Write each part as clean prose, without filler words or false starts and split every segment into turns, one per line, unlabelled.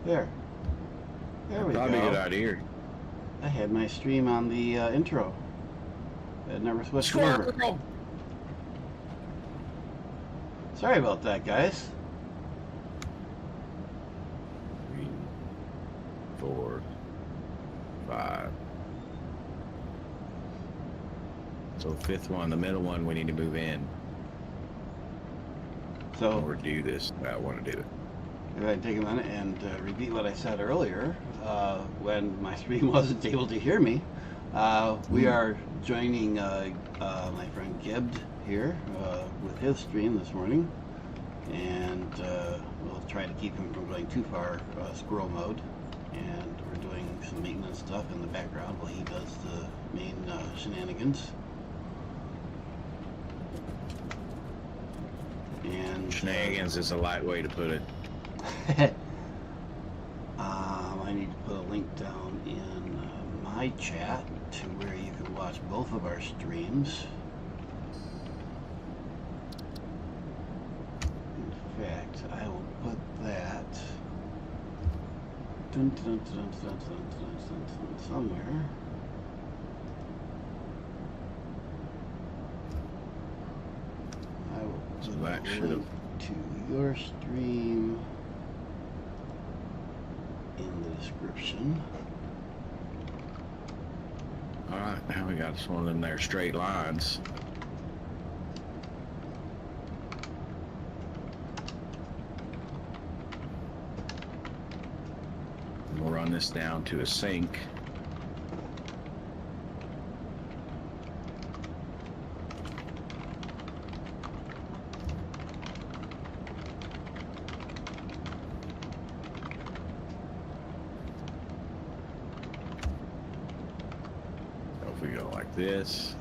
There we go.
That'd be a good idea.
I had my stream on the intro. It never switched over. Sorry about that, guys.
3, 4, 5. So the fifth one, the middle one, we need to move in.
So
or do this. I want to do it.
if I take a minute and repeat what I said earlier, when my stream wasn't able to hear me, we are joining my friend Gibbed here with his stream this morning, and we'll try to keep him from going too far squirrel mode. And we're doing some maintenance stuff in the background while he does the main shenanigans. And
Shenanigans is a light way to put it.
I need to put a link down in my chat to where you can watch both of our streams. In fact, I will put that somewhere. I will
So
put
that
a
should have.
link to your stream in the description.
All right, now we got this one of them there straight lines. And we'll run this down to a sink. If we go like this.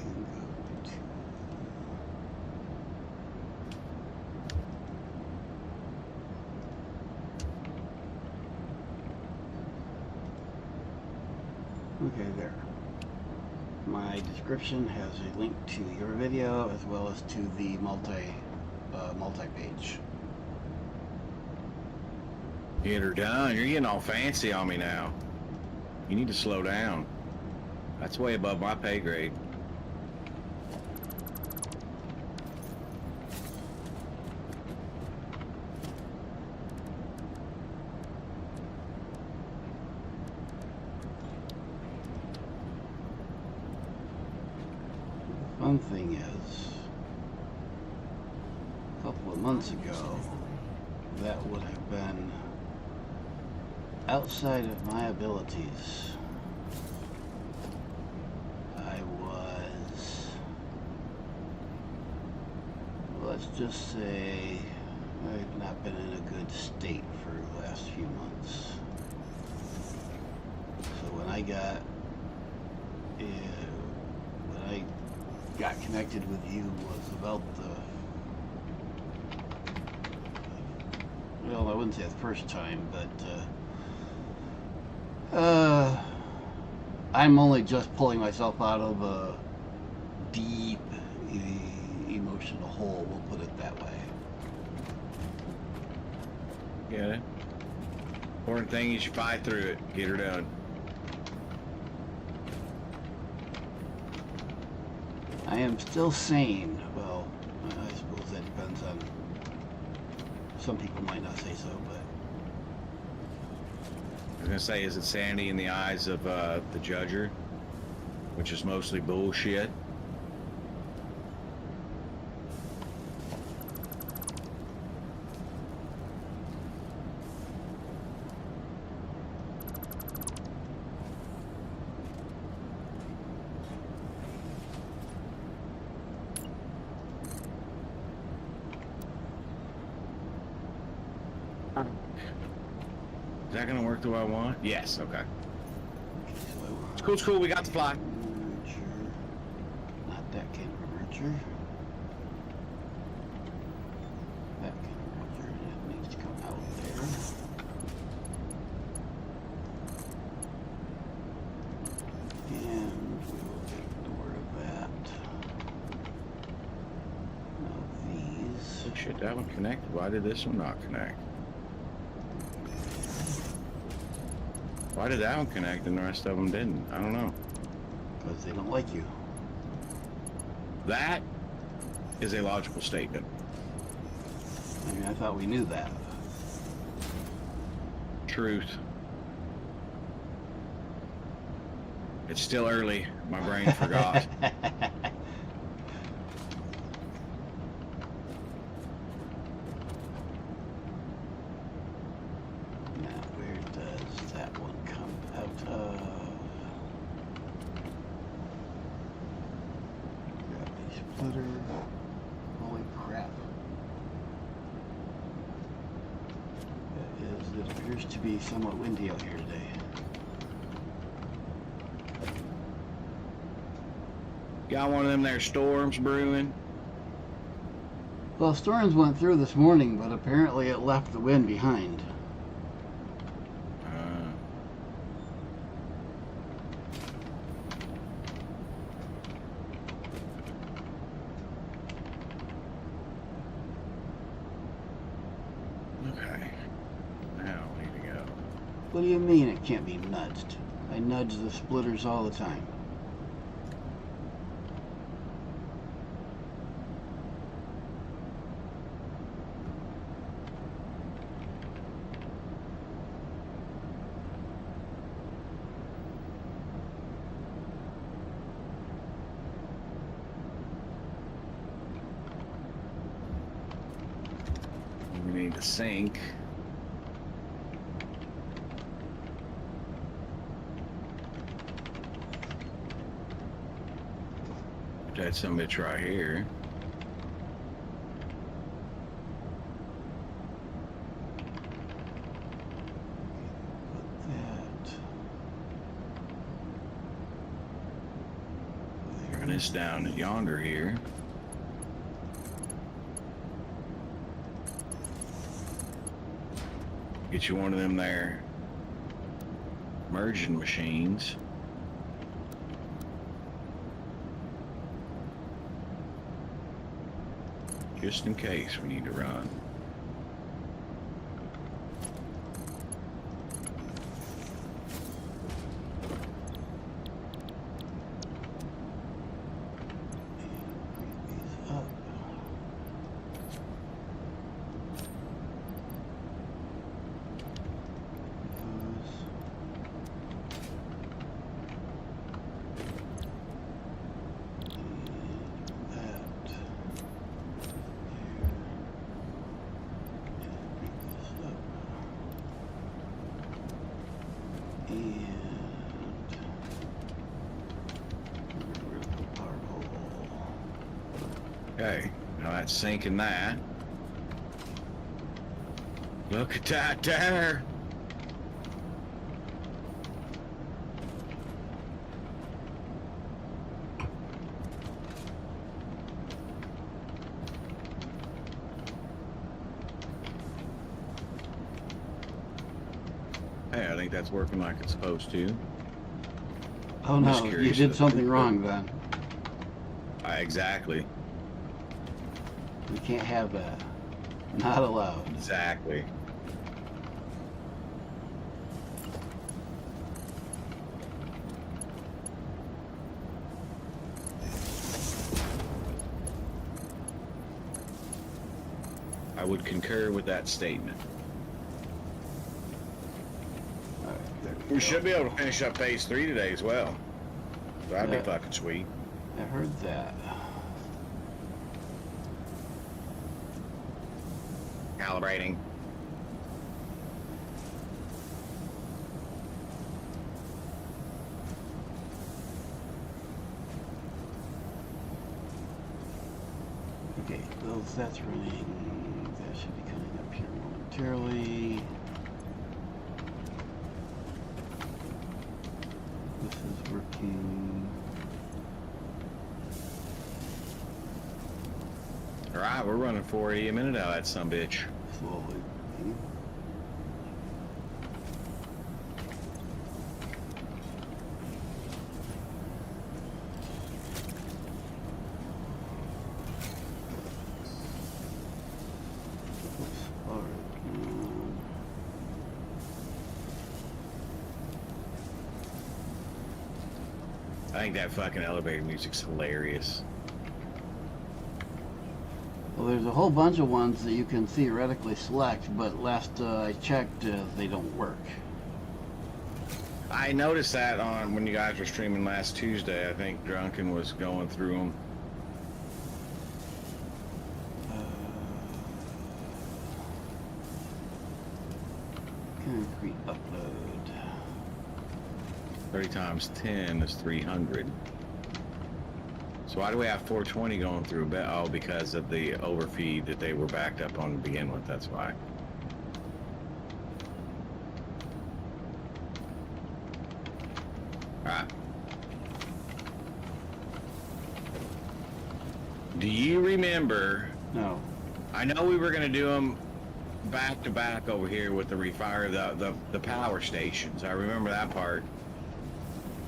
Okay, there. My description has a link to your video as well as to the multi-page.
Get her done. You're getting all fancy on me now. You need to slow down. That's way above my pay grade.
One thing is, a couple of months ago, that would have been outside of my abilities. I was, let's just say, I've not been in a good state for the last few months. So when I got connected with you was about the, well, I wouldn't say the first time, but I'm only just pulling myself out of a deep emotional hole, we'll put it that way.
Get it? Important thing is you fight through it. Get her done.
I am still sane. Well, I suppose that depends on, some people might not say so, but
I was gonna say, is it sanity in the eyes of the judger, which is mostly bullshit? Is that gonna work the way I want? Yes, okay. It's cool, it's cool, we got the fly.
merger, not that kind of merger. That kind of merger, that needs to come out there. And we will ignore that. Now these.
Shit, that one connected. Why did this one not connect? Why did that one connect and the rest of them didn't? I don't know.
Because they don't like you.
That is a logical statement.
I mean, I thought we knew that.
Truth. It's still early. My brain forgot.
Now, where does that one come out of? Got a splitter. Holy crap. It appears to be somewhat windy out here today.
Got one of them there storms brewing?
Well, storms went through this morning, but apparently it left the wind behind.
Okay. Now we need to go.
What do you mean it can't be nudged? I nudge the splitters all the time.
We need to sink. That's some bitch right here. And it's down yonder here. Get you one of them there merging machines. Just in case we need to run. Okay, now that's sinking that. Look at that there. Hey, I think that's working like it's supposed to.
Oh no, you did something wrong then.
Exactly.
We can't have that. Not allowed.
Exactly. I would concur with that statement.
All right, there
We should be able to finish up phase 3 today as well. That'd be fucking sweet.
I heard that.
Calibrating.
Okay, well, that's running. That should be coming up here momentarily. This is working.
Alright, we're running 480 a minute out of that sumbitch.
Slowly.
I think that fucking elevator music's hilarious.
Well, there's a whole bunch of ones that you can theoretically select, but last I checked, they don't work.
I noticed that on when you guys were streaming last Tuesday. I think Drunken was going through them.
Concrete upload.
30 times 10 is 300. So why do we have 420 going through? Oh, because of the overfeed that they were backed up on to begin with. That's why. All right. Do you remember?
No.
I know we were going to do them back to back over here with the refiner, the power stations. I remember that part.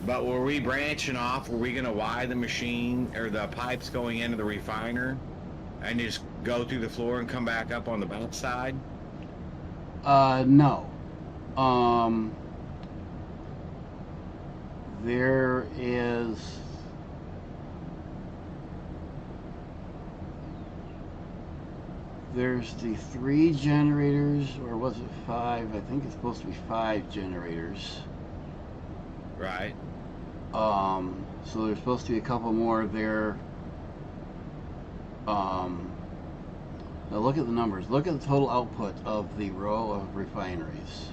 But were we branching off? Were we going to wire the machine or the pipes going into the refiner and just go through the floor and come back up on the back side?
No. There is... There's the 3 generators, or was it 5? I think it's supposed to be 5 generators.
Right.
So there's supposed to be a couple more there. Now look at the numbers. Look at the total output of the row of refineries.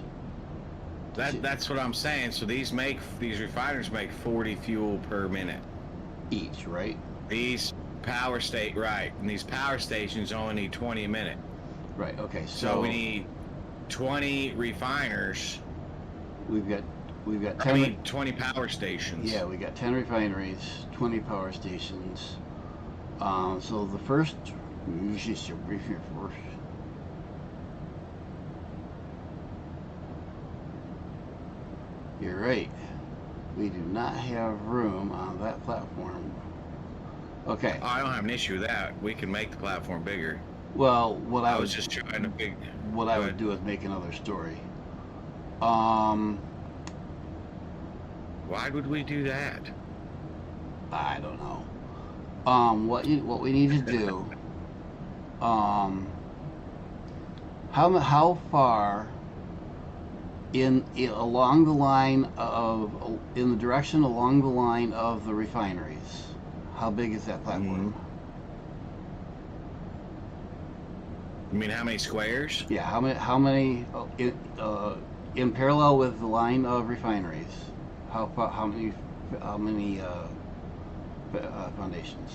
That's what I'm saying. So these refiners make 40 fuel per minute
Each, right?
These power right, and these power stations only need 20 a minute.
Right. Okay.
So we need 20 refiners.
We've got 10.
I mean, 20 power stations.
Yeah, we got 10 refineries, 20 power stations. So the first, you should brief here first. You're right. We do not have room on that platform. Okay.
Oh, I don't have an issue with that. We can make the platform bigger.
Well, what I
was just trying to big.
What I would do is make another story.
Why would we do that?
I don't know. What we need to do. How far in the direction along the line of the refineries? How big is that platform?
You mean how many squares?
Yeah, how many in parallel with the line of refineries? How many foundations?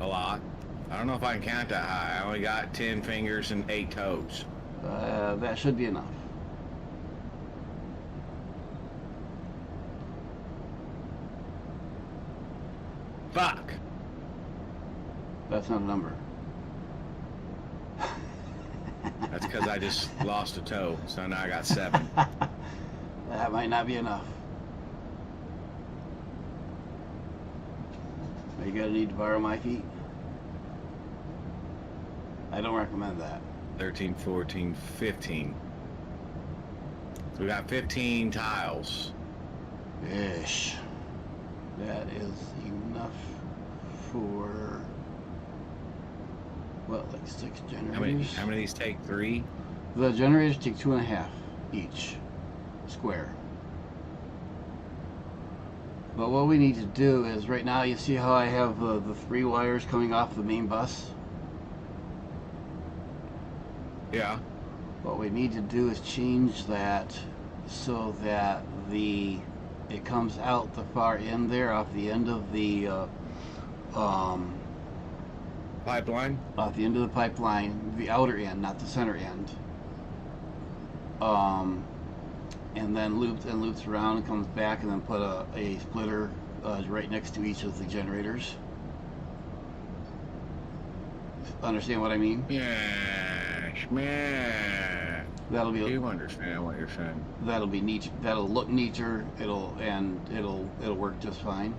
A lot. I don't know if I can count that high. I only got 10 fingers and 8 toes.
That should be enough.
Fuck.
That's not a number.
That's because I just lost a toe, so now I got 7.
That might not be enough. Are you gonna need to borrow my feet? I don't recommend that.
13, 14, 15. So we got 15 tiles.
Ish. That is enough for what, like 6 generators?
How many of these take? 3?
The generators take 2.5 each square. But what we need to do is, right now you see how I have the 3 wires coming off the main bus?
Yeah.
What we need to do is change that so that it comes out the far end there, off the end of the
pipeline.
Off the end of the pipeline, the outer end, not the center end. And then loops around and comes back, and then put a splitter right next to each of the generators. Understand what I mean?
Yeah, man.
That'll be.
You understand what you're saying?
That'll be neat. That'll look neater. It'll work just fine.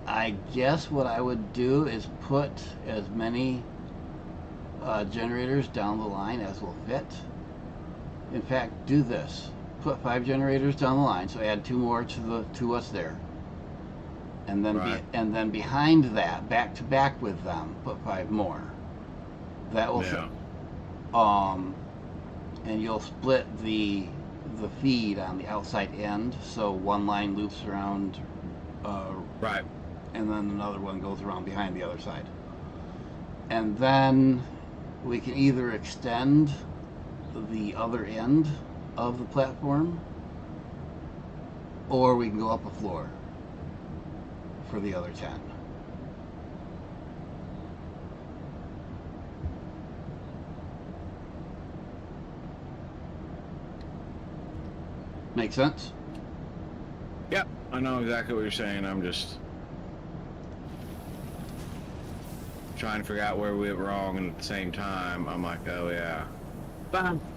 I guess what I would do is put as many generators down the line as will fit. In fact, do this. put 5 generators down the line, so add 2 more to us there. And then
Right.
and then behind that, back to back with them, put 5 more. That will
Yeah.
and you'll split the feed on the outside end, so one line loops around,
Right.
and then another one goes around behind the other side. And then we can either extend the other end of the platform, or we can go up a floor for the other 10. Make sense?
Yep. I know exactly what you're saying. I'm just trying to figure out where we went wrong, and at the same time, I'm like, oh yeah,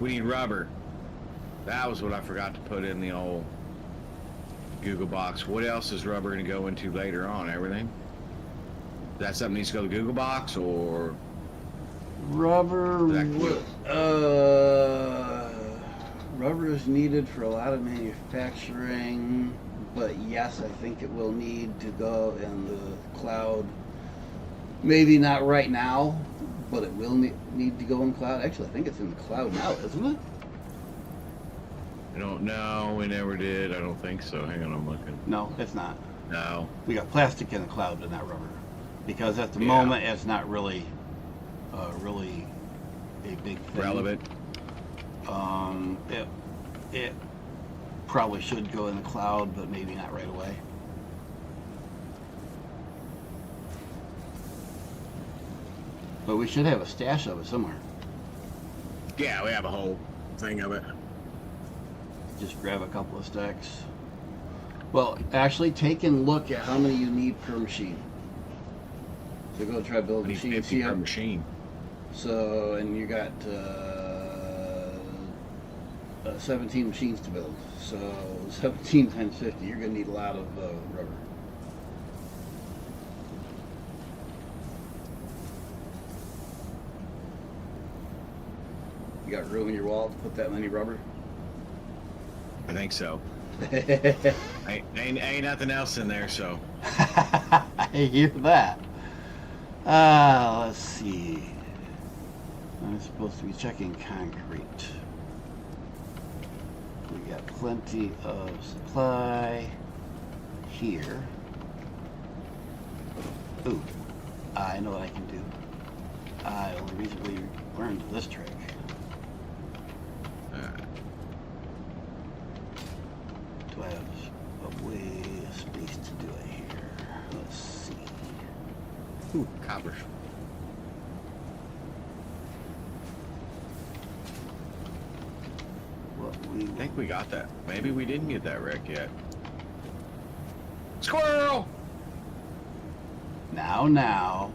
we need rubber. That was what I forgot to put in the old Google box. What else is rubber going to go into later on? Everything? Is that something needs to go to the Google box, or
Rubber,
Exactly.
rubber is needed for a lot of manufacturing, but yes, I think it will need to go in the cloud. Maybe not right now, but it will need to go in cloud. Actually, I think it's in the cloud now, isn't it?
I don't know. We never did. I don't think so. Hang on, I'm looking.
No, it's not.
No.
We got plastic in the cloud, but not rubber, because at the
Yeah.
moment it's not really a big thing.
Relevant.
It probably should go in the cloud, but maybe not right away. But we should have a stash of it somewhere.
Yeah, we have a whole thing of it.
Just grab a couple of stacks. Well, actually, take and look at how many you need per machine. So go try build
I need
machine.
50
See
per
how,
machine.
so, and you got 17 machines to build. So 17 times 50, you're going to need a lot of rubber. You got room in your wall to put that many rubber?
I think so. Ain't nothing else in there, so.
I hear that. Let's see. I'm supposed to be checking concrete. We got plenty of supply here. Ooh, I know what I can do. I only recently learned this trick. Do I have a way, a space to do it here? Let's see.
Ooh, coppers.
What we
I think we got that. Maybe we didn't get that wreck yet. Squirrel!
now.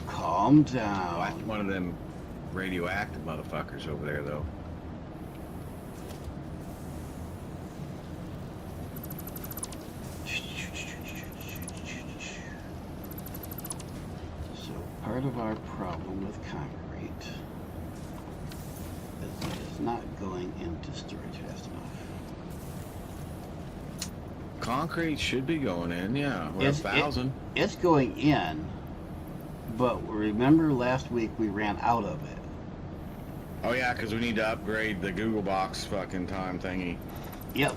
Calm
Oh,
down.
that's one of them radioactive motherfuckers over there, though.
So part of our problem with concrete is that it's not going into storage fast enough.
Concrete should be going in, yeah. We're
It's-
1,000.
It's going in, but remember last week we ran out of it.
Oh, yeah, because we need to upgrade the Google Box fucking time thingy.
Yep.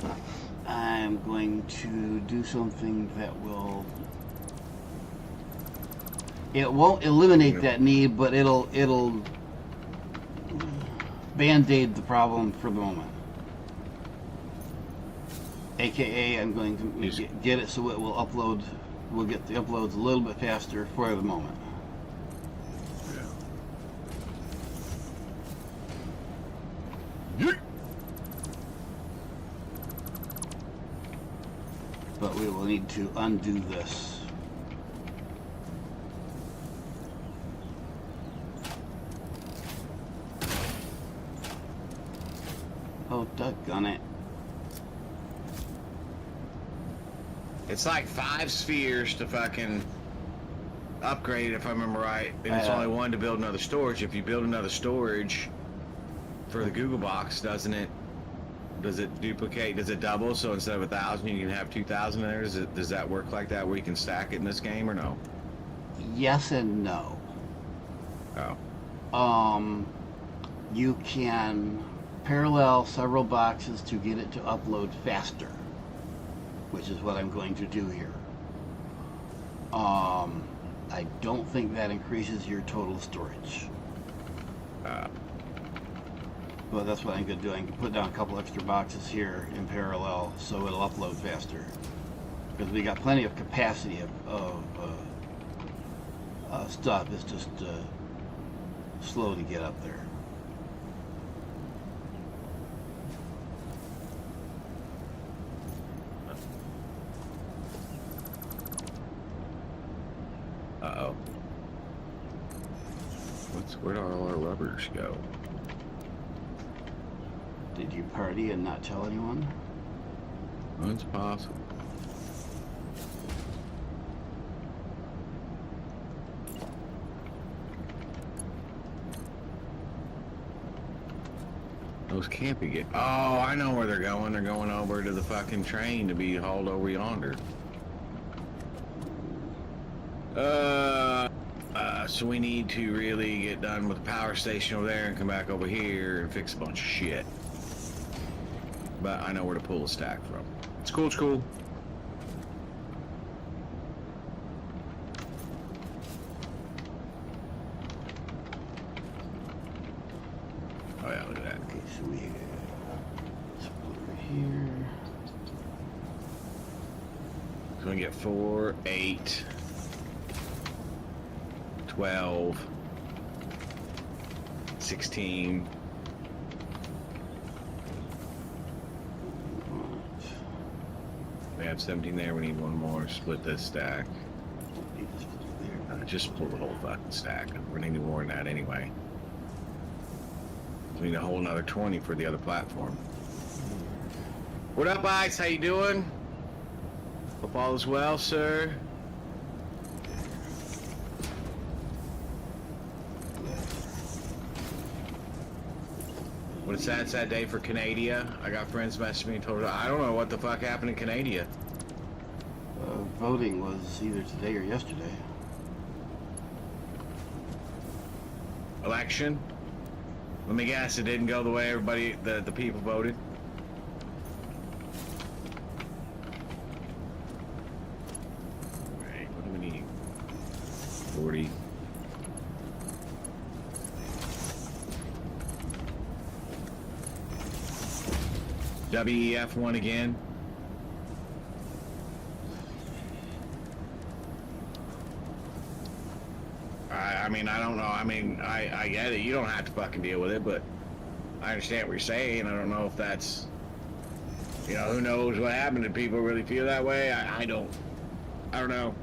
I'm going to do something that will. It won't eliminate that need, but it'll band-aid the problem for the moment. AKA, I'm going to get it so it will upload. We'll get the uploads a little bit faster for the moment.
Yeah.
But we will need to undo this. Oh, doggone it.
It's like 5 spheres to fucking upgrade it, if I remember right. And it's only 1 to build another storage. If you build another storage, for the Google box, doesn't it? Does it duplicate? Does it double? So instead of 1,000, you can have 2,000 in there. Does that work like that, where you can stack it in this game, or no?
Yes and no.
Oh.
You can parallel several boxes to get it to upload faster, which is what I'm going to do here. I don't think that increases your total storage. Well, that's what I'm going to do. I can put down a couple extra boxes here in parallel so it'll upload faster. Because we got plenty of capacity of stuff. It's just slow to get up there.
Uh-oh. Where'd all our rubbers go?
Did you party and not tell anyone?
It's possible. Those camping get. Oh, I know where they're going. They're going over to the fucking train to be hauled over yonder. So we need to really get done with the power station over there and come back over here and fix a bunch of shit. But I know where to pull a stack from. It's cool, it's cool. Oh yeah, look at that.
Okay, so we split over here.
So we get 4, 8, 12, 16. We have 17 there. We need one more. Split this stack. Just pull the whole fucking stack. We're gonna need more than that anyway. We need a whole another 20 for the other platform. What up, Ice? How you doing? Hope all is well, sir. What a sad day for Canada. I got friends messaging me and told me, I don't know what the fuck happened in Canada.
Voting was either today or yesterday.
Election? Let me guess, it didn't go the way everybody, the people voted. Alright, what do we need? 40. WEF1 again. I mean, I don't know. I mean, I get it. You don't have to fucking deal with it, but I understand what you're saying. I don't know if that's, you know, who knows what happened. Did people really feel that way? I don't know.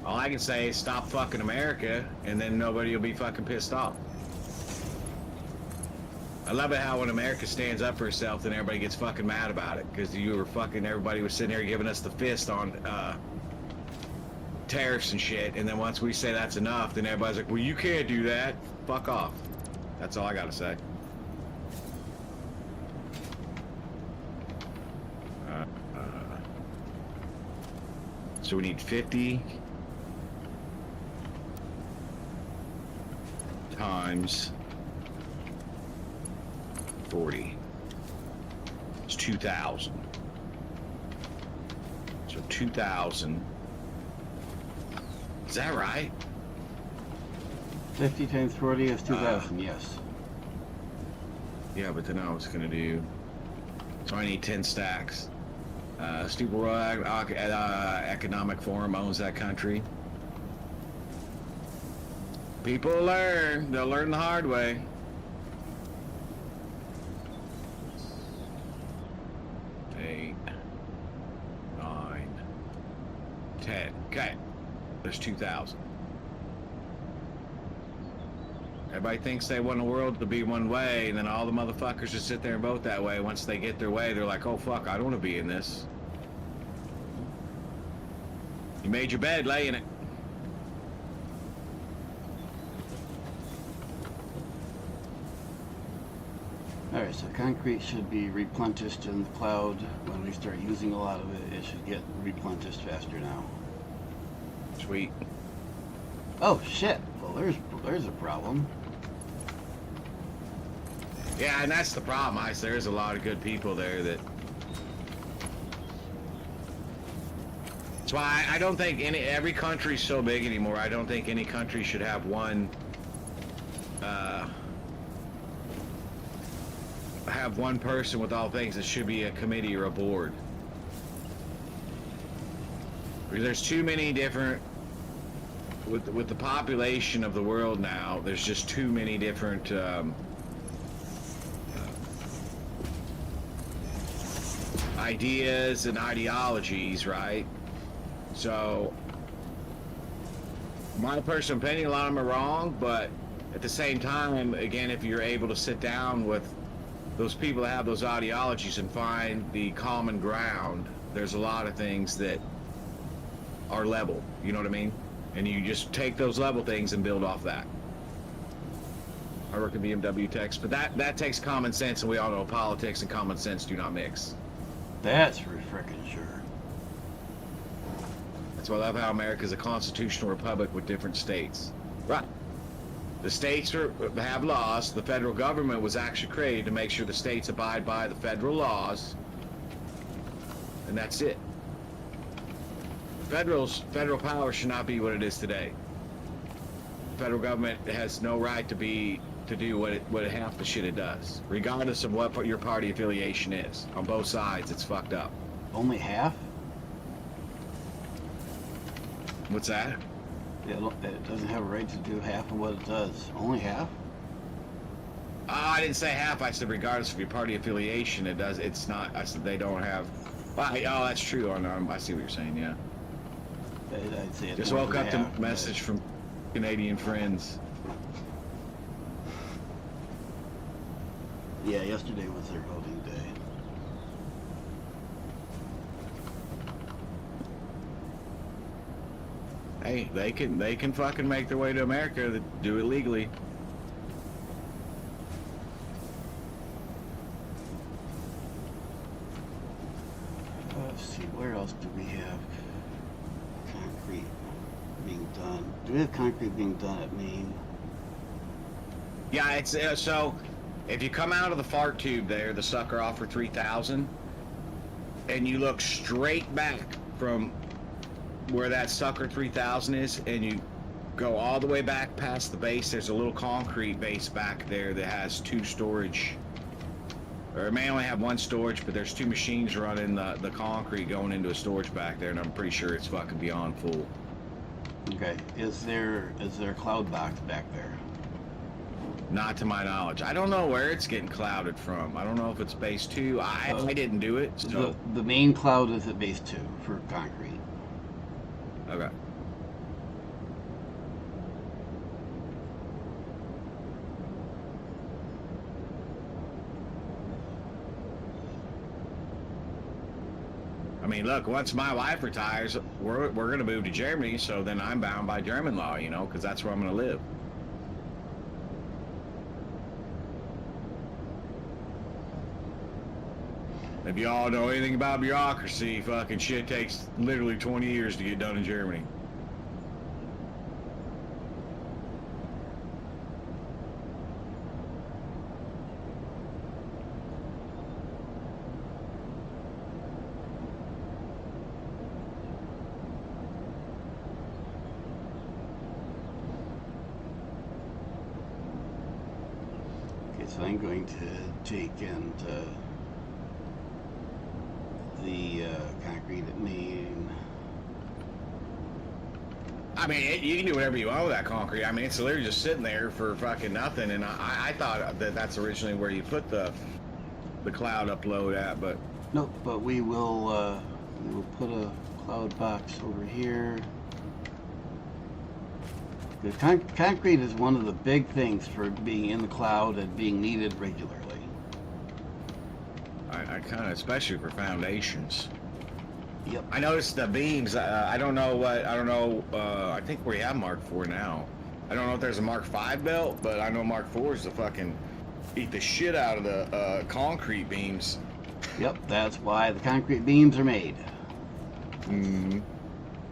All I can say is stop fucking America, and then nobody will be fucking pissed off. I love it how when America stands up for herself, then everybody gets fucking mad about it. Because everybody was sitting here giving us the fist on tariffs and shit. And then once we say that's enough, then everybody's like, well, you can't do that. Fuck off. That's all I gotta say. So we need 50 times 40. It's 2,000. So 2,000. Is that right?
50 times 40 is 2,000, yes.
Yeah, but then I was gonna do. So I need 10 stacks. Stupid World Economic Forum owns that country. People learn. They'll learn the hard way. Okay, there's 2,000. Everybody thinks they want the world to be one way, and then all the motherfuckers just sit there and vote that way. Once they get their way, they're like, oh fuck, I don't want to be in this. You made your bed, lay in it.
Alright, so concrete should be replenished in the cloud. When we start using a lot of it, it should get replenished faster now.
Sweet.
Oh shit! Well, there's a problem.
Yeah, and that's the problem. There's a lot of good people there that. That's why I don't think every country's so big anymore. I don't think any country should have one. Have one person with all things. It should be a committee or a board. Because there's too many different. With the population of the world now, there's just too many different. Ideas and ideologies, right? So, my personal opinion, a lot of them are wrong, but at the same time, again, if you're able to sit down with those people that have those ideologies and find the common ground, there's a lot of things that are level, you know what I mean? And you just take those level things and build off that. I work in BMW techs, but that takes common sense, and we all know politics and common sense do not mix.
That's for frickin' sure.
That's why I love how America's a constitutional republic with different states. Right. The states have laws. The federal government was actually created to make sure the states abide by the federal laws. And that's it. Federal power should not be what it is today. The federal government has no right to do what half the shit it does, regardless of what your party affiliation is. On both sides, it's fucked up.
Only half?
What's that?
It doesn't have a right to do half of what it does. Only half?
I didn't say half. I said regardless of your party affiliation, it does. It's not. I said they don't have. Well, oh, that's true. Oh, no, I see what you're saying. Yeah.
I'd say it's
just woke up to a message from Canadian friends.
Yeah, yesterday was their voting day.
Hey, they can fucking make their way to America to do it legally.
Let's see, where else do we have concrete being done? Do we have concrete being done at Maine?
Yeah, it's so. If you come out of the fart tube there, the sucker off for 3,000, and you look straight back from where that sucker 3,000 is, and you go all the way back past the base, there's a little concrete base back there that has two storage, or it may only have one storage, but there's two machines running the concrete going into a storage back there, and I'm pretty sure it's fucking beyond full.
Okay, is there a cloud box back there?
Not to my knowledge. I don't know where it's getting clouded from. I don't know if it's base 2. I didn't do it. So.
The main cloud is at base 2 for concrete.
Okay. I mean, look, once my wife retires, we're going to move to Germany, so then I'm bound by German law, you know, because that's where I'm going to live. If y'all know anything about bureaucracy, fucking shit takes literally 20 years to get done in Germany.
Okay, so I'm going to take and the concrete at Maine.
I mean, you can do whatever you want with that concrete. I mean, it's literally just sitting there for fucking nothing. And I thought that that's originally where you put the cloud upload at, but
Nope, but we will put a cloud box over here. Because concrete is one of the big things for being in the cloud and being needed regularly.
I kind of, especially for foundations.
Yep.
I noticed the beams. I don't know. I think we have Mark 4 now. I don't know if there's a Mark 5 belt, but I know Mark 4 is the fucking eat the shit out of the concrete beams.
Yep, that's why the concrete beams are made.
Mm-hmm.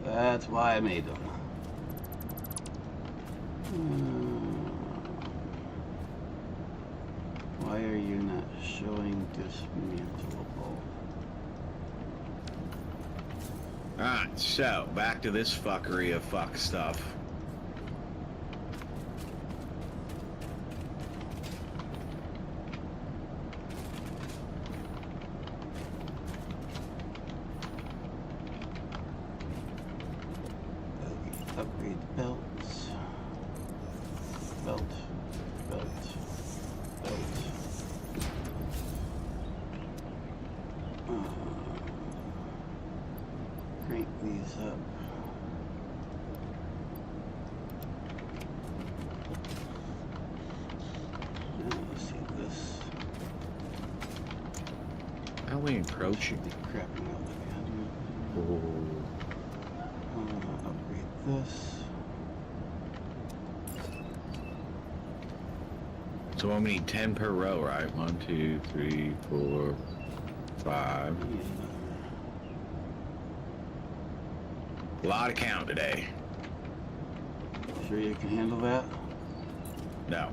That's why I made them. Why are you not showing dismantleable?
Alright, so back to this fuckery of fuck stuff.
Upgrade belts. Belt. Belt. Belt. Crank these up. Now let's see this.
How are we encroaching?
Should be crapping out again.
Oh.
Upgrade this.
So we need 10 per row, right? 1, 2, 3, 4, 5. A lot of count today.
Sure you can handle that?
No.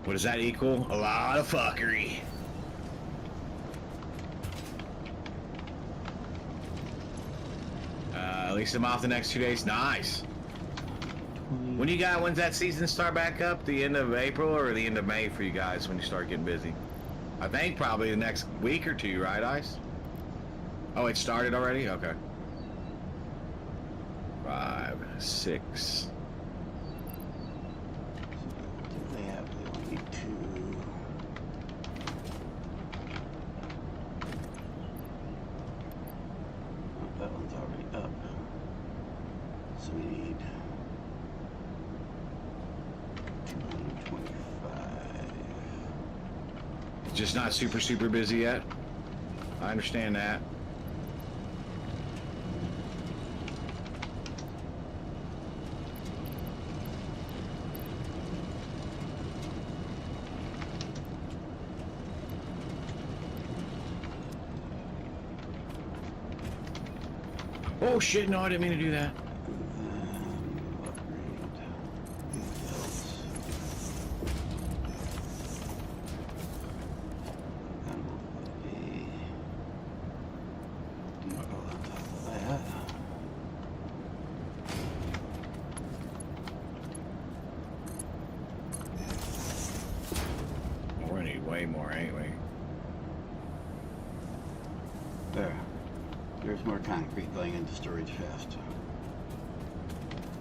What does that equal? A lot of fuckery. At least I'm off the next 2 days. Nice.
20.
When's that season start back up? The end of April or the end of May for you guys when you start getting busy? I think probably the next week or two, right, Ice? Oh, it started already? Okay. 5, 6.
They only need 2. Oh, that one's already up. So we need 225.
Just not super busy yet. I understand that. Oh shit, no, I didn't mean to do that. We're gonna need way more, ain't we?
There. There's more concrete going into storage fast.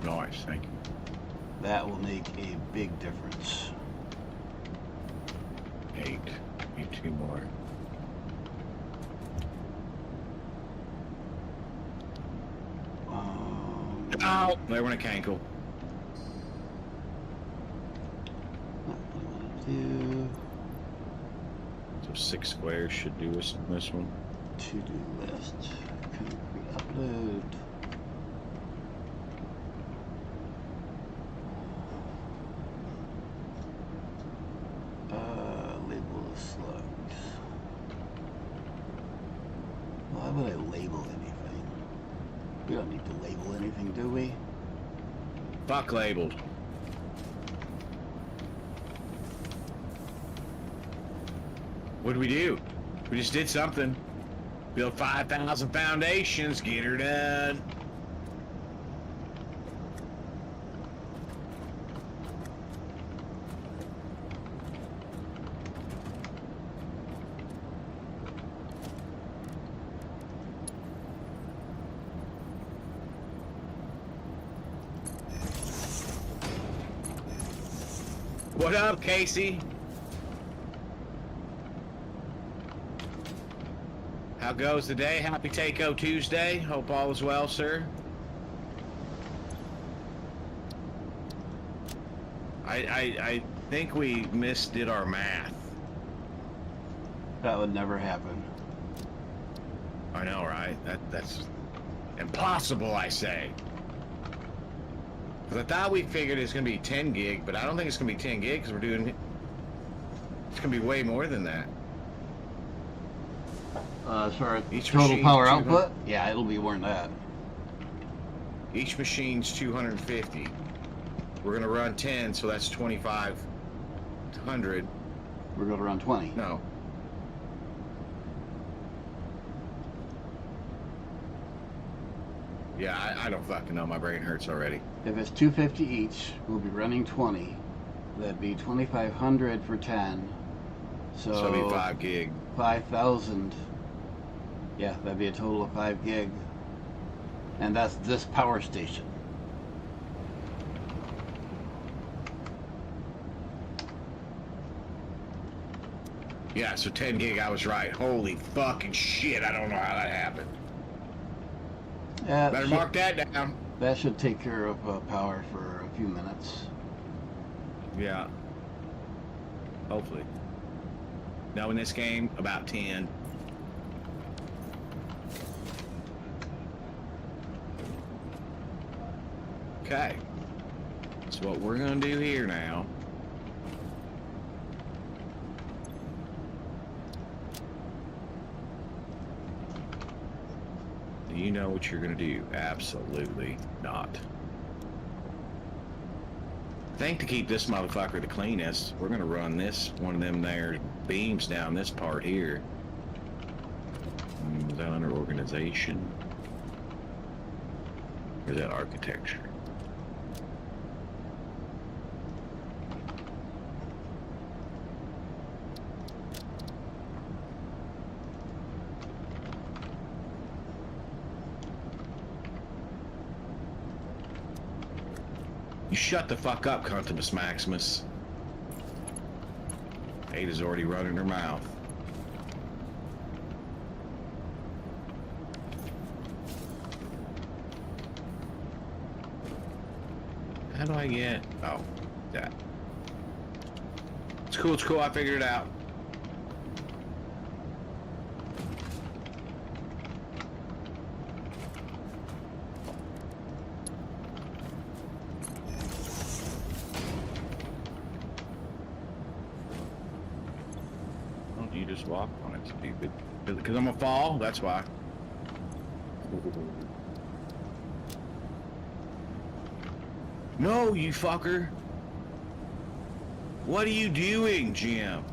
Nice, thank you.
That will make a big difference.
8. Need 2 more. Ow! There went a cankle.
What I want to do.
So 6 squares should do us in this one.
To-do list. Concrete upload. Label the slugs. Why would I label anything? We don't need to label anything, do we?
Fuck labeled. What did we do? We just did something. Build 5,000 foundations, get her done. What up, Casey? How goes the day? Happy Taco Tuesday. Hope all is well, sir. I think we misdid our math.
That would never happen.
I know, right? That's impossible, I say. Because I thought we figured it's going to be 10 gig, but I don't think it's going to be 10 gig because we're doing... It's going to be way more than that.
As far as
Each
total
machine,
power
200
output, yeah, it'll be more than that.
Each machine's 250. We're going to run 10, so that's 2,500.
We're going to run 20.
No. Yeah, I don't fucking know. My brain hurts already.
If it's 250 each, we'll be running 20. That'd be 2,500 for 10. So
it'll be 5 gig.
5,000. Yeah, that'd be a total of 5 gig. And that's this power station.
Yeah, so 10 gig, I was right. Holy fucking shit, I don't know how that happened. Better mark that down.
That should take care of power for a few minutes.
Yeah. Hopefully. No, in this game, about 10. Okay. So what we're gonna do here now. Do you know what you're gonna do? Absolutely not. I think to keep this motherfucker the cleanest, we're gonna run this one of them there beams down this part here. Is that under organization? Or is that architecture? You shut the fuck up, Contumus Maximus. Ada's already running her mouth. How do I get... Oh, that. It's cool, I figured it out. You just walk on it, stupid. Because I'm gonna fall? That's why. No, you fucker. What are you doing, Jim?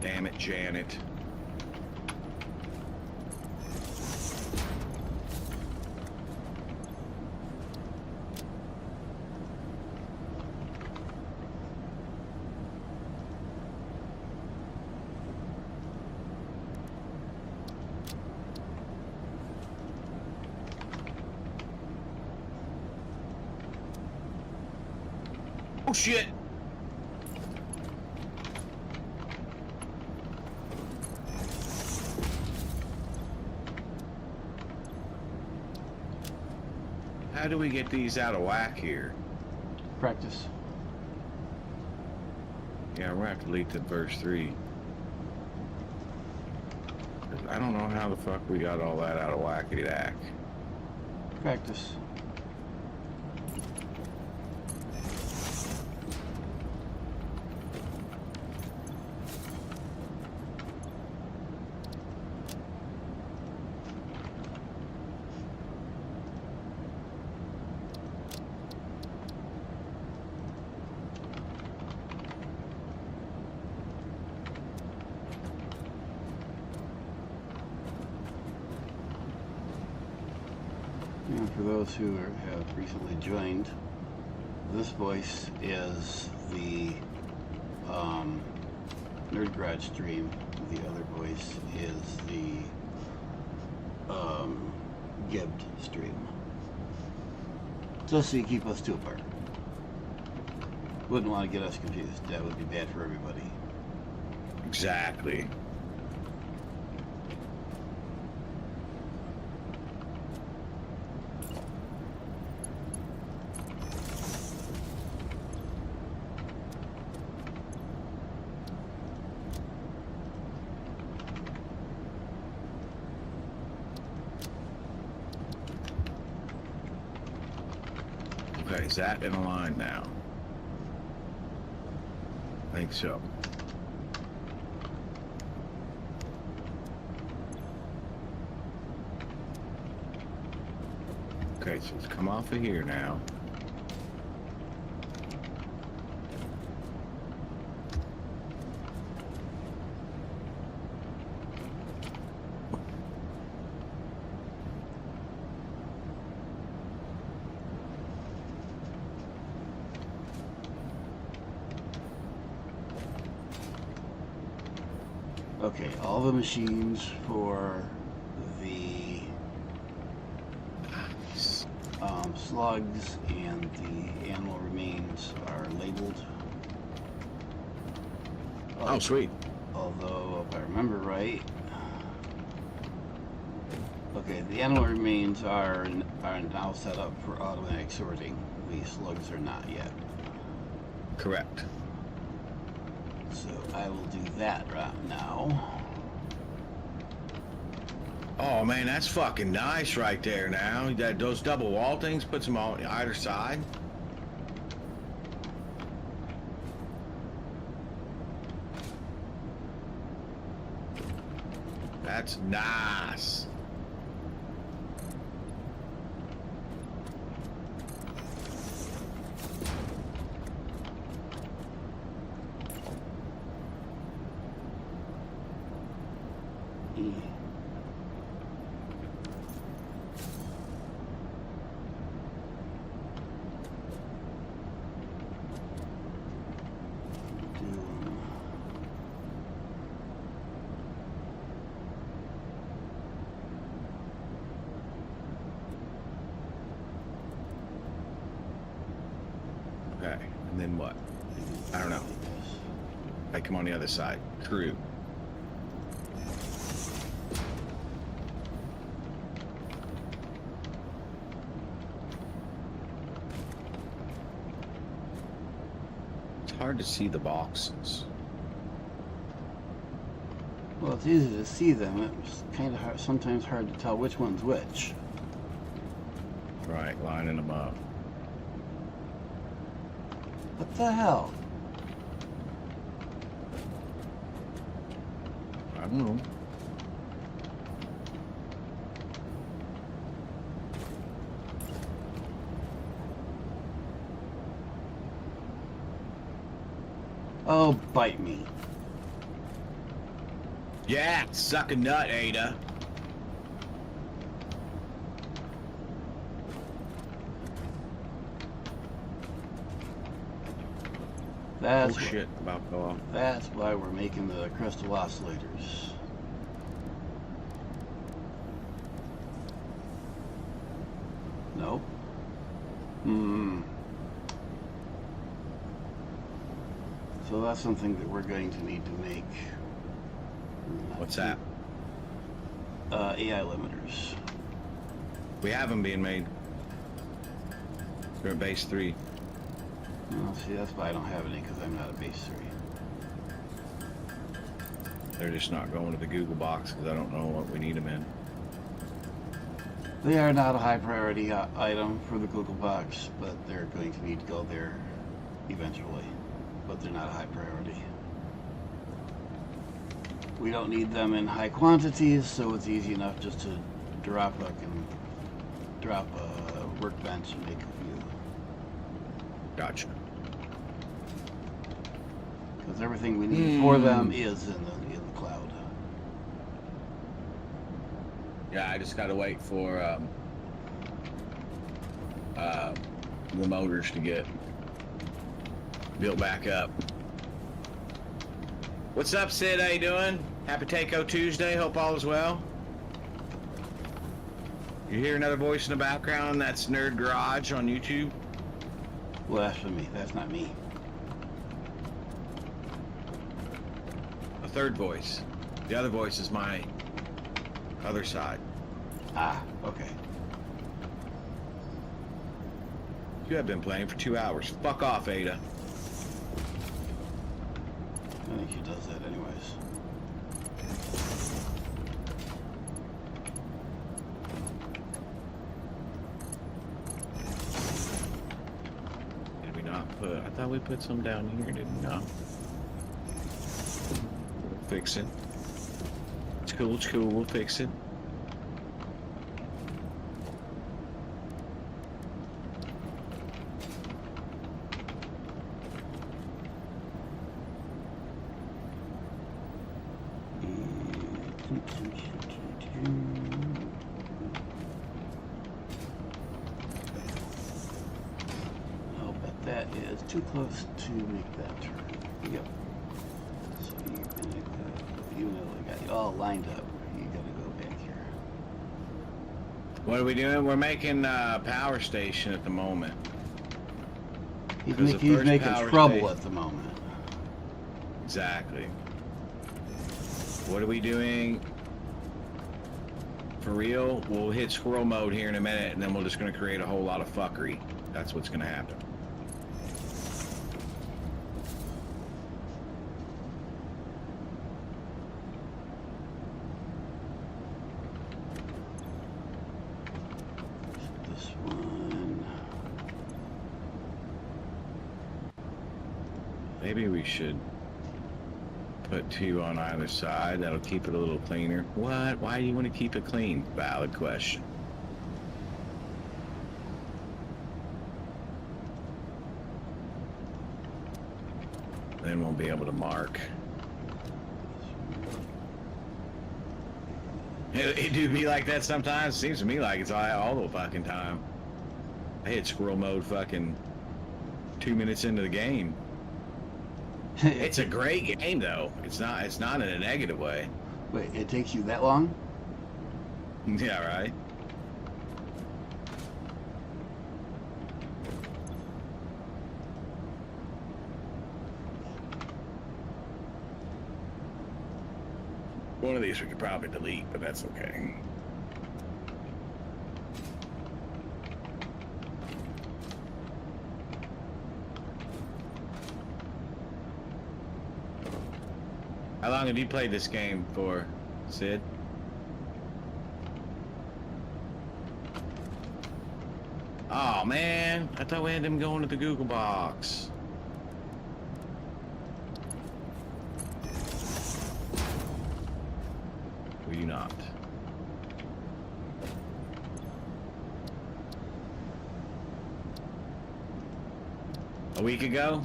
Damn it, Janet. Oh shit! How do we get these out of whack here?
Practice.
Yeah, we're gonna have to delete the verse 3. I don't know how the fuck we got all that out of whackity-dack.
Practice. And for those who have recently joined, this voice is the Nerd Garage stream. The other voice is the Gibbed stream. Just so you keep us two apart. Wouldn't want to get us confused. That would be bad for everybody.
Exactly. Okay, is that in a line now? I think so. Okay, so let's come off of here now.
Okay, all the machines for the slugs and the animal remains are labeled.
Oh, sweet.
Although, if I remember right, okay, the animal remains are now set up for automatic sorting. The slugs are not yet.
Correct.
So I will do that right now.
Oh man, that's fucking nice right there now. Those double wall things, puts them on either side. That's nice. Okay, and then what? I don't know. I come on the other side. Crew. It's hard to see the boxes.
Well, it's easy to see them. It's kind of hard, sometimes hard to tell which one's which.
Right, lining them up.
What the hell?
I don't know.
Oh, bite me.
Yeah, suck a nut, Ada.
That's
Oh shit, about to go off.
That's why we're making the crystal oscillators. Nope. So that's something that we're going to need to make.
What's that?
AI limiters.
We have them being made. They're at base 3.
Well, see, that's why I don't have any, because I'm not a base 3.
They're just not going to the Google box because I don't know what we need them in.
They are not a high priority item for the Google box, but they're going to need to go there eventually. But they're not a high priority. We don't need them in high quantities, so it's easy enough just to drop a workbench and make a few.
Gotcha.
Because everything we need for them is in the cloud.
Yeah, I just gotta wait for the motors to get built back up. What's up, Sid? How you doing? Happy Taco Tuesday. Hope all is well. You hear another voice in the background? That's Nerd Garage on YouTube.
Blasphemy. That's not me.
third voice. The other voice is my other side.
Ah, okay.
You have been playing for 2 hours. Fuck off, Ada.
I think she does that anyways.
Did we not put... I thought we put some down here, did we not? We'll fix it. It's cool, it's cool. We'll fix it.
I'll bet that is too close to make that turn. Yep. So you're gonna go, even though they got you all lined up, you gotta go back here.
What are we doing? We're making a power station at the moment.
He's
Because the
making
first
trouble
power
at the moment.
Exactly. What are we doing? For real, we'll hit squirrel mode here in a minute, and then we're just going to create a whole lot of fuckery. That's what's going to happen.
This one.
Maybe we should put 2 on either side. That'll keep it a little cleaner. What? Why do you want to keep it clean? Valid question. Then we'll be able to mark. It do be like that sometimes. Seems to me like it's all the fucking time. I hit squirrel mode fucking 2 minutes into the game. It's a great game though. It's not in a negative way.
Wait, it takes you that long?
Yeah, right. One of these we could probably delete, but that's okay. How long have you played this game for, Sid? Oh man, I thought we had them going to the Google box. Were you not? A week ago?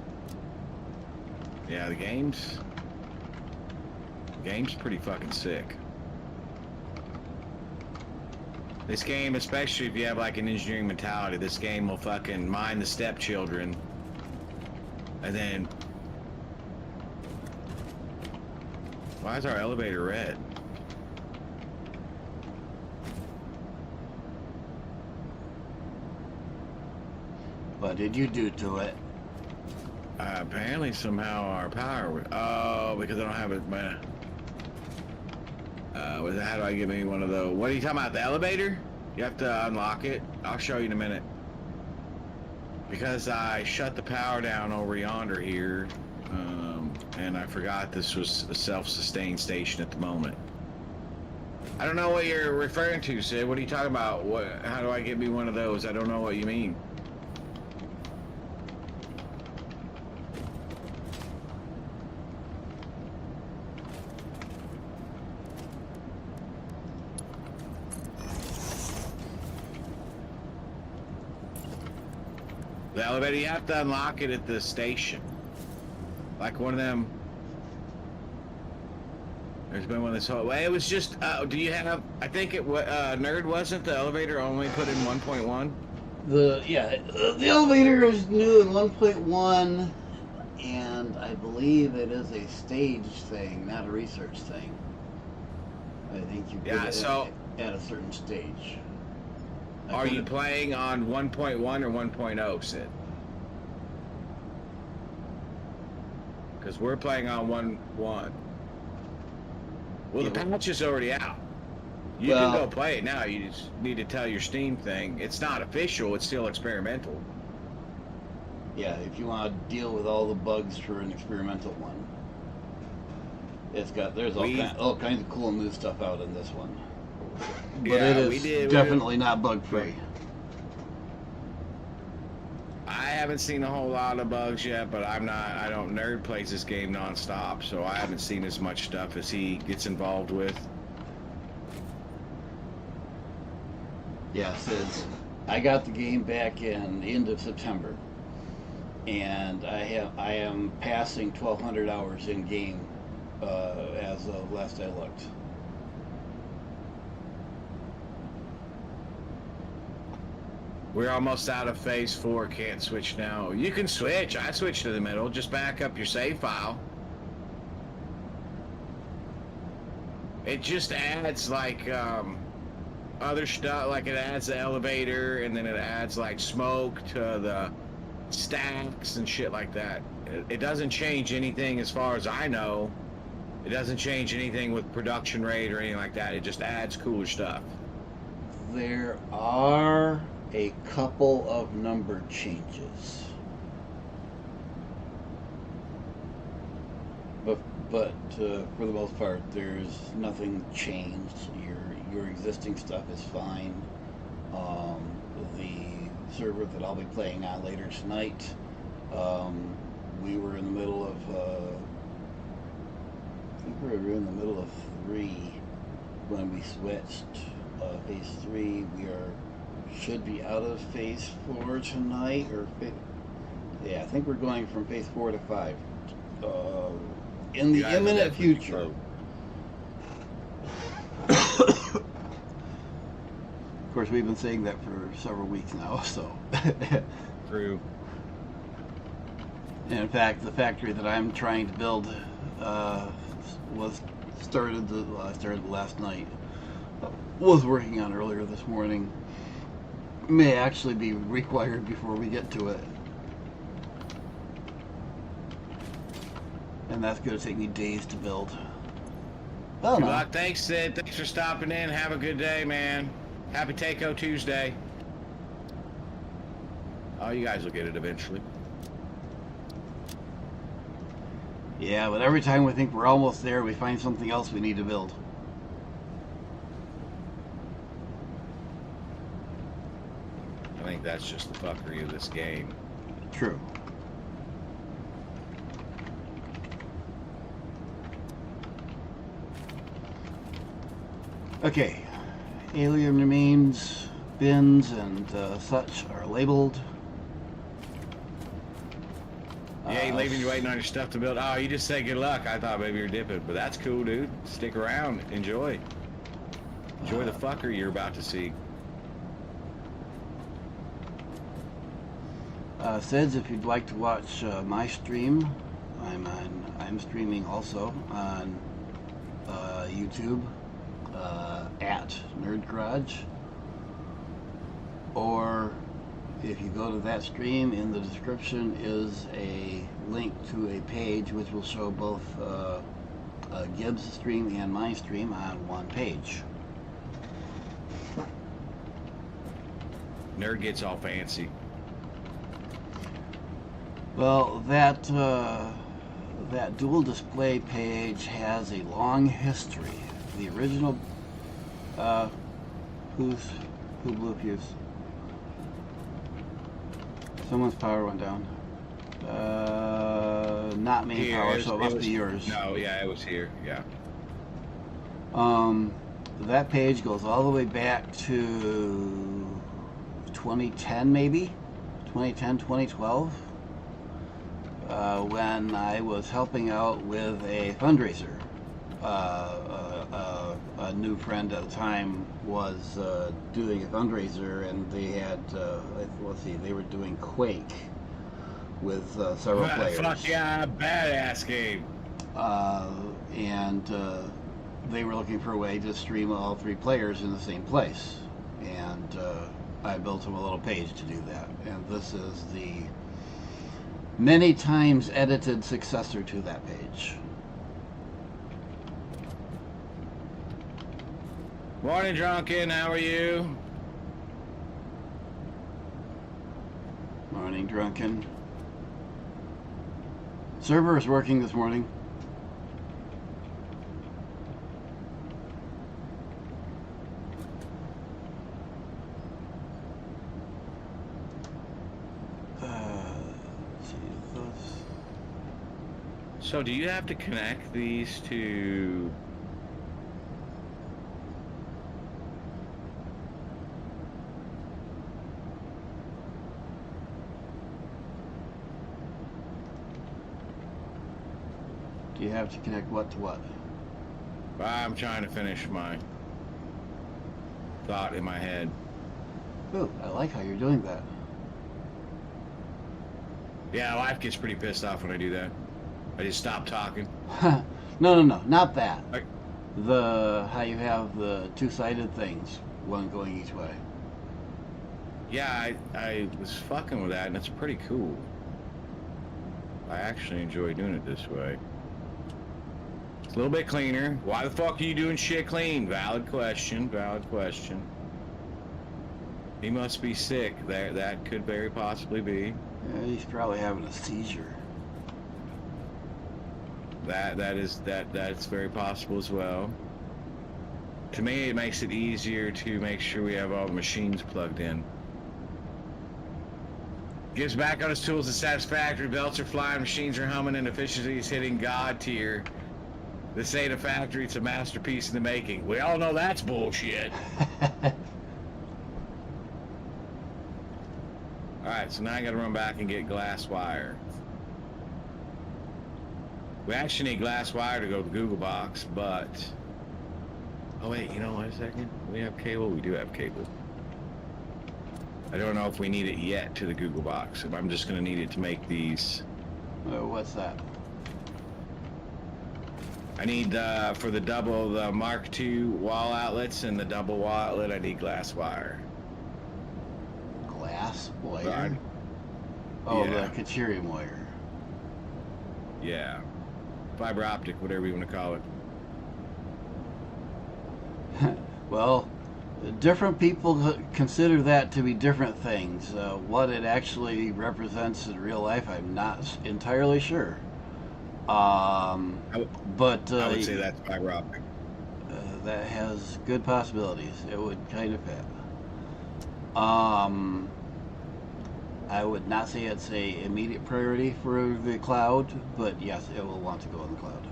Yeah, the game's pretty fucking sick. This game, especially if you have like an engineering mentality, this game will fucking mine the stepchildren. And then... Why is our elevator red?
What did you do to it?
Apparently somehow our power... Oh, because I don't have it... how do I get me one of those? What are you talking about? The elevator? You have to unlock it. I'll show you in a minute. Because I shut the power down over yonder here, and I forgot this was a self-sustained station at the moment. I don't know what you're referring to, Sid. What are you talking about? How do I get me one of those? I don't know what you mean. The elevator, you have to unlock it at the station. Like one of them. There's been one of this whole way. It was just, do you have, I think it was, Nerd wasn't the elevator only put in 1.1?
The elevator is new in 1.1, and I believe it is a stage thing, not a research thing. I think you put it at a certain stage.
Are you playing on 1.1 or 1.0, Sid? Because we're playing on 1.1. Well, the patch is already out. You can go play it now. You just need to tell your Steam thing. It's not official. It's still experimental.
Yeah, if you want to deal with all the bugs for an experimental one, there's all kinds of cool new stuff out in this one. But
yeah,
it is definitely not bug free.
I haven't seen a whole lot of bugs yet, but I don't nerd plays this game nonstop, so I haven't seen as much stuff as he gets involved with.
Yeah, I got the game back in the end of September, and I am passing 1,200 hours in game as of last I looked.
We're almost out of phase 4. Can't switch now. You can switch. I switched to the middle. Just back up your save file. It just adds like other stuff, like it adds the elevator, and then it adds like smoke to the stacks and shit like that. It doesn't change anything as far as I know. It doesn't change anything with production rate or anything like that. It just adds cooler stuff.
There are a couple of number changes, but for the most part, there's nothing changed. Your existing stuff is fine. The server that I'll be playing on later tonight, we were in the middle of I think we were in the middle of 3 when we switched. Phase 3, should be out of phase 4 tonight, I think we're going from phase 4 to 5 in the imminent future. Of course, we've been saying that for several weeks now, so.
True.
And in fact, the factory that I'm trying to build started last night. Was working on earlier this morning. May actually be required before we get to it. And that's going to take me days to build. Well,
good luck. Thanks, Sid. Thanks for stopping in. Have a good day, man. Happy Taco Tuesday. Oh, you guys will get it eventually.
Yeah, but every time we think we're almost there, we find something else we need to build.
I think that's just the fuckery of this game.
True. Okay. Alien remains, bins, and such are labeled.
Yeah, he leaving you waiting on your stuff to build. Oh, you just say good luck. I thought maybe you're dipping, but that's cool, dude. Stick around. Enjoy. Enjoy the fucker you're about to see.
Says if you'd like to watch my stream, I'm streaming also on YouTube at Nerd Garage, or if you go to that stream, in the description is a link to a page which will show both Gibbs' stream and my stream on one page.
Nerd gets all fancy.
Well, that dual display page has a long history. The original, who blew a fuse? Someone's power went down. Not main
Here,
power, so it must be yours.
No, yeah, it was here, yeah.
That page goes all the way back to 2010, maybe? 2010, 2012? When I was helping out with a fundraiser. A new friend at the time was doing a fundraiser, and they had, let's see, they were doing Quake with several players.
Fuck yeah, badass game.
And they were looking for a way to stream all 3 players in the same place. And I built them a little page to do that. And this is the many times edited successor to that page.
Morning, Drunken. How are you?
Morning, Drunken. Server is working this morning.
So do you have to connect these to...
Do you have to connect what to what?
I'm trying to finish my thought in my head.
Ooh, I like how you're doing that.
Yeah, life gets pretty pissed off when I do that. I just stop talking.
No, not that.
Like,
How you have the two-sided things, one going each way.
yeah, I was fucking with that, and it's pretty cool. I actually enjoy doing it this way. It's a little bit cleaner. Why the fuck are you doing shit clean? Valid question, valid question. He must be sick. That could very possibly be.
Yeah, he's probably having a seizure.
That's very possible as well. To me, it makes it easier to make sure we have all the machines plugged in. Gives back on his tools at Satisfactory. Belts are flying, machines are humming, and efficiency is hitting God tier. This ain't a factory, it's a masterpiece in the making. We all know that's bullshit. Alright, so now I gotta run back and get glass wire. We actually need glass wire to go to the Google box, but... Oh wait, you know what, a second? We have cable? We do have cable. I don't know if we need it yet to the Google box. I'm just gonna need it to make these...
What's that?
I need, for the Mark II wall outlets and the double wall outlet, I need glass wire.
Glass wire? Oh,
yeah.
The Caterium wire.
Yeah. Fiber optic, whatever you want to call it.
Well, different people consider that to be different things. What it actually represents in real life, I'm not entirely sure. But
I would say that's fiber optic.
that has good possibilities. It would kind of fit. I would not say it's a immediate priority for the cloud, but yes, it will want to go in the cloud.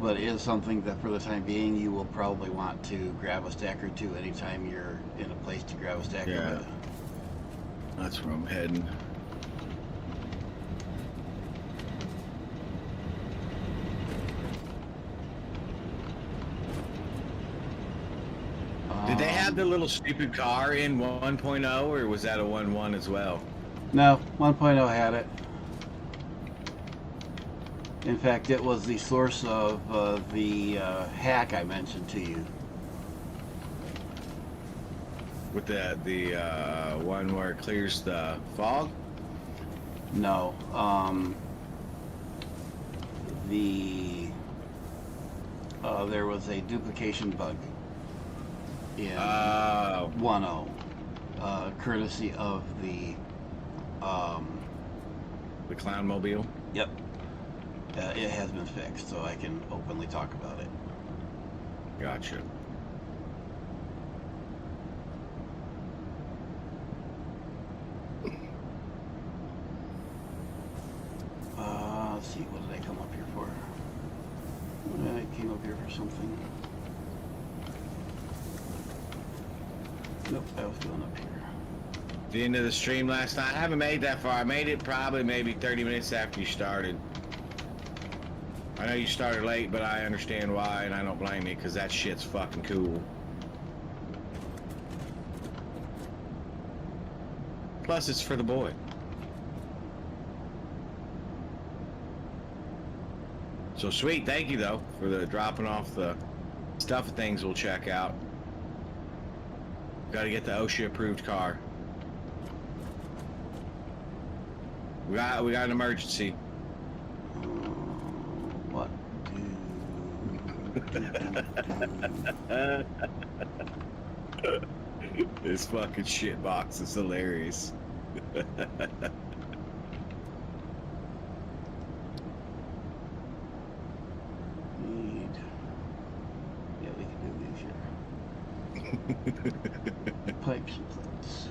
But it is something that for the time being you will probably want to grab a stack or two anytime you're in a place to grab a stack of it.
That's where I'm heading. Did they have the little stupid car in 1.0, or was that a 1.1 as well?
No, 1.0 had it. In fact, it was the source of the hack I mentioned to you.
With the one where it clears the fog?
No, there was a duplication bug in 1.0, courtesy of the
Clownmobile?
Yep. It has been fixed, so I can openly talk about it.
Gotcha.
Let's see, what did I come up here for? I came up here for something. Nope, I was going up here.
The end of the stream last night. I haven't made that far. I made it probably maybe 30 minutes after you started. I know you started late, but I understand why, and I don't blame you, because that shit's fucking cool. Plus, it's for the boy. So sweet, thank you though for the dropping off the stuff and things we'll check out. Got to get the OSHA approved car. We got an emergency.
What
This fucking shit box is hilarious.
Yeah, we can do these here. Pipes and plates.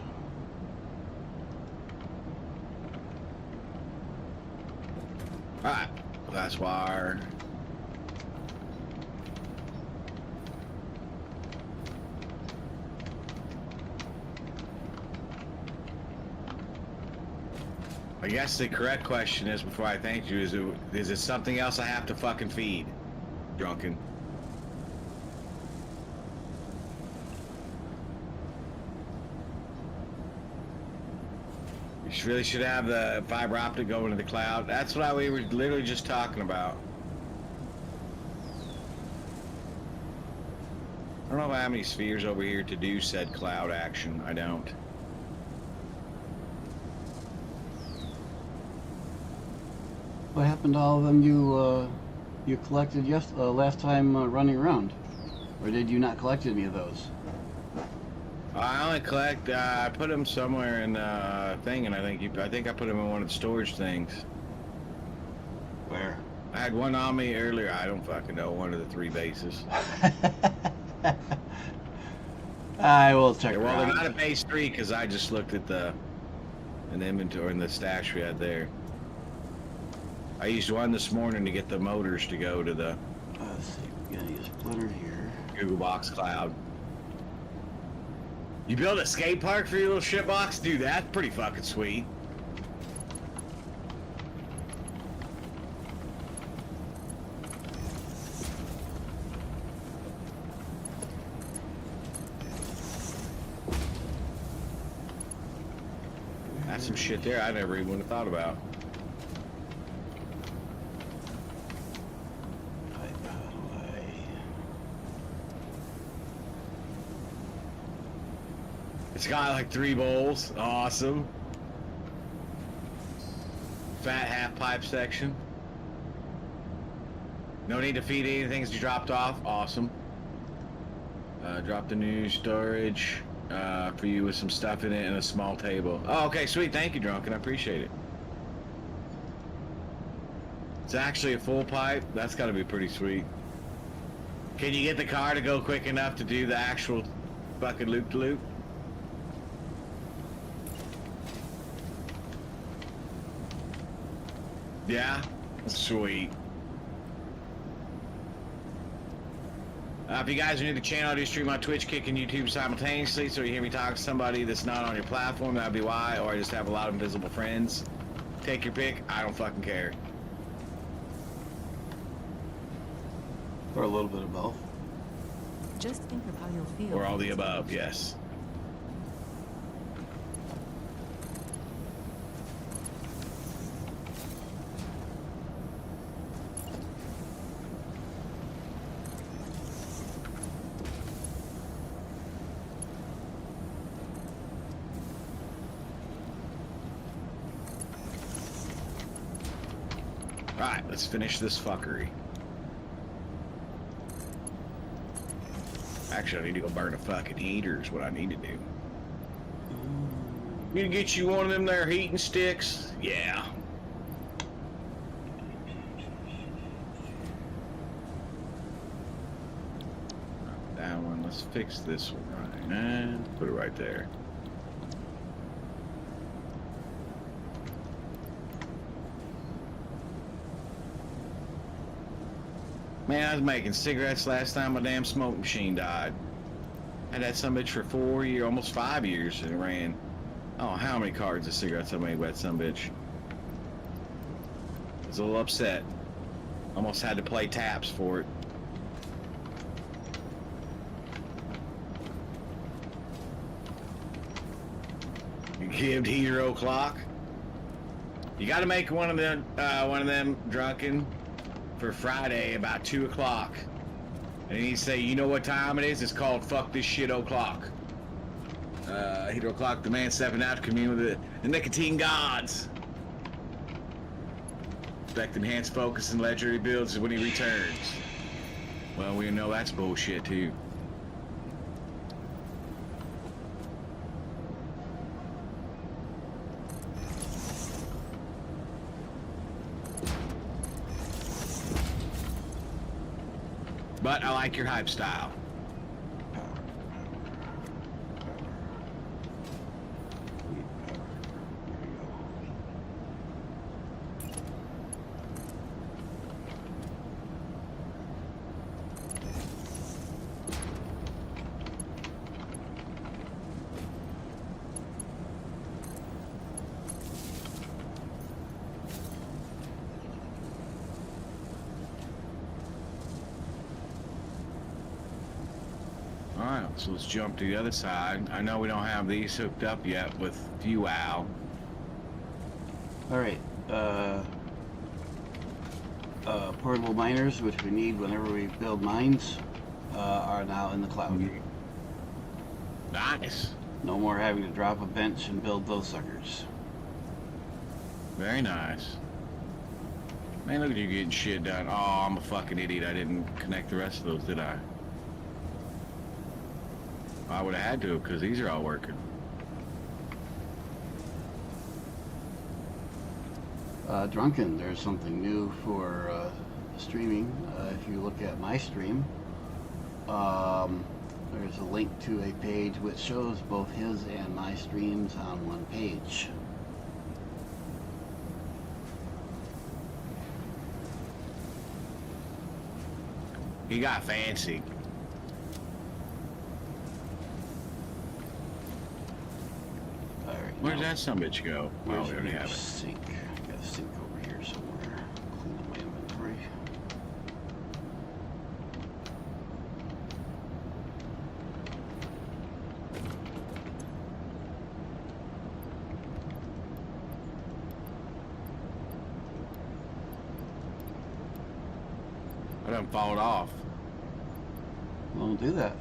Alright, glass wire. I guess the correct question is, before I thank you, is it something else I have to fucking feed? Drunken. You really should have the fiber optic go into the cloud. That's what we were literally just talking about. I don't know if I have any spheres over here to do said cloud action. I don't.
What happened to all of them you collected last time running around? Or did you not collect any of those?
I only collect. I put them somewhere in thing, and I think I put them in one of the storage things.
Where?
I had one on me earlier. I don't fucking know. One of the 3 bases.
I will check
Well,
around.
they're not at base 3 because I just looked at the inventory and the stash we had there. I used one this morning to get the motors to go to the
Let's see. We're gonna use splitter here.
Google Box Cloud. You build a skate park for your little shit box? Dude, that's pretty fucking sweet. That's some shit there I never even would have thought about. It's got like 3 bowls. Awesome. Fat half pipe section. No need to feed anything as you dropped off. Awesome. Drop the new storage for you with some stuff in it and a small table. Oh, okay, sweet. Thank you, Drunken. I appreciate it. It's actually a full pipe. That's got to be pretty sweet. Can you get the car to go quick enough to do the actual fucking loop-to-loop? Yeah? Sweet. If you guys are new to the channel, I do stream on Twitch, Kick, and YouTube simultaneously, so you hear me talk to somebody that's not on your platform, that'd be why, or I just have a lot of invisible friends. Take your pick, I don't fucking care.
Or a little bit of both.
Just think of how you'll feel.
Or all the above, yes. Alright, let's finish this fuckery. Actually, I need to go burn a fucking heater is what I need to do. Need to get you one of them there heating sticks? Yeah. That one, let's fix this one right. And put it right there. Man, I was making cigarettes last time my damn smoke machine died. I had that sumbitch for 4 years, almost 5 years, and it ran. Oh, how many cartons of cigarettes I made with that sumbitch. I was a little upset. Almost had to play taps for it. Gibbed hero clock. You got to make one of them drunken for Friday about 2 o'clock. And he say, you know what time it is? It's called fuck this shit o'clock. Hero o'clock, the man stepping out to commune with the nicotine gods. Expect enhanced focus and legendary builds when he returns. Well, we know that's bullshit too. But I like your hype style. Alright, so let's jump to the other side. I know we don't have these hooked up yet with fuel.
Alright, portable miners, which we need whenever we build mines, are now in the cloud.
Nice.
No more having to drop a bench and build those suckers.
Very nice. Man, look at you getting shit done. Oh, I'm a fucking idiot. I didn't connect the rest of those, did I? I would have had to, because these are all working.
Drunken, there's something new for streaming. If you look at my stream, there's a link to a page which shows both his and my streams on one page.
He got fancy.
All right,
Where's
now,
that sumbitch go? Oh, we
where's
already
your
have it.
sink? I got a sink over here somewhere. Clean up my inventory.
I done fallen off.
Don't do that.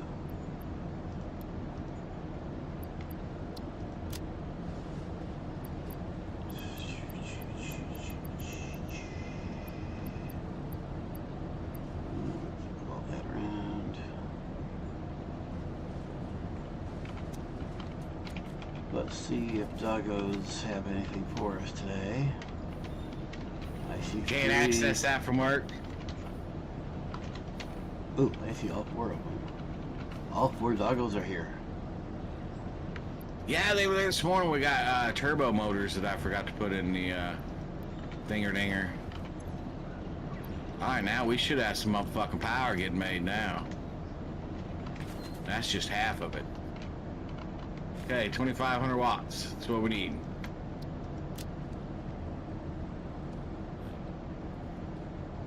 All that around. Let's see if doggos have anything for us today. I see
Can't
three.
access that from work.
Ooh, I see all four of them. All four doggos are here.
Yeah, they were there this morning. We got turbo motors that I forgot to put in the dinger. Alright, now we should have some motherfucking power getting made now. That's just half of it. Okay, 2,500 watts. That's what we need.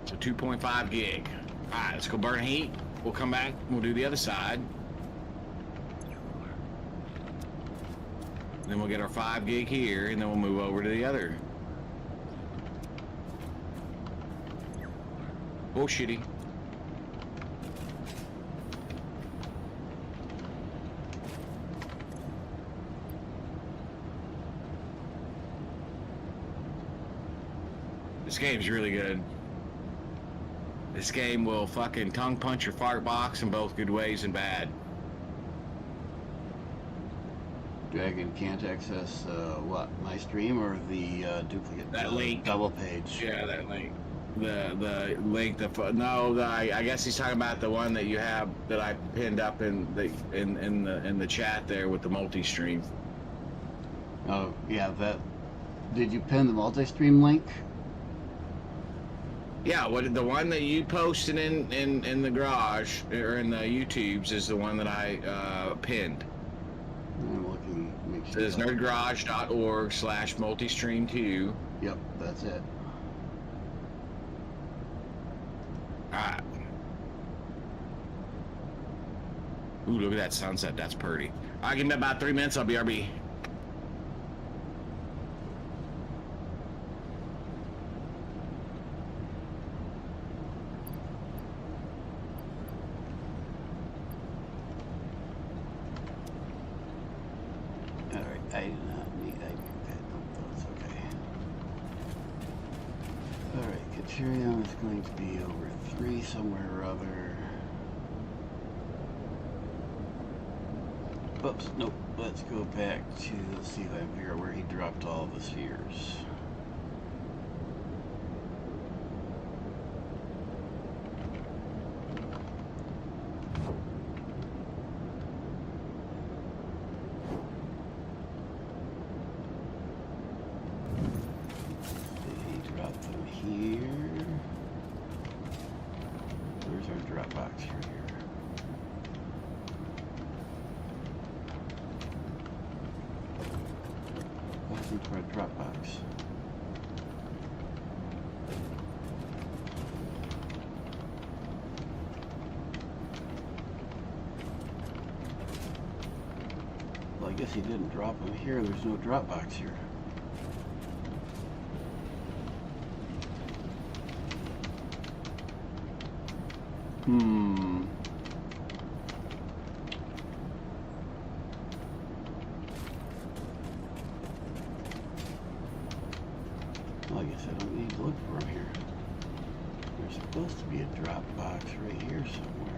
So 2.5 gig. Alright, let's go burn heat. We'll come back. We'll do the other side. Then we'll get our 5 gig here, and then we'll move over to the other. Bullshitty. This game's really good. This game will fucking tongue punch your fart box in both good ways and bad.
Dragon can't access what? My stream or the duplicate?
That link.
Double page.
Yeah, that link. The link. I guess he's talking about the one that you have that I pinned up in the chat there with the multi-stream.
Oh yeah, that. Did you pin the multi-stream link?
Yeah, the one that you posted in the garage or in the YouTubes is the one that I pinned.
I'm looking. Make
It
sure
says nerdgarage.org/multistream2.
Yep, that's it.
Alright. Ooh, look at that sunset. That's pretty. Alright, give me about 3 minutes. I'll be RB.
Alright, I do not need that. Nope, that's okay. Alright, Caterion is going to be over 3 somewhere or other. Oops, nope. Let's go back to, let's see if I can figure out where he dropped all the spheres. He dropped them here. Where's our drop box here? For a Dropbox. Well, I guess he didn't drop them here. There's no Dropbox here. Well, I guess I don't need to look for them here. There's supposed to be a Dropbox right here somewhere.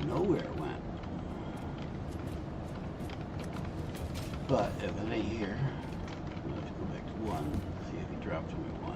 Nowhere it went. But if it ain't here, let's go back to 1, see if he dropped them at 1.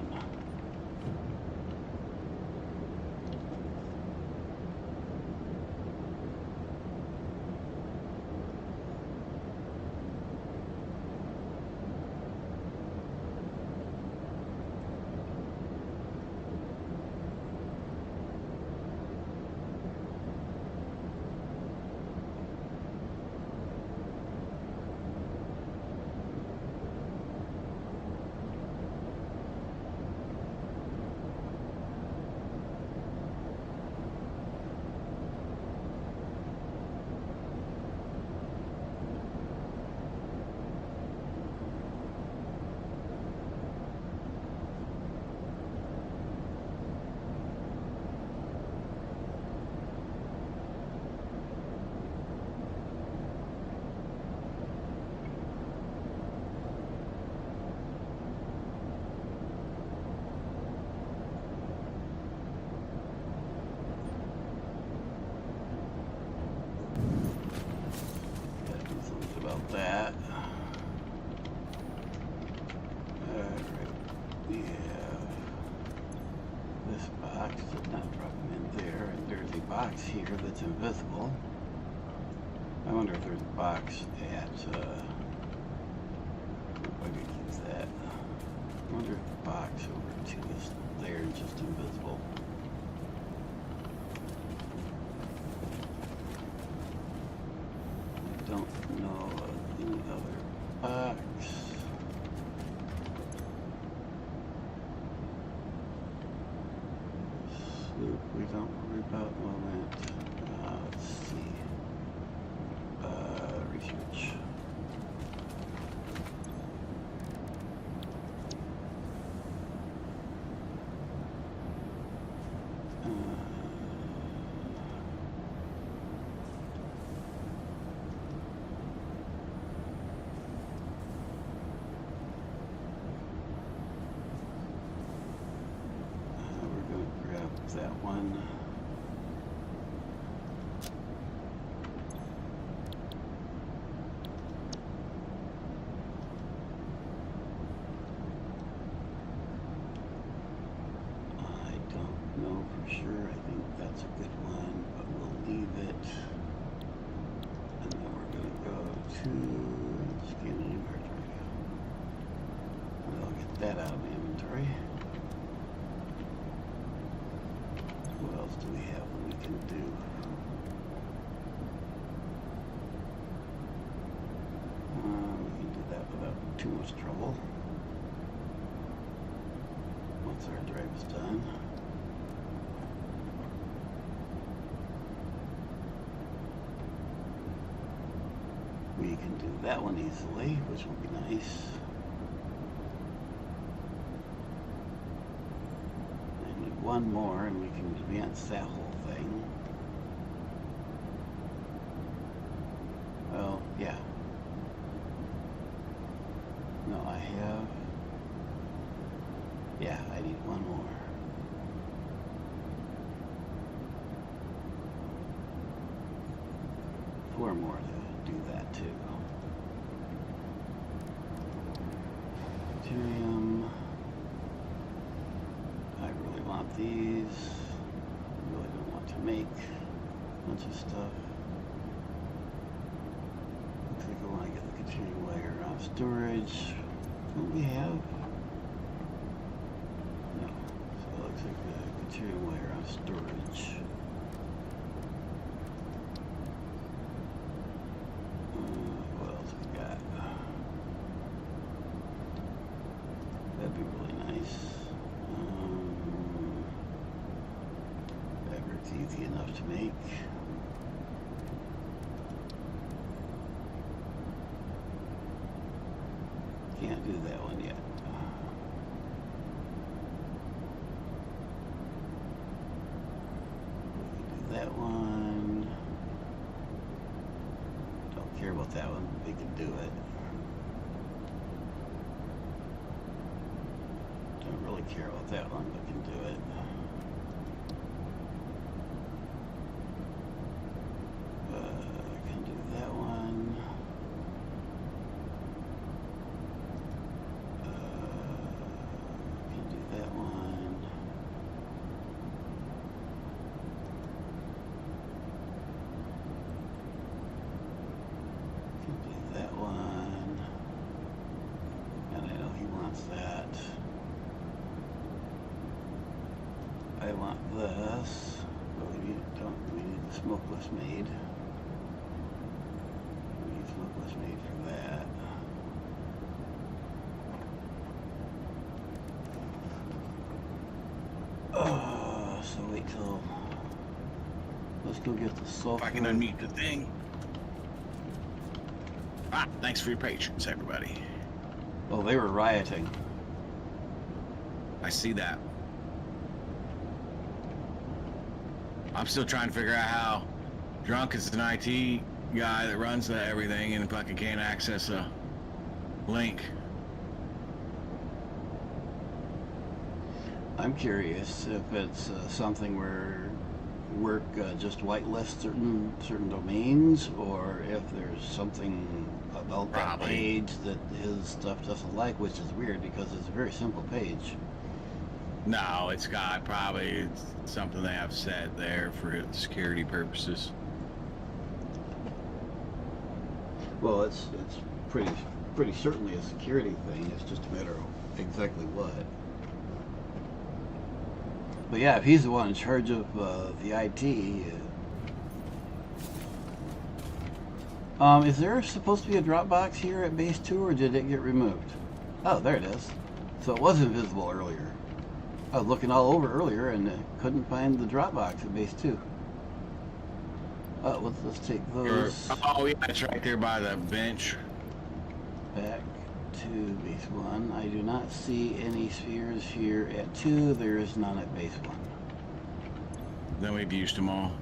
That. Alright, we have this box, did not drop them in there, and there's a box here that's invisible. I wonder if there's a box at, if I could use that. I wonder if the box over to is there and just invisible. I don't know of any other box. Sloop, we don't worry about all that. Let's see. Research. That one. I don't know for sure. I think that's a good one, but we'll leave it. And then we're going to go to scanning inventory. I'll get that out of the inventory. What else do we have that we can do? We can do that without too much trouble. Once our drive is done. We can do that one easily, which will be nice. I need one more and we can advance that whole thing. Well, yeah. No, I have... Yeah, I need one more. Four more to do that too. Deuterium. I really want these. I really don't want to make a bunch of stuff. Looks like I want to get the continuing layer on storage. What we have? No. So it looks like the continuing layer on storage. What else we got? That'd be really nice. Fabric's easy enough to make. Can't do that one yet. We can do that one. Don't care about that one. We can do it. Don't really care about that one, but can do it. Can do that one. Can do that one. Can do that one. And I know he wants that. I want this. But we need the smokeless made. We need smokeless made for that. So wait till... Let's go get the sulfur.
If I can unmute the thing. Ah, thanks for your patience, everybody.
Oh, they were rioting.
I see that. I'm still trying to figure out how Drunk is an IT guy that runs everything and fucking can't access a link.
I'm curious if it's something where work just whitelist certain domains, or if there's something about that page that his stuff doesn't like, which is weird because it's a very simple page.
No, it's got probably something they have set there for security purposes.
Well, it's pretty certainly a security thing. It's just a matter of exactly what. But yeah, if he's the one in charge of the IT, is there supposed to be a Dropbox here at base 2, or did it get removed? Oh, there it is. So it was invisible earlier. I was looking all over earlier and couldn't find the Dropbox at base 2. Oh, let's take those.
Oh yeah, it's right there by the bench.
Back to base 1. I do not see any spheres here at 2. There is none at base 1.
Then we've used them all.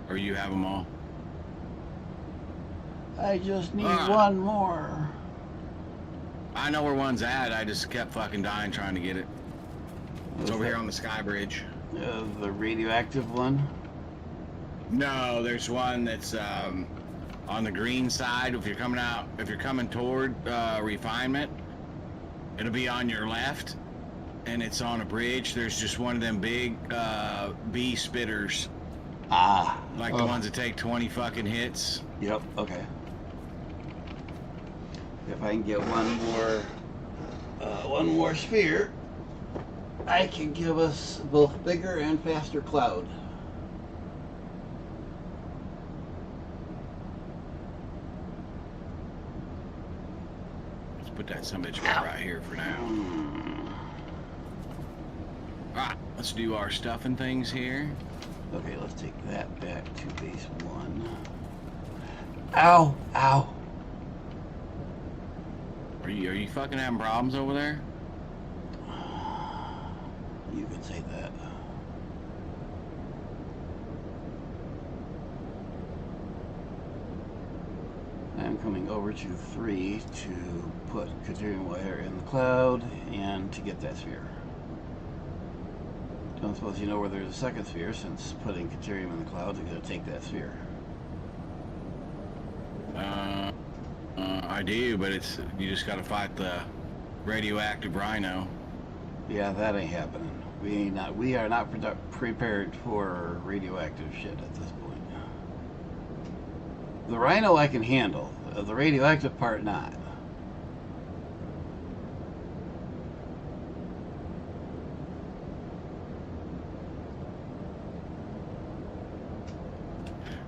Or you have them all.
I just need one more.
I know where one's at. I just kept fucking dying trying to get it. It's over here on the sky bridge.
The radioactive one?
No, there's one that's on the green side. If you're coming toward refinement, it'll be on your left, and it's on a bridge. There's just one of them big bee spitters. Like the ones that take 20 fucking hits.
Yep, okay. If I can get one more sphere, I can give us both bigger and faster cloud.
Let's put that summit right here for now. Alright, let's do our stuff and things here.
Okay, let's take that back to base 1. Ow! Ow!
Are you fucking having problems over there?
You could say that. I'm coming over to 3 to put Caterium wire in the cloud and to get that sphere. Don't suppose you know where there's a second sphere, since putting Caterium in the cloud is going to take that sphere.
I do, but you just got to fight the radioactive rhino.
Yeah, that ain't happening. We are not prepared for radioactive shit at this point. The rhino I can handle. The radioactive part, not.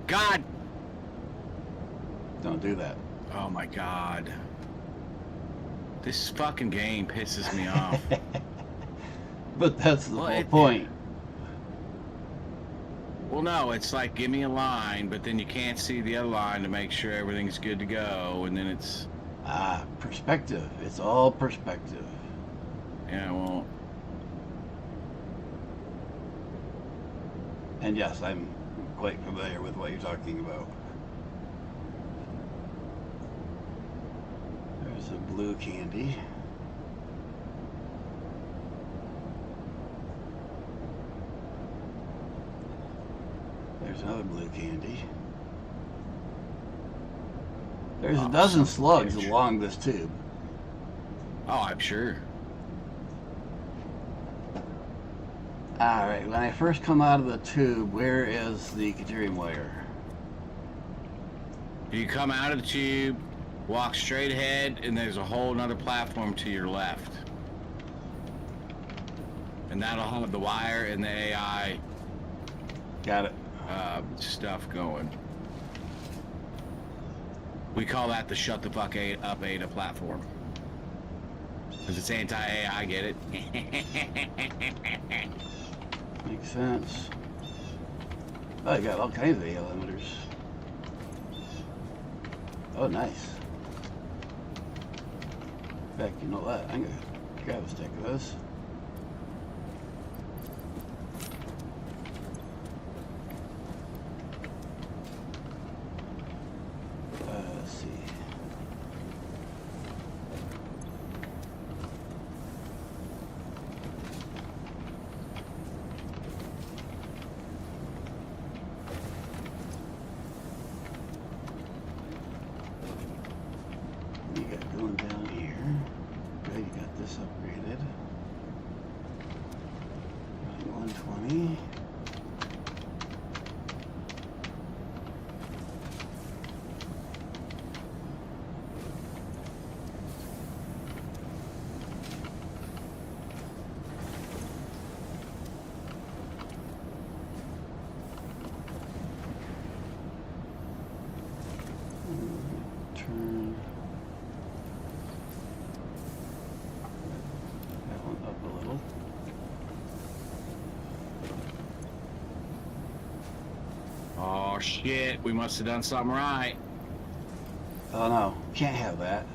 God!
Don't do that.
Oh my God. This fucking game pisses me off.
But that's the whole point.
Well, no, it's like, give me a line, but then you can't see the other line to make sure everything's good to go, and then it's...
Perspective. It's all perspective.
Yeah, well...
And yes, I'm quite familiar with what you're talking about. There's a blue candy. There's another blue candy. There's a dozen slugs along this tube.
Oh, I'm sure.
Alright, when I first come out of the tube, where is the Caterium wire?
You come out of the tube, walk straight ahead, and there's a whole nother platform to your left. And that'll have the wire and the AI
Got it.
stuff going. We call that the shut the fuck up Ada platform. Because it's anti-AI, get it?
Makes sense. Oh, you got all kinds of AI limiters. Oh, nice. In fact, you know what? I'm going to grab a stick of this. Let's see. You got going down here. Good, you got this upgraded. Running 120. Turn that one up a little.
Oh shit, we must have done something right.
Oh no, can't have that.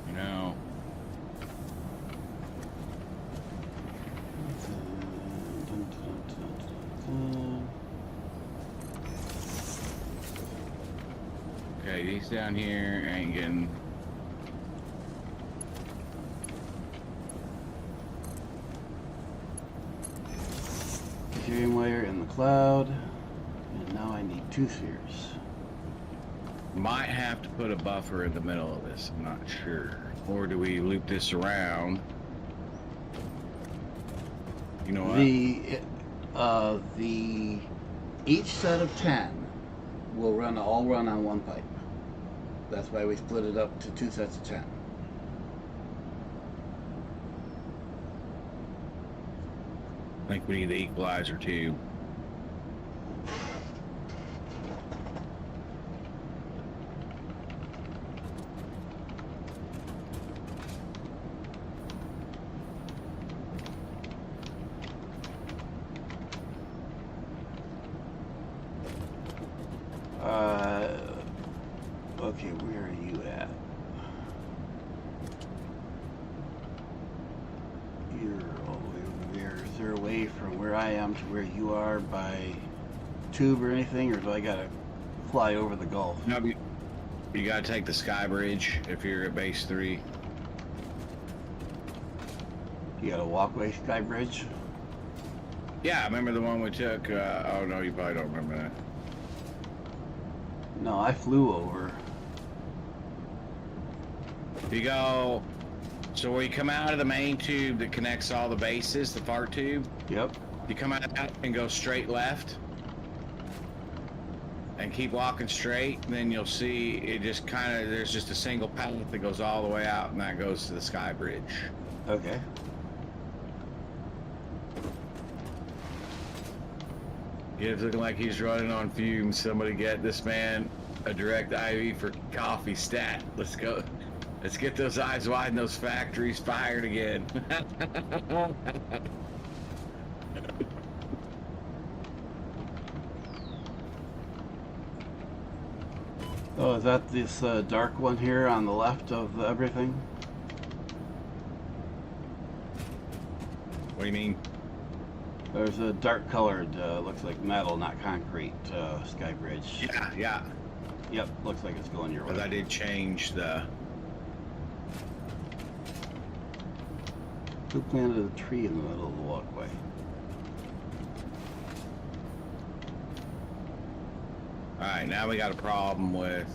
You know. Okay, these down here ain't getting...
Caterium wire in the cloud. And now I need 2 spheres.
Might have to put a buffer in the middle of this, I'm not sure. Or do we loop this around? You know what?
Each set of 10 will all run on one pipe. That's why we split it up to 2 sets of 10.
I think we need the equalizer too.
Okay, where are you at? where I am to where you are by tube or anything, or do I gotta fly over the Gulf?
No, you gotta take the Sky Bridge if you're at base 3.
You got a walkway Sky Bridge?
Yeah, I remember the one we took. Oh no, you probably don't remember that.
No, I flew over.
You go, so where you come out of the main tube that connects all the bases, the fart tube.
Yep.
You come out of that and go straight left. And keep walking straight, and then you'll see it just kind of, there's just a single path that goes all the way out, and that goes to the Sky Bridge.
Okay.
Gibbs looking like he's running on fumes. Somebody get this man a direct IV for coffee stat. Let's go. Let's get those eyes wide and those factories fired again.
Oh, is that this dark one here on the left of everything?
What do you mean?
There's a dark colored, looks like metal, not concrete, Sky Bridge.
Yeah, yeah.
Yep, looks like it's going your way.
Because I did change the...
Who planted a tree in the middle of the walkway?
Alright, now we got a problem with...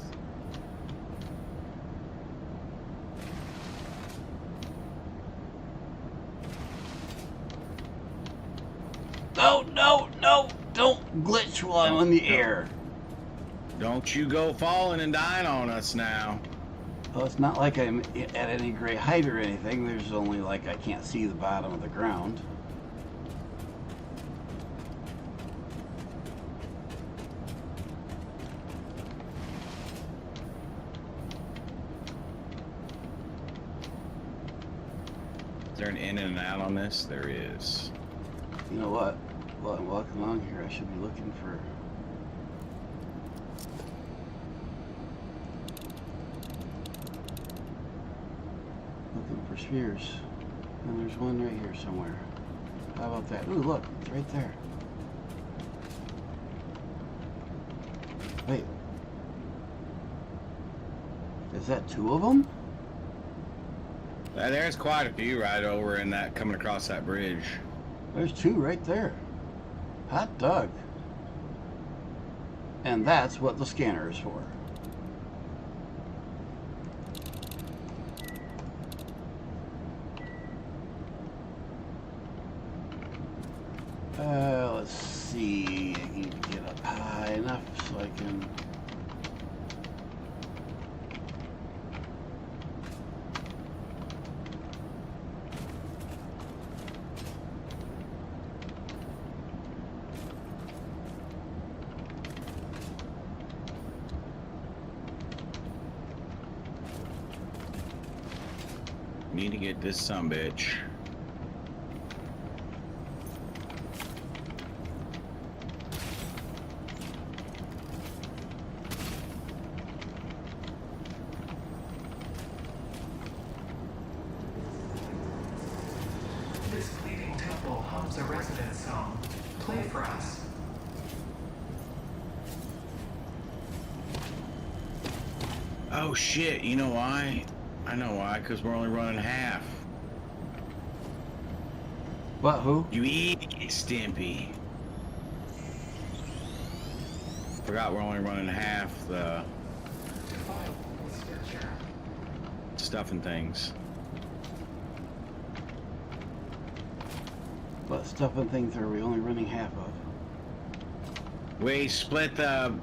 No, no, no! Don't glitch while I'm in the air.
Don't you go falling and dying on us now.
Well, it's not like I'm at any great height or anything. There's only like I can't see the bottom of the ground.
Is there an in and an out on this? There is.
You know what? While I'm walking along here, I should be looking for... spheres. And there's one right here somewhere. How about that? Ooh, look, it's right there. Wait. Is that 2 of them?
There's quite a few right over in that, coming across that bridge.
There's 2 right there. Hot dog. And that's what the scanner is for. Let's see. I need to get up high enough so I can...
Need to get this sumbitch.
This bleeding temple hums a residence song. Play for us.
Oh shit, you know why? I know why, because we're only running half.
What, who?
You idiot, Stimpy. Forgot we're only running half the stuff and things.
What stuff and things are we only running half of?
We split the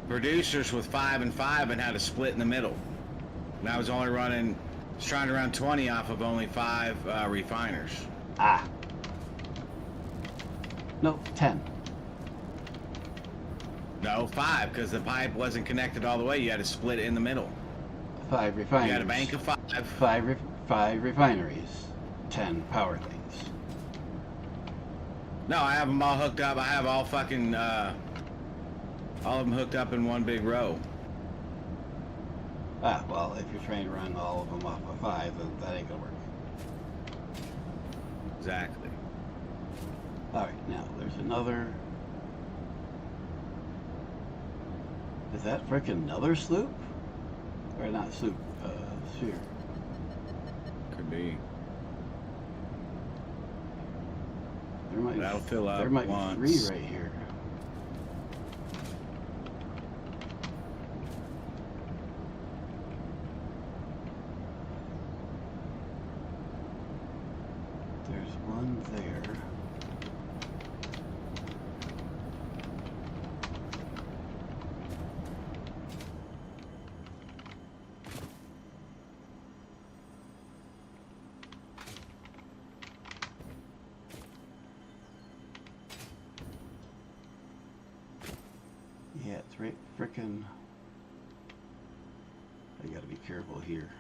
producers with 5 and 5 and had to split in the middle. And I was only running, trying to run 20 off of only 5 refiners.
Ah. No, 10.
No, 5, because the pipe wasn't connected all the way. You had to split it in the middle.
5 refineries.
You had a bank of 5.
5 refineries. 10 power things.
No, I have them all hooked up. I have all fucking, all of them hooked up in one big row.
Ah, well, if you're trying to run all of them off of 5, then that ain't gonna work.
Exactly.
Alright, now there's another. Is that frickin' another sloop? Or not sloop, sphere.
Could be.
That'll
fill up
there might
once.
be 3 right here. There's one there. Yeah, it's right frickin'. I gotta be careful here.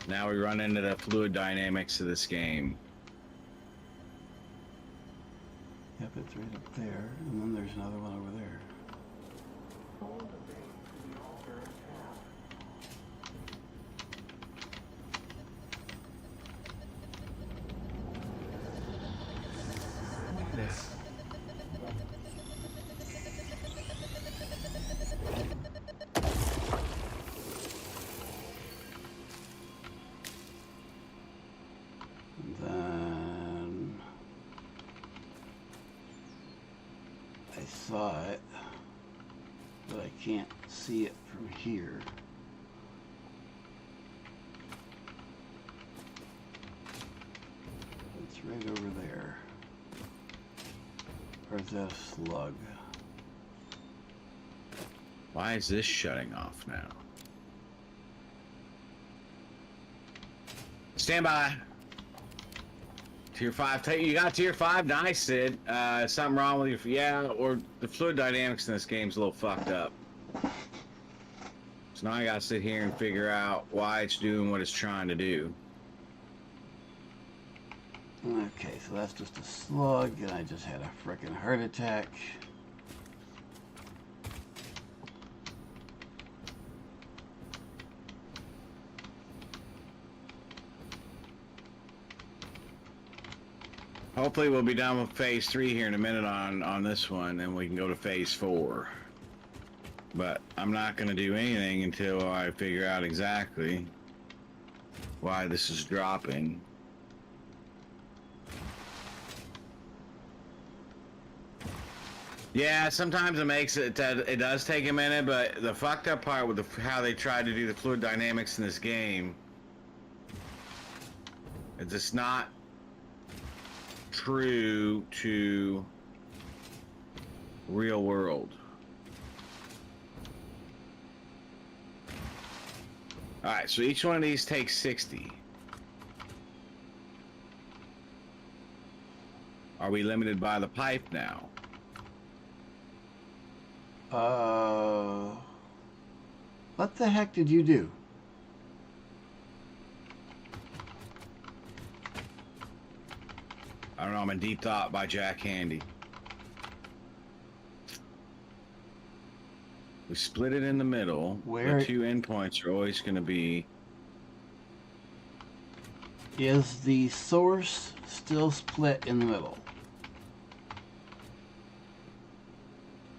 Now we run into the fluid dynamics of this game.
Yep, it's right up there, and then there's another one over there.
Witness.
And then I saw it, but I can't see it from here. It's right over there. Or is that a slug?
Why is this shutting off now? Stand by. Tier 5. You got tier 5? Nice, Sid. Something wrong with your... Yeah, or the fluid dynamics in this game's a little fucked up. So now I gotta sit here and figure out why it's doing what it's trying to do.
Okay, so that's just a slug, and I just had a frickin' heart attack.
Hopefully we'll be done with phase 3 here in a minute on this one, and we can go to phase 4. But I'm not going to do anything until I figure out exactly why this is dropping. Yeah, sometimes it makes it does take a minute, but the fucked up part with how they tried to do the fluid dynamics in this game, it's just not true to real world. Alright, so each one of these takes 60. Are we limited by the pipe now?
What the heck did you do?
I don't know, I'm in Deep Thought by Jack Handy. We split it in the middle.
Where-
The 2 endpoints are always going to be...
Is the source still split in the middle?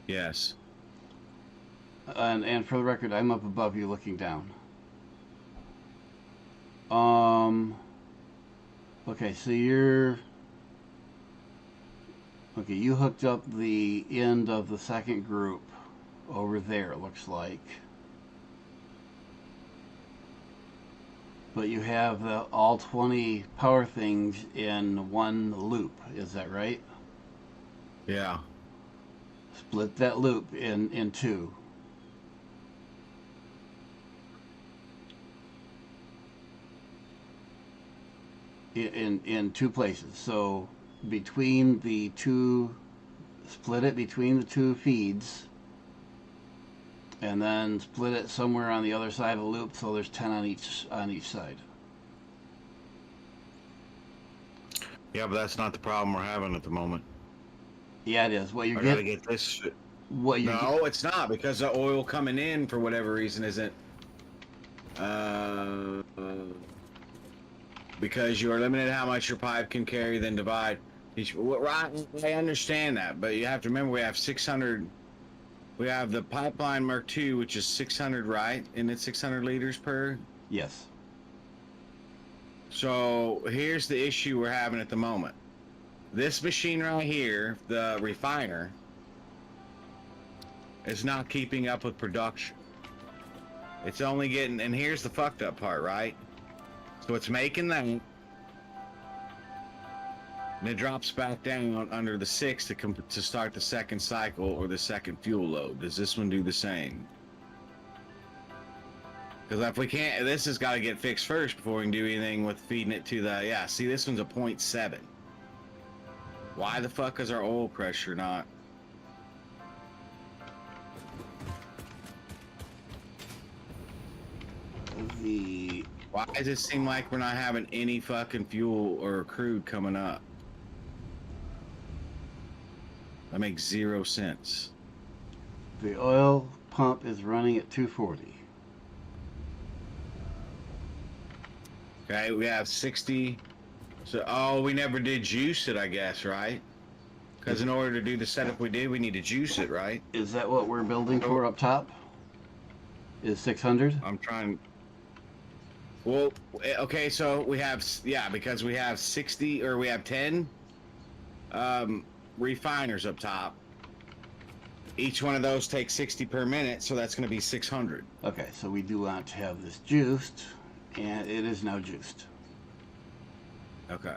Yes.
And for the record, I'm up above you looking down. Okay, so you're... Okay, you hooked up the end of the second group over there, it looks like. But you have all 20 power things in one loop, is that right?
Yeah.
Split that loop in 2. In 2 places. So between the 2, split it between the 2 feeds, and then split it somewhere on the other side of the loop, so there's 10 on each side.
Yeah, but that's not the problem we're having at the moment.
Yeah, it is. What you're
I gotta
getting?
get this shit.
What you?
No, it's not, because the oil coming in for whatever reason isn't because you are limited how much your pipe can carry, then divide each. Right, I understand that, but you have to remember we have 600. We have the pipeline Mark II, which is 600, right? And it's 600 liters per.
Yes.
So here's the issue we're having at the moment. This machine right here, the refiner, is not keeping up with production. It's only getting, and here's the fucked up part, right? So it's making that, and it drops back down under the 6 to start the second cycle or the second fuel load. Does this one do the same? Because if we can't, this has got to get fixed first before we can do anything with feeding it to the, yeah, see, this one's a 0.7. Why the fuck is our oil pressure not? Why does it seem like we're not having any fucking fuel or crude coming up? That makes 0 sense.
The oil pump is running at 240.
Okay, we have 60. So, oh, we never did juice it, I guess, right? Because in order to do the setup we did, we need to juice it, right?
Is that what we're building for up top? Is 600?
I'm trying. Well, okay, so we have, yeah, because we have 60, or we have 10 refiners up top. Each one of those takes 60 per minute, so that's going to be 600.
Okay, so we do want to have this juiced, and it is now juiced.
Okay.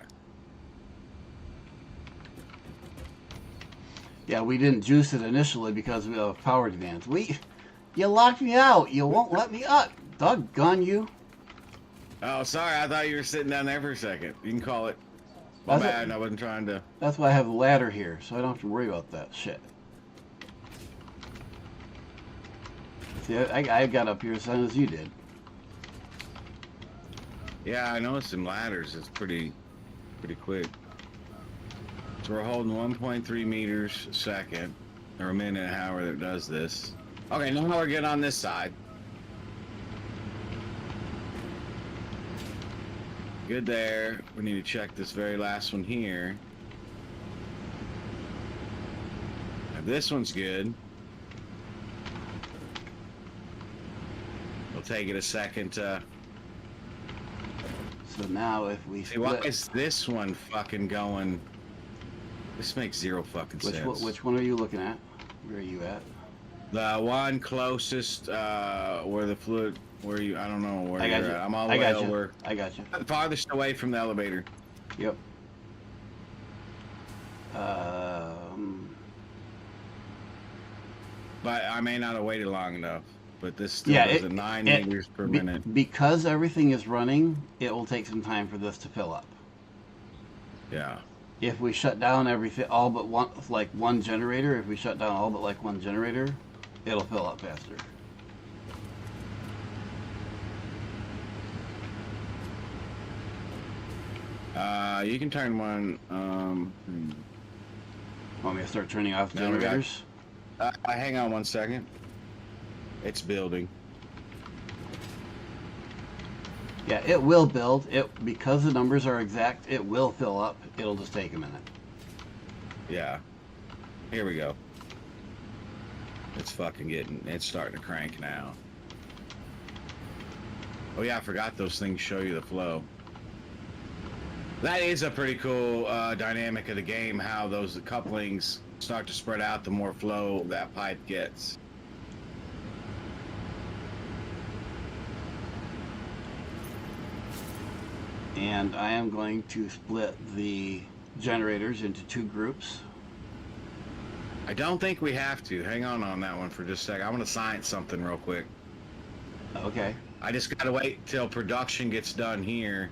Yeah, we didn't juice it initially because of power demands. You locked me out. You won't let me up. Doggone you.
Oh, sorry. I thought you were sitting down there for a second. You can call it. My bad. I wasn't trying to.
That's why I have a ladder here, so I don't have to worry about that shit. See, I got up here as soon as you did.
Yeah, I noticed some ladders. It's pretty quick. So we're holding 1.3 meters a second, or a minute, however it does this. Okay, now we're good on this side. Good there. We need to check this very last one here. Now this one's good. We'll take it a second to...
So now if we
See, why is this one fucking going? This makes 0 fucking sense.
Which one are you looking at? Where are you at?
The one closest, where the fluid, where you, I don't know where
I got
you're
you.
at. I'm all the way over.
I got you.
Farthest away from the elevator.
Yep.
But I may not have waited long enough. But this still is a 9 liters per minute.
Because everything is running, it will take some time for this to fill up.
Yeah.
If we shut down everything, all but one generator, if we shut down all but one generator, it'll fill up faster.
You can turn one.
Want me to start turning off generators?
Hang on 1 second. It's building.
Yeah, it will build. Because the numbers are exact, it will fill up. It'll just take a minute.
Yeah. Here we go. It's starting to crank now. Oh yeah, I forgot those things show you the flow. That is a pretty cool dynamic of the game, how those couplings start to spread out the more flow that pipe gets.
And I am going to split the generators into 2 groups.
I don't think we have to. Hang on that one for just a second. I want to science something real quick.
Okay.
I just gotta wait till production gets done here,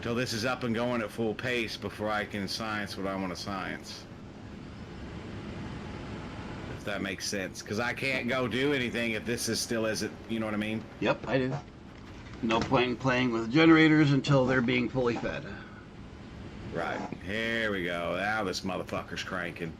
till this is up and going at full pace before I can science what I want to science. If that makes sense. Because I can't go do anything if this is still isn't, you know what I mean?
Yep, I do. No point in playing with generators until they're being fully fed.
Right. Here we go. Now this motherfucker's cranking.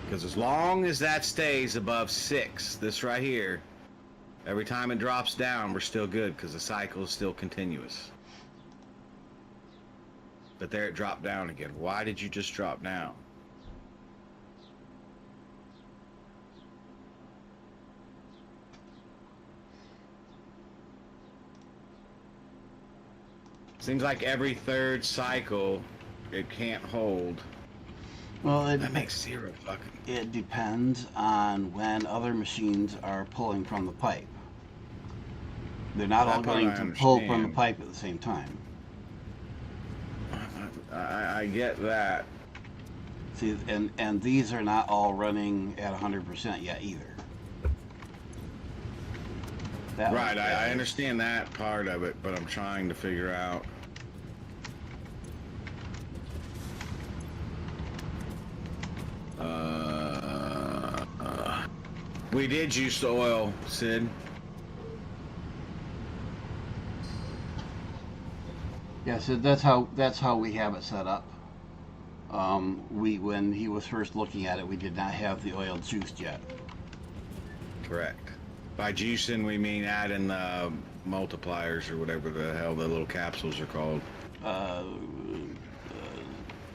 Because Because as long as that stays above 6, this right here, every time it drops down, we're still good because the cycle is still continuous. But there it dropped down again. Why did you just drop down? Seems like every third cycle, it can't hold.
Well,
That makes zero fucking...
it depends on when other machines are pulling from the pipe. They're not all
That part
going
I
to pull from the
understand.
pipe at the same time.
I get that.
See, and these are not all running at 100% yet either. That
Right,
was
I
bad.
understand that part of it, but I'm trying to figure out. We did use the oil, Sid.
Yeah, so that's how we have it set up. When he was first looking at it, we did not have the oil juiced yet.
Correct. By juicing, we mean adding the multipliers or whatever the hell the little capsules are called.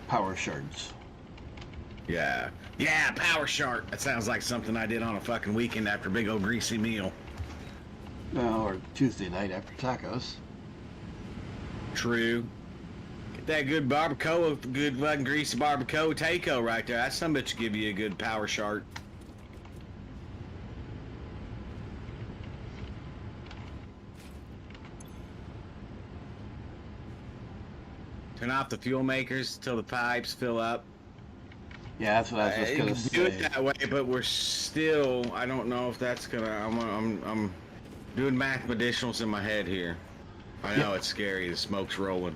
Power shards.
Yeah. Yeah, Power Shark. That sounds like something I did on a fucking weekend after a big old greasy meal.
Or Tuesday night after tacos.
True. Get that good barbacoa, good fucking greasy barbacoa taco right there. That's some bitch give you a good Power Shark. Turn off the fuel makers till the pipes fill up.
Yeah, that's what I was just
You
gonna
can do it
say.
that way, but we're still. I don't know if that's gonna. I'm doing mathematics in my head here. I know it's scary. The smoke's rolling.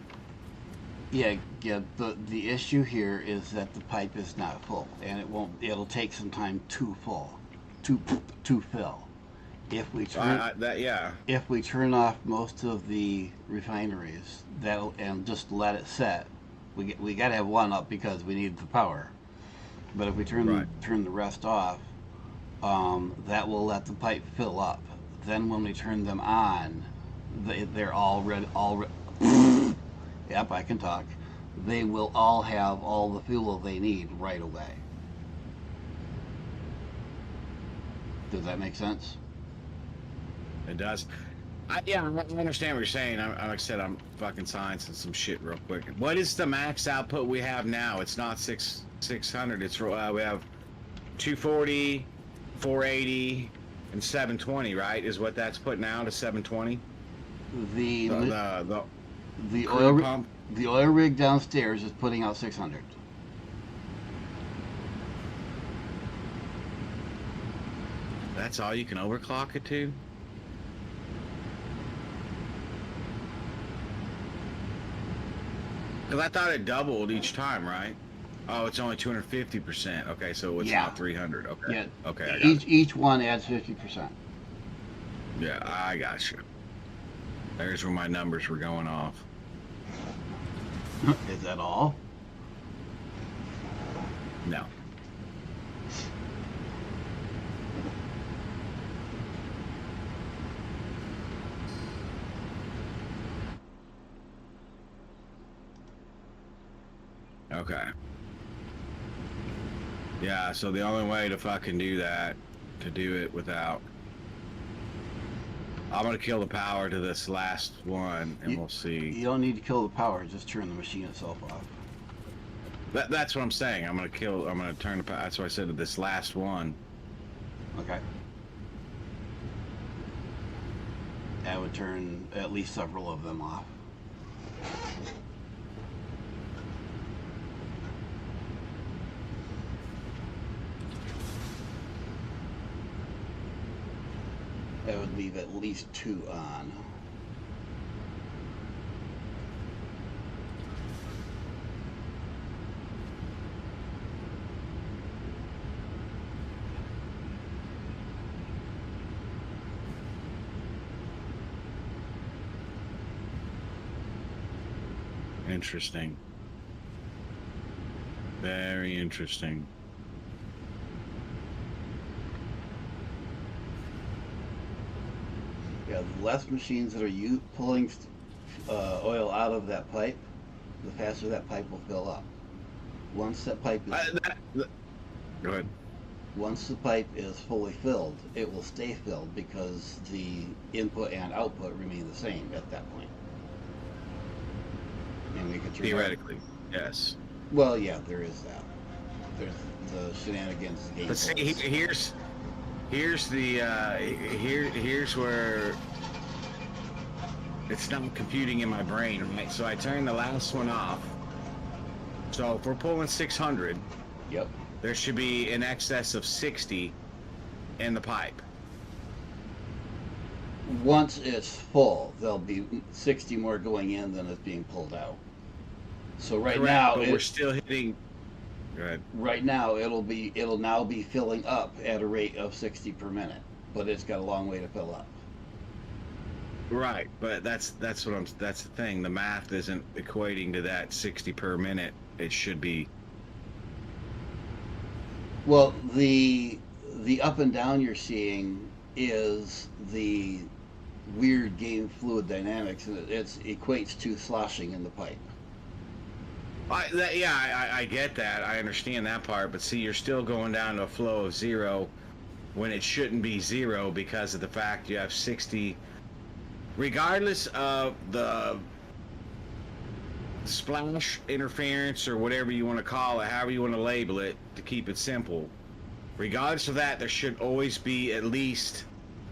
Yeah. The issue here is that the pipe is not full, and it won't. It'll take some time to fill. If we turn
Yeah.
if we turn off most of the refineries, and just let it set, we got to have one up because we need the power. But if we turn the rest off, that will let the pipe fill up. Then when we turn them on, they're all ready. Yep, I can talk. They will all have all the fuel they need right away. Does that make sense?
It does. Yeah, I understand what you're saying. Like I said, I'm fucking sciencing some shit real quick. What is the max output we have now? It's not 600. It's we have 240, 480, and 720. Right? Is what that's putting out to 720.
The
The
oil
pump.
the oil rig downstairs is putting out 600.
That's all you can overclock it to? Because I thought it doubled each time, right? Oh, it's only 250%. Okay, so it's
Yeah.
not 300. Okay.
Yeah.
Okay, I got
Each one adds 50%.
Yeah, I got you. There's where my numbers were going off.
Is that all?
No. Okay. Yeah, so the only way to fucking do that, to do it without... I'm gonna kill the power to this last one, and we'll see.
You don't need to kill the power, just turn the machine itself off.
That's what I'm saying. I'm gonna turn the power. That's what I said to this last one.
Okay. That would turn at least several of them off. That would leave at least 2 on.
Interesting. Very interesting.
Yeah, the less machines that are pulling oil out of that pipe, the faster that pipe will fill up. Once that pipe is
Go ahead.
once the pipe is fully filled, it will stay filled because the input and output remain the same at that point. And we can turn
Theoretically, yes.
Well, yeah, there is that. There's the shenanigans game.
But see, here's where it's not computing in my brain, right? So I turn the last one off. So if we're pulling 600,
Yep.
there should be in excess of 60 in the pipe.
Once it's full, there'll be 60 more going in than is being pulled out. So right
Correct,
now,
but we're still hitting. Go ahead.
right now it'll now be filling up at a rate of 60 per minute, but it's got a long way to fill up.
Right, but that's the thing. The math isn't equating to that 60 per minute. It should be.
Well, the up and down you're seeing is the weird game fluid dynamics, and it equates to sloshing in the pipe.
I get that. I understand that part. But see, you're still going down to a flow of 0 when it shouldn't be 0 because of the fact you have 60. Regardless of the splash interference or whatever you want to call it, however you want to label it, to keep it simple, regardless of that, there should always be at least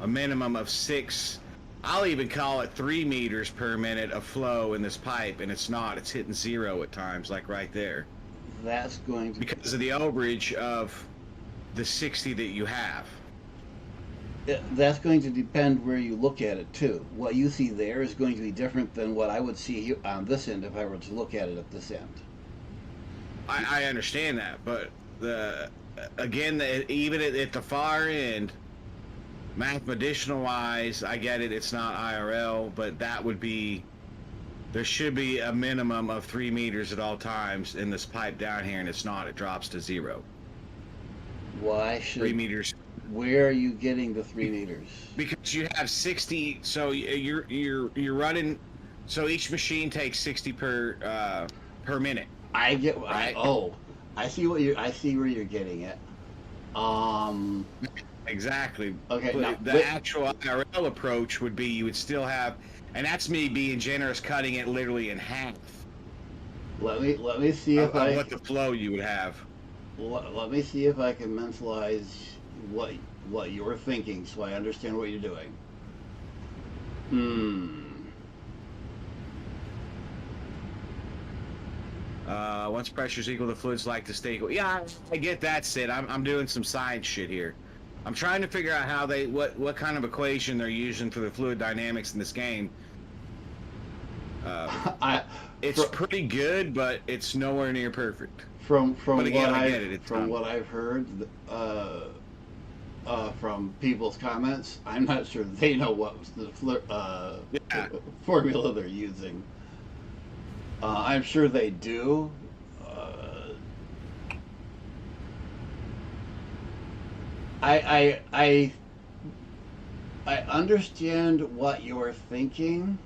a minimum of 6, I'll even call it 3 meters per minute of flow in this pipe, and it's not. It's hitting 0 at times, like right there.
That's going to
because of the overage of the 60 that you have.
That's going to depend where you look at it too. What you see there is going to be different than what I would see on this end if I were to look at it at this end.
I understand that, but even at the far end, mathematical wise, I get it. It's not IRL, but that would be. There should be a minimum of 3 meters at all times in this pipe down here, and it's not. It drops to 0.
Why should
3 meters?
Where are you getting the 3 meters?
Because you have 60, so you're running. So each machine takes 60 per minute.
I get.
Right?
I see where you're getting it.
Exactly.
Okay.
But
Now,
the actual IRL approach would be you would still have, and that's me being generous, cutting it literally in half.
Let me see if
what the flow you would have.
Let me see if I can mentalize what you're thinking, so I understand what you're doing.
Once pressure is equal, the fluid's like to stay equal. Yeah, I get that, Sid. I'm doing some science shit here. I'm trying to figure out how what kind of equation they're using for the fluid dynamics in this game. It's pretty good, but it's nowhere near perfect.
From
again,
what I've heard from people's comments, I'm not sure they know what the formula they're using. I'm sure they do. I understand what you're thinking.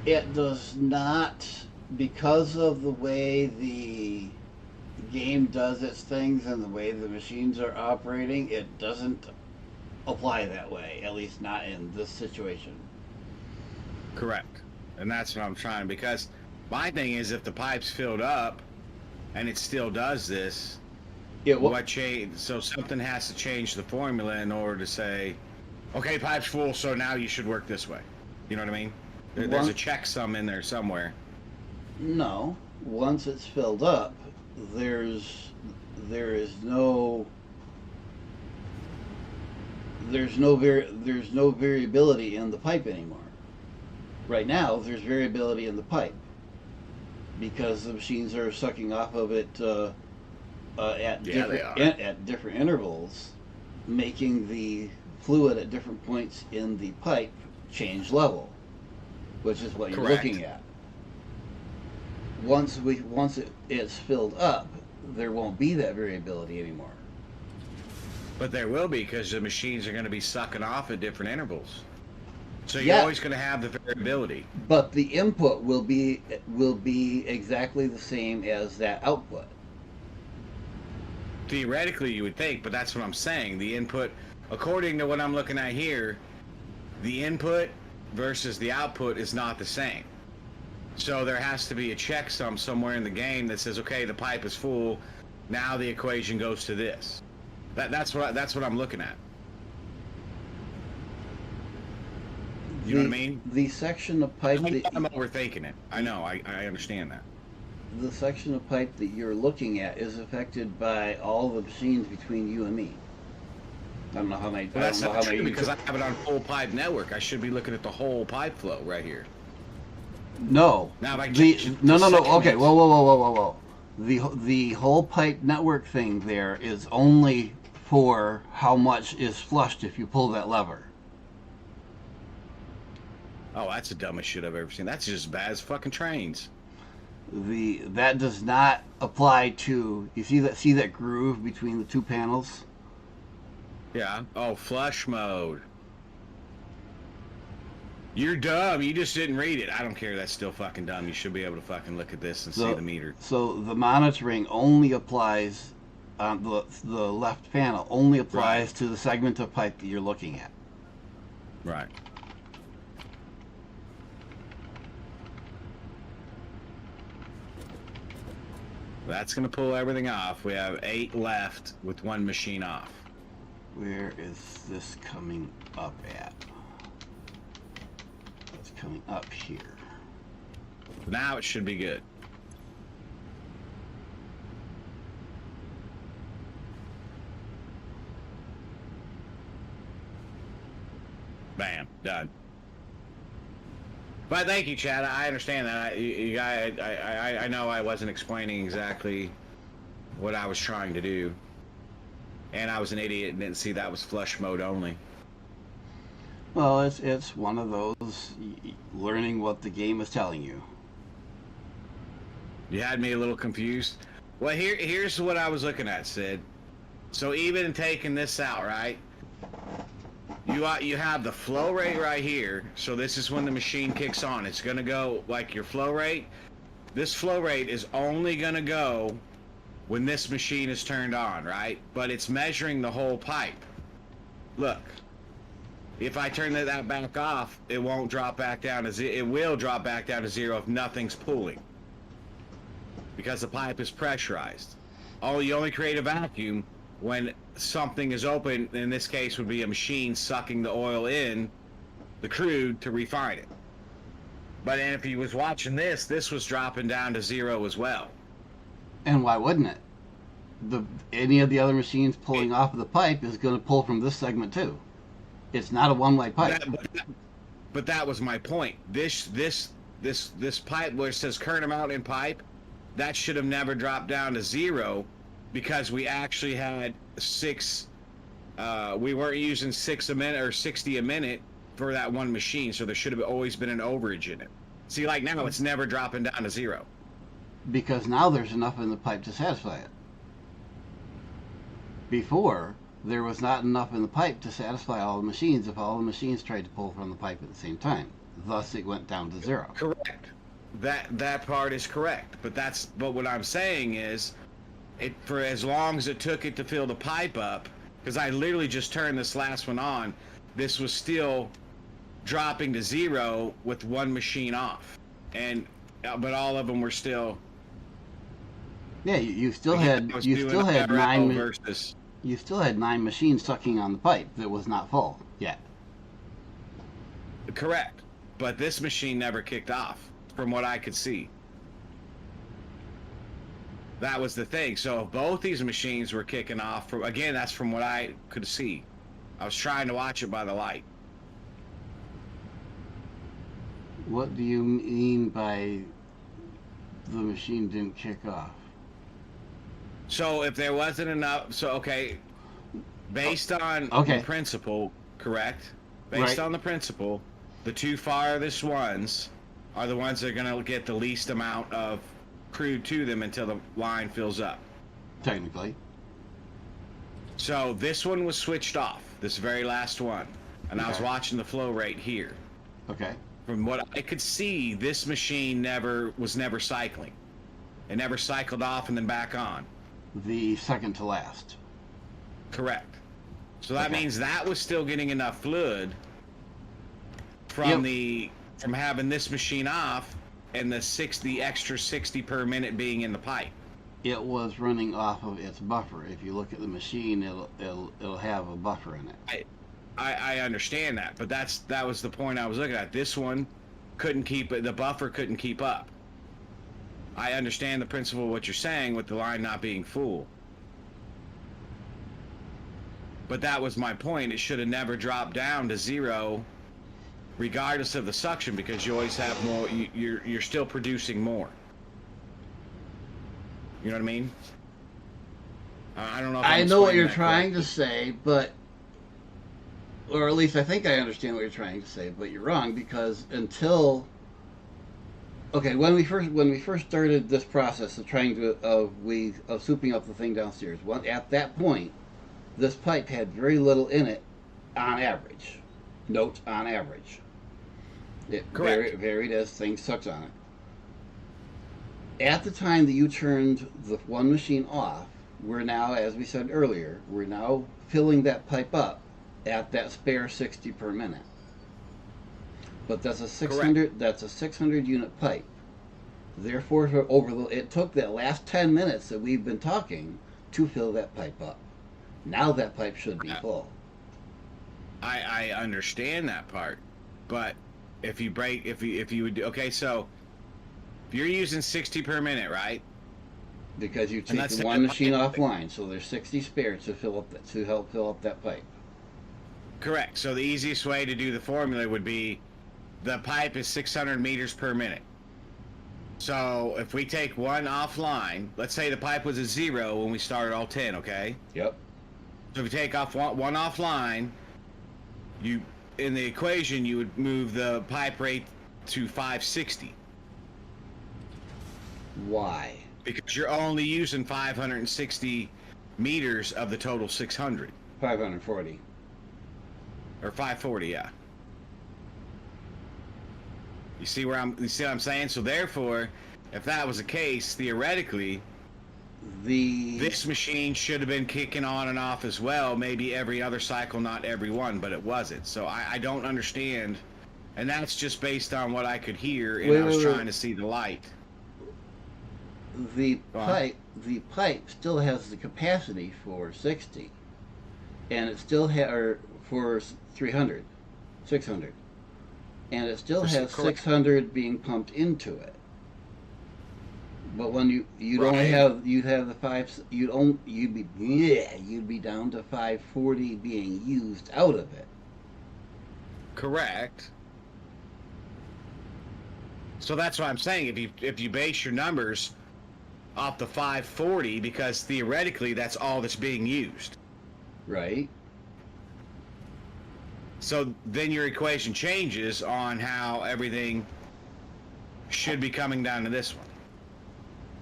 It does not, because of the way the game does its things and the way the machines are operating, it doesn't apply that way, at least not in this situation.
Correct. And that's what I'm trying, because my thing is if the pipe's filled up and it still does this, what change? So something has to change the formula in order to say, okay, pipe's full, so now you should work this way. You know what I mean? There's a checksum in there somewhere.
No. Once it's filled up, there is no variability in the pipe anymore. Right now, there's variability in the pipe because the machines are sucking off of it at different intervals, making the fluid at different points in the pipe change level, which is what you're looking at. Once it's filled up, there won't be that variability anymore.
But there will be, because the machines are going to be sucking off at different intervals. So you're
Yeah.
always going to have the variability.
But the input will be exactly the same as that output.
Theoretically, you would think, but that's what I'm saying. The input, according to what I'm looking at here, the input versus the output is not the same. So there has to be a checksum somewhere in the game that says, okay, the pipe is full. Now the equation goes to this. That's what I'm looking at. You know what I mean?
The section of pipe
I'm overthinking it. I know. I understand that.
the section of pipe that you're looking at is affected by all the machines between you and me. I don't know how many.
Well, that's
I don't know
not
how
true
many.
because I have it on full pipe network. I should be looking at the whole pipe flow right here.
No.
Now if I
No.
change
No.
to
Okay.
segments-
Whoa. The whole pipe network thing there is only for how much is flushed if you pull that lever.
Oh, that's the dumbest shit I've ever seen. That's just as bad as fucking trains.
That does not apply to. You see that groove between the two panels?
Yeah. Oh, flush mode. You're dumb. You just didn't read it. I don't care. That's still fucking dumb. You should be able to fucking look at this and see the meter.
So the monitoring only applies on the left panel. Only applies to the segment of pipe that you're looking at.
Right. That's going to pull everything off. We have 8 left with 1 machine off.
Where is this coming up at? It's coming up here.
Now it should be good. Bam, done. But thank you, Chad. I understand that. I know I wasn't explaining exactly what I was trying to do, and I was an idiot and didn't see that was flush mode only.
Well, it's one of those learning what the game is telling you.
You had me a little confused. Well, here's what I was looking at, Sid. So even taking this out, right? You have the flow rate right here. So this is when the machine kicks on. It's gonna go like your flow rate. This flow rate is only gonna go when this machine is turned on, right? But it's measuring the whole pipe. Look. If I turn that back off, it won't drop back down to zero. It will drop back down to 0 if nothing's pulling. Because the pipe is pressurized. You only create a vacuum when something is open. In this case would be a machine sucking the oil in, the crude, to refine it. But if he was watching this was dropping down to 0 as well.
And why wouldn't it? Any of the other machines pulling off of the pipe is going to pull from this segment too. It's not a one-way pipe.
But that was my point. This pipe where it says current amount in pipe, that should have never dropped down to 0 because we actually had 6. We weren't using 6 a minute or 60 a minute for that one machine, so there should have always been an overage in it. See, like now it's never dropping down to 0.
Because now there's enough in the pipe to satisfy it. Before, there was not enough in the pipe to satisfy all the machines if all the machines tried to pull from the pipe at the same time. Thus, it went down to 0.
Correct. That part is correct. But what I'm saying is, for as long as it took it to fill the pipe up, because I literally just turned this last one on, this was still dropping to 0 with one machine off, but all of them were still.
Yeah, you still had 9.
Versus.
You still had 9 machines sucking on the pipe that was not full yet.
Correct, but this machine never kicked off, from what I could see. That was the thing. So if both these machines were kicking off, again, that's from what I could see. I was trying to watch it by the light.
What do you mean by the machine didn't kick off?
So if there wasn't enough, based on the principle, correct? Based on the principle, the 2 farthest ones are the ones that are going to get the least amount of crude to them until the line fills up.
Technically.
So this one was switched off, this very last one. And I was
Okay.
watching the flow rate here.
Okay.
From what I could see, this machine was never cycling. It never cycled off and then back on.
The second to last.
Correct. So that
Okay.
means that was still getting enough fluid from
Yep.
from having this machine off and the extra 60 per minute being in the pipe.
It was running off of its buffer. If you look at the machine, it'll have a buffer in it.
I understand that, but that was the point I was looking at. This one couldn't keep it. The buffer couldn't keep up. I understand the principle of what you're saying with the line not being full. But that was my point. It should have never dropped down to 0 regardless of the suction, because you always have more. You're still producing more. You know what I mean? I don't know if
I
I'm
know what
explaining
you're
that
trying
correctly.
to say, but, or at least I think I understand what you're trying to say, but you're wrong, because until, okay, when we first started this process of trying to of souping up the thing downstairs, at that point, this pipe had very little in it, on average. Note, on average. It
Correct.
varied as things sucked on it. At the time that you turned the one machine off, we're now, as we said earlier, we're now filling that pipe up at that spare 60 per minute. But that's a 600. That's a 600 unit pipe. Therefore, it took that last 10 minutes that we've been talking to fill that pipe up. Now that pipe should be full.
I understand that part, but if you would, okay, so if you're using 60 per minute, right?
Because you
And that's
take one machine offline, so there's 60 spare to help fill up that pipe.
Correct. So the easiest way to do the formula would be the pipe is 600 meters per minute. So if we take one offline, let's say the pipe was a 0 when we started all 10, okay?
Yep.
So if you take off one offline, in the equation you would move the pipe rate to 560.
Why?
Because you're only using 560 meters of the total 600.
540.
Or 540, yeah. You see what I'm saying? So therefore, if that was the case, theoretically, this machine should have been kicking on and off as well, maybe every other cycle, not every one, but it wasn't. So I don't understand, and that's just based on what I could hear, and I was trying to see the light.
The pipe still has the capacity for 60, and it still for 300, 600, and it still has 600 being pumped into it. But when you'd have the five, you'd be down to 540 being used out of it.
Correct. So that's what I'm saying. If you base your numbers off the 540, because theoretically that's all that's being used.
Right.
So then your equation changes on how everything should be coming down to this one.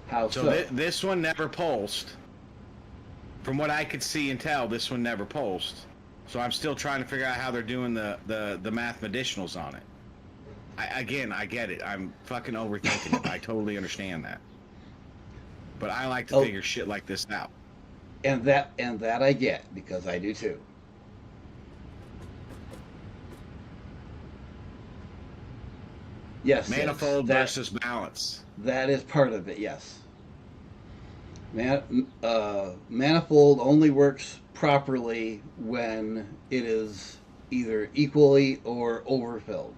How
So
so?
this one never pulsed. From what I could see and tell, this one never pulsed. So I'm still trying to figure out how they're doing the math medicinals on it. I get it. I'm fucking overthinking it. I totally understand that. But I like to figure shit like this out.
And that I get, because I do too. Yes.
Manifold versus balance.
That is part of it, yes. Manifold only works properly when it is either equally or overfilled,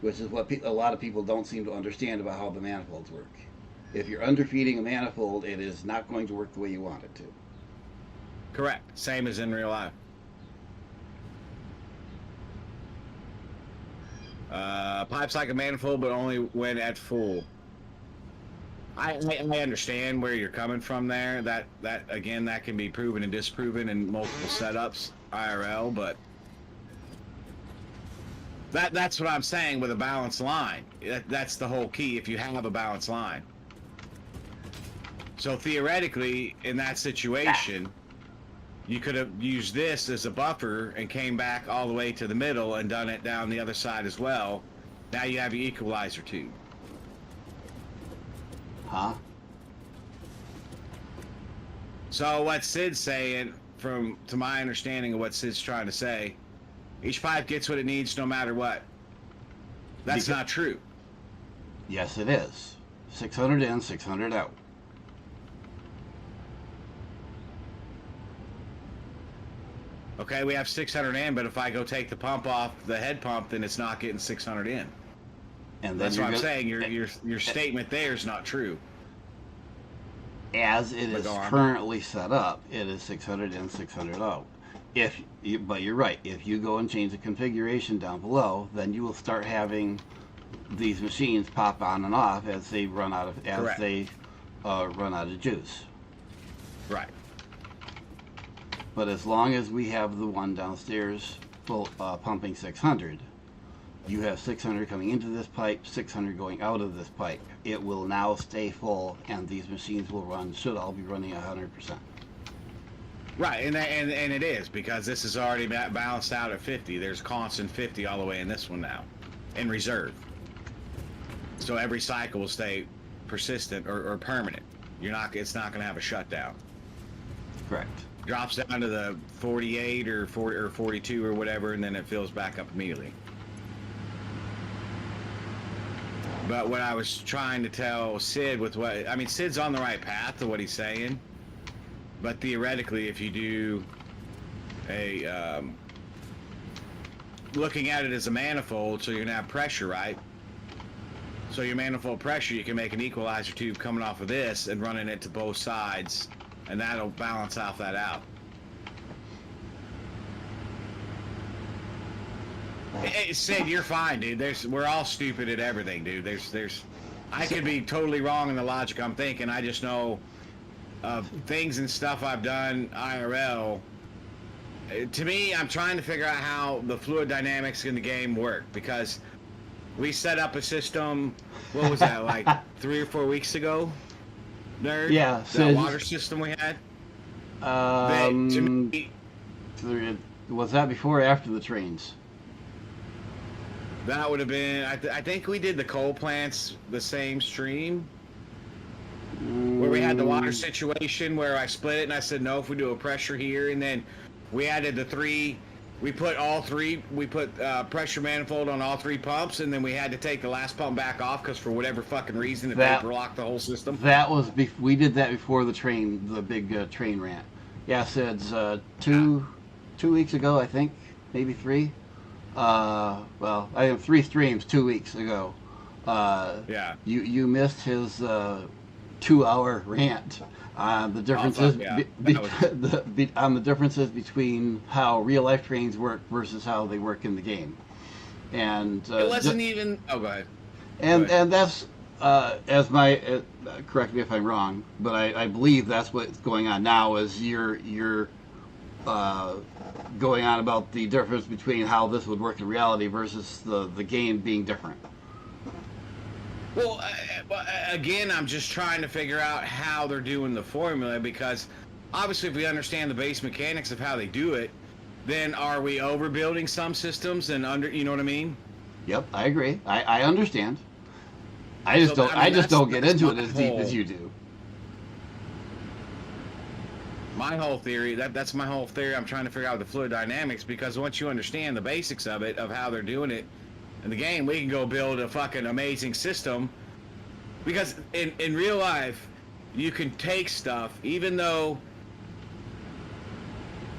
which is what a lot of people don't seem to understand about how the manifolds work. If you're underfeeding a manifold, it is not going to work the way you want it to.
Correct. Same as in real life. Pipes like a manifold, but only when at full. I understand where you're coming from there. That again, that can be proven and disproven in multiple setups, IRL. But that's what I'm saying with a balanced line. That's the whole key. If you have a balanced line. So theoretically, in that situation, You could have used this as a buffer and came back all the way to the middle and done it down the other side as well. Now you have your equalizer tube.
Huh?
So what Sid's saying, to my understanding of what Sid's trying to say, each pipe gets what it needs no matter what. That's not true.
Yes, it is. 600 in, 600 out.
Okay, we have 600 in, but if I go take the pump off the head pump, then it's not getting 600 in.
And then
that's what I'm saying. Your statement there is not true.
As it is currently set up, it is 600 in, 600 out. But you're right. If you go and change the configuration down below, then you will start having these machines pop on and off as they run out of juice.
Right.
But as long as we have the one downstairs full pumping 600, you have 600 coming into this pipe, 600 going out of this pipe. It will now stay full, and these machines should all be running 100%.
Right, and it is, because this is already balanced out at 50. There's constant 50 all the way in this one now, in reserve. So every cycle will stay persistent or permanent. It's not going to have a shutdown.
Correct.
Drops down to the 48 or 40 or 42 or whatever, and then it fills back up immediately. But what I was trying to tell Sid Sid's on the right path to what he's saying. But theoretically, if you do looking at it as a manifold, so you're gonna have pressure, right? So your manifold pressure, you can make an equalizer tube coming off of this and running it to both sides, and that'll balance out that out. Hey, Sid, you're fine, dude. We're all stupid at everything, dude. I could be totally wrong in the logic I'm thinking. I just know of things and stuff I've done IRL. To me, I'm trying to figure out how the fluid dynamics in the game work, because we set up a system, what was that, like 3 or 4 weeks ago? Nerd?
Yeah.
The water system we had? To me,
was that before or after the trains?
That would have been, I think we did the coal plants the same stream. Where we had the water situation where I split it and I said, no, if we do a pressure here, and then we added we put pressure manifold on all 3 pumps, and then we had to take the last pump back off because for whatever fucking reason it paper locked the whole system.
We did that before the big train rant. Yeah, Sid's 2 weeks ago, I think, maybe 3. Well, I have 3 streams 2 weeks ago.
Yeah.
You missed his 2-hour rant on the differences on the differences between how real life trains work versus how they work in the game. And
it wasn't even. Oh, go ahead.
And that's as my correct me if I'm wrong, but I believe that's what's going on now. Is you're going on about the difference between how this would work in reality versus the game being different.
Well, again, I'm just trying to figure out how they're doing the formula, because obviously if we understand the base mechanics of how they do it, then are we overbuilding some systems and you know what I mean?
Yep, I agree. I understand. I just don't get into it as deep as you do.
My whole theory, that's my whole theory. I'm trying to figure out the fluid dynamics, because once you understand the basics of it, of how they're doing it in the game, we can go build a fucking amazing system. Because in real life, you can take stuff, even though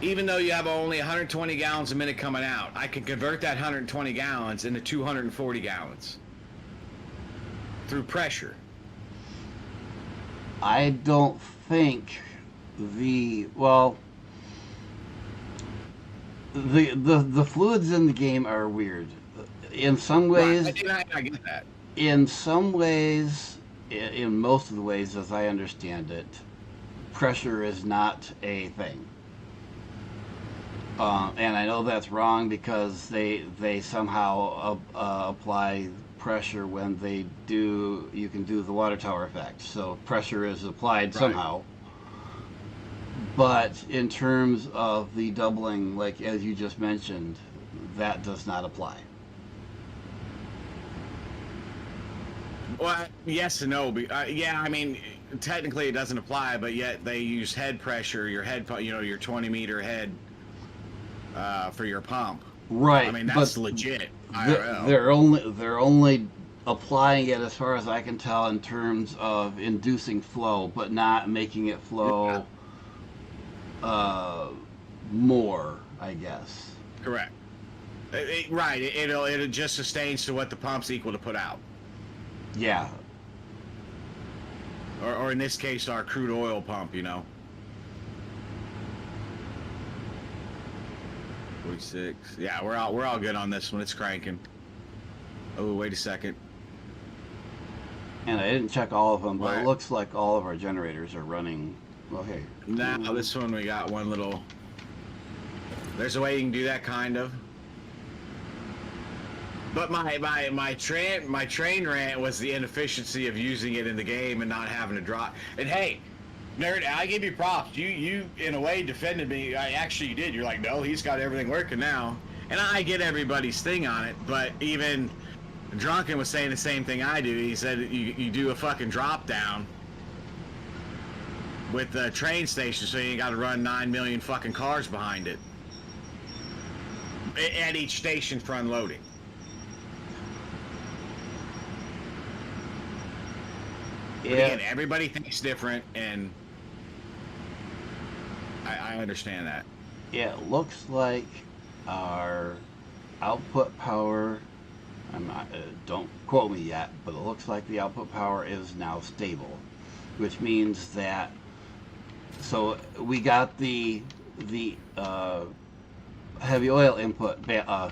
you have only 120 gallons a minute coming out, I can convert that 120 gallons into 240 gallons through pressure.
I don't think the fluids in the game are weird. In some ways,
right. I get that.
In some ways, in most of the ways, as I understand it, pressure is not a thing. And I know that's wrong, because they somehow apply pressure when you can do the water tower effect. So pressure is applied somehow. But in terms of the doubling, like as you just mentioned, that does not apply.
Well, yes and no. Yeah, I mean, technically it doesn't apply, but yet they use head pressure, your head, your 20-meter head for your pump.
Right.
I mean, that's legit. IRL.
They're only applying it, as far as I can tell, in terms of inducing flow, but not making it flow more, I guess.
Correct. Right. It just sustains to what the pump's equal to put out.
Yeah.
Or in this case, our crude oil pump, 46. Yeah, we're all good on this one. It's cranking. Oh, wait a second.
And I didn't check all of them, but
Right.
it looks like all of our generators are running. Okay.
Now this one we got one little. There's a way you can do that, kind of. But my train rant was the inefficiency of using it in the game and not having to drop. And hey, nerd, I give you props. You in a way defended me. You did. You're like, no, he's got everything working now. And I get everybody's thing on it, but even Drunken was saying the same thing I do. He said you do a fucking drop down with the train station, so you ain't got to run 9 million fucking cars behind it at each station for unloading. But again, everybody thinks different, and I understand that.
It looks like our output power, I'm not, don't quote me yet, but it looks like the output power is now stable, which means that, so we got the heavy oil input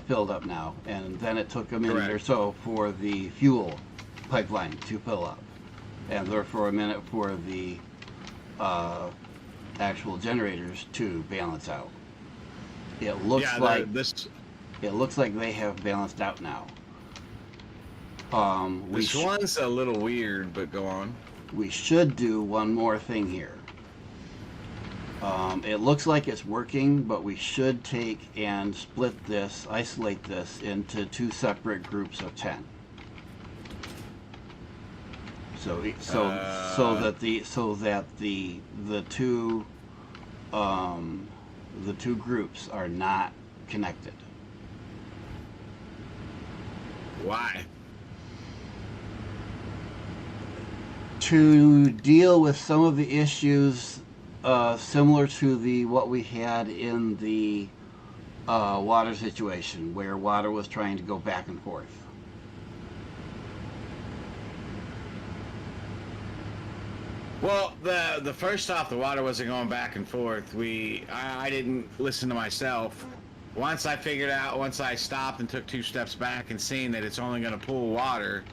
filled up now, and then it took a minute or so for the fuel pipeline to fill up, and therefore a minute for the actual generators to balance out. It looks it looks like they have balanced out now.
This one's a little weird, but go on.
We should do one more thing here. It looks like it's working, but we should take and split this, isolate this into 2 separate groups of 10. So that the two groups are not connected.
Why?
To deal with some of the issues similar to what we had in the water situation, where water was trying to go back and forth.
Well, the first off, the water wasn't going back and forth. I didn't listen to myself. Once I stopped and took 2 steps back and seen that it's only going to pull water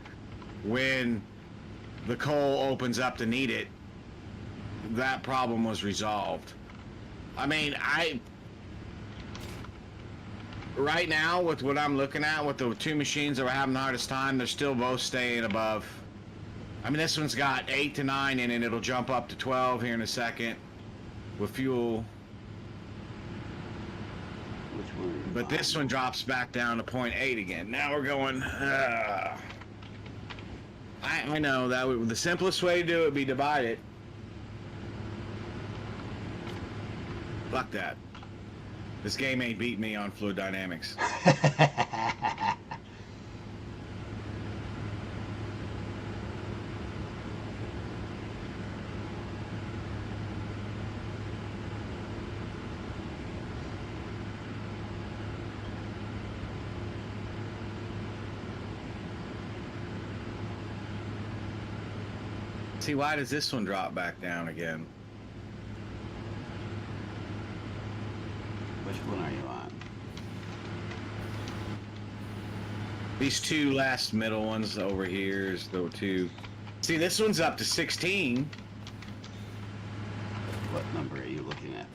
when the coal opens up to need it, that problem was resolved. I mean, right now with what I'm looking at, with the 2 machines that were having the hardest time, they're still both staying above. I mean, this one's got 8 to 9 in it. It'll jump up to 12 here in a second with fuel.
Which one?
But this one drops back down to 0.8 again. Now we're going. I know that the simplest way to do it would be divide it. Fuck that. This game ain't beating me on fluid dynamics. See, why does this one drop back down again?
Which one are you on?
These 2 last middle ones over here is the 2. See, this one's up to 16.
What number are you looking at?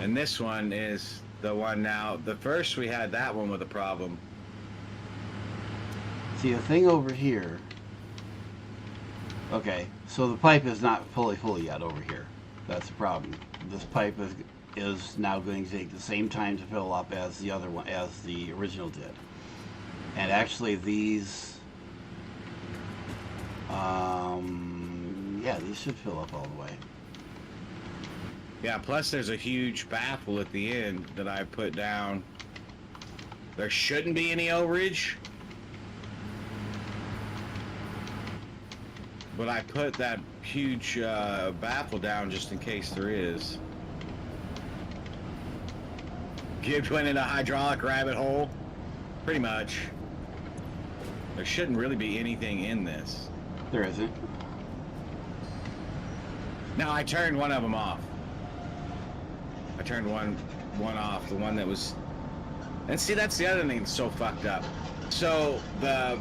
And this one is the one now. The first we had that one with a problem.
See, the thing over here. Okay, so the pipe is not fully full yet over here. That's the problem. This pipe is now going to take the same time to fill up as the other one, as the original did. And actually, these, yeah, these should fill up all the way.
Yeah, plus there's a huge baffle at the end that I put down. There shouldn't be any overage, but I put that huge baffle down just in case there is. Gibbed went in a hydraulic rabbit hole, pretty much. There shouldn't really be anything in this.
There isn't.
Now I turned one of them off. I turned one off, the one that was. And see, that's the other thing that's so fucked up. So the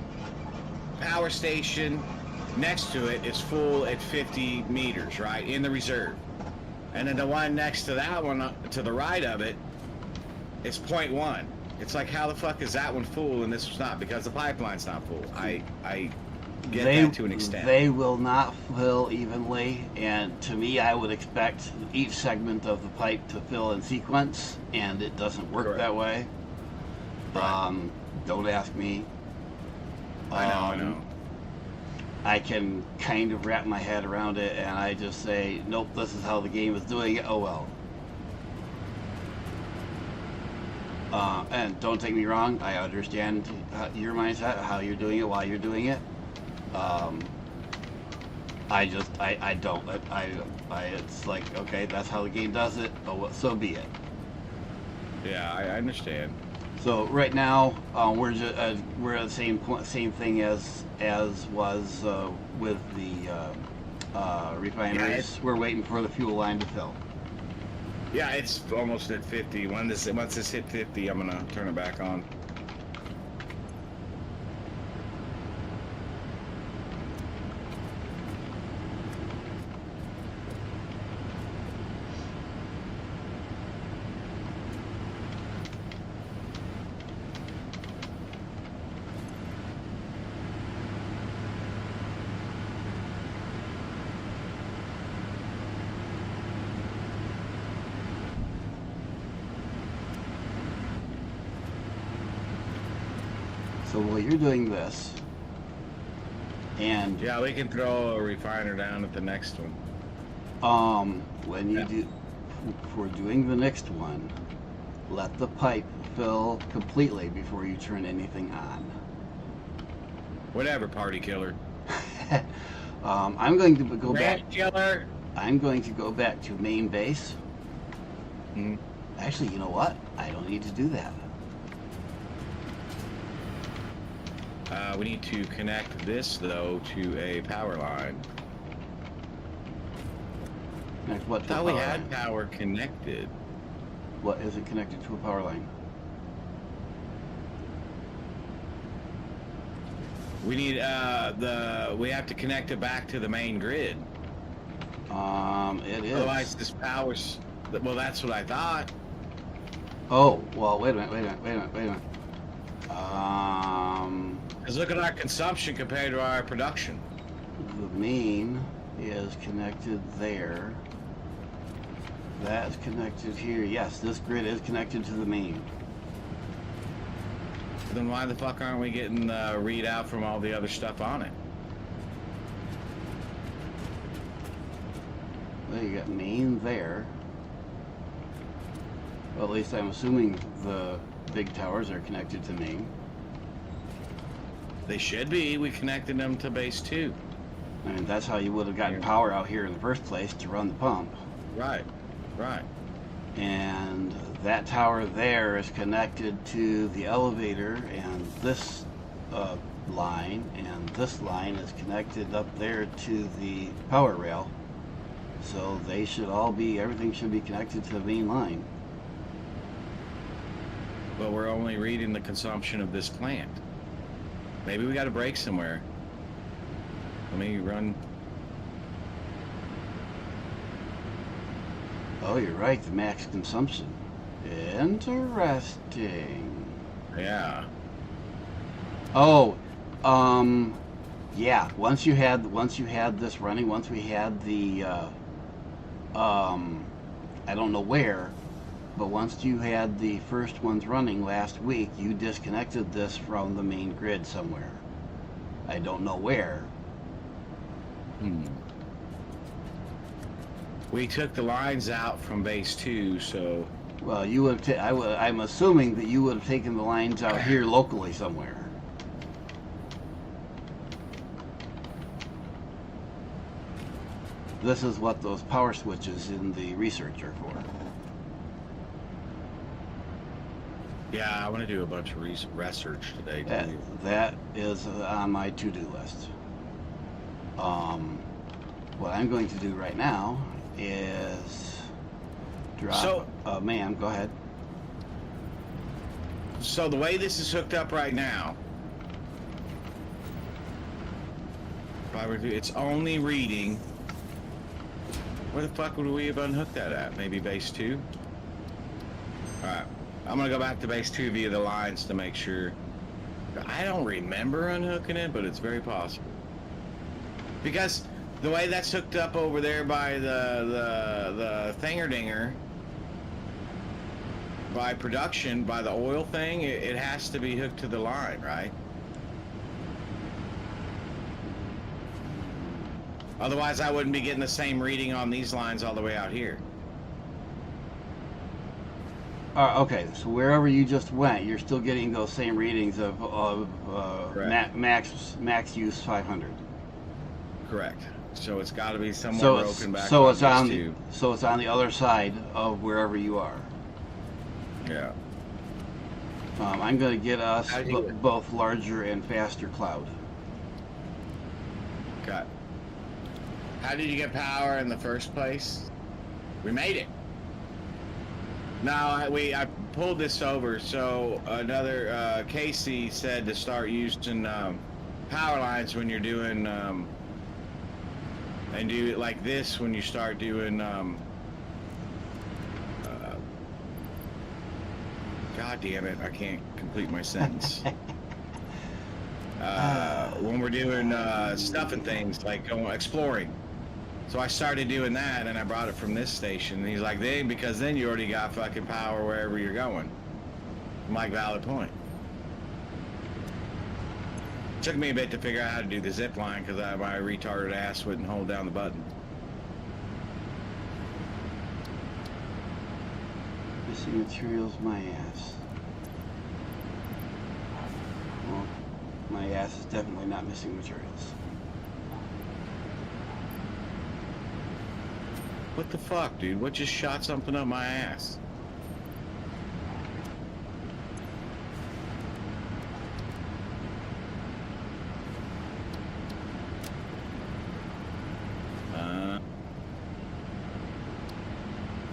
power station next to it is full at 50 meters, right, in the reserve. And then the one next to that one, to the right of it, is 0.1. It's like, how the fuck is that one full and this was not? Because the pipeline's not full. I get that to an extent.
They will not fill evenly, and to me, I would expect each segment of the pipe to fill in sequence, and it doesn't work
Correct.
that way.
Right.
Don't ask me.
I know.
I can kind of wrap my head around it, and I just say, nope, this is how the game is doing it. Oh well. And don't take me wrong, I understand your mindset, how you're doing it, why you're doing it. I don't. It's like, okay, that's how the game does it. Oh, well, so be it.
Yeah, I understand.
So right now, we're at the same thing as was with the refineries. We're waiting for the fuel line to fill.
Yeah, it's almost at 50. Once this hit 50, I'm gonna turn it back on.
So while you're doing this, and
Yeah, we can throw a refiner down at the next one.
when you do, for doing the next one, let the pipe fill completely before you turn anything on.
Whatever, party killer.
I'm going to go back.
Ranch killer.
I'm going to go back to main base.
Mhm.
Actually, you know what? I don't need to do that.
We need to connect this, though, to a power line.
Connect what
I
to a
thought we
power
had
line?
power connected.
What is it connected to a power line?
We need we have to connect it back to the main grid.
It is.
Otherwise, this power's. Well, that's what I thought.
Oh, well, wait a minute.
Because look at our consumption compared to our production.
The main is connected there. That's connected here. Yes, this grid is connected to the main.
Then why the fuck aren't we getting the readout from all the other stuff on it?
Well, you got main there. Well, at least I'm assuming the big towers are connected to main.
They should be. We connected them to base 2.
I mean, that's how you would have gotten power out here in the first place to run the pump.
Right. Right.
And that tower there is connected to the elevator, and this line, and this line is connected up there to the power rail. So they should all be, everything should be connected to the main line.
But we're only reading the consumption of this plant. Maybe we got a break somewhere. Let me run.
Oh, you're right, the max consumption. Interesting.
Yeah.
Oh, yeah. Once you had this running, once we had the I don't know where, but once you had the first ones running last week, you disconnected this from the main grid somewhere. I don't know where.
We took the lines out from base 2, so...
Well, you would have. I'm assuming that you would have taken the lines out here locally somewhere. This is what those power switches in the research are for.
Yeah, I want to do a bunch of research today.
That is on my to-do list. What I'm going to do right now is drop.
So,
ma'am, go ahead.
So the way this is hooked up right now, it's only reading. Where the fuck would we have unhooked that at? Maybe base 2? Alright. I'm gonna go back to base 2 via the lines to make sure. I don't remember unhooking it, but it's very possible. Because the way that's hooked up over there by the thinger-dinger, by production, by the oil thing, it has to be hooked to the line, right? Otherwise, I wouldn't be getting the same reading on these lines all the way out here.
Okay, so wherever you just went, you're still getting those same readings of max use 500.
Correct. So it's got to be somewhere broken back.
So it's on the other side of wherever you are.
Yeah.
I'm going to get us both larger and faster cloud.
Okay. How did you get power in the first place? We made it. Now I pulled this over. So another Casey said to start using power lines when you're doing and do it like this when you start doing God damn it, I can't complete my sentence. When we're doing stuff and things like exploring. So I started doing that, and I brought it from this station. And he's like, because then you already got fucking power wherever you're going. I'm like, valid point. Took me a bit to figure out how to do the zip line because my retarded ass wouldn't hold down the button.
Missing materials, my ass. Well, my ass is definitely not missing materials.
What the fuck, dude? What just shot something up my ass?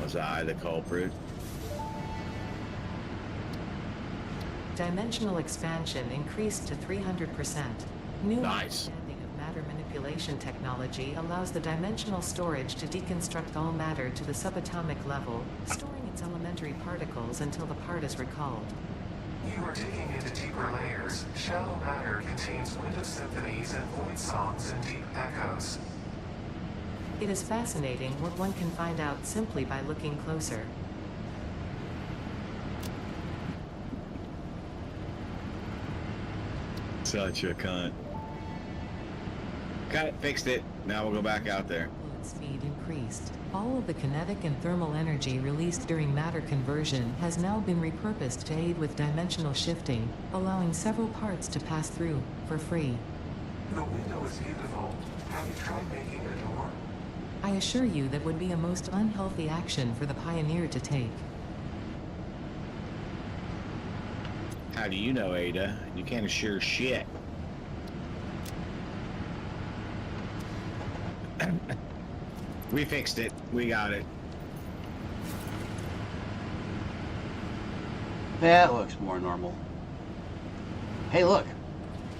Was I the culprit?
Dimensional expansion increased to 300%. New
Nice.
understanding of matter manipulation technology allows the dimensional storage to deconstruct all matter to the subatomic level, storing its elementary particles until the part is recalled.
You are digging into deeper layers. Shallow matter contains wind of symphonies and void songs and deep echoes.
It is fascinating what one can find out simply by looking closer.
Such a cunt. Got it, fixed it. Now we'll go back out there.
Fluid speed increased. All of the kinetic and thermal energy released during matter conversion has now been repurposed to aid with dimensional shifting, allowing several parts to pass through, for free.
The window is beautiful. Have you tried making a door?
I assure you that would be a most unhealthy action for the pioneer to take.
How do you know, Ada? You can't assure shit. We fixed it. We got it.
That looks more normal. Hey, look.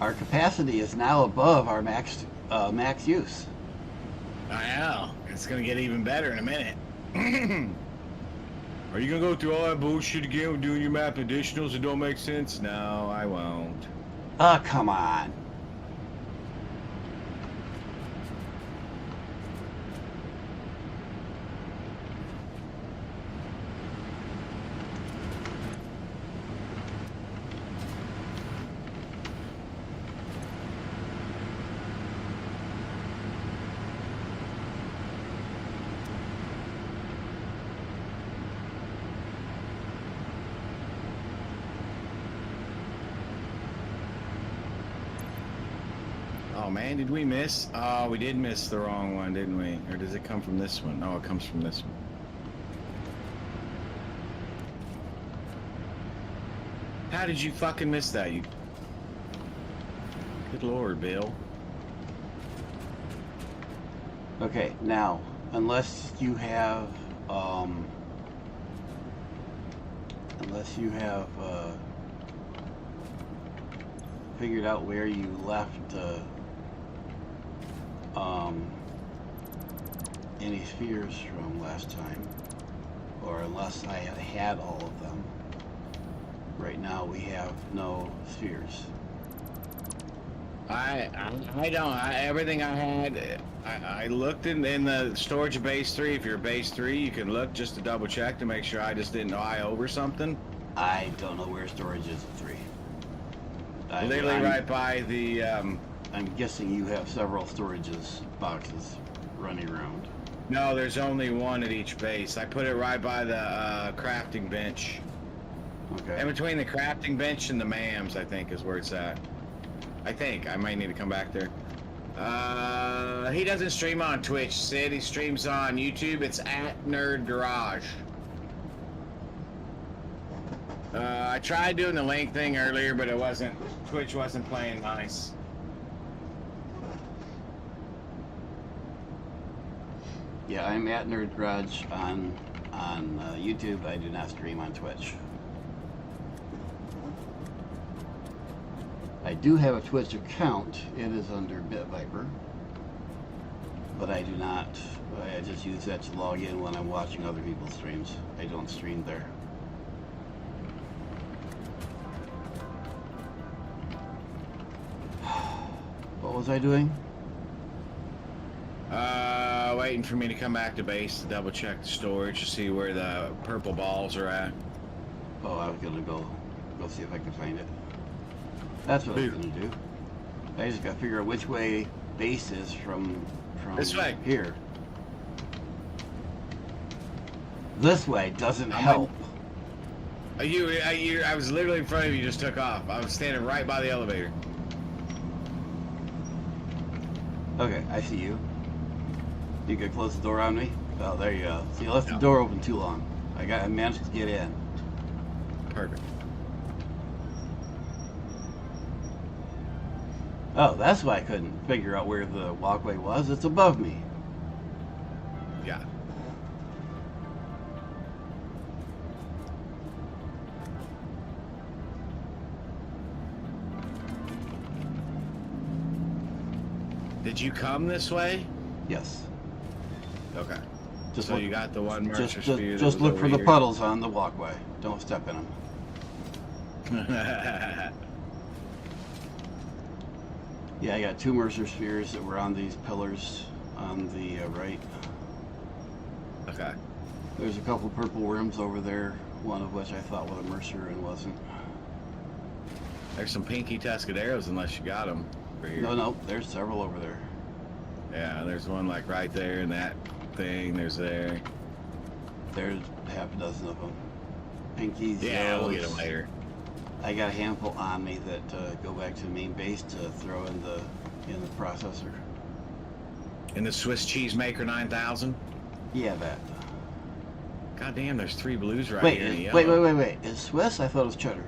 Our capacity is now above our max use.
I know. It's gonna get even better in a minute. Are you gonna go through all that bullshit again with doing your map additionals that don't make sense? No, I won't.
Oh, come on.
Oh man, did we miss? Oh, we did miss the wrong one, didn't we? Or does it come from this one? No, it comes from this one. How did you fucking miss that? You. Good lord, Bill.
Okay, now, unless you have figured out where you left any spheres from last time, or unless I had all of them, right now we have no spheres.
I don't. Everything I had, I looked in the storage of base 3. If you're base 3, you can look just to double check to make sure I just didn't eye over something.
I don't know where storage is at 3.
Literally right by the.
I'm guessing you have several storages boxes running around.
No, there's only one at each base. I put it right by the crafting bench.
Okay.
In between the crafting bench and the MAMs, I think, is where it's at. I think. I might need to come back there. He doesn't stream on Twitch, Sid. He streams on YouTube. It's at Nerd Garage. I tried doing the link thing earlier, but it wasn't. Twitch wasn't playing nice.
Yeah, I'm at Nerd Garage on YouTube. I do not stream on Twitch. I do have a Twitch account. It is under BitViper, but I do not. I just use that to log in when I'm watching other people's streams. I don't stream there. What was I doing?
Waiting for me to come back to base to double check the storage to see where the purple balls are at.
Oh, I was gonna go see if I could find it. That's what I was gonna do. I just gotta figure out which way base is from
This way.
Here. This way doesn't help.
I was literally in front of you. Just took off. I was standing right by the elevator.
Okay, I see you. You could close the door on me? Oh, there you go. So you left the door open too long. I managed to get in.
Perfect.
Oh, that's why I couldn't figure out where the walkway was. It's above me.
Yeah. Did you come this way?
Yes.
Okay.
Just
so
look,
you got the one Mercer sphere.
just look for the puddles on the walkway. Don't step in them. Yeah, I got 2 Mercer spheres that were on these pillars on the right.
Okay.
There's a couple purple worms over there, one of which I thought was a Mercer and wasn't.
There's some pinky Tuscaderos unless you got them.
No, there's several over there.
Yeah, there's one like right there in that thing. There's there.
There's half a dozen of them. Pinkies.
Yeah,
yellows.
we'll get them later.
I got a handful on me that go back to the main base to throw in the processor.
In the Swiss Cheese Maker 9000.
Yeah, that.
God damn, there's 3 blues right here.
Wait. Is Swiss? I thought it was cheddar.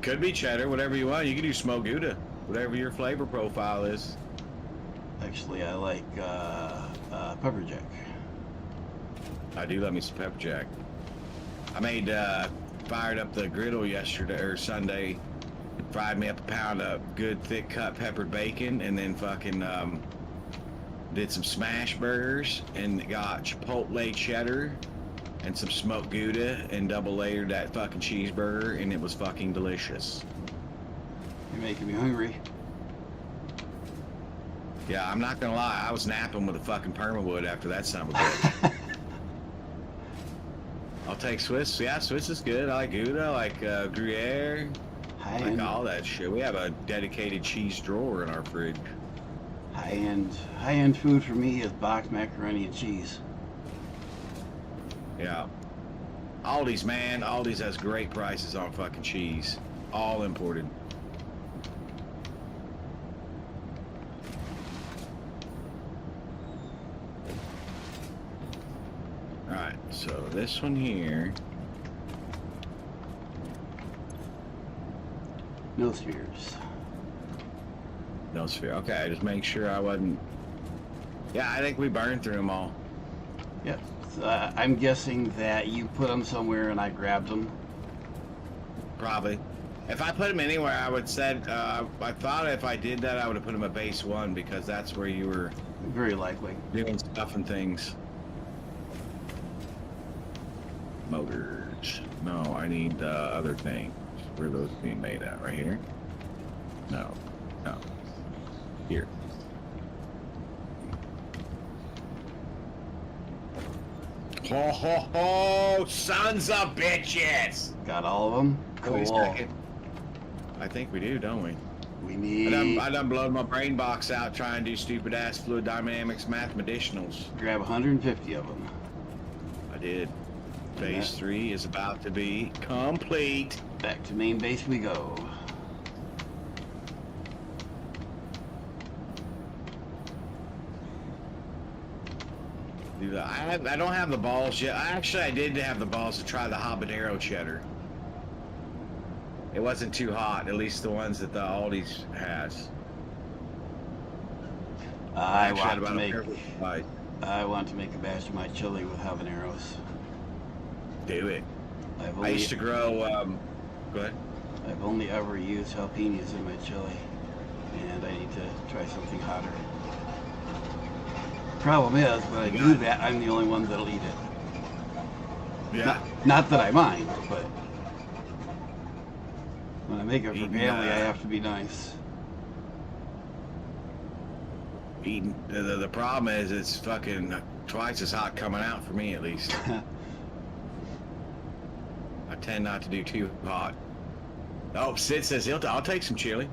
Could be cheddar, whatever you want. You can do smoked Gouda, whatever your flavor profile is.
Actually, I like pepper jack.
I do love me some pepper jack. I made fired up the griddle yesterday or Sunday, fried me up a pound of good thick cut peppered bacon, and then fucking did some smash burgers and got chipotle cheddar and some smoked Gouda and double layered that fucking cheeseburger, and it was fucking delicious.
You're making me hungry.
Yeah, I'm not gonna lie, I was napping with a fucking permawood after that son of a bitch. I'll take Swiss. Yeah, Swiss is good. I like Gouda, I like Gruyere. I like all that shit. We have a dedicated cheese drawer in our fridge.
High-end food for me is boxed macaroni and cheese.
Yeah. Aldi's, man. Aldi's has great prices on fucking cheese. All imported. So this one here.
No spheres.
No sphere. Okay, just make sure I wasn't. Yeah, I think we burned through them all.
Yep. So, I'm guessing that you put them somewhere and I grabbed them.
Probably. If I put them anywhere, I would said. I thought if I did that, I would have put them at base 1 because that's where you were
Very likely.
doing stuff and things. Motors. No, I need the other thing. Where are those being made at? Right here? No. No. Here. Ho ho ho! Sons of bitches!
Got all of them?
Wait a
Cool.
second. I think we do, don't we?
We need...
I done blowed my brain box out trying to do stupid ass fluid dynamics mathematitionals.
Grab 150 of them.
I did. Phase 3 is about to be complete.
Back to main base we go.
Do that. I don't have the balls yet. I did have the balls to try the habanero cheddar. It wasn't too hot, at least the ones that the Aldi's has.
I
Actually had
want to
about a
make...
perfect bite.
I want to make a batch of my chili with habaneros.
Do it.
I've
I
only,
used to grow. Go ahead.
I've only ever used jalapenos in my chili, and I need to try something hotter. Problem is, when I do that, I'm the only one that'll eat it.
Yeah.
Not that I mind, but when I make it for
Eating,
family, I have to be nice.
Eating. The problem is it's fucking twice as hot coming out for me, at least. I tend not to do too hot. Oh, Sid says I'll take some chili.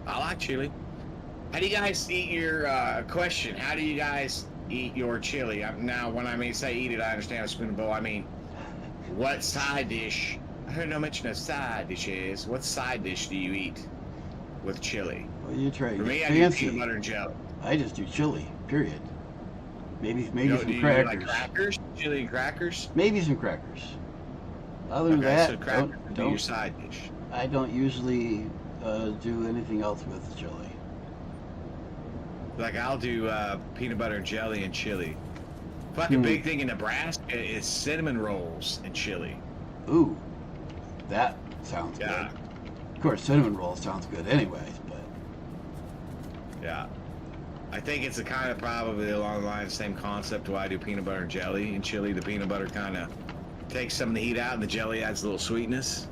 I like chili. How do you guys eat your question? How do you guys eat your chili? Now, when I say eat it, I understand a spoon and bowl. I mean, what side dish? I heard no mention of side dishes. What side dish do you eat with chili?
Well, you try
For me, I
fancy.
do peanut butter and jelly.
I just do chili, period. Maybe
Do
some
you
crackers.
do like crackers? Chili and crackers?
Maybe some crackers. Other than
Okay,
that,
so crackers would be your side dish.
I don't usually do anything else with chili.
Like I'll do peanut butter and jelly and chili. Fucking big thing in Nebraska is cinnamon rolls and chili.
Ooh, that sounds
Yeah.
good. Of course, cinnamon roll sounds good anyways, but
Yeah. I think it's a kind of probably along the line of the same concept why I do peanut butter and jelly and chili. The peanut butter kind of takes some of the heat out and the jelly adds a little sweetness.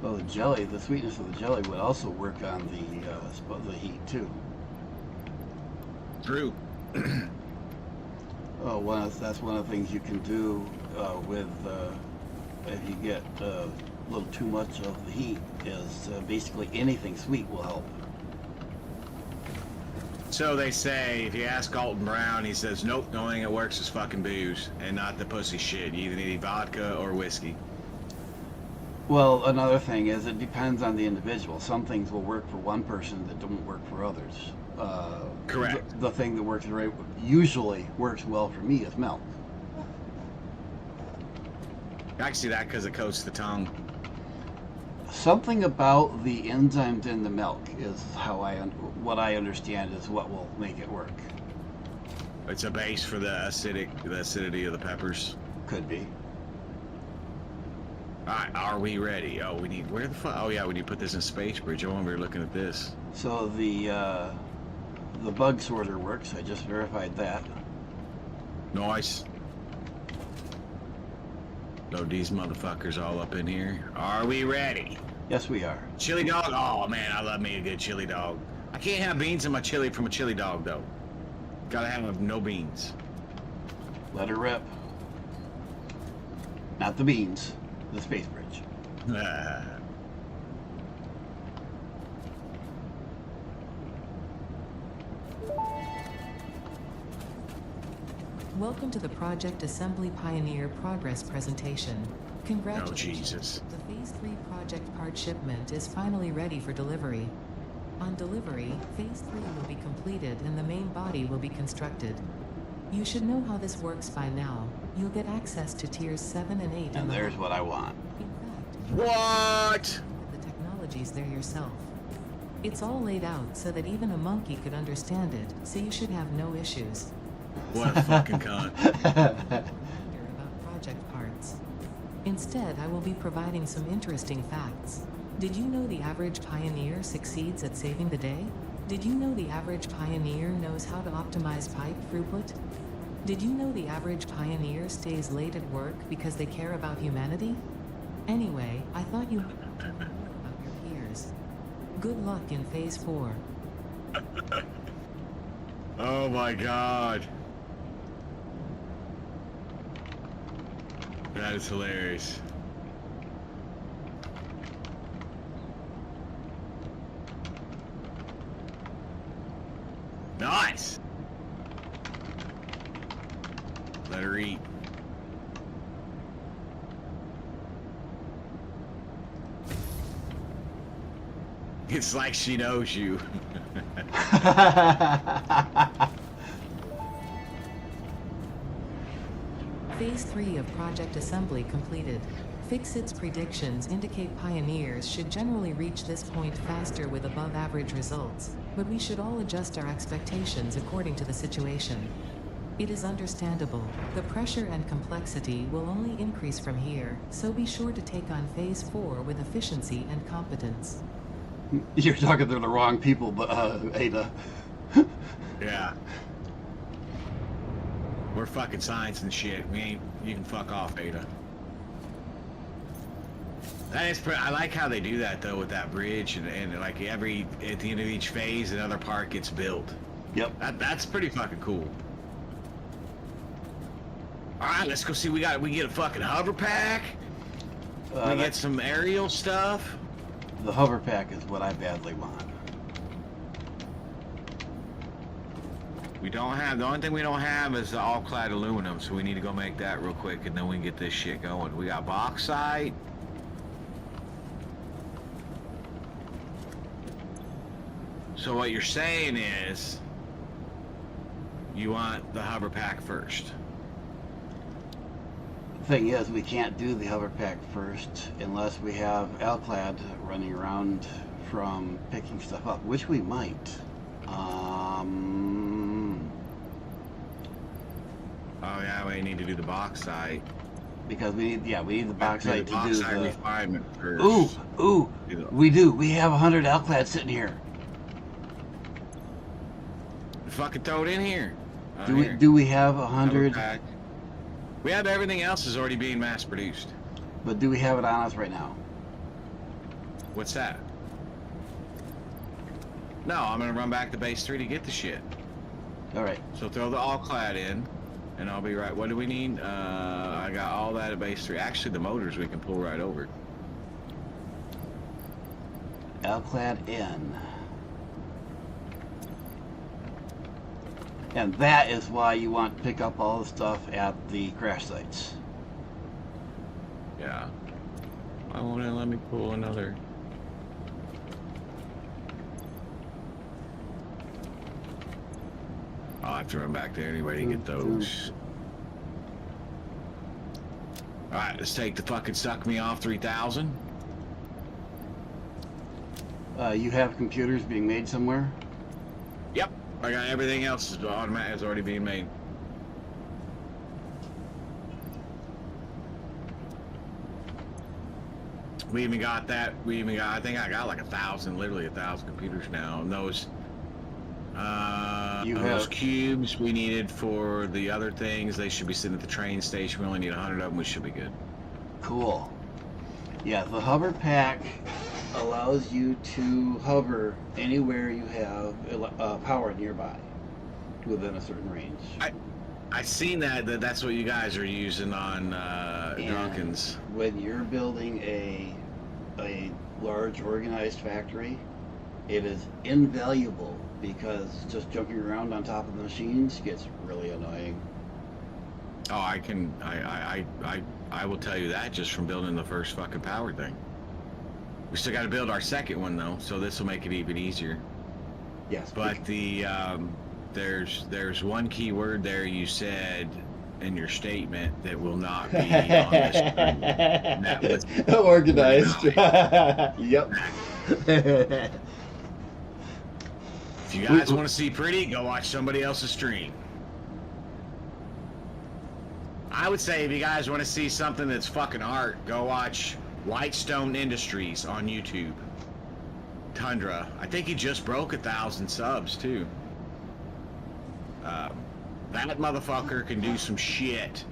well, the sweetness of the jelly would also work on the heat too.
True.
Oh, that's one of the things you can do with if you get a little too much of the heat is basically anything sweet will help.
So they say, if you ask Alton Brown, he says, nope, the only thing that works is fucking booze and not the pussy shit. You either need vodka or whiskey.
Well, another thing is it depends on the individual. Some things will work for one person that don't work for others.
Correct.
The thing that usually works well for me is milk.
I can see that because it coats the tongue.
Something about the enzymes in the milk is what I understand is what will make it work.
It's a base for the acidity of the peppers.
Could be.
Alright, are we ready? Oh, where the fuck? Oh yeah, we need to put this in Space Bridge. I won't be looking at this.
So the bug sorter works. I just verified that.
Nice. Load these motherfuckers all up in here. Are we ready?
Yes, we are.
Chili dog? Oh man, I love me a good chili dog. I can't have beans in my chili from a chili dog though. Gotta have no beans.
Let her rip. Not the beans. The Space Bridge.
Welcome to the Project Assembly Pioneer Progress presentation. Congratulations.
Jesus.
The Phase 3 project part shipment is finally ready for delivery. On delivery, Phase 3 will be completed and the main body will be constructed. You should know how this works by now. You'll get access to Tiers 7 and 8
And there's what I want.
In fact,
What?
the technology's there yourself. It's all laid out so that even a monkey could understand it, so you should have no issues.
What a fucking cunt.
About project parts. Instead, I will be providing some interesting facts. Did you know the average pioneer succeeds at saving the day? Did you know the average pioneer knows how to optimize pipe throughput? Did you know the average pioneer stays late at work because they care about humanity? Anyway, I thought you would know more about your peers. Good luck in Phase 4.
Oh my god. That is hilarious. Nice! Let her eat. It's like she knows you.
Phase 3 of Project Assembly completed. Fixit's predictions indicate pioneers should generally reach this point faster with above-average results, but we should all adjust our expectations according to the situation. It is understandable. The pressure and complexity will only increase from here, so be sure to take on Phase 4 with efficiency and competence.
You're talking to the wrong people, but Ada.
Yeah. We're fucking science and shit. We ain't. You can fuck off, Ada. That is. I like how they do that though with that bridge, and like at the end of each phase, another part gets built.
Yep.
That's pretty fucking cool. All right, let's go see. We get a fucking hover pack. We get some aerial stuff.
The hover pack is what I badly want.
We don't have, the only thing we don't have is the all-clad aluminum, so we need to go make that real quick, and then we can get this shit going. We got bauxite. So what you're saying is, you want the hover pack first.
The thing is, we can't do the hover pack first unless we have Alclad running around from picking stuff up, which we might.
Oh yeah, we need to do the bauxite.
Because we need the bauxite to do the
refinement first.
Ooh, we do. We have 100 Alclad sitting here.
Fucking throw it in here.
Do we have 100?
We have everything else is already being mass produced.
But do we have it on us right now?
What's that? No, I'm gonna run back to base 3 to get the shit.
All right.
So throw the all clad in, and I'll be right. What do we need? I got all that at base 3. Actually, the motors we can pull right over.
Alclad in. And that is why you want to pick up all the stuff at the crash sites.
Yeah. Why won't it let me pull another? I'll have to run back there anyway to get those. Alright, let's take the fucking suck me off 3000.
You have computers being made somewhere?
Yep. I got everything else is automatic, is already being made. We even got that. I think I got like 1,000, literally 1,000 computers now. And those, those cubes we needed for the other things, they should be sitting at the train station. We only need 100 of them. We should be good.
Cool. Yeah, the hover pack allows you to hover anywhere you have power nearby within a certain range.
I seen that's what you guys are using on Drunkens.
When you're building a large organized factory, it is invaluable because just jumping around on top of the machines gets really annoying.
Oh, I will tell you that just from building the first fucking power thing. We still got to build our second one though, so this will make it even easier.
Yes.
But the there's one key word there you said in your statement that will not be on this screen. That was
organized. Yep.
If you guys want to see pretty, go watch somebody else's stream. I would say if you guys want to see something that's fucking art, go watch Whitestone Industries on YouTube. Tundra. I think he just broke 1,000 subs too. That motherfucker can do some shit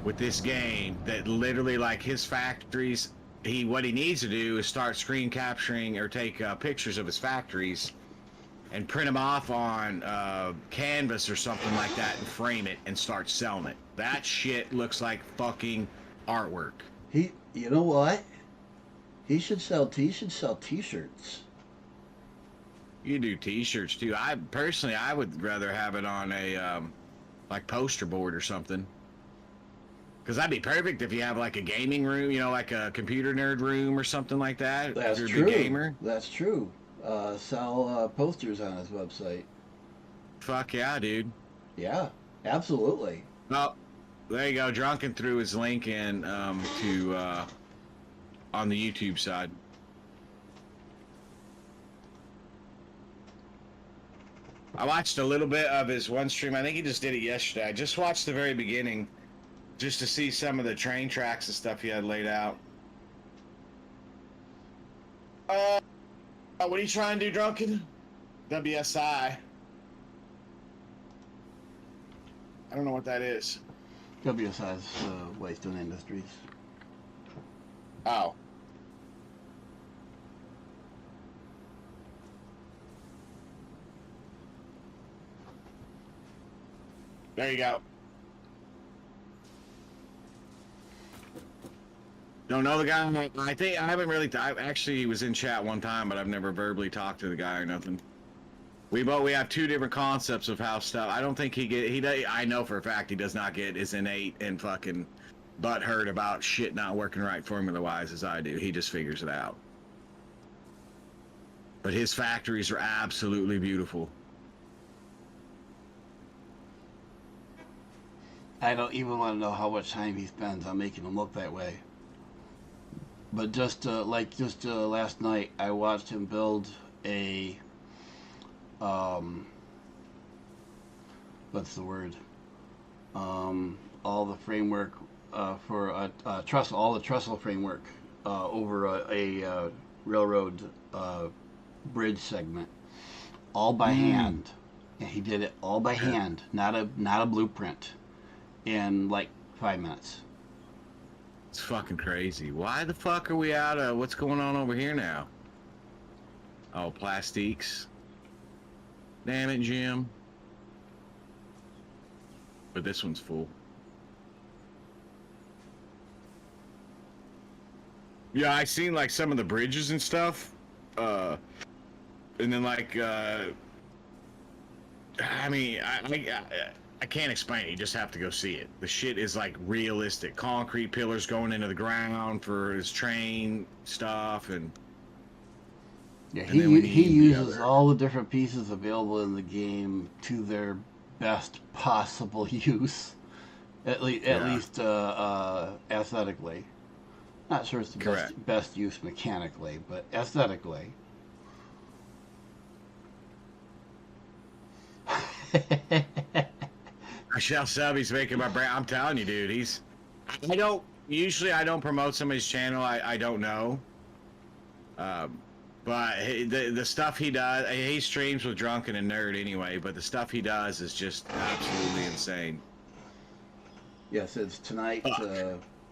with this game that literally, like, his factories, what he needs to do is start screen capturing or take pictures of his factories and print them off on canvas or something like that and frame it and start selling it. That shit looks like fucking artwork.
You know what? He should sell t-shirts.
You do t-shirts too. I would rather have it on a like poster board or something. Because that'd be perfect if you have like a gaming room, you know, like a computer nerd room or something like that.
That's
if
true.
You're a big gamer.
That's true. Sell posters on his website.
Fuck yeah, dude.
Yeah, absolutely.
Well, there you go. Drunken threw his link in to on the YouTube side. I watched a little bit of his one stream. I think he just did it yesterday. I just watched the very beginning just to see some of the train tracks and stuff he had laid out. What are you trying to do, Drunken? WSI. I don't know what that is.
WSI is Whitestone Industries.
Oh. There you go. Don't know the guy. I think I haven't really. Actually, he was in chat one time, but I've never verbally talked to the guy or nothing. We have two different concepts of how stuff. I don't think I know for a fact he does not get as innate and fucking butthurt about shit not working right formula-wise as I do. He just figures it out. But his factories are absolutely beautiful.
I don't even want to know how much time he spends on making them look that way. But just last night, I watched him build a what's the word? All the framework for a trestle, all the trestle framework over a railroad bridge segment, all by hand. And he did it all by hand, not a blueprint, in like 5 minutes.
It's fucking crazy. Why the fuck are we out of what's going on over here now? Oh, plastiques. Damn it, Jim. But this one's full. Yeah, I seen like some of the bridges and stuff. And then like I mean, I can't explain it. You just have to go see it. The shit is like realistic. Concrete pillars going into the ground for his train stuff, and
yeah, he uses all the different pieces available in the game to their best possible use, at least aesthetically. Not sure it's the best use mechanically, but aesthetically.
I shall sub. He's making my brain. I'm telling you, dude. I don't promote somebody's channel. I don't know. But the stuff he does, he streams with Drunken and Nerd anyway. But the stuff he does is just absolutely insane.
Yes, it's tonight.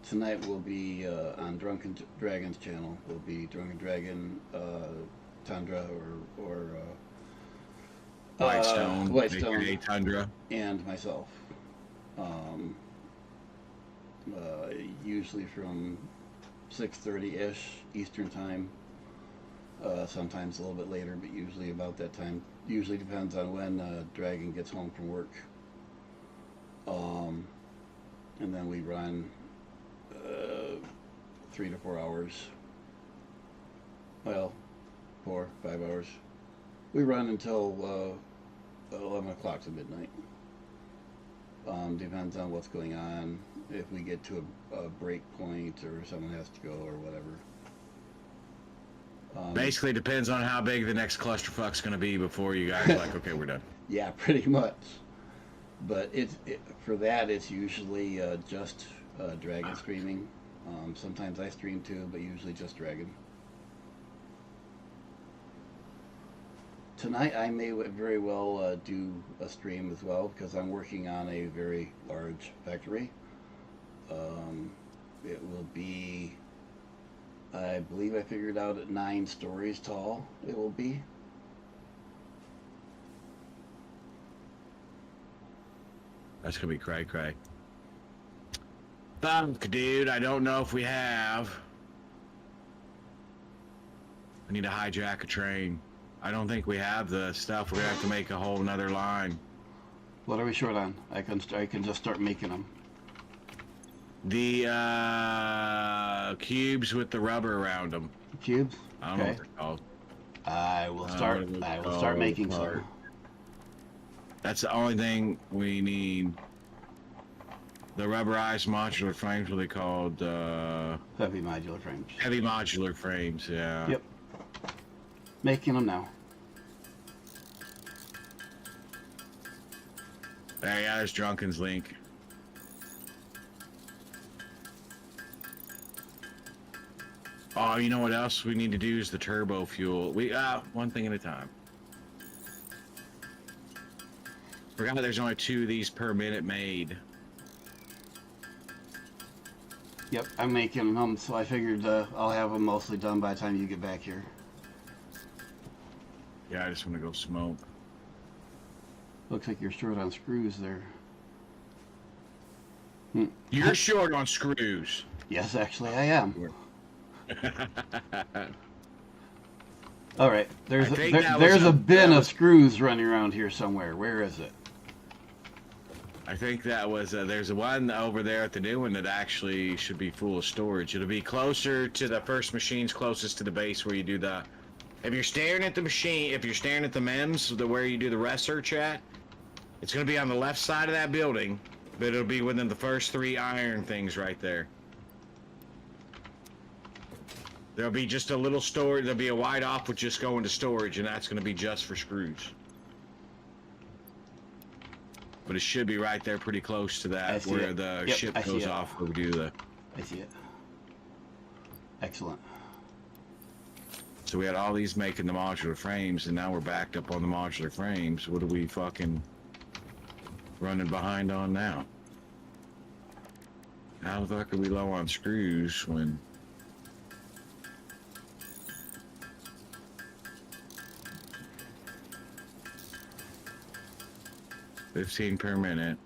Tonight will be on Drunken Dragon's channel. Will be Drunken Dragon, Tundra, or
Whitestone,
Tundra, and myself. Usually from 6:30-ish Eastern time. Sometimes a little bit later, but usually about that time. Usually depends on when Dragon gets home from work. And then we run 3 to 4 hours Well, 4-5 hours. We run until 11 o'clock to midnight. Depends on what's going on. If we get to a break point or someone has to go or whatever.
Basically, depends on how big the next clusterfuck's going to be before you guys are like, okay, we're done.
Yeah, pretty much. But for that, it's usually just Dragon streaming. Sometimes I stream too, but usually just Dragon. Tonight I may very well do a stream as well because I'm working on a very large factory. It will be, I believe I figured out at 9 stories tall it will be.
That's going to be cray-cray. Fuck, dude, I don't know if we have. I need to hijack a train. I don't think we have the stuff. We're going to have to make a whole nother line.
What are we short on? I can just start making them.
The cubes with the rubber around them.
Cubes?
I don't know what they're called.
I will start making some.
That's the only thing we need. The rubberized modular frames, what are they called?
Heavy modular frames.
Heavy modular frames, yeah.
Yep. Making them now.
Yeah, there's Drunken's link. Oh, you know what else we need to do is the turbo fuel. One thing at a time. Forgot that there's only 2 of these per minute made.
Yep, I'm making them, so I figured I'll have them mostly done by the time you get back here.
Yeah, I just want to go smoke.
Looks like you're short on screws there.
You're short on screws.
Yes, actually I am. All right, there's a bin of screws running around here somewhere. Where is it?
I think that was there's one over there at the new one that actually should be full of storage. It'll be closer to the first machines closest to the base where you do the. If you're staring at the machine, if you're staring at the MEMS, where you do the rest search at, it's going to be on the left side of that building, but it'll be within the first 3 iron things right there. There'll be just a little storage. There'll be a wide off with just going to storage, and that's going to be just for screws. But it should be right there, pretty close to that, where the ship goes off. Where we do the.
I see it. Excellent.
So we had all these making the modular frames, and now we're backed up on the modular frames. What are we fucking running behind on now? How the fuck are we low on screws when... $15 per minute.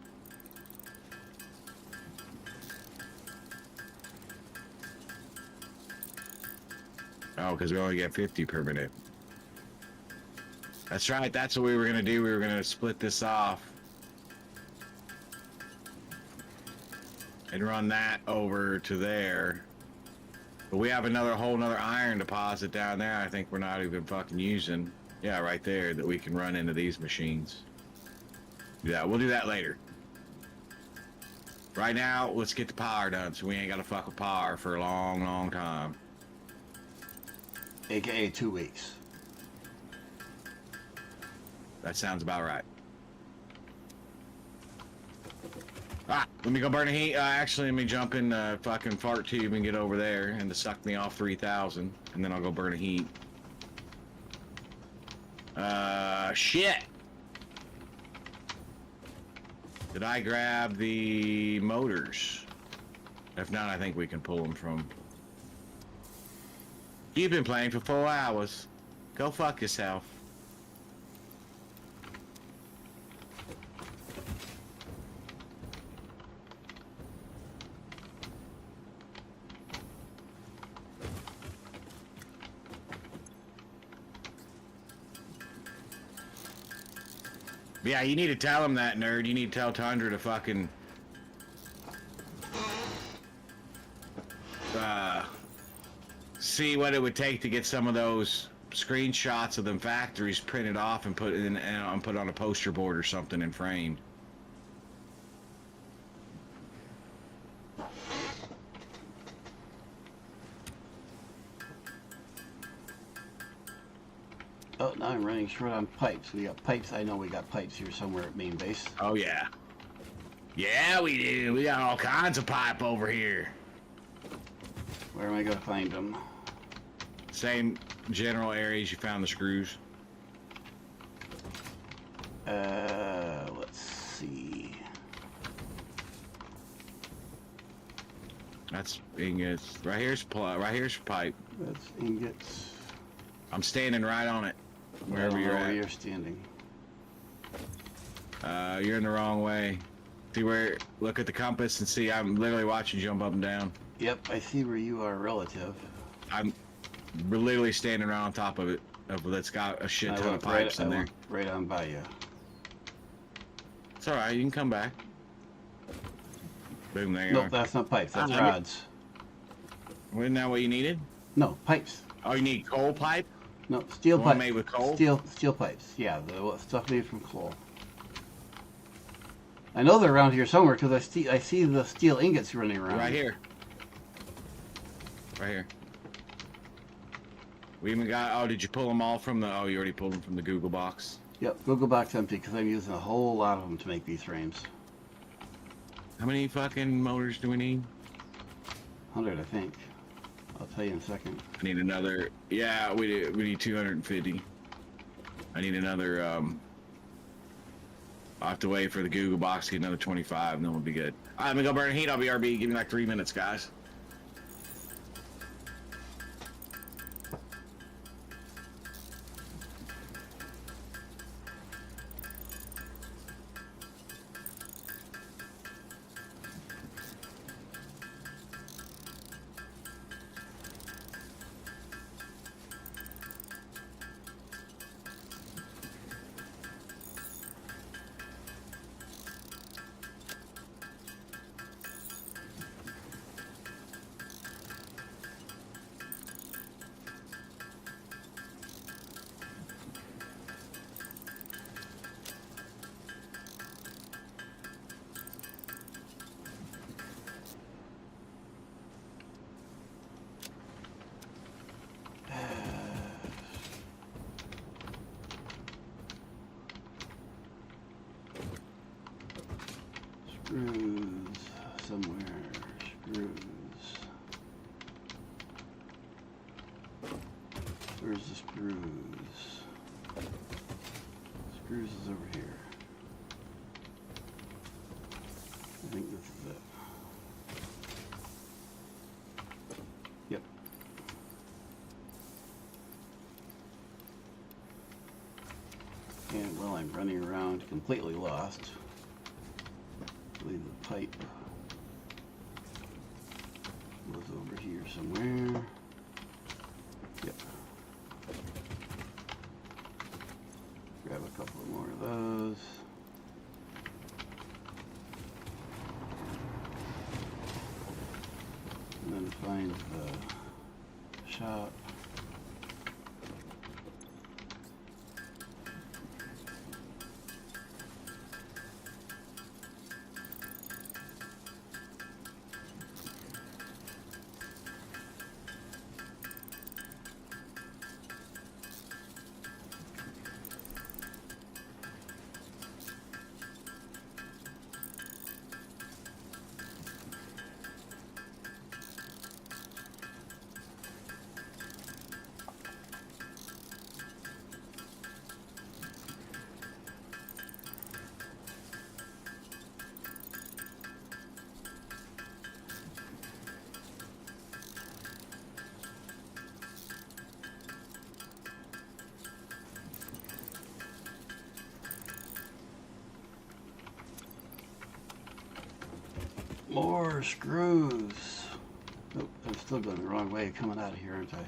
Oh, because we only get 50 per minute. That's right, that's what we were going to do. We were going to split this off and run that over to there. But we have whole nother iron deposit down there I think we're not even fucking using. Yeah, right there, that we can run into these machines. Yeah, we'll do that later. Right now, let's get the power done so we ain't got to fuck with power for a long, long time.
AKA 2 weeks.
That sounds about right. Let me go burn a heat. Actually, let me jump in the fucking fart tube and get over there and to suck me off 3,000, and then I'll go burn a heat. Shit! Did I grab the motors? If not, I think we can pull them from... You've been playing for 4 hours. Go fuck yourself. Yeah, you need to tell him that, nerd. You need to tell Tundra to fucking... see what it would take to get some of those screenshots of them factories printed off and put in and put on a poster board or something and framed.
Oh, now I'm running short on pipes. We got pipes. I know we got pipes here somewhere at main base.
Oh yeah. Yeah, we do. We got all kinds of pipe over here.
Where am I going to find them?
Same general areas you found the screws.
Let's see.
That's ingots. Right here's pipe.
That's ingots.
I'm standing right on it. Wherever you're
where
at.
you're standing.
You're in the wrong way. See where? Look at the compass and see. I'm literally watching you jump up and down.
Yep, I see where you are, relative.
We're literally standing right on top of it. That's got a shit ton of pipes in there.
Right on by you.
It's all right. You can come back. Boom. There you
Nope,
are.
that's not pipes. That's
Ah,
rods.
Wasn't that what you needed?
No, pipes.
Oh, you need coal pipe?
No, steel
The one
pipes.
made with coal?
Steel pipes. Yeah, the stuff made from coal. I know they're around here somewhere because I see the steel ingots running around.
Right here. Right here. We even got. Oh, did you pull them all from the? Oh, you already pulled them from the Google box.
Yep, Google box empty because I'm using a whole lot of them to make these frames.
How many fucking motors do we need?
100, I think. I'll tell you in a second.
I need another. Yeah, we need 250. I need another. I'll have to wait for the Google box to get another 25, and then we'll be good. All right, I'm gonna go burn heat. I'll be RB. Give me like 3 minutes, guys.
Screws somewhere. Screws. Where's the screws? Screws is over here. I think this is it. Yep. And while I'm running around completely lost, the pipe goes over here somewhere. Yep. Grab a couple more of those. And then find the shop. More screws. Nope, I'm still going the wrong way coming out of here, aren't I?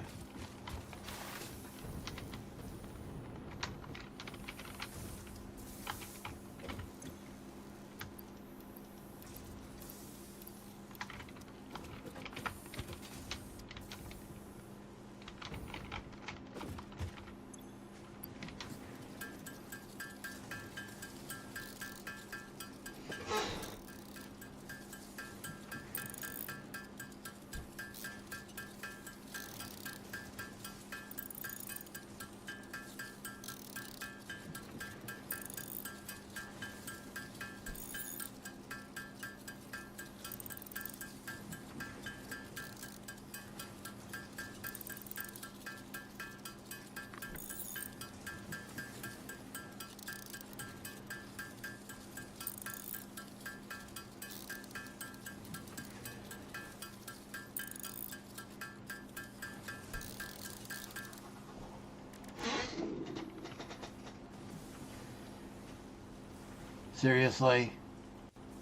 Seriously?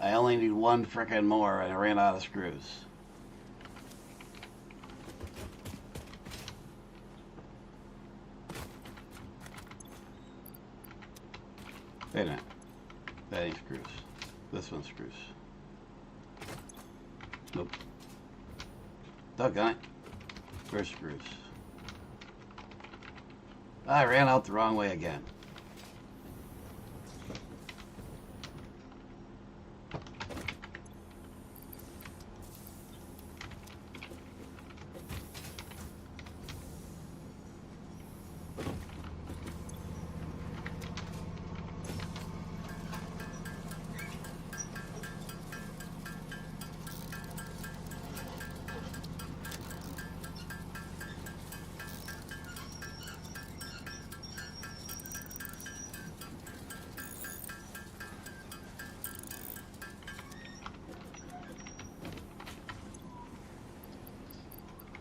I only need one frickin' more and I ran out of screws. Wait a minute. That ain't screws. This one's screws. Nope. Doggone it. Where's screws? I ran out the wrong way again.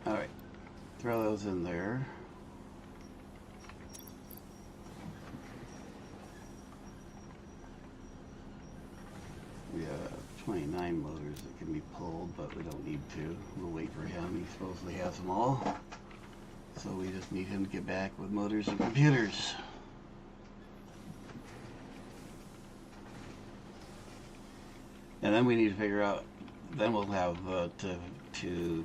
Alright, throw those in there. We have 29 motors that can be pulled, but we don't need to. We'll wait for him. He supposedly has them all. So we just need him to get back with motors and computers. And then we need to figure out, then we'll have to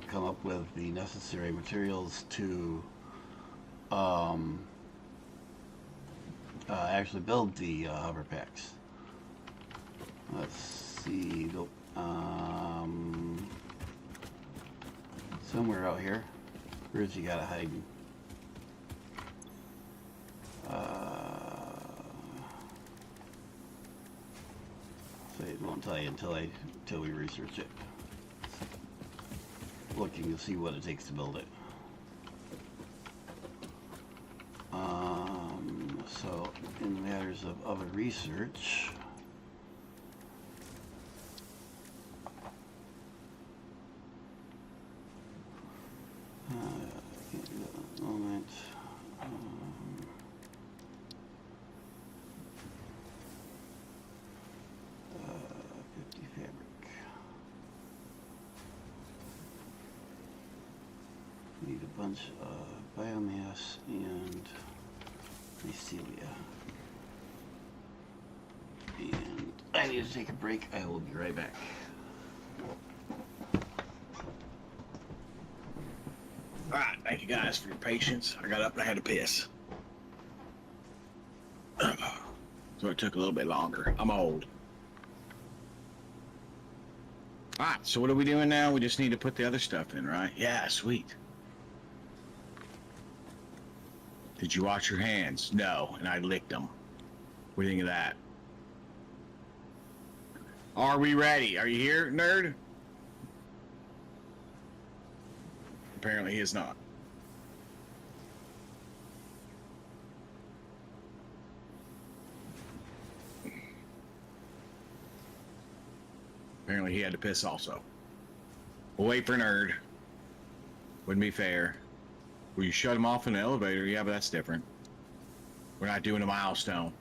come up with the necessary materials to actually build the hover packs. Let's see, somewhere out here. Where's he got it hiding? So it won't tell you until we research it. Looking to see what it takes to build it. So in matters of other research, I can't do that at the moment. 50 fabric. Need a bunch of biomass and mycelia. And I need to take a break. I will be right back.
Alright, thank you guys for your patience. I got up and I had to piss. So it took a little bit longer. I'm old. Alright, so what are we doing now? We just need to put the other stuff in, right? Yeah, sweet. Did you wash your hands? No, and I licked them. What do you think of that? Are we ready? Are you here, nerd? Apparently he is not. Apparently he had to piss also. We'll wait for nerd. Wouldn't be fair. Well, you shut him off in the elevator. Yeah, but that's different. We're not doing a milestone.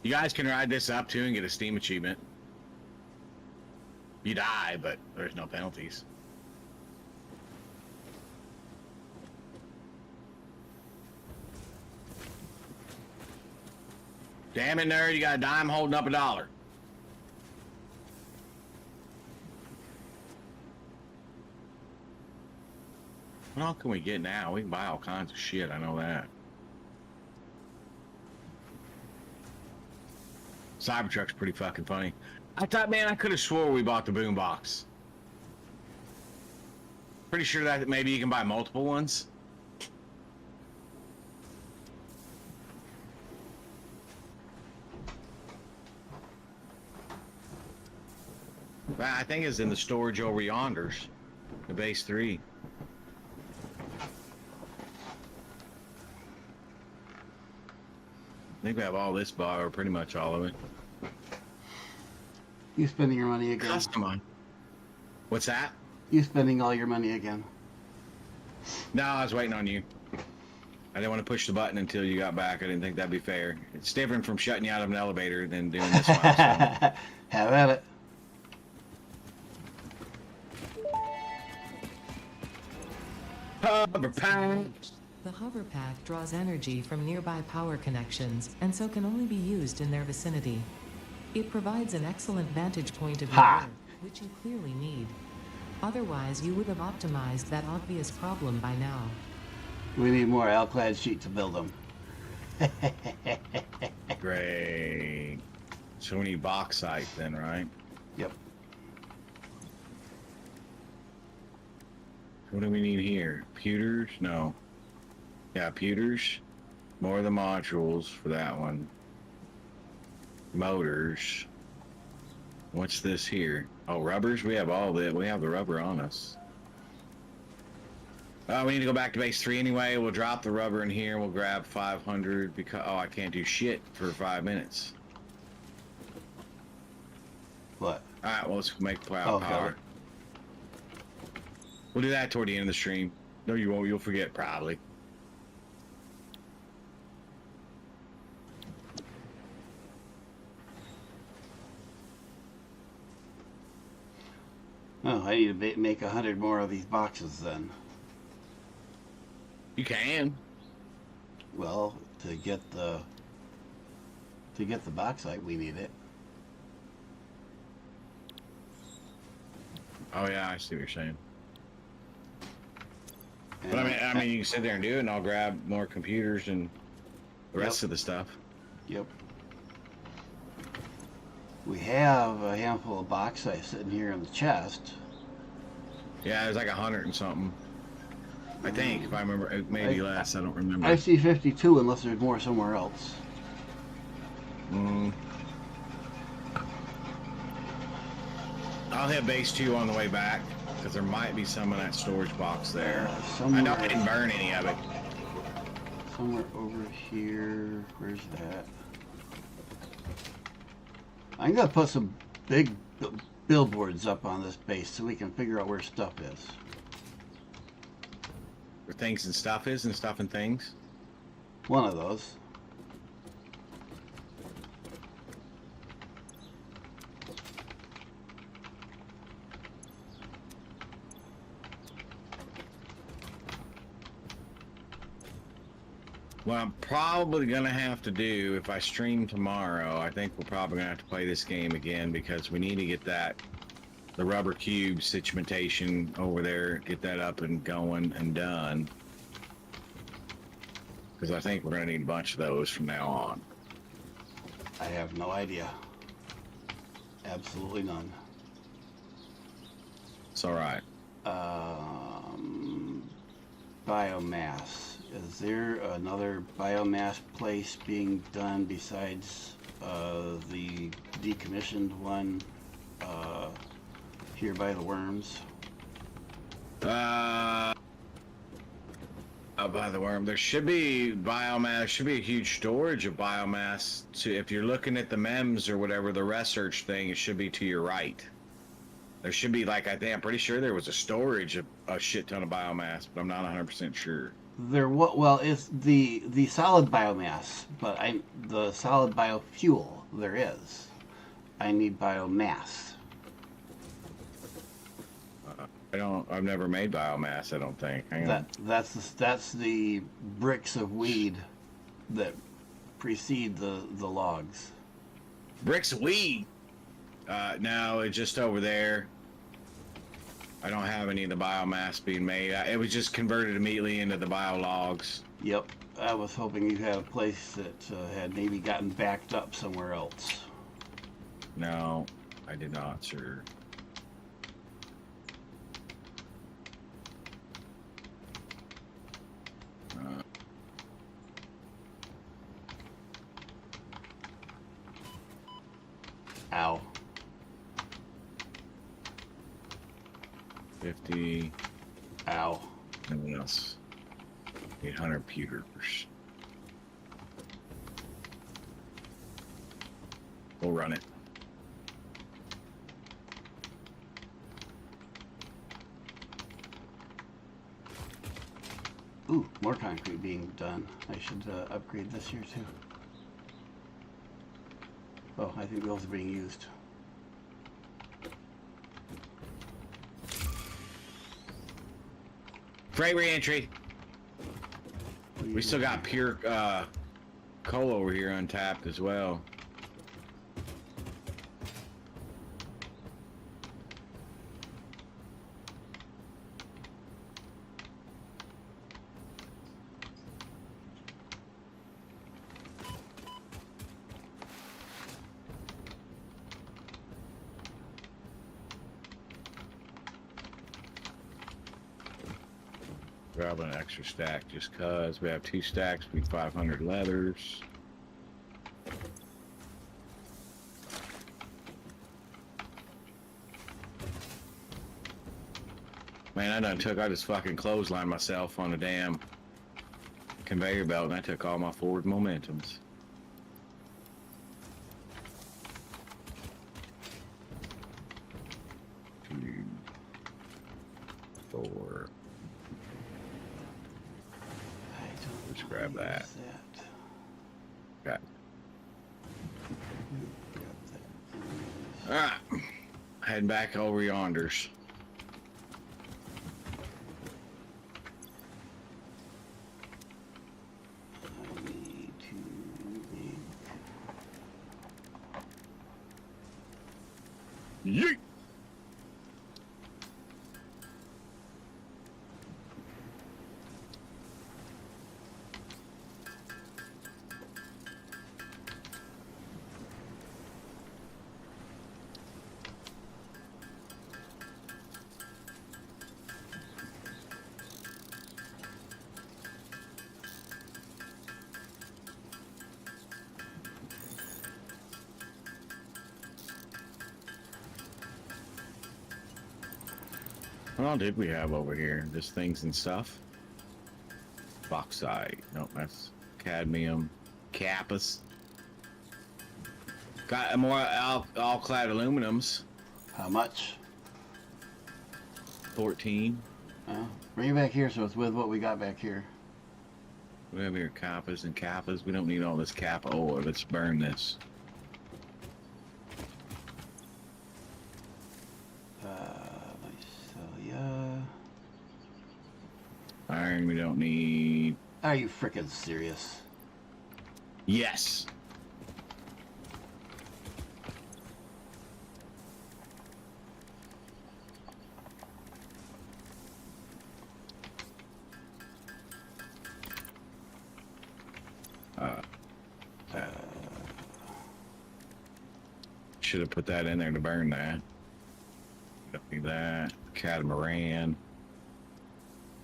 You guys can ride this up too and get a Steam achievement. You die, but there's no penalties. Damn it, nerd, you got a dime holding up $1. What all can we get now? We can buy all kinds of shit, I know that. Cybertruck's pretty fucking funny. I thought, man, I could have swore we bought the boombox. Pretty sure that maybe you can buy multiple ones. Well, I think it's in the storage over yonders. The base 3. I think we have all this bought, or pretty much all of it.
You spending your money again?
Custom on. What's that?
You spending all your money again?
No, I was waiting on you. I didn't want to push the button until you got back. I didn't think that'd be fair. It's different from shutting you out of an elevator than doing this milestone.
Have at it.
Hover pack.
The hover pack draws energy from nearby power connections, and so can only be used in their vicinity. It provides an excellent vantage point of your
Ha!
Earth, which you clearly need. Otherwise, you would have optimized that obvious problem by now.
We need more alclad sheet to build them.
Great. So we need bauxite then, right?
Yep.
What do we need here? Pewters? No. Yeah, pewters. More of the modules for that one. Motors. What's this here? Oh, rubbers? We have all that. We have the rubber on us. We need to go back to base 3 anyway. We'll drop the rubber in here. We'll grab 500 because... Oh, I can't do shit for 5 minutes.
What?
Alright, well, let's make power.
Okay.
We'll do that toward the end of the stream. No, you won't. You'll forget, probably.
Oh, I need to make 100 more of these boxes then.
You can.
Well, to get the bauxite, we need it.
Oh, yeah, I see what you're saying.
And
But I mean, you can sit there and do it, and I'll grab more computers and the rest
Yep.
of the stuff.
Yep. We have a handful of bauxite sitting here in the chest.
Yeah, there's like 100 and something. I think, if I remember, maybe less. I don't remember.
I see 52 unless there's more somewhere else.
I'll hit base 2 on the way back because there might be some in that storage box there.
Somewhere,
I know I didn't burn any of it.
somewhere over here. Where's that? I'm gonna put some big billboards up on this base so we can figure out where stuff is.
Where things and stuff is, and stuff and things.
One of those.
What I'm probably gonna have to do if I stream tomorrow, I think we're probably gonna have to play this game again because we need to get the rubber cube situationation over there, get that up and going and done. Because I think we're gonna need a bunch of those from now on.
I have no idea. Absolutely none.
It's all right.
Biomass. Is there another biomass place being done besides the decommissioned one here by the worms?
By the worm, there should be biomass. Should be a huge storage of biomass. If you're looking at the MEMS or whatever, the research thing, it should be to your right. There should be, like, I'm pretty sure there was a storage of a shit ton of biomass, but I'm not 100% sure.
Well, it's the solid biomass, but the solid biofuel there is. I need biomass.
I've never made biomass, I don't think. Hang on.
That's the bricks of weed that precede the logs.
Bricks of weed. No, it's just over there. I don't have any of the biomass being made. It was just converted immediately into the biologs.
Yep, I was hoping you had a place that had maybe gotten backed up somewhere else.
No, I did not, sir.
Ow.
50.
Ow.
And what else? 800 pewters. We'll run it.
Ooh, more concrete being done. I should upgrade this here too. Oh, I think those are being used.
Freight reentry. We still got pure coal over here untapped as well. Grab an extra stack just cause we have 2 stacks, we need 500 leathers. Man, I just fucking clotheslined myself on a damn conveyor belt and I took all my forward momentums. Two, 4. Let's grab that. Got it. Alright. Heading back over yonders. Yeet! What all did we have over here? Just things and stuff. Bauxite. Nope, that's cadmium. Kappas. Got more all-clad aluminums.
How much?
14.
Bring it back here so it's with what we got back here.
We have here kappas and kappas. We don't need all this kappa ore. Let's burn this. Iron we don't need.
Are you frickin' serious?
Yes. Should have put that in there to burn that. Don't need that. Catamaran.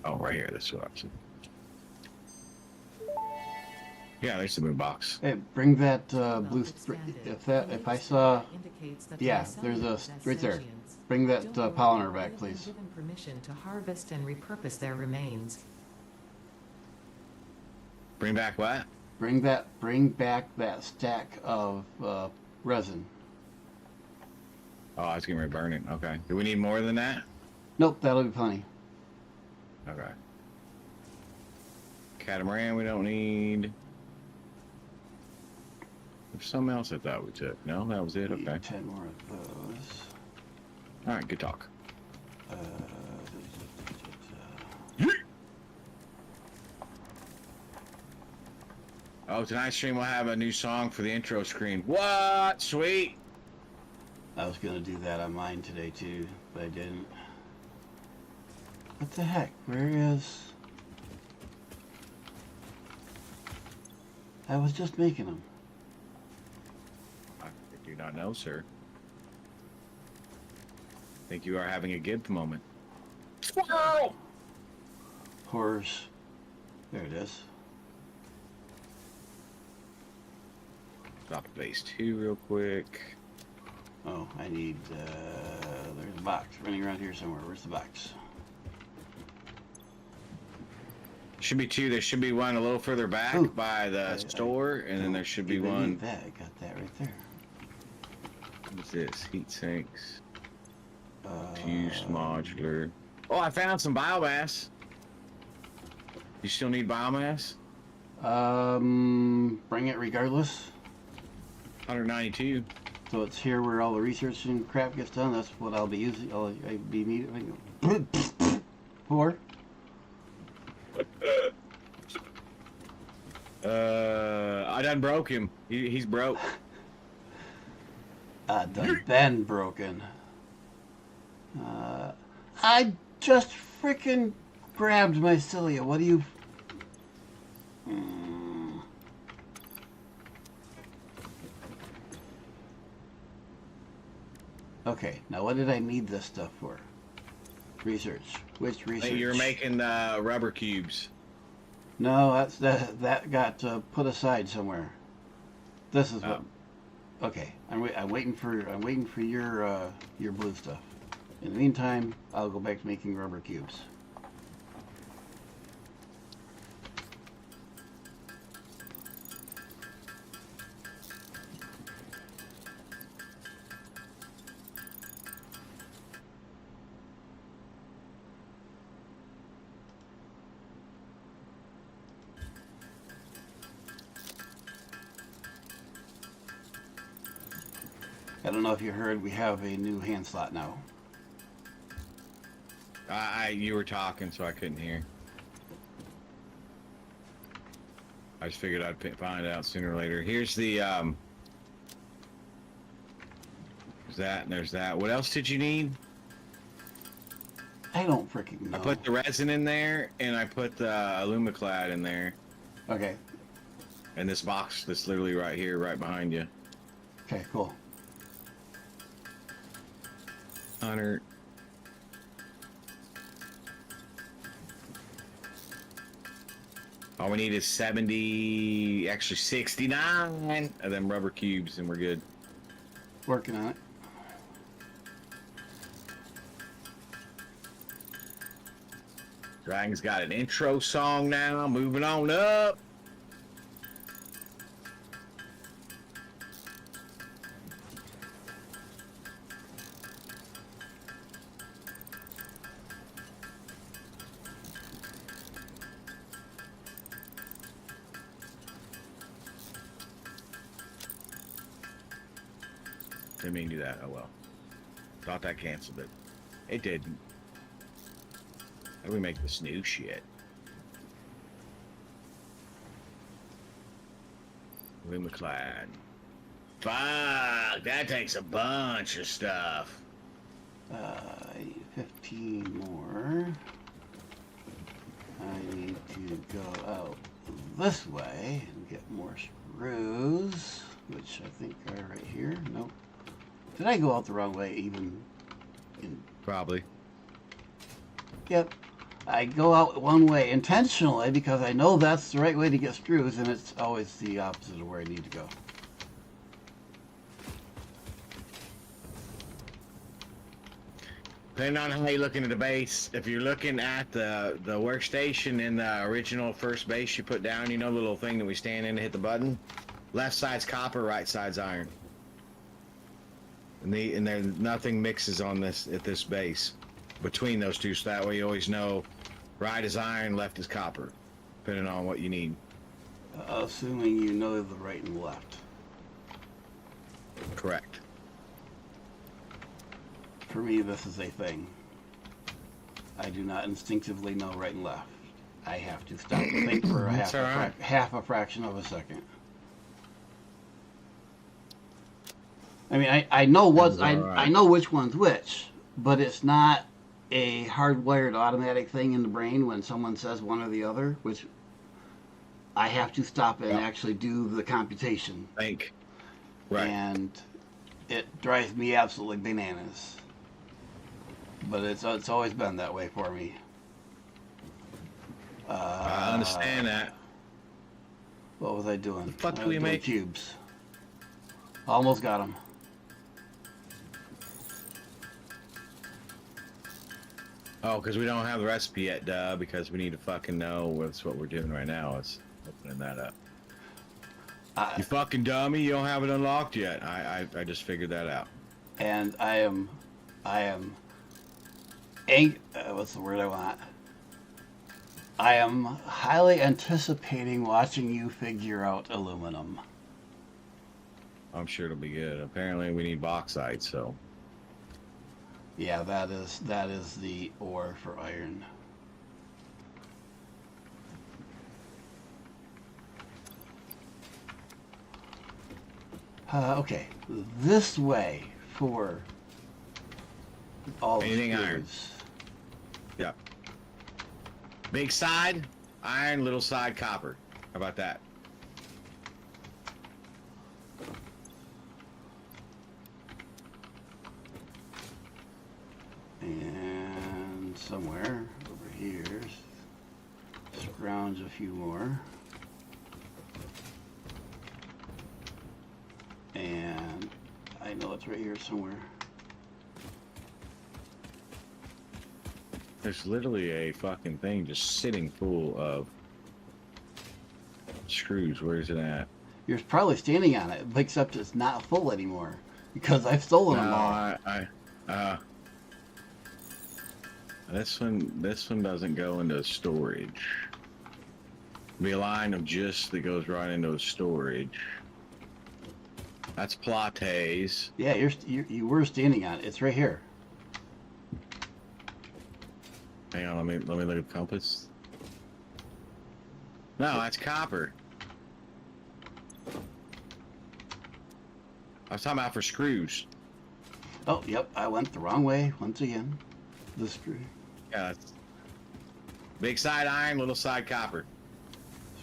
Oh, right here. This is yeah, there's the moon box.
Hey, bring that blue. If I saw, yeah, there's a right there. Bring that polymer back, please.
Given permission to harvest and repurpose their remains.
Bring back what?
Bring back that stack of resin.
Oh, I was gonna burn it. Okay. Do we need more than that?
Nope, that'll be plenty.
Okay. Catamaran we don't need. There's something else I thought we took. No, that was it. Okay.
10 more of those.
All right, good talk. Oh, tonight's stream will have a new song for the intro screen. What? Sweet.
I was gonna do that on mine today too, but I didn't. What the heck? Where is? I was just making them.
I do not know, sir. I think you are having a Gibbed moment. Squirrel!
Horrors. There it is.
Drop base 2 real quick.
Oh, I need, there's a box running around here somewhere. Where's the box?
Should be 2. There should be one a little further back by the store, and then there should be one.
Need that. I got that right there.
What's this? Heat sinks. Fused modular. Oh, I found some biomass. You still need biomass?
Bring it regardless.
192.
So it's here where all the research and crap gets done. That's what I'll be using. I'll be needing for.
I done broke him. He's broke.
Done been broken. I just freaking grabbed my cilia. What do you? Okay, now what did I need this stuff for? Research. Which research?
Hey, you're making rubber cubes.
No, that got put aside somewhere. This is what. Okay, I'm waiting for your blue stuff. In the meantime, I'll go back to making rubber cubes. I don't know if you heard, we have a new hand slot now.
You were talking, so I couldn't hear. I just figured I'd find out sooner or later. Here's the there's that and there's that. What else did you need?
I don't freaking know.
I put the resin in there, and I put the Alumaclad in there.
Okay.
And this box that's literally right here, right behind you.
Okay, cool.
100. All we need is 70, actually 69 of them rubber cubes, and we're good.
Working on it.
Dragon's got an intro song now. Moving on up. Didn't mean to do that. Oh well. Thought that canceled it. It didn't. How do we make this new shit? Lumaclad. Fuck! That takes a bunch of stuff.
I need 15 more. I need to go out this way and get more screws, which I think are right here. Nope. Did I go out the wrong way even in...
Probably.
Yep. I go out one way intentionally because I know that's the right way to get screws, and it's always the opposite of where I need to go.
Depending on how you're looking at the base, if you're looking at the workstation in the original first base you put down, you know the little thing that we stand in to hit the button? Left side's copper, right side's iron. And there nothing mixes on this at this base between those two, so that way you always know right is iron, left is copper, depending on what you need.
Assuming you know the right and left.
Correct.
For me, this is a thing. I do not instinctively know right and left. I have to stop to think for half a fraction of a second. I mean, I know what I know which one's which, but it's not a hardwired automatic thing in the brain when someone says one or the other, which I have to stop and actually do the computation.
Think. Right.
And it drives me absolutely bananas. But it's always been that way for me.
I understand that.
What was I doing?
The fuck
I
do we
was doing
make?
Cubes. Almost got them.
Oh, because we don't have the recipe yet, duh, because we need to fucking know what's what we're doing right now. Is opening that up. You fucking dummy, you don't have it unlocked yet. I just figured that out.
And I am what's the word I want? I am highly anticipating watching you figure out aluminum.
I'm sure it'll be good. Apparently we need bauxite, so.
Yeah, that is the ore for iron. Okay, this way for all the
Anything iron.
screws.
Yep. Big side, iron, little side, copper. How about that?
And somewhere over here, scrounge a few more. And I know it's right here somewhere.
There's literally a fucking thing just sitting full of screws. Where is it at?
You're probably standing on it, except it's not full anymore because I've stolen them all.
This one doesn't go into storage. Be a line of just that goes right into storage. That's Plates.
Yeah, you were standing on it. It's right here.
Hang on, let me look at the compass. No, that's copper. I was talking about for screws.
Oh, yep, I went the wrong way once again. The screw.
Yeah, that's big side iron, little side copper.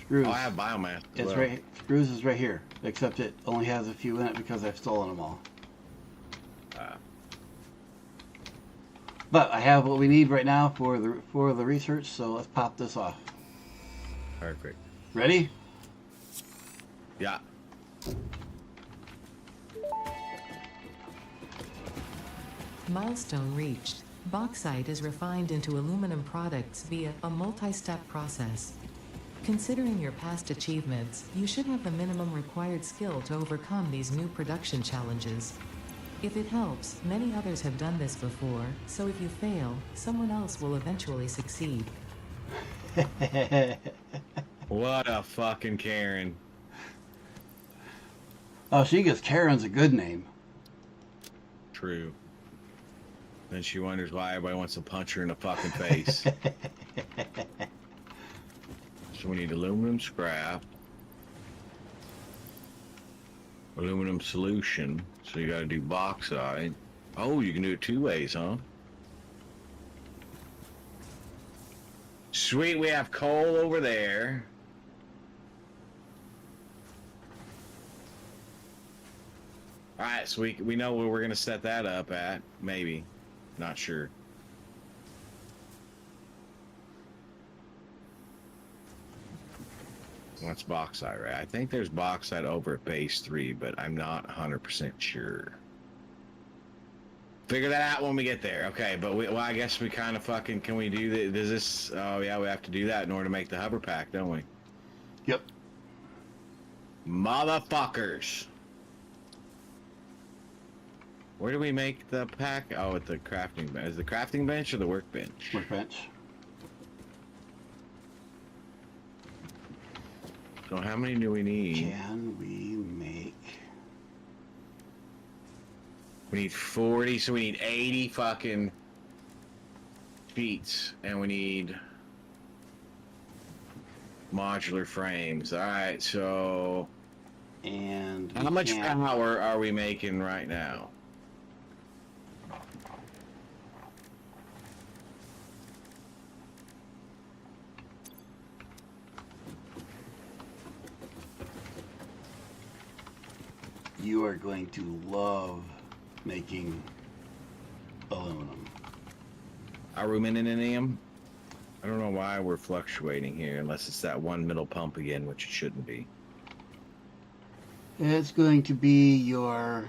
Screws.
Oh, I have biomass as
It's
well.
right. Screws is right here, except it only has a few in it because I've stolen them all. But I have what we need right now for the research, so let's pop this off.
Perfect.
Ready?
Yeah.
Milestone reached. Bauxite is refined into aluminum products via a multi-step process. Considering your past achievements, you should have the minimum required skill to overcome these new production challenges. If it helps, many others have done this before, so if you fail, someone else will eventually succeed.
What a fucking Karen.
Oh, she gets Karen's a good name.
True. Then she wonders why everybody wants to punch her in the fucking face. So we need aluminum scrap. Aluminum solution. So you gotta do bauxite. Oh, you can do it two ways, huh? Sweet, we have coal over there. Alright, so we know where we're gonna set that up at. Maybe. Not sure. What's bauxite, right? I think there's bauxite over at base 3, but I'm not 100% sure. Figure that out when we get there. Okay, but well, I guess we kind of fucking, can we do that? Does this, oh yeah, we have to do that in order to make the hover pack, don't we?
Yep.
Motherfuckers. Where do we make the pack? Oh, at the crafting bench. Is the crafting bench or the workbench?
Workbench.
So how many do we need?
Can we make...
We need 40, so we need 80 fucking sheets, and we need modular frames. All right, so
And
how much power are we making right now?
You are going to love making aluminum.
Aluminum? I don't know why we're fluctuating here, unless it's that one middle pump again, which it shouldn't be.
It's going to be your,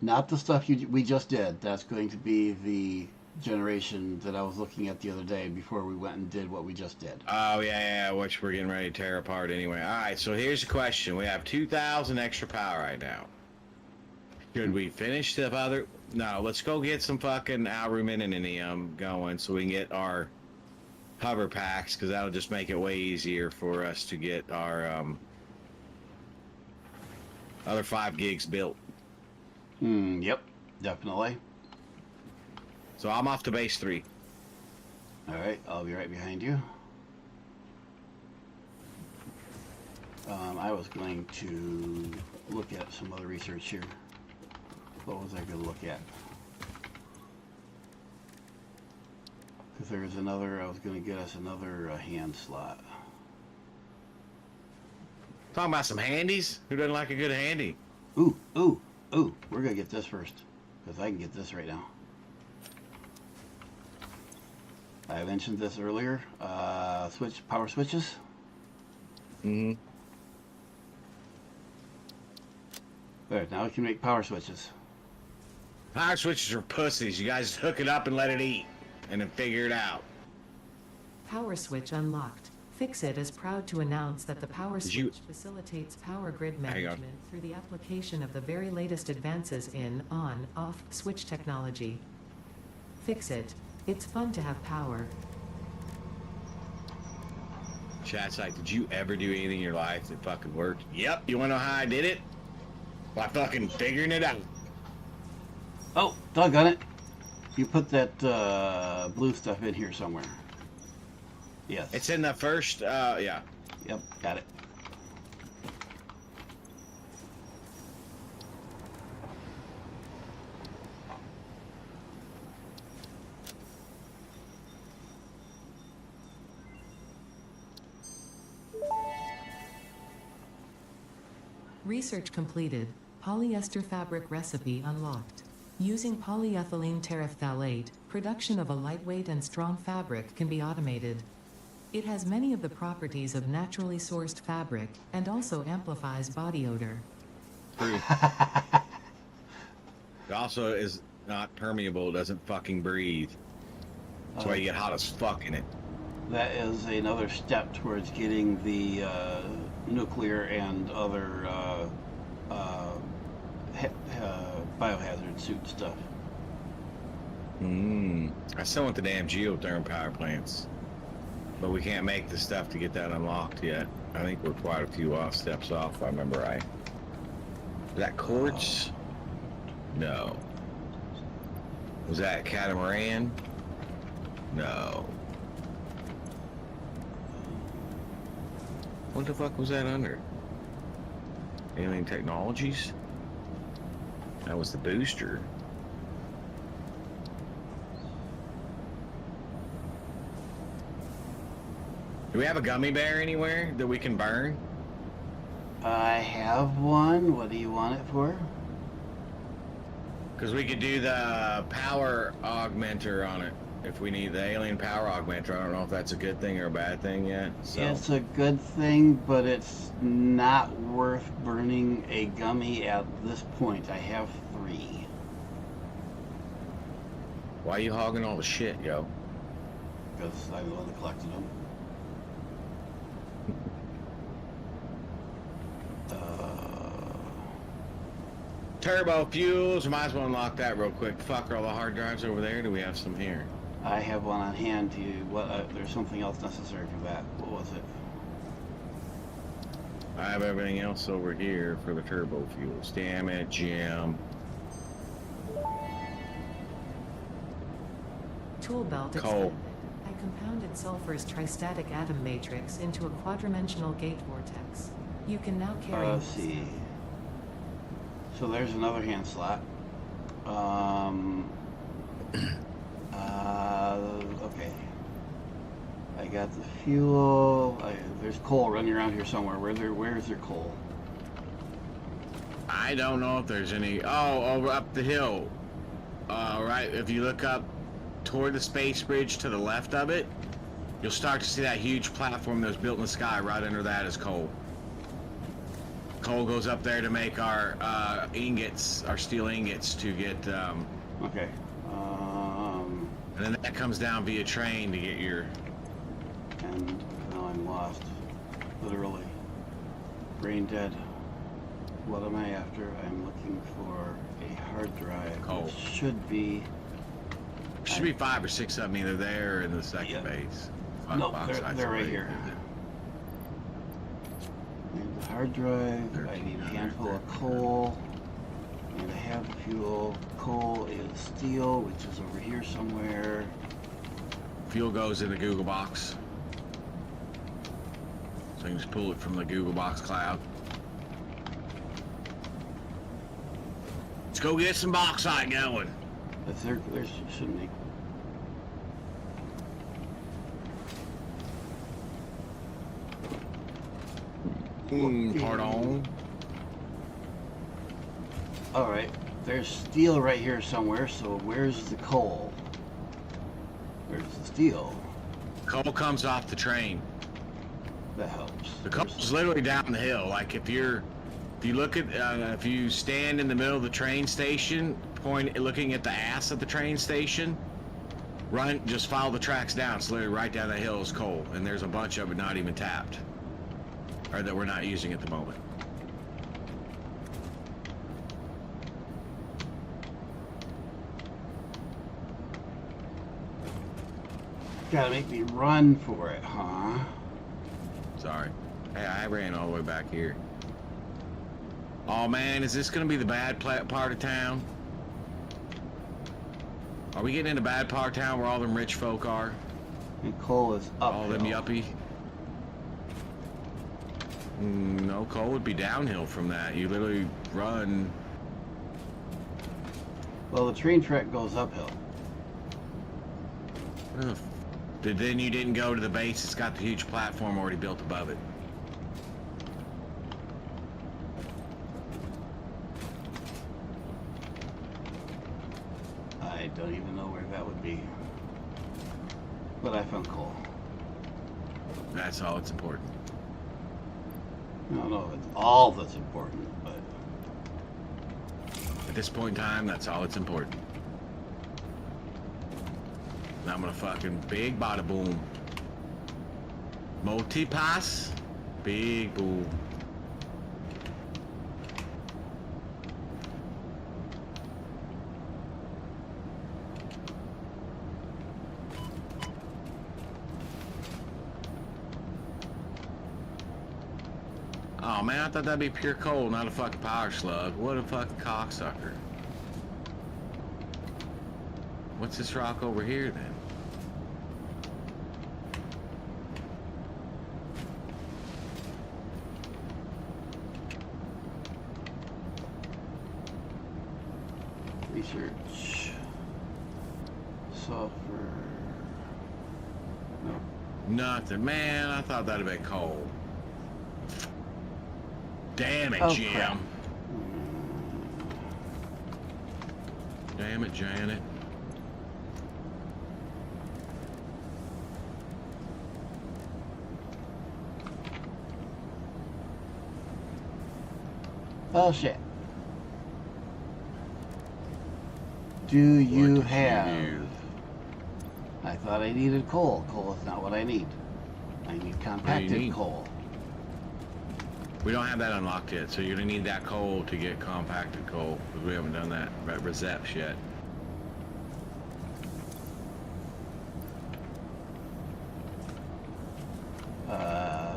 not the stuff we just did. That's going to be the generation that I was looking at the other day before we went and did what we just did.
Oh, yeah, which we're getting ready to tear apart anyway. All right, so here's the question. We have 2,000 extra power right now. Should we finish the other? No, let's go get some fucking aluminum going so we can get our hover packs, because that'll just make it way easier for us to get our other 5 gigs built.
Yep, definitely.
So I'm off to base 3.
All right, I'll be right behind you. I was going to look at some other research here. What was I going to look at? Because there was another, I was going to get us another hand slot.
Talking about some handies? Who doesn't like a good handy?
Ooh, ooh, ooh. We're going to get this first. Because I can get this right now. I mentioned this earlier. Power switches.
Mm-hmm.
There, now we can make power switches.
Power switches are pussies. You guys hook it up and let it eat. And then figure it out.
Power switch unlocked. Fixit is proud to announce that the power switch facilitates power grid management through the application of the very latest advances in on-off switch technology. Fixit. It's fun to have power.
Chat's like, did you ever do anything in your life that fucking worked? Yep. You wanna know how I did it? By fucking figuring it out.
Oh, doggone it. You put that blue stuff in here somewhere. Yes.
It's in the first, yeah.
Yep, got it.
Research completed. Polyester fabric recipe unlocked. Using polyethylene terephthalate, production of a lightweight and strong fabric can be automated. It has many of the properties of naturally sourced fabric and also amplifies body odor.
It also is not permeable, doesn't fucking breathe. That's why you get hot as fuck in it.
That is another step towards getting the nuclear and other biohazard suit stuff.
I still want the damn geothermal power plants. But we can't make the stuff to get that unlocked yet. I think we're quite a few steps off, if I remember right. Is that quartz? No. Was that catamaran? No. What the fuck was that under? Alien Technologies? That was the booster. Do we have a gummy bear anywhere that we can burn?
I have one. What do you want it for?
Because we could do the power augmenter on it if we need the alien power augmenter. I don't know if that's a good thing or a bad thing yet. So.
It's a good thing, but it's not worth burning a gummy at this point. I have 3.
Why are you hogging all the shit, yo?
Because I'm the one that collected them.
Turbo fuels. Might as well unlock that real quick. Fuck, are all the hard drives over there? Do we have some here?
I have one on hand. There's something else necessary for that. What was it?
I have everything else over here for the turbo fuels. Damn it, Jim.
Tool belt
Coal.
expanded. I compounded sulfur's tristatic atom matrix into a quadrimensional gate vortex. You can now carry.
Let's see. So there's another hand slot. Okay. I got the fuel. There's coal running around here somewhere. Where is there coal?
I don't know if there's any. Oh, over up the hill. Right. If you look up toward the space bridge to the left of it, you'll start to see that huge platform that was built in the sky. Right under that is coal. Coal goes up there to make our ingots, our steel ingots, to get.
Okay.
And then that comes down via train to get your.
And now I'm lost. Literally. Brain dead. What am I after? I'm looking for a hard drive.
Coal.
Which should be.
Should be 5 or 6 of them either there or in the second
Yeah.
base.
Nope, they're right here. I need the hard drive. I need a handful of coal. And I have fuel. Coal is steel, which is over here somewhere.
Fuel goes in the Google box. So you can just pull it from the Google box cloud. Let's go get some bauxite going.
That's there shouldn't be.
Pardon.
Alright, there's steel right here somewhere, so where's the coal? Where's the steel?
Coal comes off the train.
That helps.
The coal's literally down the hill. Like if you look at, if you stand in the middle of the train station, looking at the ass of the train station, just follow the tracks down. It's literally right down that hill is coal, and there's a bunch of it not even tapped, or that we're not using at the moment.
Gotta make me run for it, huh?
Sorry. Hey, I ran all the way back here. Oh man, is this gonna be the bad part of town? Are we getting in a bad part of town where all them rich folk are?
And coal is up.
All them yuppie? No, coal would be downhill from that. You literally run.
Well, the train track goes uphill.
Ugh. Then you didn't go to the base. It's got the huge platform already built above it.
I don't even know where that would be. But I found coal.
That's all that's important.
I don't know if it's all that's important, but...
At this point in time, that's all that's important. Now I'm gonna fucking big bada boom. Multi-pass, big boom. Oh man, I thought that'd be pure coal, not a fucking power slug. What a fucking cocksucker. What's this rock over here then?
Research. Sulfur. No.
Nothing, man. I thought that'd have been coal. Damn it,
Oh,
Jim.
crap.
Damn it, Janet.
Oh shit. Do you have? I thought I needed coal. Coal is not what I need. I need compacted coal.
We don't have that unlocked yet, so you're gonna need that coal to get compacted coal, because we haven't done that recepts yet.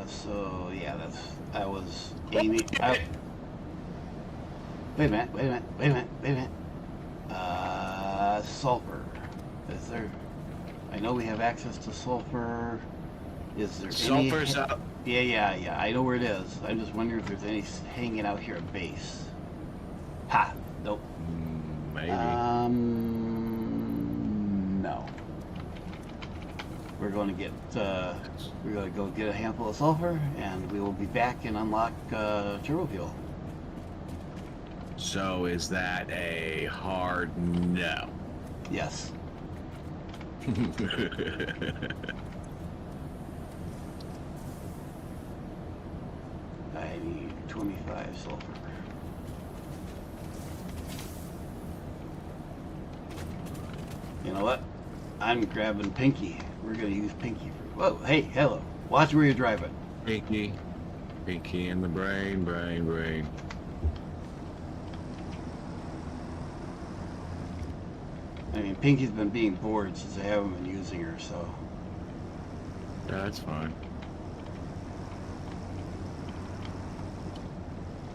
So yeah, I was aiming. Wait a minute. Sulfur. Is there? I know we have access to sulfur. Is there
Sulfur's
any?
up.
Yeah. I know where it is. I'm just wondering if there's any hanging out here at base. Ha. Nope.
Maybe.
No. We're going to get. We're going to go get a handful of sulfur, and we will be back and unlock turbo fuel.
So is that a hard no?
Yes. I need 25 sulfur. You know what? I'm grabbing Pinky. We're gonna use Pinky for. Whoa! Hey, hello. Watch where you're driving.
Pinky in the brain.
I mean, Pinky's been being bored since I haven't been using her, so.
Yeah, that's fine.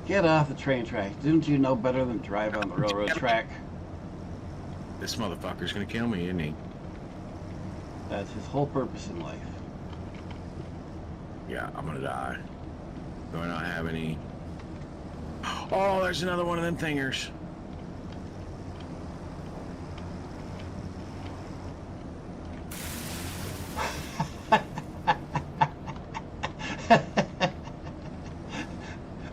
Get off the train track. Didn't you know better than drive on the railroad track?
This motherfucker's gonna kill me, isn't he?
That's his whole purpose in life.
Yeah, I'm gonna die. Do I not have any? Oh, there's another one of them thingers.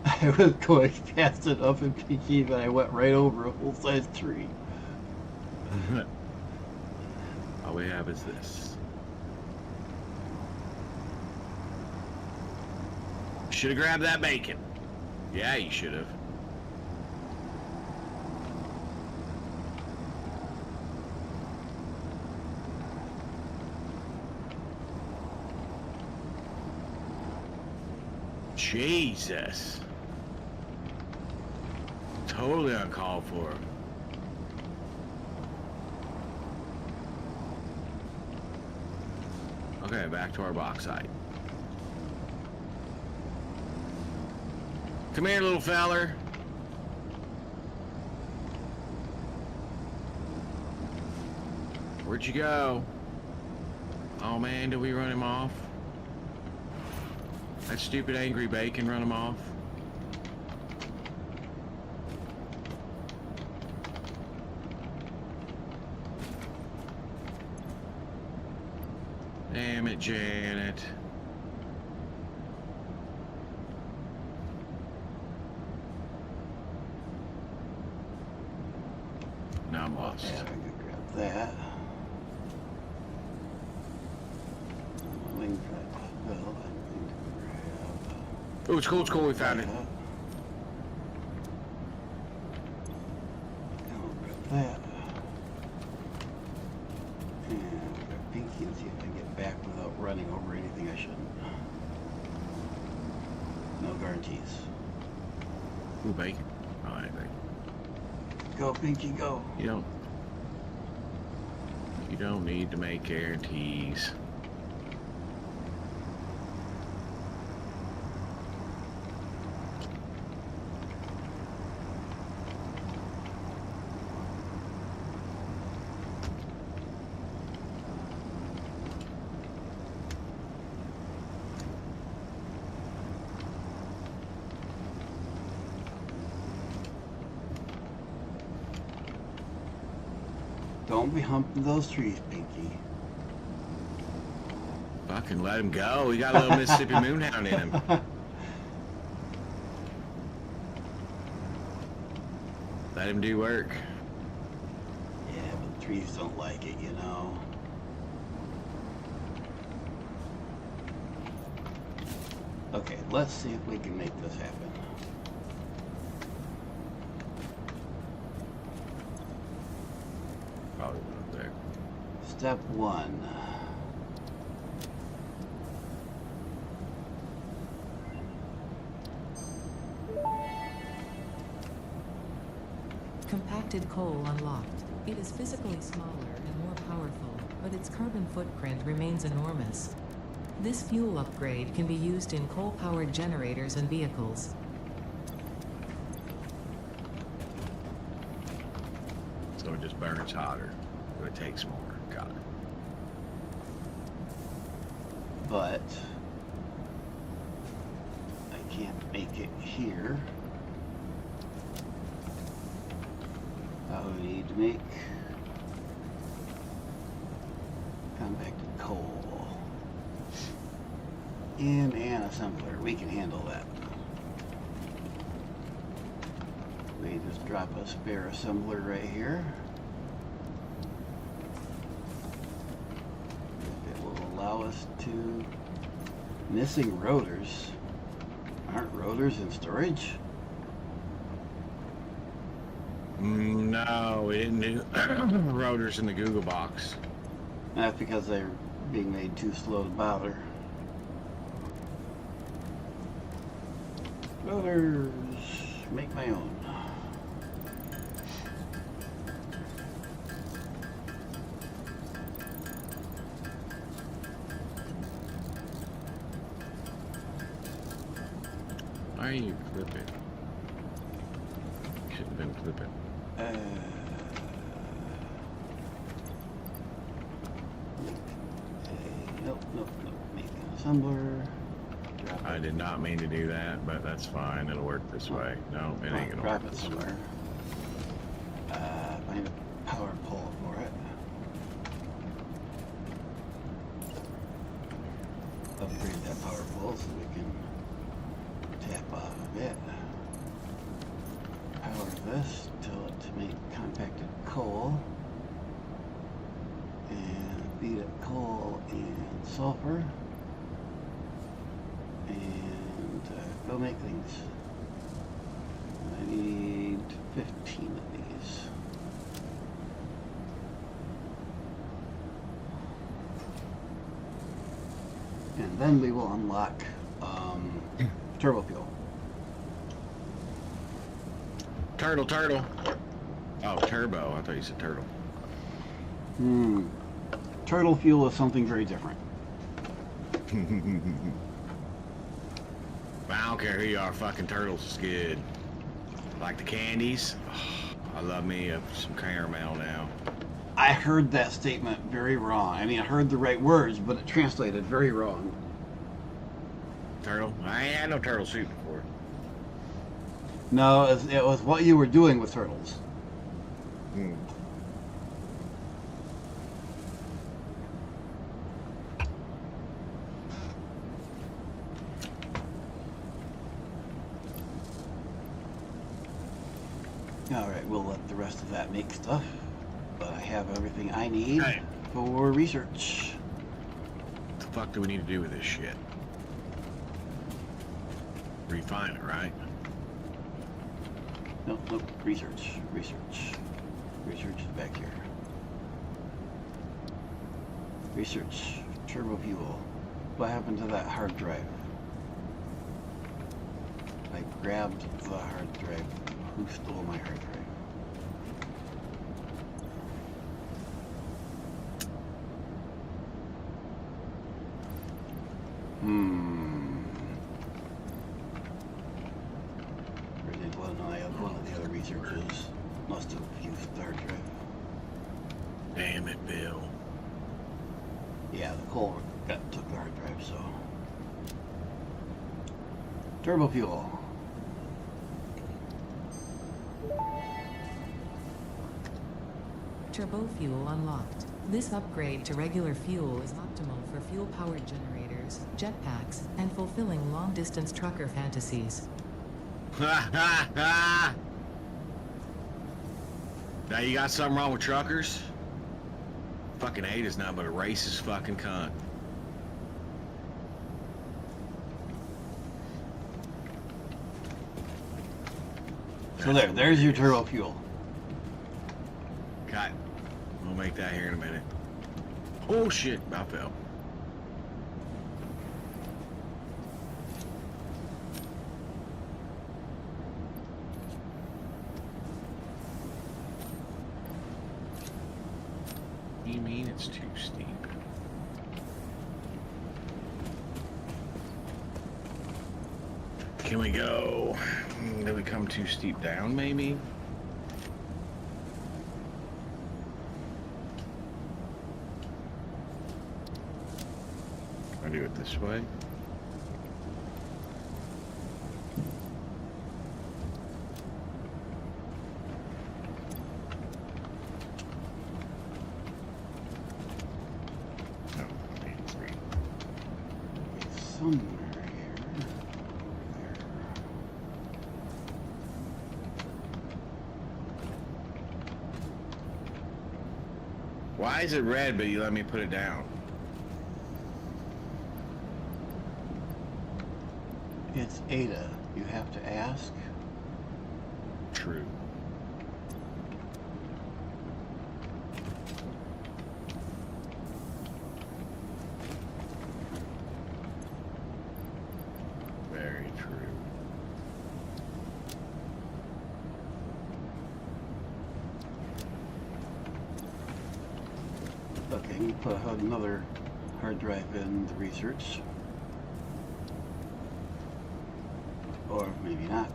I was going fast enough in Pinky that I went right over a full-size tree.
All we have is this. Should have grabbed that bacon. Yeah, you should have. Jesus. Totally uncalled for. Okay, back to our bauxite. Come here, little feller. Where'd you go? Oh man, did we run him off? That stupid angry bacon run him off? Damn it, Janet. Now I'm lost.
Yeah, I could grab that.
Oh, it's cool, it's cool, we found it.
I'll grab that. And grab Pinky and see if I can get back without running over anything I shouldn't. No guarantees.
Ooh, bacon. Oh, anything.
Go, Pinky, go.
You don't need to make guarantees.
Don't be humping those trees, Pinky.
Fucking let him go. He got a little Mississippi Moonhound in him. Let him do work.
Yeah, but the trees don't like it, you know. Okay, let's see if we can make this happen.
Probably not there.
Step 1.
Compacted coal unlocked. It is physically smaller and more powerful, but its carbon footprint remains enormous. This fuel upgrade can be used in coal-powered generators and vehicles.
So it just burns hotter. But it takes more. Got it.
But I can't make it here. I would need to make compacted coal in an assembler. We can handle that. We just drop a spare assembler right here. It will allow us to... Missing rotors. Aren't rotors in storage?
No, we didn't do rotors in the Google box.
That's because they're being made too slow to bother. Rotors. Make my own.
Why are you clipping? Shouldn't have been clipping.
Nope. Make an assembler.
I did not mean to do that, but that's fine. It'll work this way. No, it ain't gonna
Drop
work
it
this way.
somewhere. Find a power pole for it. Upgrade that power pole so we can tap off of it. Power this, tell it to make compacted coal. And feed it coal and sulfur. And go make things. I need 15 of these. And then we will unlock turbo fuel.
Turtle. Oh, turbo. I thought you said turtle.
Turtle fuel is something very different.
I don't care who you are, fucking turtles is good. Like the candies. Oh, I love me some caramel now.
I heard that statement very wrong. I mean, I heard the right words, but it translated very wrong.
Turtle? I ain't had no turtle soup before.
No, it was what you were doing with turtles. Alright, we'll let the rest of that make stuff. But I have everything I need for research.
What the fuck do we need to do with this shit? Refine it, right?
Nope. Research. Research is back here. Research. Turbo fuel. What happened to that hard drive? I grabbed the hard drive. Who stole my hard drive? Where did one of the other researchers must have used the hard drive.
Damn it, Bill.
Yeah, the coal took the hard drive, so. Turbo fuel.
Turbo fuel unlocked. This upgrade to regular fuel is optimal for fuel-powered generators, jetpacks, and fulfilling long-distance trucker fantasies.
Now you got something wrong with truckers? Fucking Ada's not but a racist fucking cunt.
So there's your turbo fuel.
Cut. We'll make that here in a minute. Oh shit, I fell. You mean it's too steep? Can we go? Did we come too steep down, maybe? I'll do it this way. No, 83.
Somewhere here. There.
Why is it red, but you let me put it down?
It's Ada. You have to ask.
True. Very true.
Okay, you put another hard drive in the research. Or or maybe not.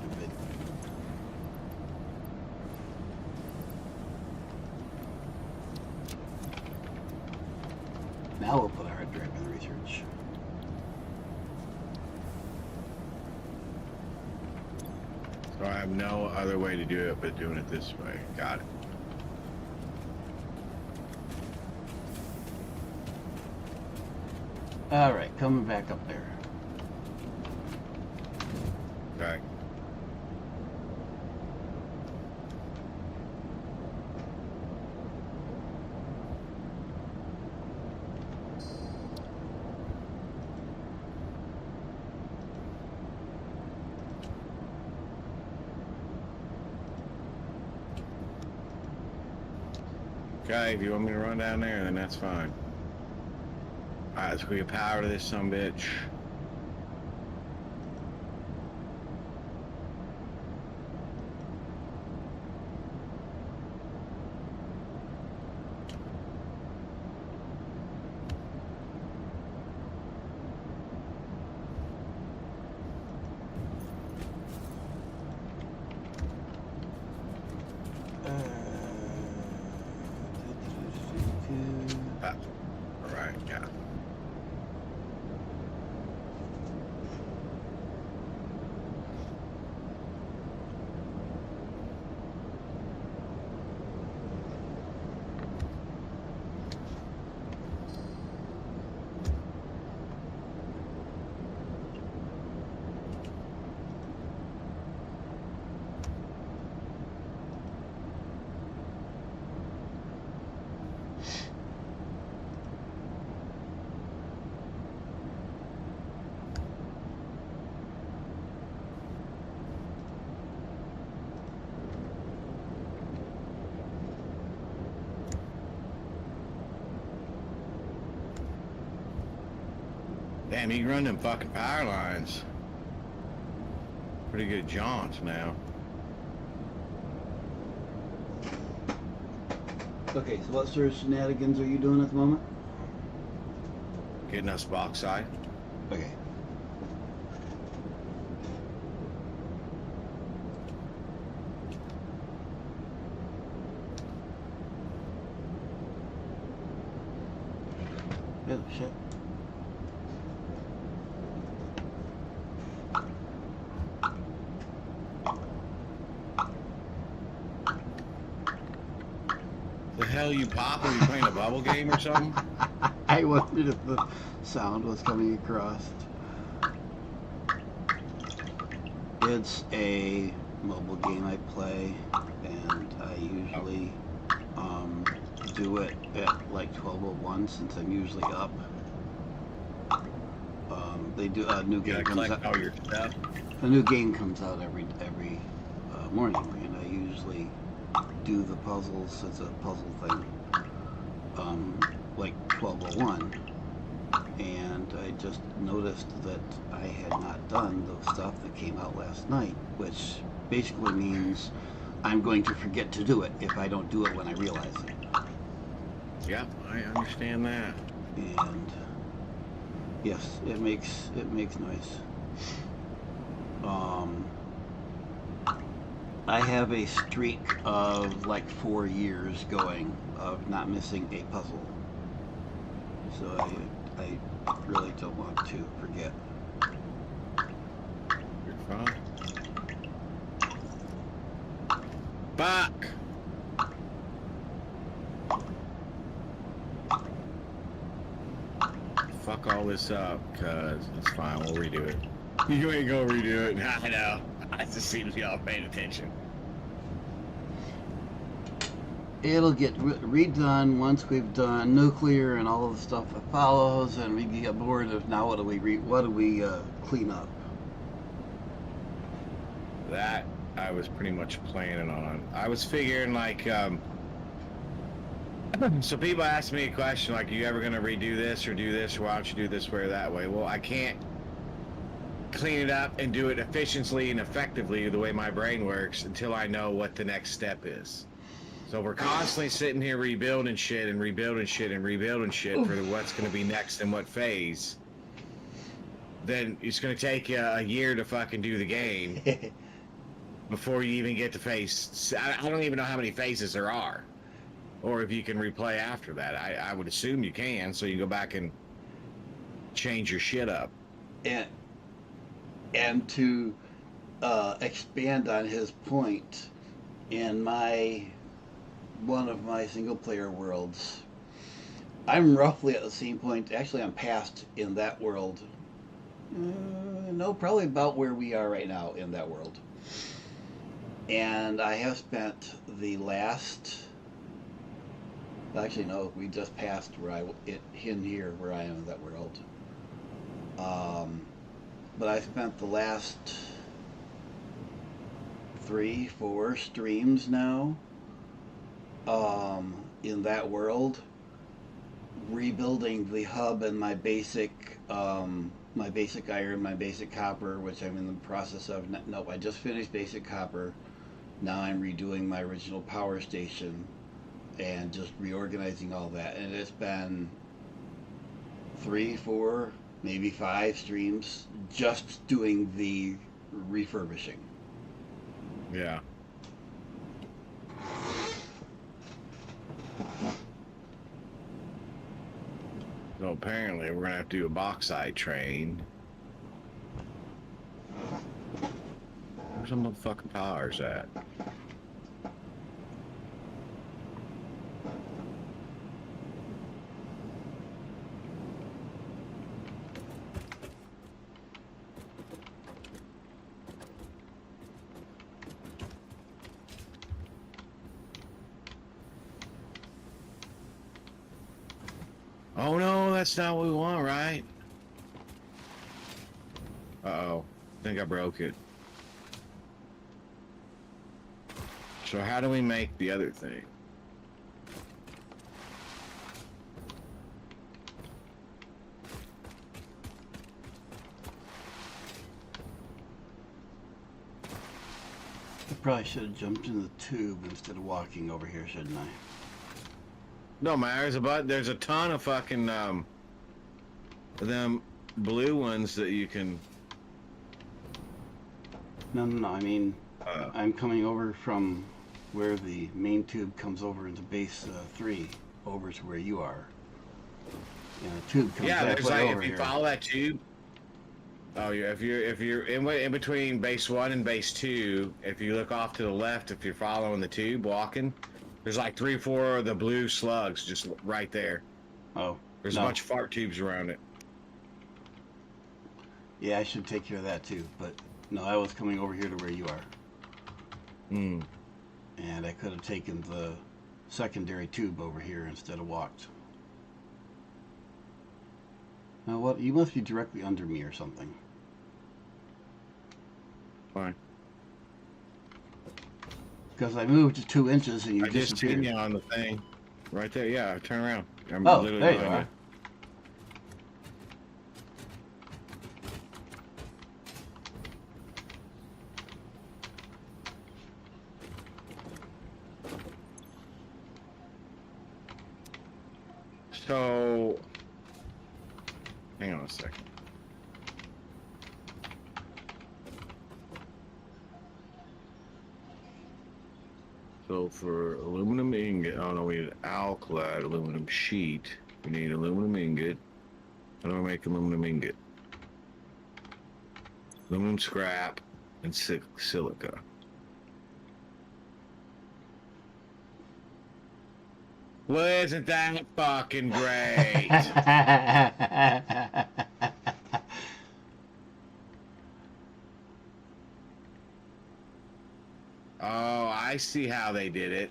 Stupid. Now we'll put a hard drive in the research.
So I have no other way to do it but doing it this way. Got it.
All right, coming back up there.
Okay. Okay, if you want me to run down there, then that's fine. Alright, so we get power to this sumbitch. Alright, yeah. Damn, you can run them fucking power lines. Pretty good jaunts now.
Okay, so what sort of shenanigans are you doing at the moment?
Getting us bauxite.
Okay. Oh, shit.
The hell you popping? You playing a bubble game or something?
I wondered if the sound was coming across. It's a mobile game I play, and I usually do it at like 12:01 since I'm usually up. They do a new game comes out.
All your stuff.
A new game comes out every morning, and I usually do the puzzles. It's a puzzle thing, like 12:01, and I just noticed that I had not done the stuff that came out last night, which basically means I'm going to forget to do it if I don't do it when I realize it.
Yeah, I understand that.
And yes, it makes noise. I have a streak of like 4 years going of not missing a puzzle, so I really don't want to forget.
You're fine. Fuck! Fuck all this up, cuz it's fine, we'll redo it. You ain't gonna redo it. I know. It just seems y'all paying attention.
It'll get redone once we've done nuclear and all of the stuff that follows, and we get bored of now. What do we clean up?
That I was pretty much planning on. I was figuring like, so people ask me a question like, are you ever gonna redo this or do this, or why don't you do this way or that way? Well, I can't clean it up and do it efficiently and effectively the way my brain works until I know what the next step is. So we're constantly sitting here rebuilding shit and rebuilding shit and rebuilding shit for what's going to be next in what phase. then it's going to take you a year to fucking do the game before you even get to face. I don't even know how many phases there are, or if you can replay after that. I would assume you can, so you go back and change your shit up.
And to expand on his point, in one of my single player worlds, I'm roughly at the same point. Actually, I'm past in that world. No, probably about where we are right now in that world. And I have spent the last. Actually, no, we just passed in here where I am in that world. But I spent the last 3-4 streams now in that world, rebuilding the hub and my basic iron, my basic copper, which I'm in the process of. No, I just finished basic copper. Now I'm redoing my original power station and just reorganizing all that. And it's been 3, 4, maybe 5 streams just doing the refurbishing.
Yeah. So apparently we're gonna have to do a bauxite train. Where's the motherfucking powers at? Oh no, that's not what we want, right? Uh-oh. I think I broke it. So how do we make the other thing?
I probably should have jumped in the tube instead of walking over here, shouldn't I?
No matter, there's a ton of fucking them blue ones that you can.
No. I mean, I'm coming over from where the main tube comes over into base 3, over to where you are. And the tube comes
Yeah, there's
halfway
like
over
if you
here.
follow that tube. Oh yeah, if you're in between base 1 and base 2, if you look off to the left, if you're following the tube walking, there's like 3 or 4 of the blue slugs just right there.
Oh,
There's
no.
a bunch of fart tubes around it.
Yeah, I should take care of that too. But no, I was coming over here to where you are.
Hmm.
And I could have taken the secondary tube over here instead of walked. Now what? You must be directly under me or something.
Fine.
Because I moved 2 inches and you
I just seen
disappeared.
you on the thing. Right there, yeah, turn around. I'm
Oh,
literally
there you
behind
are.
So, hang on a second. So for aluminum ingot, oh no, we need alkali aluminum sheet. We need aluminum ingot. How do I make aluminum ingot? Aluminum scrap and silica. Well, isn't that fucking great? Oh, I see how they did it.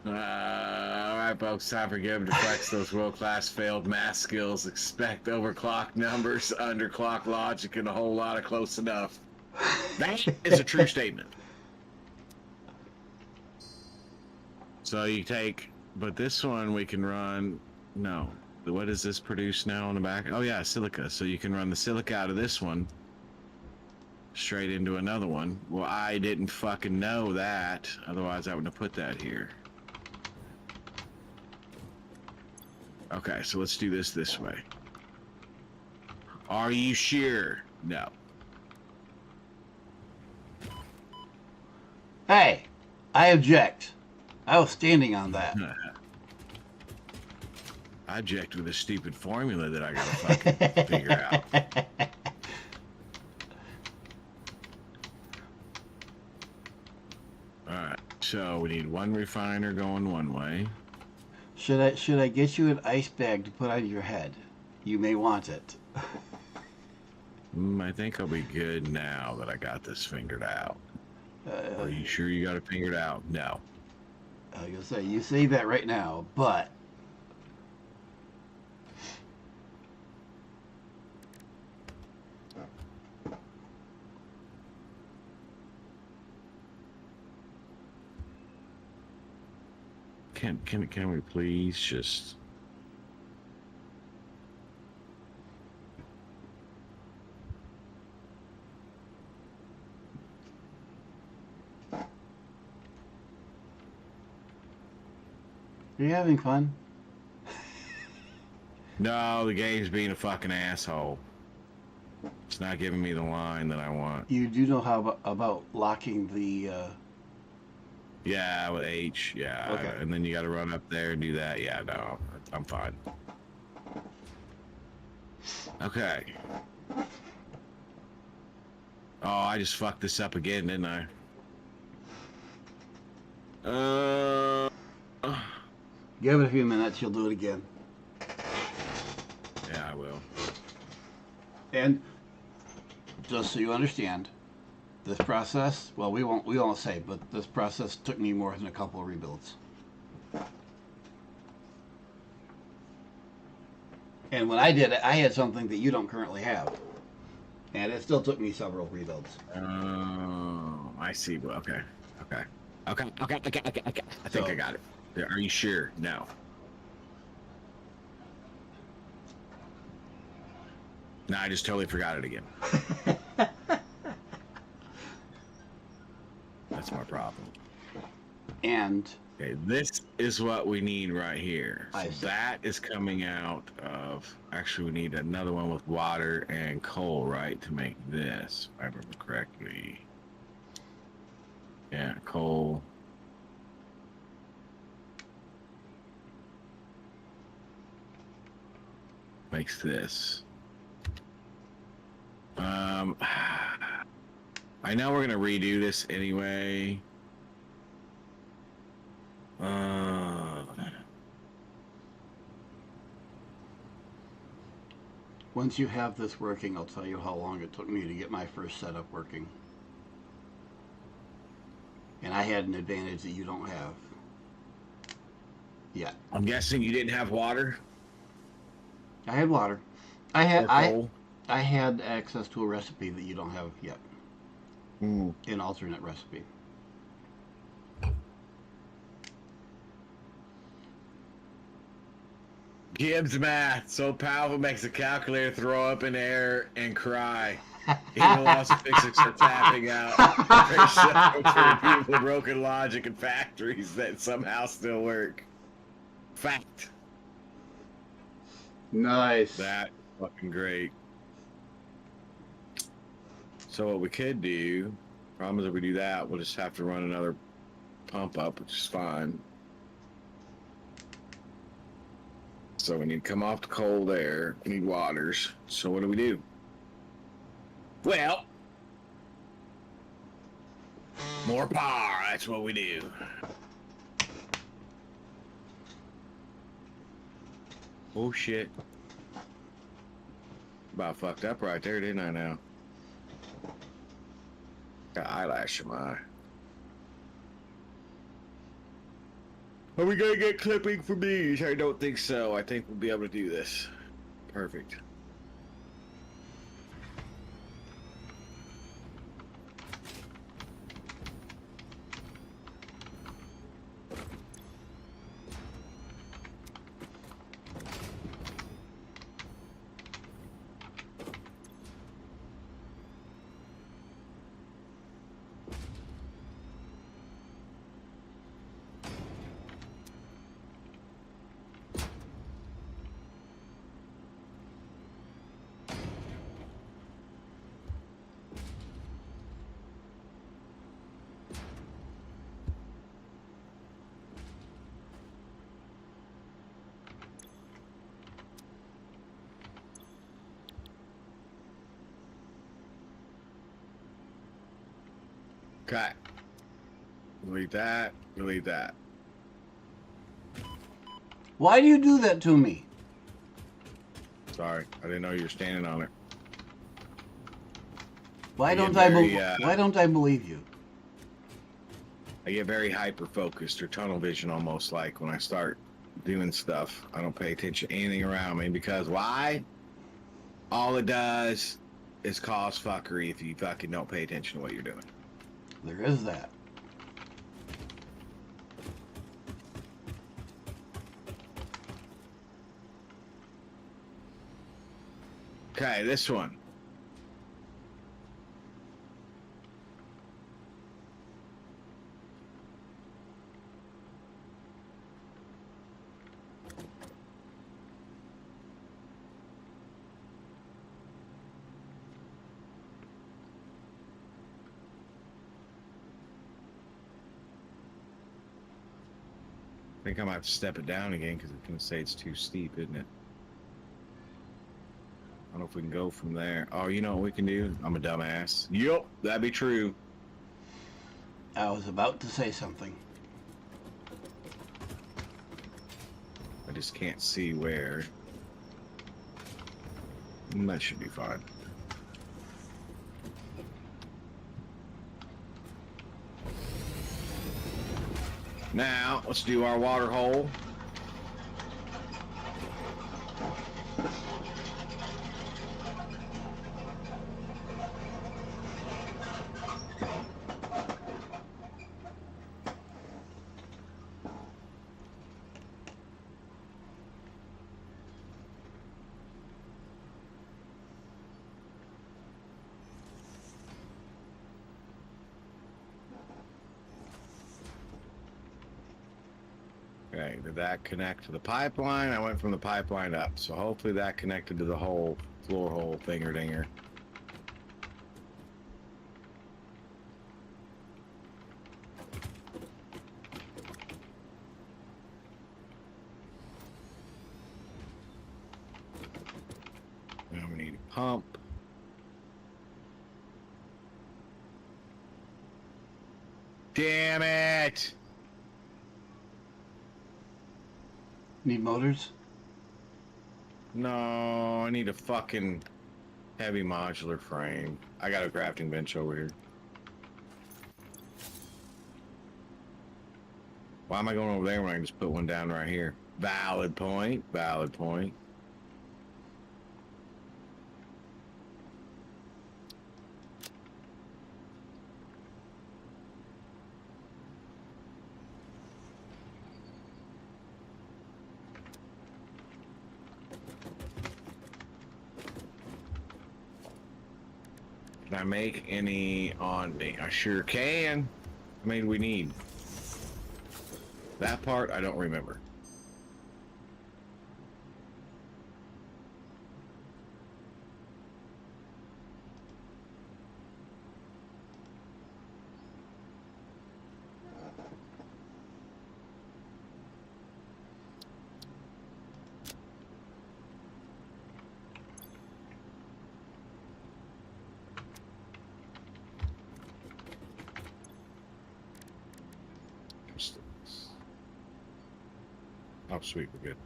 All right, folks, time for Gibbed to flex those world-class failed math skills. Expect overclocked numbers, underclock logic, and a whole lot of close enough. That is a true statement. So you take, but this one we can run, no. What does this produce now on the back? Oh yeah, silica. So you can run the silica out of this one straight into another one. Well, I didn't fucking know that. Otherwise, I wouldn't have put that here. Okay, so let's do this way. Are you sure? No.
Hey, I object. I was standing on that.
I object with a stupid formula that I gotta fucking figure out. Alright, so we need one refiner going one way.
Should I get you an ice bag to put on your head? You may want it.
I think I'll be good now that I got this figured out. Are you
Uh,
sure you got it figured out? No.
I was gonna say you say that right now, but
Can we please just...
are you having fun?
No, the game's being a fucking asshole. It's not giving me the line that I want.
You do know how about locking the.
Yeah, with H, yeah.
Okay.
And then you gotta run up there and do that. Yeah, no, I'm fine. Okay. Oh, I just fucked this up again, didn't I?
Give it a few minutes, you'll do it again.
Yeah, I will.
And just so you understand, this process, well, we won't say, but this process took me more than a couple of rebuilds. And when I did it, I had something that you don't currently have. And it still took me several rebuilds.
Oh, I see. Well, okay. I think
So-
I got it. Are you sure? No. No, I just totally forgot it again. That's my problem.
And
Okay, this is what we need right here.
I
So
see.
that is coming out of... Actually, we need another one with water and coal, right, to make this, if I remember correctly. Yeah, coal. Makes this. I know we're gonna redo this anyway.
once you have this working, I'll tell you how long it took me to get my first setup working. And I had an advantage that you don't have yet.
I'm guessing you didn't have water
I had water. I
or
had
coal.
I had access to a recipe that you don't have yet.
Mm.
An alternate recipe.
Gibbs math so powerful makes a calculator throw up in air and cry. Even lost physics are tapping out. Very similar to beautiful broken logic in factories that somehow still work. Fact.
Nice.
That fucking great. So what we could do, problem is if we do that, we'll just have to run another pump up, which is fine. So we need to come off the cold air. We need waters. So what do we do? Well, more power. That's what we do. Oh shit. About fucked up right there, didn't I now? Got eyelash in my eye. Are we gonna get clipping from these? I don't think so. I think we'll be able to do this. Perfect. Okay. Delete that. Delete that.
Why do you do that to me?
Sorry, I didn't know you were standing on it.
Why don't
Why
don't I believe you?
I get very hyper focused or tunnel vision almost like when I start doing stuff. I don't pay attention to anything around me because why? All it does is cause fuckery if you fucking don't pay attention to what you're doing.
There is that.
Okay, this one. I think I might have to step it down again because it's going to say it's too steep, isn't it? I don't know if we can go from there. Oh, you know what we can do? I'm a dumbass. Yup, that'd be true.
I was about to say something.
I just can't see where. That should be fine. Now, let's do our water hole. Okay, did that connect to the pipeline? I went from the pipeline up, so hopefully that connected to the whole floor hole thinger-dinger. Now we need a pump. Damn it!
Need motors?
No, I need a fucking heavy modular frame. I got a crafting bench over here. Why am I going over there when I can just put one down right here? Valid point, valid point. Can I make any on me? I sure can. How many do we need? That part, I don't remember. Oh, sweet, we're good.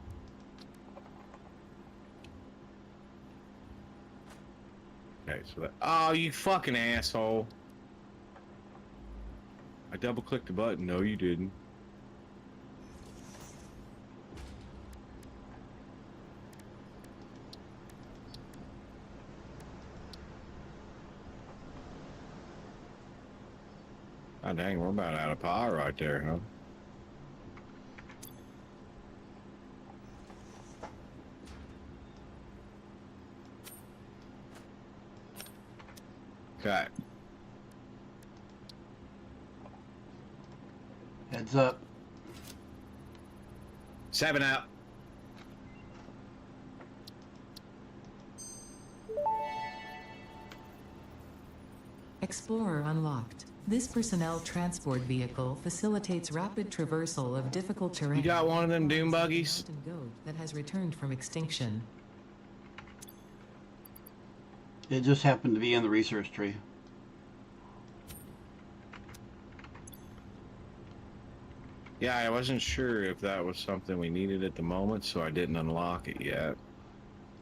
Okay, so that. Oh, you fucking asshole. I double clicked the button. No, you didn't. Oh, dang, we're about out of power right there, huh? Okay.
Heads up.
7 up.
Explorer unlocked. This personnel transport vehicle facilitates rapid traversal of difficult terrain.
You got one of them doom buggies?
Mountain goat that has returned from extinction.
It just happened to be in the research tree.
Yeah, I wasn't sure if that was something we needed at the moment, so I didn't unlock it yet.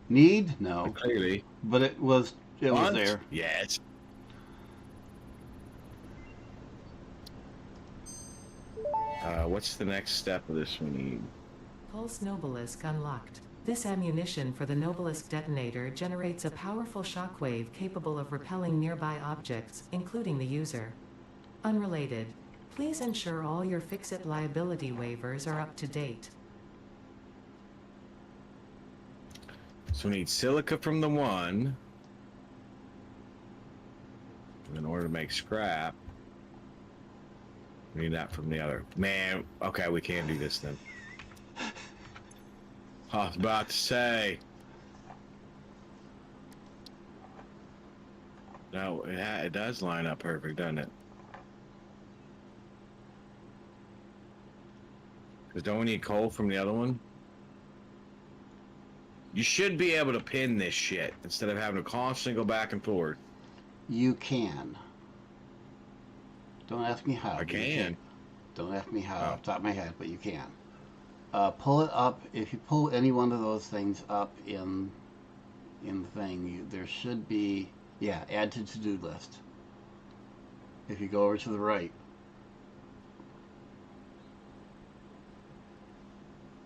Need? No.
But clearly.
But it was
Want?
there.
Yes. What's the next step of this we need?
Pulse Nobelisk unlocked. This ammunition for the Nobelisk detonator generates a powerful shockwave capable of repelling nearby objects, including the user. Unrelated. Please ensure all your Fix-It liability waivers are up to date.
So we need silica from the one. In order to make scrap, we need that from the other. Man, okay, we can do this then. I was about to say. No, it does line up perfect, doesn't it? Because don't we need coal from the other one? You should be able to pin this shit instead of having to constantly go back and forth.
You can. Don't ask me how.
I
but you
can.
Don't ask me how
Oh.
off the top of my head, but you can. Pull it up. If you pull any one of those things up in the thing, there should be, yeah, add to list. If you go over to the right.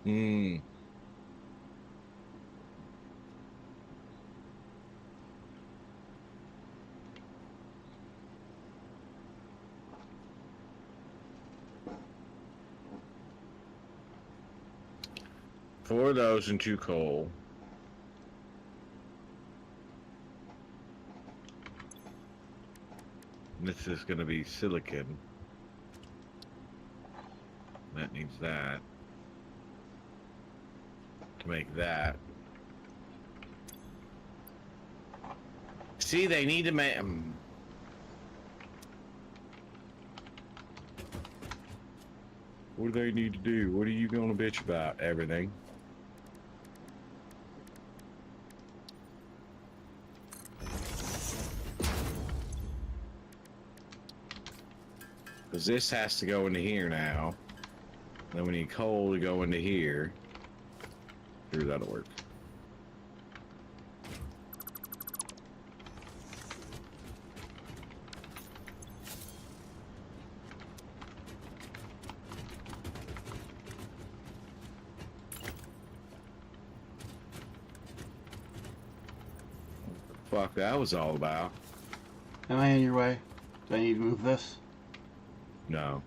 Hmm. Four of those and 2 coal. This is going to be silicon. That needs that. To make that. See, they need to make... what do they need to do? What are you going to bitch about? Everything. Because this has to go into here now. Then we need coal to go into here. Sure, that'll work. Fuck, that was all about.
Am I in your way? Do I need to move this?
No.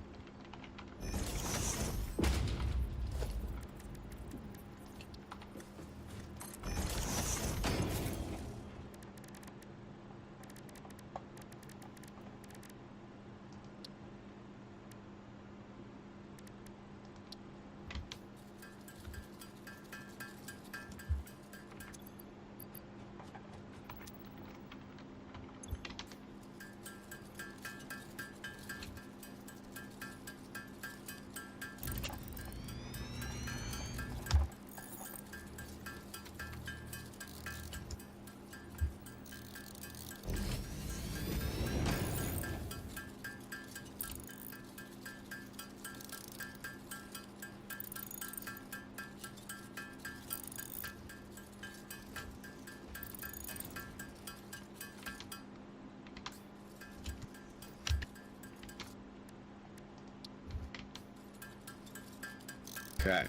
Okay.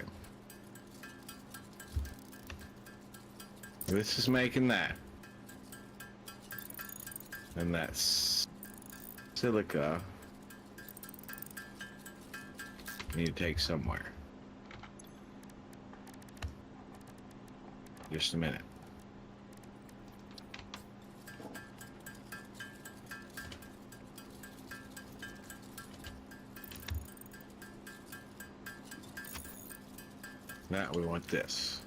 This is making that. And that's silica. Need to take somewhere. Just a minute. Now we want this.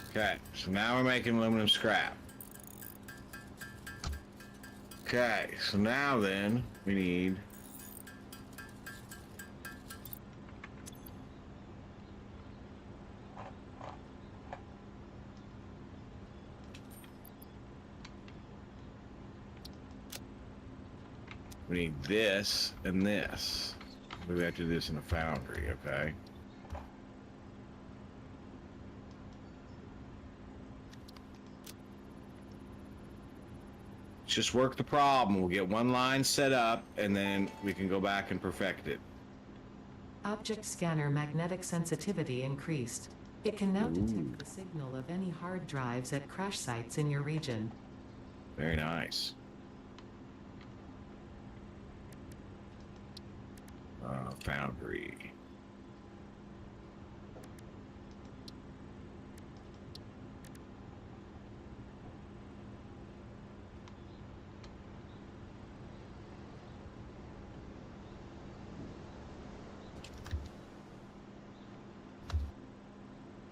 Okay, so now we're making aluminum scrap. Okay, so now then we need We need this and this. We have to do this in a foundry, okay? Just work the problem. We'll get one line set up, and then we can go back and perfect it.
Object scanner magnetic sensitivity increased. It can now detect the signal of any hard drives at crash sites in your region.
Very nice. Foundry.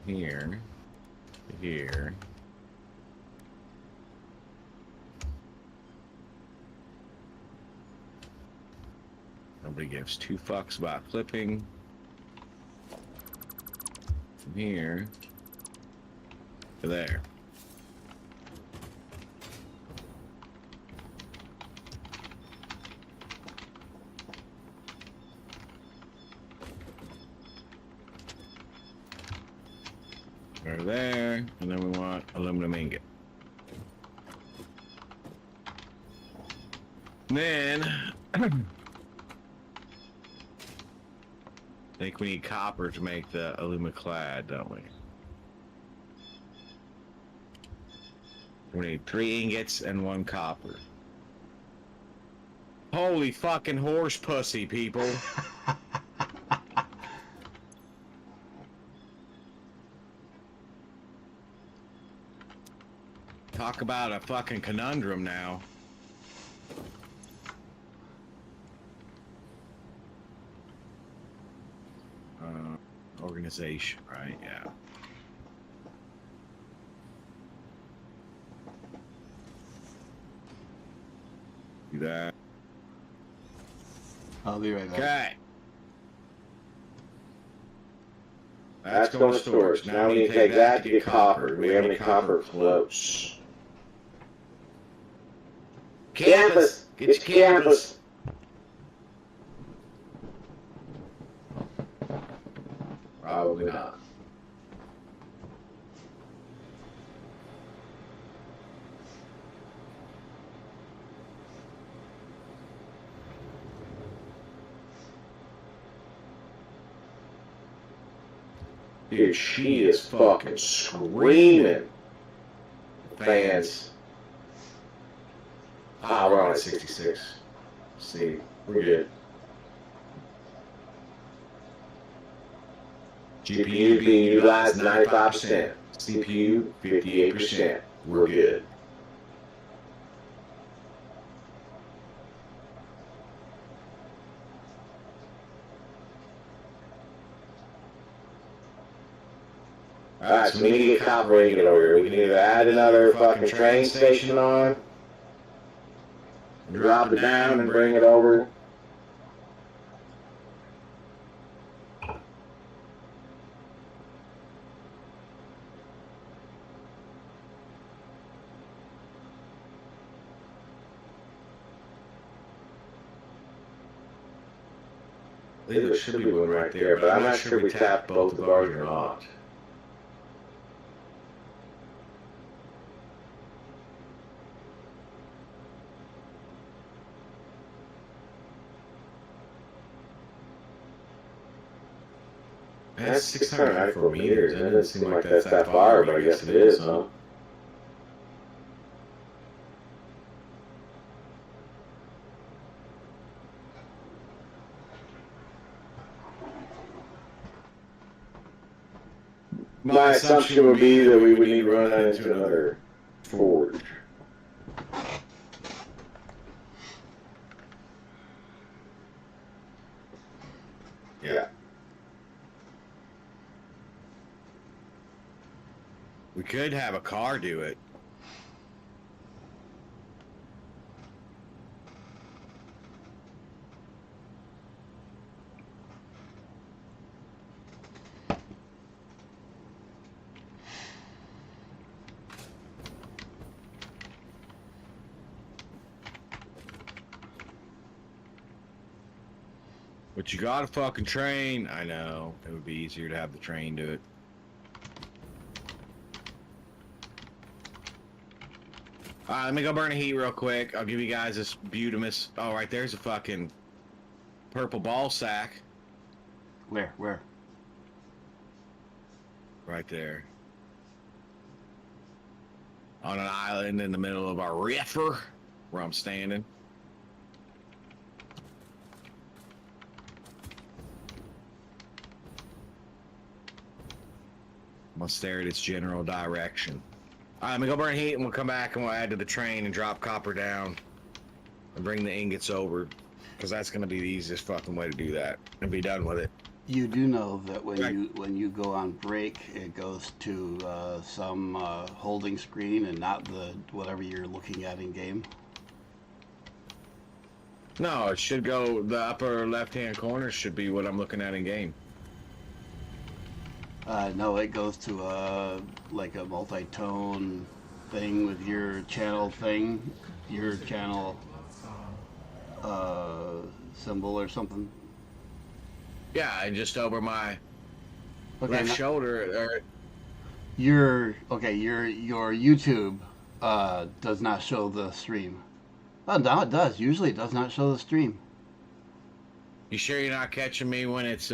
Here. Here. Nobody gives two fucks about clipping. From here to there. There, and then we want aluminum ingot. Then I think we need copper to make the alumiclad, don't we? We need 3 ingots and 1 copper. Holy fucking horse pussy, people. Talk about a fucking conundrum now. Organization, right? Yeah. Do that.
I'll be right back.
Okay. That's going to storage. Now we need to take that to get copper. Do we have any copper close? Campus! Get your campus! Probably not. Dude, she is fucking screaming. Fans. Ah, we're on at 66. See, we're good. GPU being utilized 95%. CPU 58%. We're good. Alright, so we need to get copper ingot over here. We can either add another fucking train station on, drop it down and bring it over. I think there should be one right there, but I'm not sure we tapped both the bars or not. That's 694 meters. That doesn't seem like that's that far, but I guess it is, huh? My assumption would be that we would need to run that into another forge. Yeah. We could have a car do it. But you got a fucking train. I know. It would be easier to have the train do it. Alright, let me go burn a heat real quick. I'll give you guys this beautimous... Oh, right there's a fucking purple ball sack.
Where?
Right there. On an island in the middle of our river where I'm standing. I'm gonna stare at its general direction. Alright, let me go burn heat and we'll come back and we'll add to the train and drop copper down and bring the ingots over, because that's gonna be the easiest fucking way to do that and be done with it.
You do know that when
Right.
when you go on break, it goes to some holding screen and not the whatever you're looking at in game.
No, it should go, the upper left-hand corner should be what I'm looking at in game.
No, it goes to like a multi-tone thing with your channel thing, your channel symbol or something.
Yeah, and just over my
Okay,
left
now-
shoulder.
your YouTube does not show the stream. Oh, no, it does. Usually, it does not show the stream.
You sure you're not catching me when it's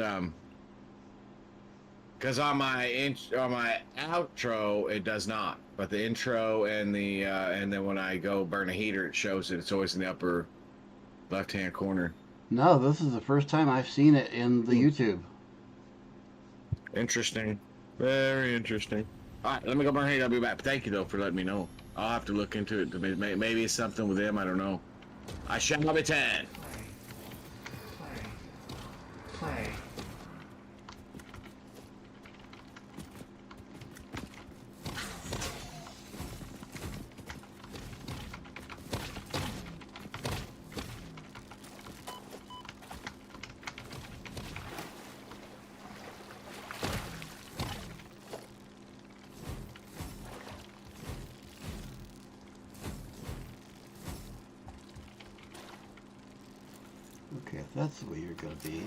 Because on my outro it does not, but the intro and the and then when I go burn a heater, it shows it. It's always in the upper left-hand corner.
No, this is the first time I've seen it in the YouTube.
Interesting, very interesting. All right, let me go burn a heater. I'll be back. Thank you though for letting me know. I'll have to look into it. Maybe it's something with them. I don't know. I shall be 10.
Play.
Okay, if that's the way you're gonna be.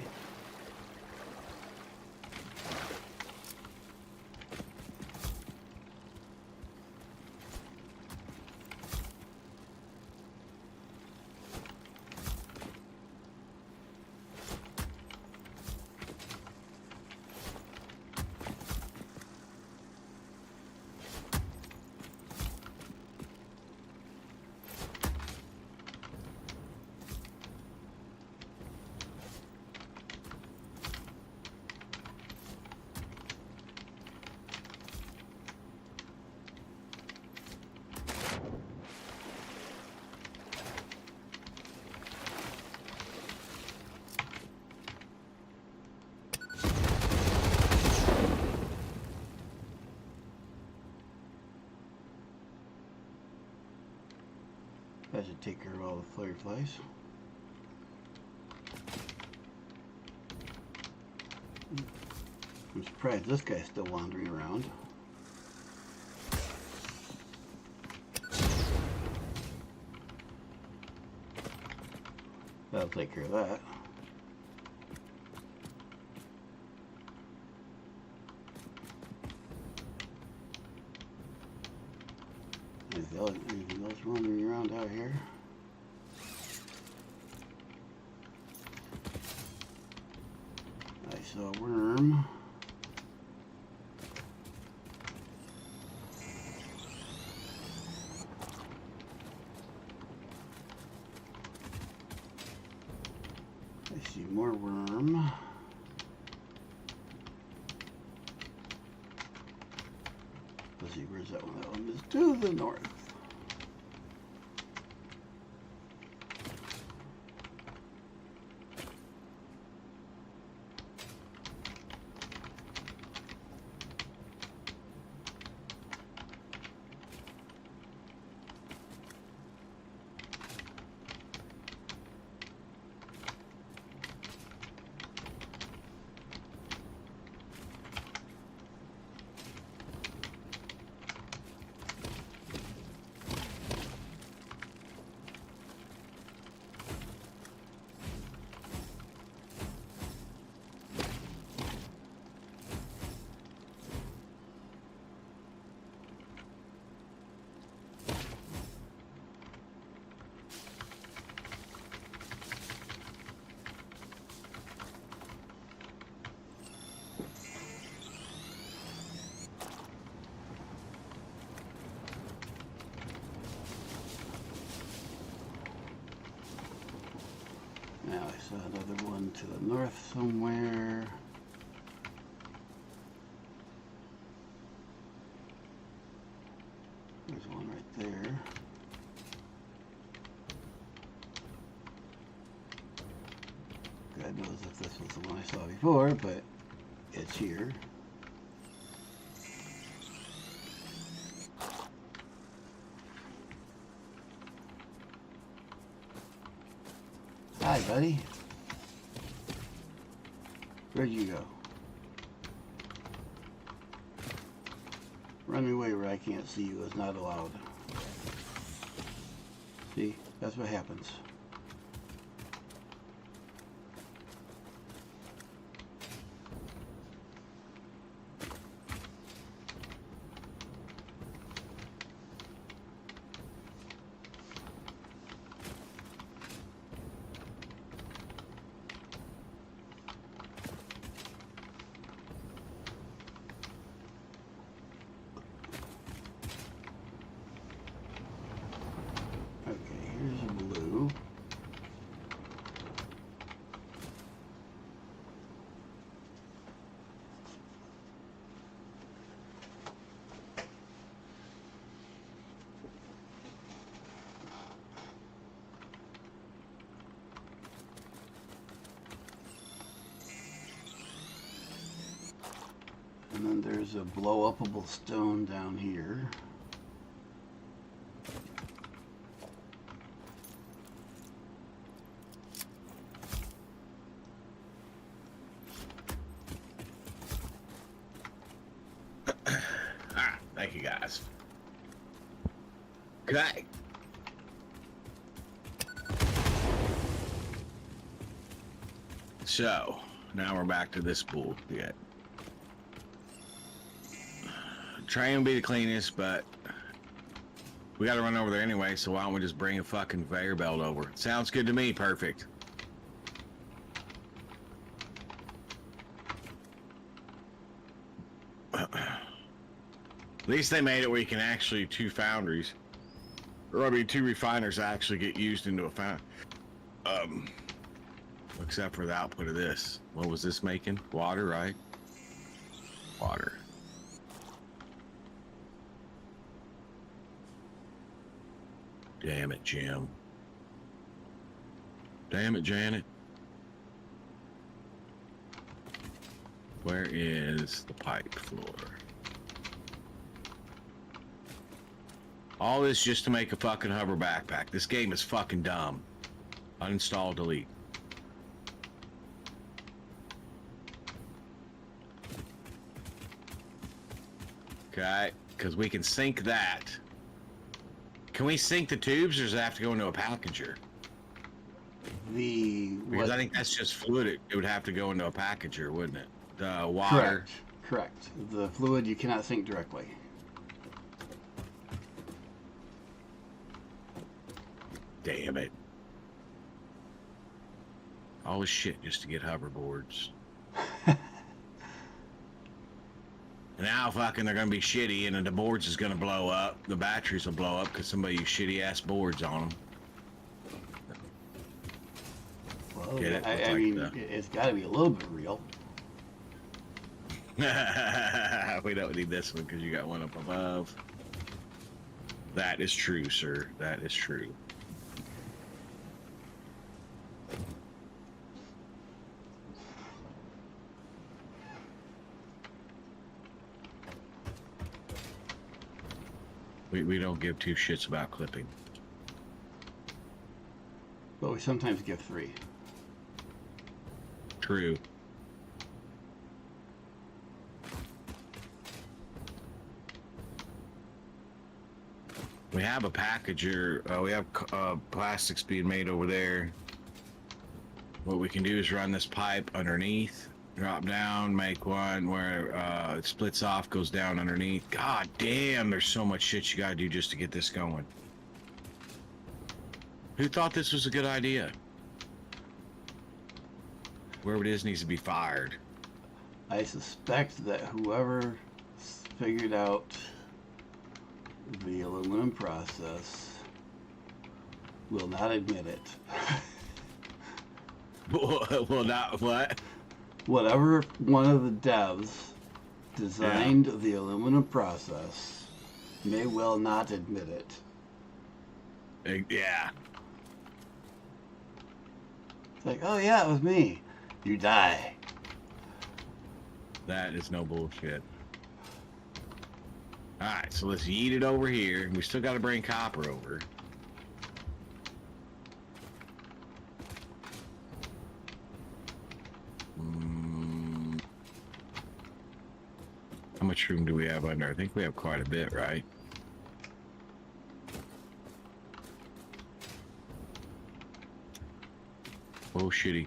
That should take care of all the fireflies. I'm surprised this guy's still wandering around. That'll take care of that. Anything else wandering around out here? I saw a worm. I see more worm. Let's see, where's that one? That one is to the north. Now I saw another one to the north somewhere. There's one right there. God knows if this was the one I saw before, but it's here. Hi, buddy. Where'd you go? Running away where I can't see you is not allowed. See? That's what happens. And then there's a blow-upable stone down here.
Thank you guys. Okay. So, now we're back to this bull. Yeah. Train will be the cleanest, but we gotta run over there anyway, so why don't we just bring a fucking conveyor belt over? Sounds good to me, perfect. At least they made it where you can actually two foundries, or I mean two refiners actually get used into a foundry. Except for the output of this. What was this making? Water, right? Water. Damn it, Jim. Damn it, Janet. Where is the pipe floor? All this just to make a fucking hover backpack. This game is fucking dumb. Uninstall, delete. Okay, because we can sync that. Can we sync the tubes, or does it have to go into a packager? Because I think that's just fluid. It would have to go into a packager, wouldn't it? The water.
Correct. The fluid you cannot sync directly.
Damn it. All this shit just to get hoverboards. Now fucking they're gonna be shitty, and then the boards is gonna blow up. The batteries will blow up because somebody used shitty ass boards on them.
Well, get it? I mean, it's got to be a little bit real.
We don't need this one because you got one up above. That is true, sir. That is true. We don't give two shits about clipping.
But we sometimes give three.
True. We have a packager. We have plastics being made over there. What we can do is run this pipe underneath, drop down, make one where it splits off, goes down underneath. God damn, there's so much shit you gotta do just to get this going. Who thought this was a good idea? Whoever it is needs to be fired.
I suspect that whoever figured out the aluminum process will not admit it.
Well, not what?
Whatever one of the devs designed the aluminum process may well not admit it.
Yeah.
It's like, oh yeah, it was me. You die.
That is no bullshit. Alright, so let's yeet it over here. We still got to bring copper over. How much room do we have under? I think we have quite a bit, right? Oh, shitty.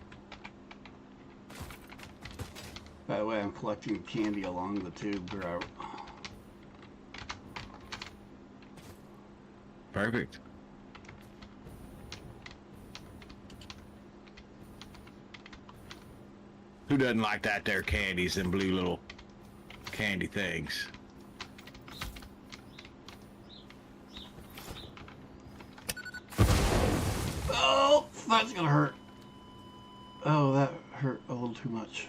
By the way, I'm collecting candy along the tube route.
Perfect. Who doesn't like that there candies and blue little candy things?
Oh, that's gonna hurt. Oh, that hurt a little too much.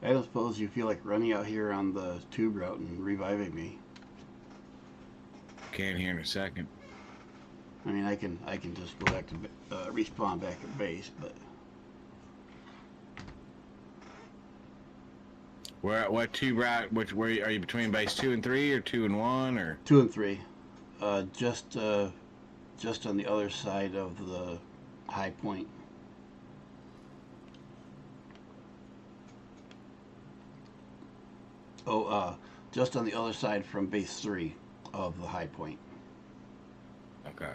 I don't suppose you feel like running out here on the tube route and reviving me.
Can here in a second.
I mean, I can just go back to respawn back at base, but
What tube route? Where are you between base 2 and 3, or 2 and 1, or
2 and 3, just on the other side of the high point. Oh, just on the other side from base 3 of the high point.
okay?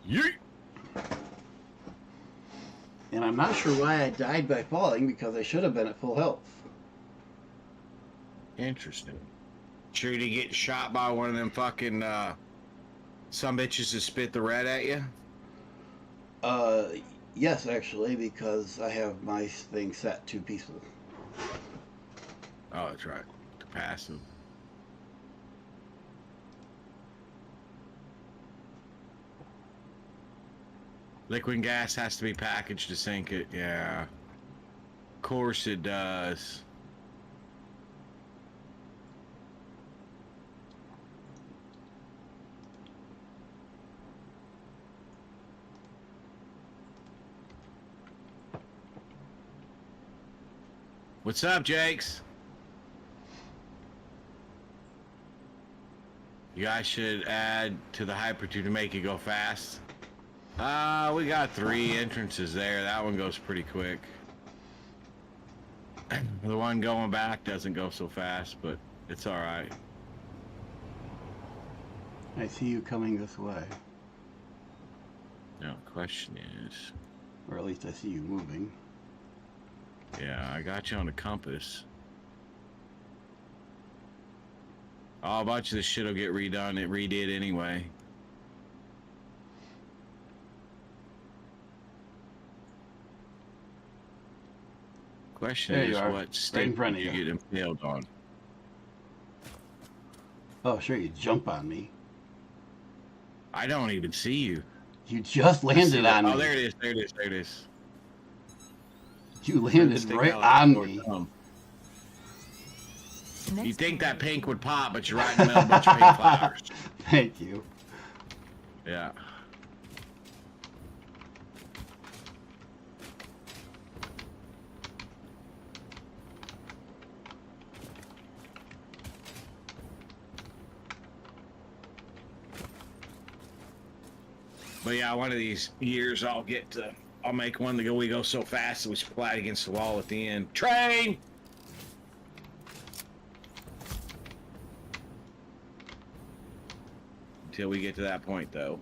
Yeet!
And I'm not sure why I died by falling, because I should have been at full health.
Interesting. Sure you didn't get shot by one of them fucking some bitches that spit the red at you?
Yes, actually, because I have my thing set to peaceful.
Oh, that's right. To passive. Liquid gas has to be packaged to sink it. Yeah. Of course it does. What's up, Jakes? You guys should add to the hypertube to make it go fast. We got 3 entrances there. That one goes pretty quick. The one going back doesn't go so fast, but it's alright.
I see you coming this way.
Now, the question is...
Or at least I see you moving.
Yeah, I got you on the compass. Oh, a bunch of this shit will get redone. It redid anyway. Question
There you
is,
are,
what
right in
state
front
did
of
you
you.
get impaled on?
Oh, sure, you jump on me.
I don't even see you.
You just landed on me.
Oh, there it is. There it is. There it is.
You landed
Stick
right
out like a
on
sore
me.
thumb.
Next
You think
time-
that pink would pop, but you're right in the middle of a bunch of pink flowers.
Thank you.
Yeah. But yeah, one of these years I'll make one that we go so fast that we splat against the wall at the end. Train! Until we get to that point, though.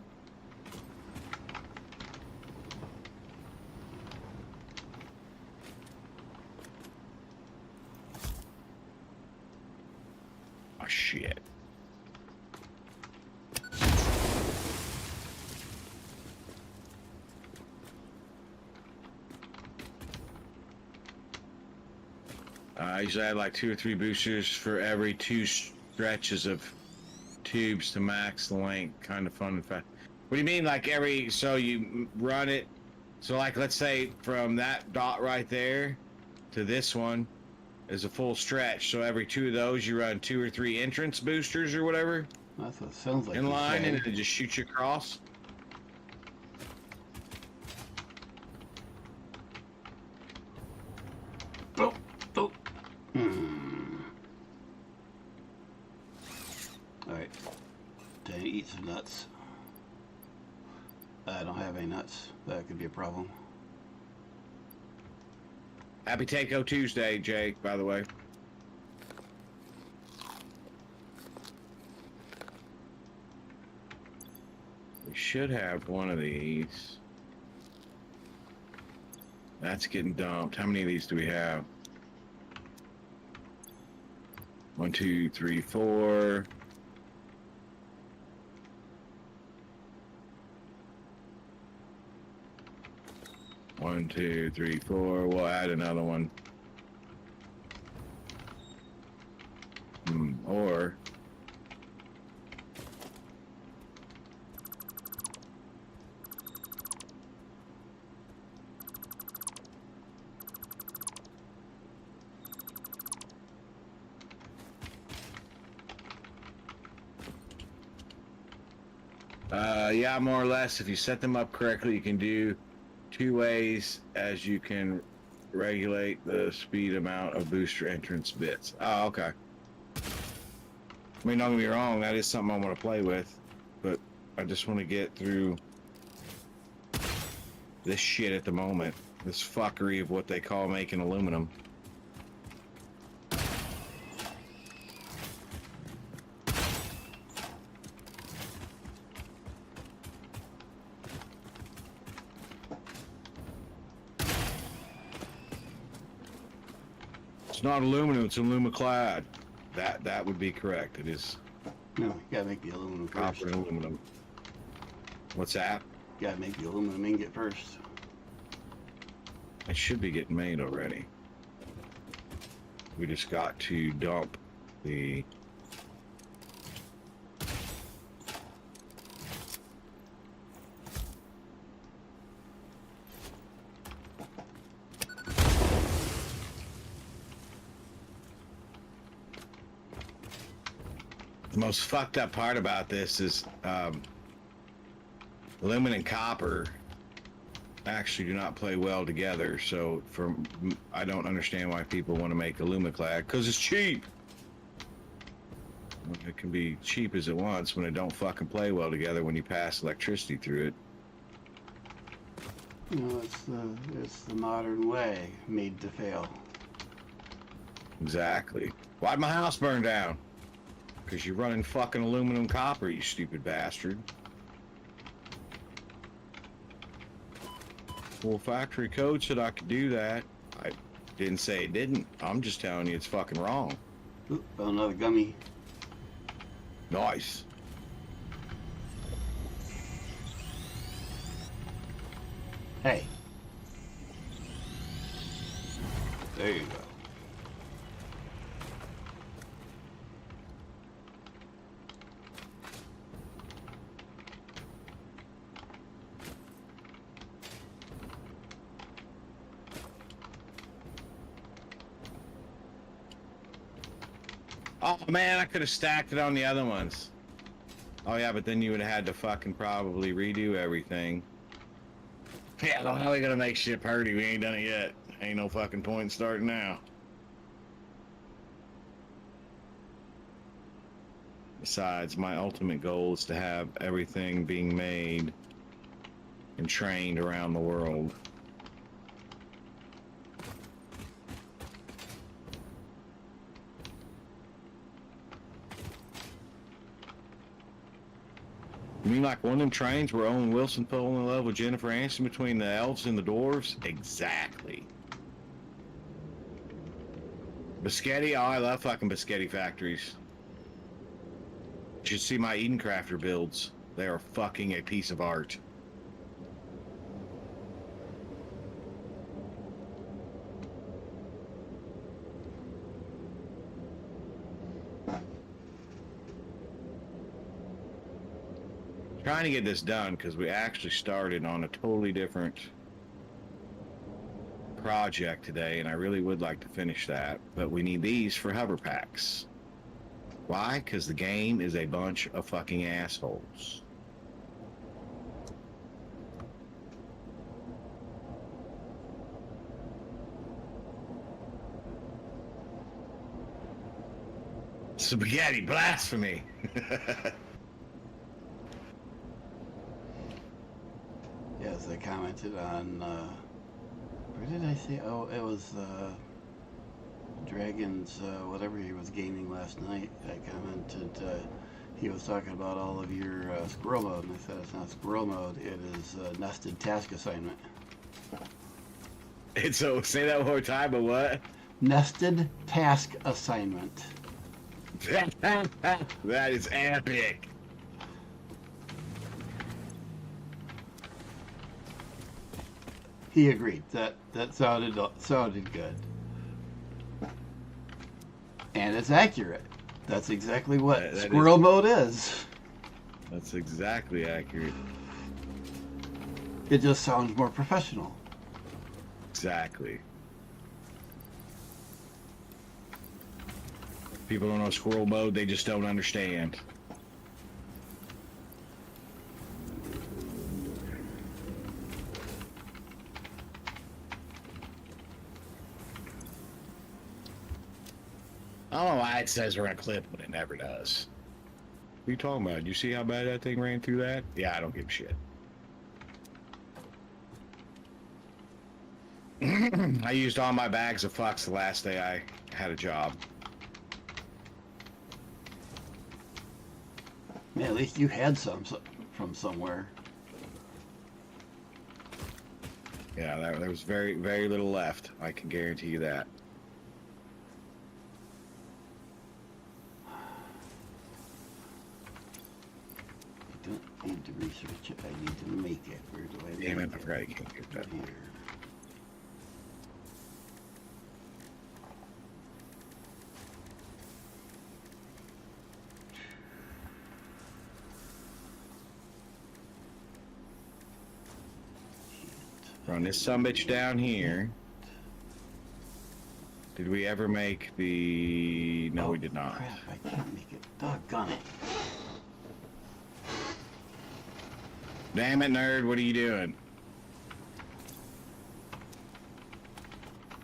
Oh, shit. I usually add like 2 or 3 boosters for every 2 stretches of tubes to max the length. Kind of fun and fast. What do you mean, like every, so you run it, so like let's say from that dot right there to this one is a full stretch, so every 2 of those you run 2 or 3 entrance boosters or whatever
That's what it sounds like.
in
you
line,
say.
and it just shoots you across.
Oh, oh. Alright. Time to eat some nuts. I don't have any nuts. That could be a problem.
Happy Taco Tuesday, Jake, by the way. We should have one of these. That's getting dumped. How many of these do we have? 1, 2, 3, 4. One, 2, 3, 4. We'll add another one. Or yeah, more or less. If you set them up correctly, you can do 2 ways as you can regulate the speed amount of booster entrance bits. Oh, okay. I mean, don't get me wrong, that is something I want to play with, but I just want to get through this shit at the moment. This fuckery of what they call making aluminum. It's not aluminum, it's alumiclad. That would be correct. It is
No, you gotta make the aluminum first.
copper and aluminum. What's that?
You gotta make the aluminum ingot first.
It should be getting made already. We just got to dump the... The most fucked up part about this is aluminum and copper actually do not play well together. So I don't understand why people want to make alumiclad, because it's cheap. It can be cheap as it wants when it don't fucking play well together when you pass electricity through it.
You know, it's the modern way, made to fail.
Exactly. Why'd my house burn down? Because you're running fucking aluminum copper, you stupid bastard. Well, factory code said I could do that. I didn't say it didn't. I'm just telling you it's fucking wrong.
Oop, found another gummy.
Nice.
Hey. There you go.
Oh man, I could have stacked it on the other ones. Oh yeah, but then you would have had to fucking probably redo everything. Yeah, how are we gonna make shit purdy? We ain't done it yet. Ain't no fucking point starting now. Besides, my ultimate goal is to have everything being made and trained around the world. You mean like one of them trains where Owen Wilson fell in love with Jennifer Aniston between the elves and the dwarves? Exactly. Biscotti? Oh, I love fucking biscotti factories. You should see my Eden Crafter builds. They are fucking a piece of art. Trying to get this done because we actually started on a totally different project today, and I really would like to finish that, but we need these for hover packs. Why? Because the game is a bunch of fucking assholes. Spaghetti blasphemy.
Yes, I commented on, where did I say? Oh, it was, Dragon's, whatever he was gaming last night. I commented, he was talking about all of your, squirrel mode, and I said it's not squirrel mode, it is, nested task assignment.
And so, say that one more time, but what?
Nested task assignment.
That is epic.
He agreed. That sounded good. And it's accurate. That's exactly what
That
squirrel mode is.
That's exactly accurate.
It just sounds more professional.
Exactly. People don't know squirrel mode, they just don't understand. I don't know why it says we're gonna clip when it never does. What are you talking about? You see how bad that thing ran through that? Yeah, I don't give a shit. I used all my bags of fucks the last day I had a job.
Man, at least you had some from somewhere.
Yeah, there was very, very little left. I can guarantee you that.
I don't need to research it. I need to make it. Where do I
Damn
make
it, I forgot you can't get that.
Here.
Run this sumbitch down here. Did we ever make the... No, we did not.
Crap, I can't make it. Doggone it.
Damn it, nerd, what are you doing?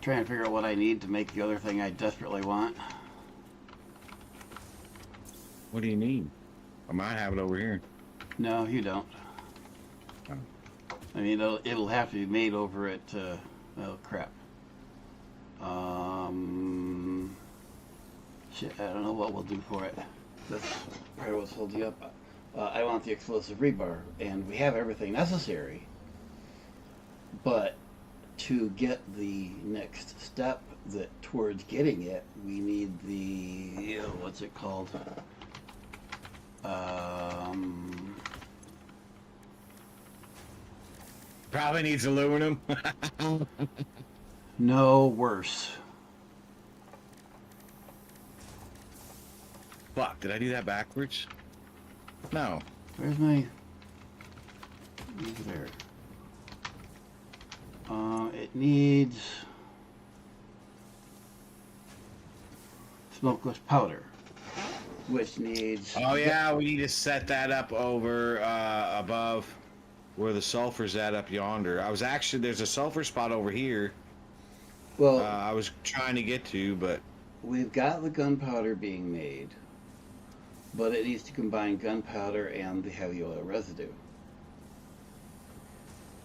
Trying to figure out what I need to make the other thing I desperately want.
What do you need? I might have it over here.
No, you don't.
Oh.
I mean, it'll have to be made over at, oh crap. Shit, I don't know what we'll do for it. That's part of what's holding you up. I want the explosive rebar, and we have everything necessary. But to get the next step towards getting it, we need the, what's it called?
Probably needs aluminum.
No, worse.
Fuck, did I do that backwards? No.
Where's my... There. It needs... smokeless powder, which needs...
Oh yeah, we need to set that up over, above where the sulfur's at up yonder. There's a sulfur spot over here.
Well,
I was trying to get to, but...
we've got the gunpowder being made, but it needs to combine gunpowder and the heavy oil residue.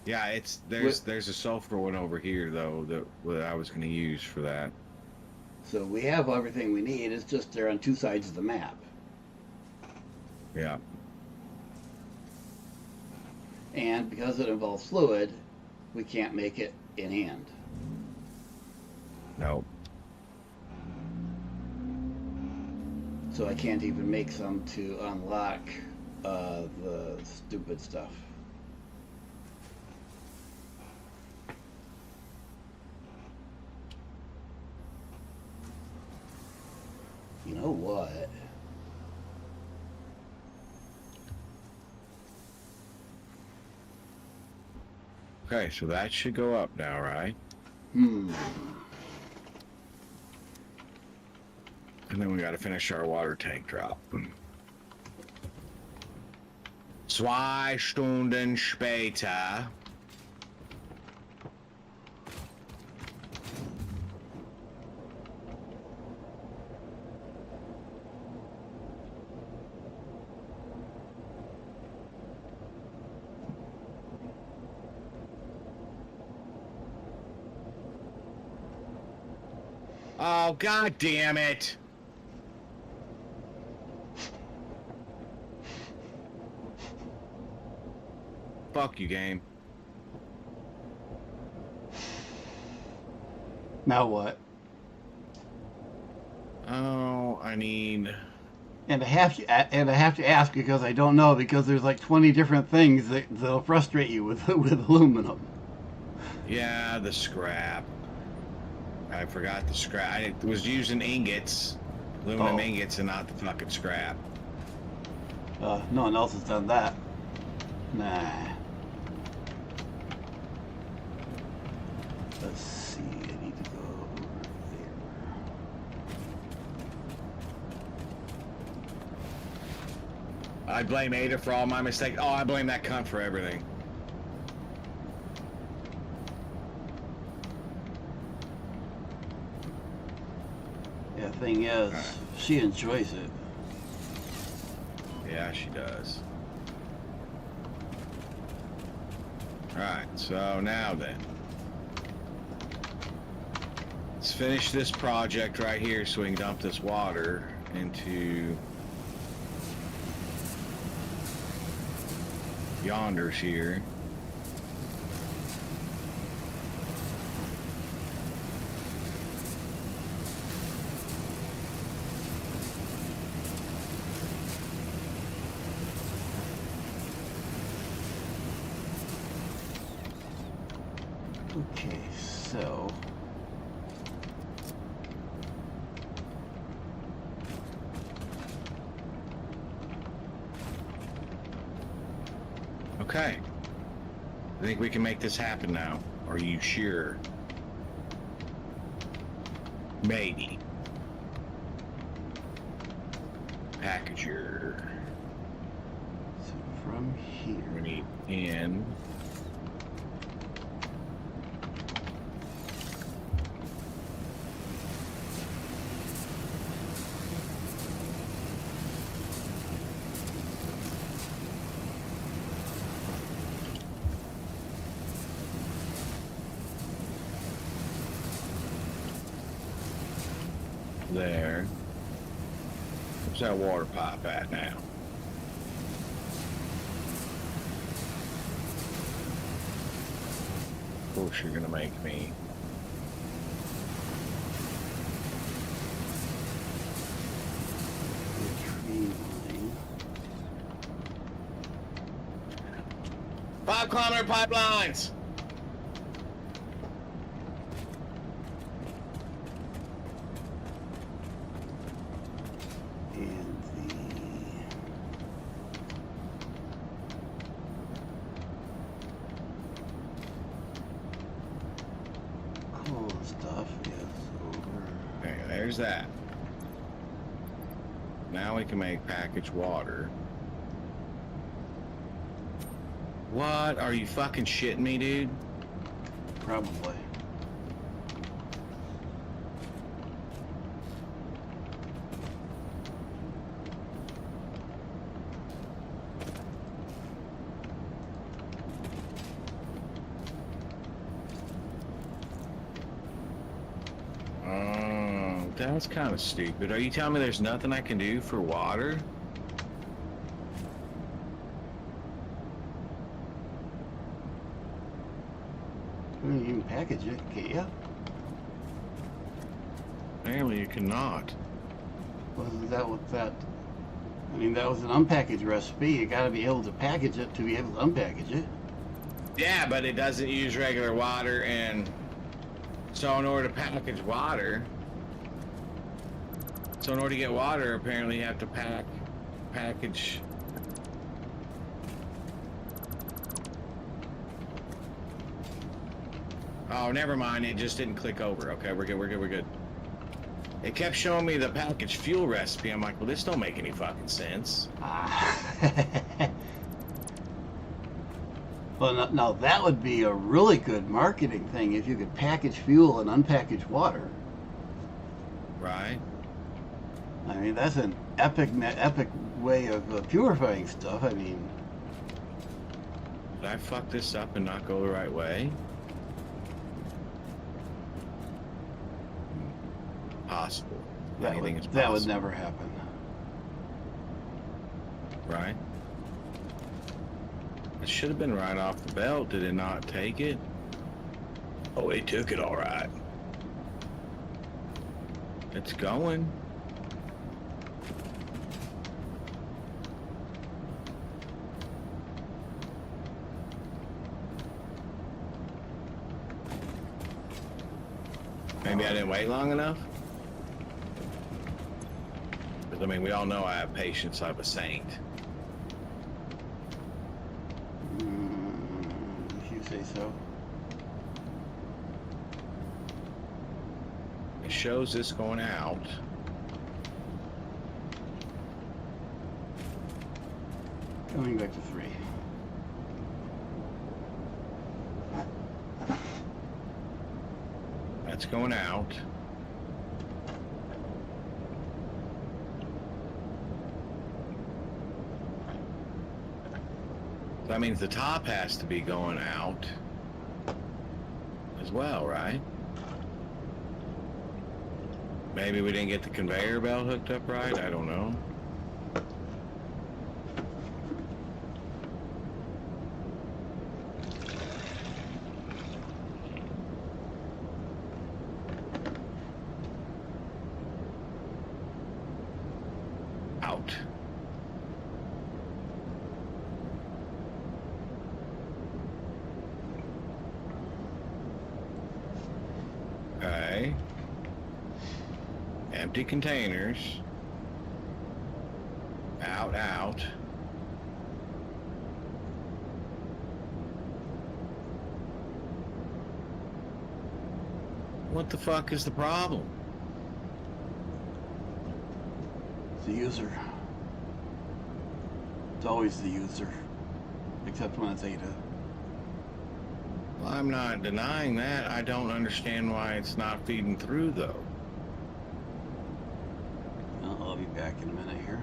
Yeah, there's a sulfur one over here though that I was going to use for that.
So we have everything we need. It's just they're on two sides of the map.
Yeah.
And because it involves fluid, we can't make it in hand.
No.
So I can't even make some to unlock the stupid stuff. You know what?
Okay, so that should go up now, right?
Hmm.
And then we got to finish our water tank drop. 2 Stunden später. Oh, god damn it! Fuck you, game.
Now what?
Oh, I need...
And I have to ask because I don't know, because there's like 20 different things that'll frustrate you with aluminum.
Yeah, the scrap. I forgot the scrap. I was using ingots, aluminum ingots, and not the fucking scrap.
No one else has done that. Nah. Let's see. I need to go over there.
I blame Ada for all my mistakes. Oh, I blame that cunt for everything.
Yeah, thing is, she enjoys it.
Yeah, she does. Alright, so now then. Let's finish this project right here so we can dump this water into yonders here.
Okay, so
Okay. I think we can make this happen now. Are you sure? Maybe. Packager.
so from here.
We need in. There. Where's that water pipe at now? Of course you're gonna make me.
Tree line.
5-kilometer pipelines!
And the cool stuff is over.
Okay, there's that. Now we can make packaged water. What? Are you fucking shitting me, dude?
Probably.
That's kind of stupid. Are you telling me there's nothing I can do for water?
You can't even package it, can't you?
Apparently you cannot.
Wasn't that what that? I mean, that was an unpackaged recipe. You got to be able to package it to be able to unpackage it.
Yeah, but it doesn't use regular water, and so in order to package water, so in order to get water, apparently you have to package. Oh, never mind. It just didn't click over. Okay, we're good. We're good. We're good. It kept showing me the packaged fuel recipe. I'm like, well, this don't make any fucking sense.
Well, now that would be a really good marketing thing if you could package fuel and unpackage water.
Right.
I mean, that's an epic way of purifying stuff. I mean,
did I fuck this up and not go the right way? Possible. Anything is possible.
That would never happen.
Right. It should have been right off the belt. Did it not take it? Oh, it took it all right. It's going. Maybe I didn't wait long enough? Because, I mean, we all know I have patience. I'm a saint.
If you say so.
It shows this going out.
Going back to 3.
That's going out. That means the top has to be going out as well, right? Maybe we didn't get the conveyor belt hooked up right. I don't know. Out. Okay. Empty containers. Out, out. What the fuck is the problem?
The user. It's always the user. Except when it's Ada.
Well, I'm not denying that. I don't understand why it's not feeding through, though.
I'll be back in a minute here.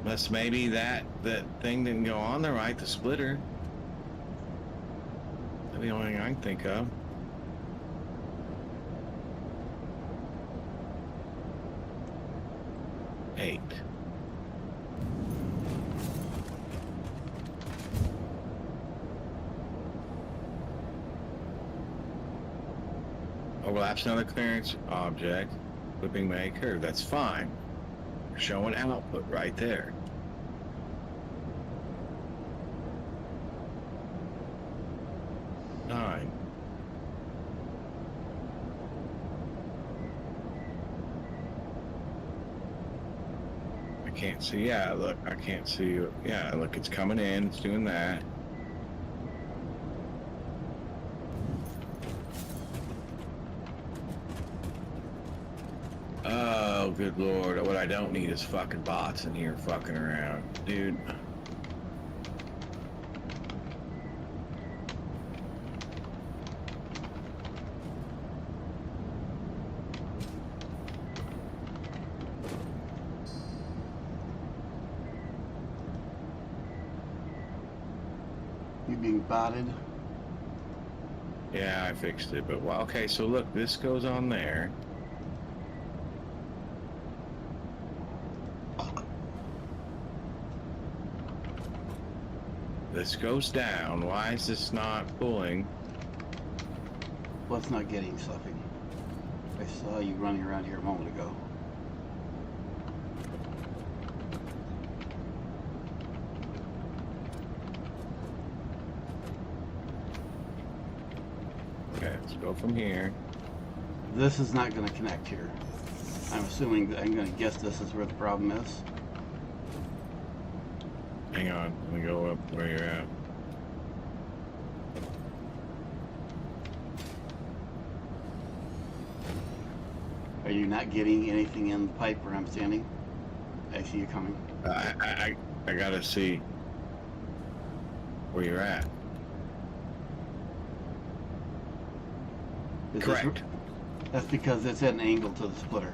Unless maybe that thing didn't go on there right, the splitter. That's the only thing I can think of. Eight. Overlaps another clearance object. Clipping may occur. That's fine. Showing output right there. Nine. I can't see. Yeah, look, I can't see. Yeah, look, it's coming in. It's doing that. Oh, good lord. What I don't need is fucking bots in here fucking around. Dude.
You being botted?
Yeah, I fixed it, but well, okay, so look, this goes on there. This goes down. Why is this not pulling?
Well, it's not getting stuffing. I saw you running around here a moment ago.
Okay, let's go from here.
This is not going to connect here. I'm assuming, I'm going to guess this is where the problem is.
Hang on, let me go up where you're at.
Are you not getting anything in the pipe where I'm standing? I see you coming.
I gotta see where you're at.
Is this-
Correct.
That's because it's at an angle to the splitter.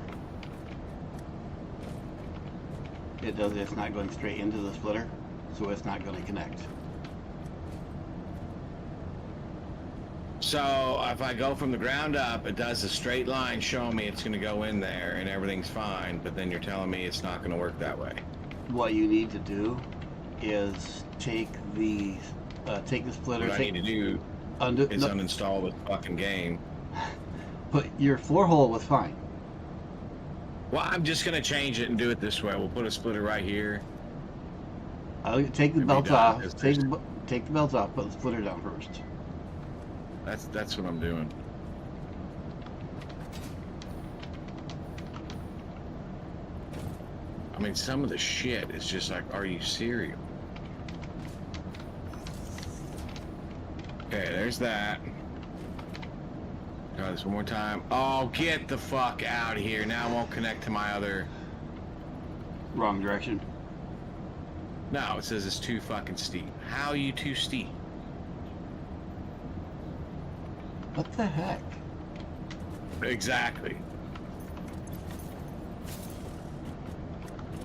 It's not going straight into the splitter, so it's not going to connect.
So if I go from the ground up, it does a straight line showing me it's going to go in there and everything's fine, but then you're telling me it's not going to work that way.
What you need to do is take the splitter.
What I need to do is uninstall the fucking game.
But your floor hole was fine.
Well, I'm just going to change it and do it this way. We'll put a splitter right here.
I'll take the
It'll be
belts
done,
off.
'cause
Take the belts off. Put the splitter down first.
That's what I'm doing. I mean, some of the shit is just like, are you serious? Okay, there's that. Try this one more time. Oh, get the fuck out of here. Now it won't connect to my other...
Wrong direction.
No, it says it's too fucking steep. How are you too steep?
What the heck?
Exactly.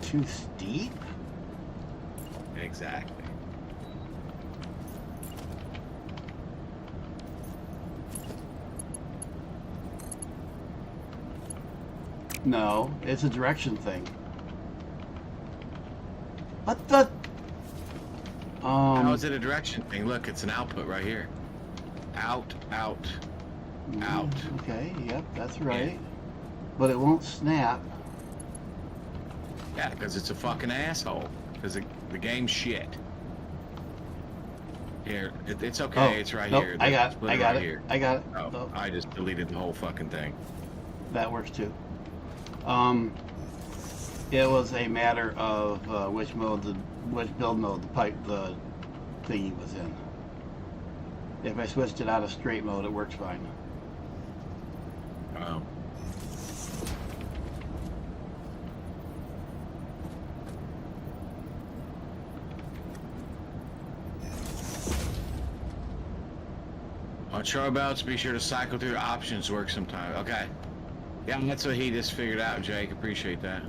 Too steep?
Exactly.
No, it's a direction thing. What the?
How is it a direction thing? Look, it's an output right here. Out, out, out.
Okay, yep, that's right. But it won't snap.
Yeah, because it's a fucking asshole. Because the game's shit. Here, it's okay.
Oh,
it's right
nope,
here.
I got it.
Split
I got
right
it.
here.
I got it.
Oh,
Oh,
I just deleted the whole fucking thing.
that works too. It was a matter of which build mode the thingy was in. If I switched it out of straight mode, it works fine.
Oh. On char belts, be sure to cycle through the options work sometime. Okay. Yeah, that's what he just figured out, Jake. Appreciate that.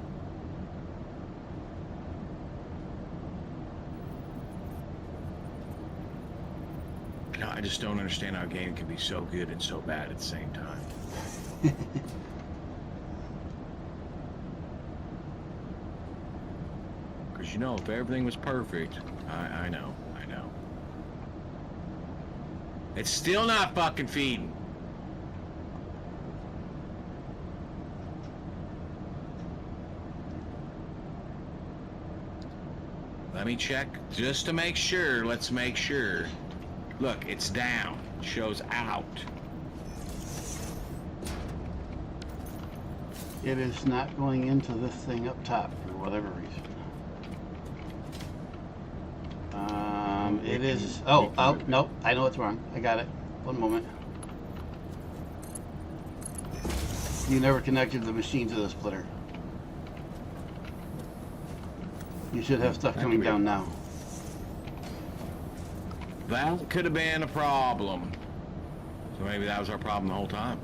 No, I just don't understand how a game can be so good and so bad at the same time. Because, you know, if everything was perfect, I know. It's still not fucking feeding. Let me check just to make sure. Let's make sure. Look, it's down. It shows out.
It is not going into this thing up top for whatever reason. It is. Oh, nope. I know what's wrong. I got it. One moment. You never connected the machine to the splitter. You should have stuff coming down now.
That could have been a problem. So maybe that was our problem the whole time.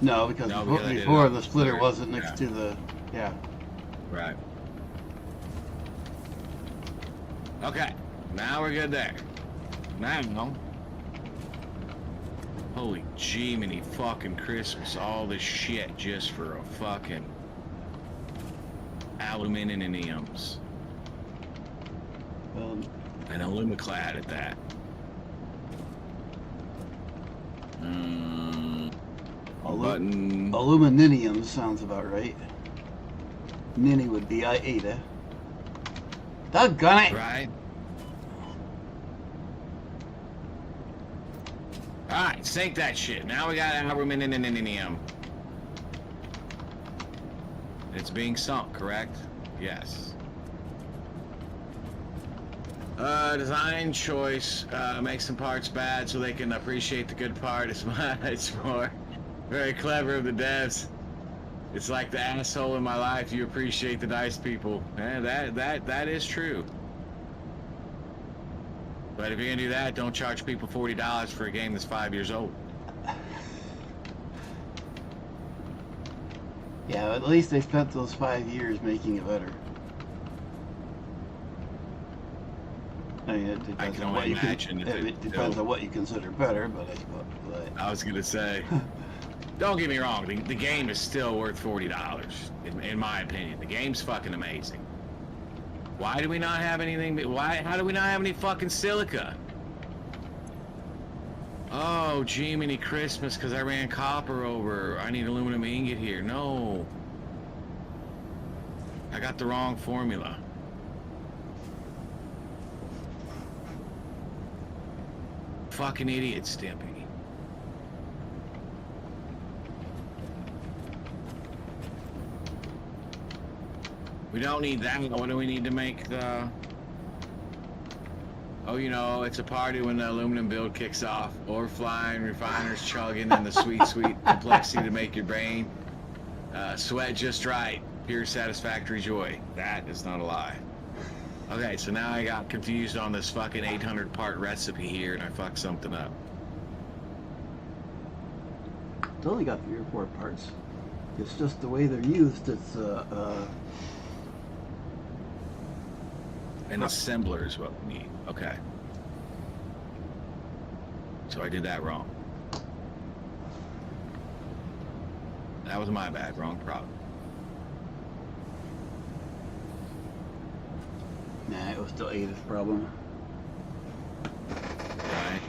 No, because before the splitter wasn't next to the. Yeah.
Right. Okay. Now we're good there. Now. Holy Jiminy fucking Christmas. All this shit just for a fucking aluminiums. And alumiclad at that. Button.
Alumininium sounds about right. Ninny would be Ada. Doggone it!
Right. Alright, sink that shit. Now we got aluminium. It's being sunk, correct? Yes. Design choice makes some parts bad so they can appreciate the good part. It's more very clever of the devs. It's like the asshole in my life. You appreciate the nice people. That is true. But if you're gonna do that, don't charge people $40 for a game that's 5 years old.
Yeah, at least they spent those 5 years making it better. I mean, it depends on what you it depends on what you consider better, but I suppose.
I was gonna say, don't get me wrong, the game is still worth $40, in my opinion. The game's fucking amazing. Why do we not have anything? How do we not have any fucking silica? Oh, Jiminy Christmas, because I ran copper over. I need aluminum ingot here. No. I got the wrong formula. Fucking idiot, Stimpy. We don't need that. What do we need to make the... Oh, you know, it's a party when the aluminum build kicks off. Ore flying, refiners chugging, and the sweet, sweet complexity to make your brain sweat just right. Pure satisfactory joy. That is not a lie. Okay, so now I got confused on this fucking 800-part recipe here, and I fucked something up.
It's only got 3 or 4 parts. It's just the way they're used. It's
An assembler is what we need. Okay. So I did that wrong. That was my bad. Wrong problem.
Nah, it was still Ada's problem.
Right.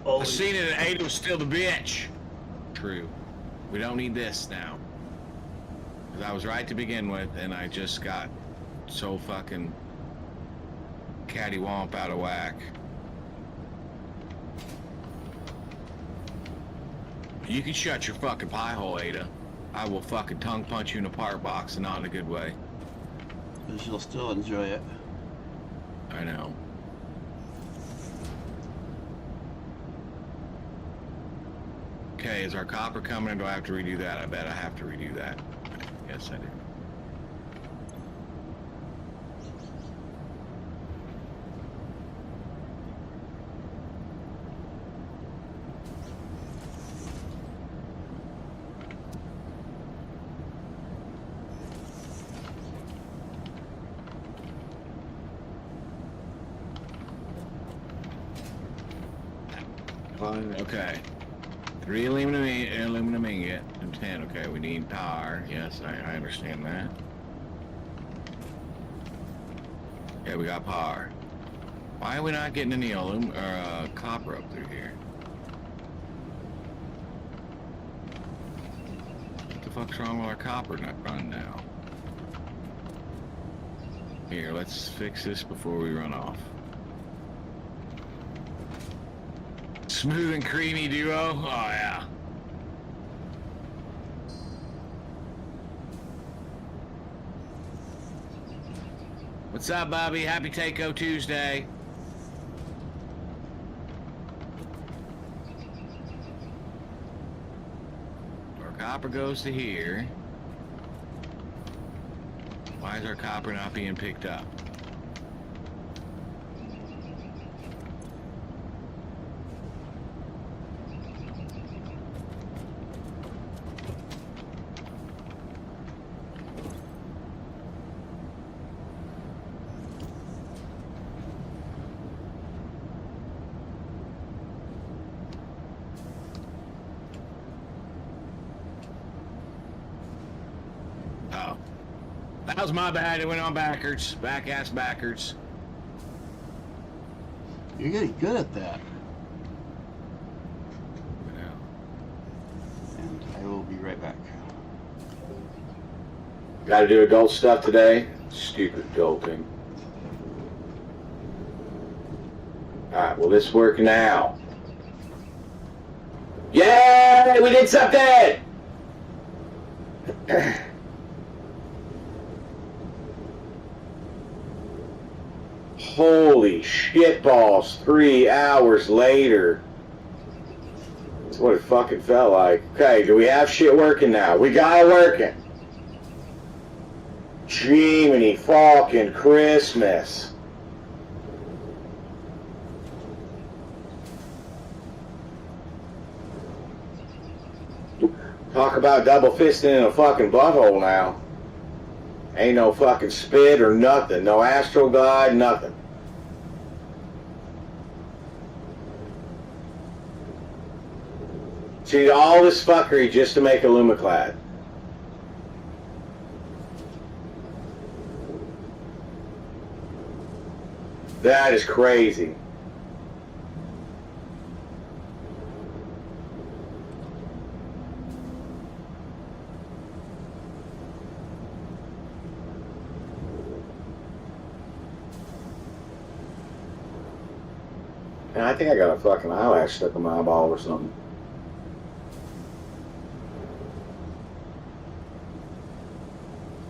Oh,
I seen it and Ada was still the bitch. True. We don't need this now. Because I was right to begin with, and I just got so fucking cattywomp out of whack. You can shut your fucking pie hole, Ada. I will fucking tongue punch you in a part box, and not in a good way.
but she'll still enjoy it.
I know. Okay, is our copper coming, or do I have to redo that? I bet I have to redo that. Yes, I do. Okay. 3 aluminum ingot and 10. Okay, we need power. Yes, I understand that. Okay, we got power. Why are we not getting any copper up through here? What the fuck's wrong with our copper not running now? Here, let's fix this before we run off. Smooth and creamy duo? Oh, yeah. What's up, Bobby? Happy Taco Tuesday. Our copper goes to here. Why is our copper not being picked up? Oh. That was my bad. It went on backwards. Back-ass backwards.
You're getting good at that.
Yeah.
And I will be right back.
Gotta do adult stuff today? Stupid adulting. Alright, well, this work now. Yay! We did something! Holy shit balls, 3 hours later. That's what it fucking felt like. Okay, do we have shit working now? We got it working. Jiminy fucking Christmas. Talk about double fisting in a fucking butthole now. Ain't no fucking spit or nothing. No astral guide, nothing. See, all this fuckery just to make a Lumiclad. That is crazy. And I think I got a fucking eyelash stuck in my eyeball or something.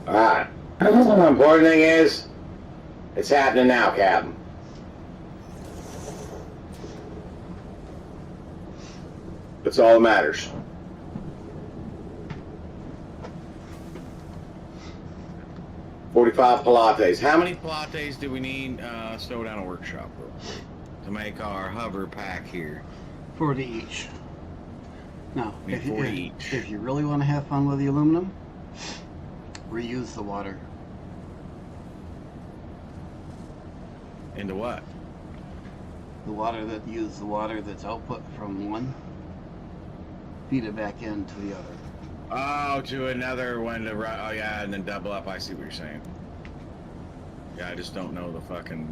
Alright. The important thing is, it's happening now, Captain. That's all that matters. $45 Pilates. How many Pilates do we need slow down a workshop to make our hover pack here?
40 each. Now, if
40
you,
each.
if you really want to have fun with the aluminum, reuse the water.
Into what?
The water that's output from one, feed it back into the other.
Oh, to another one to run. Oh, yeah, and then double up. I see what you're saying. Yeah, I just don't know the fucking.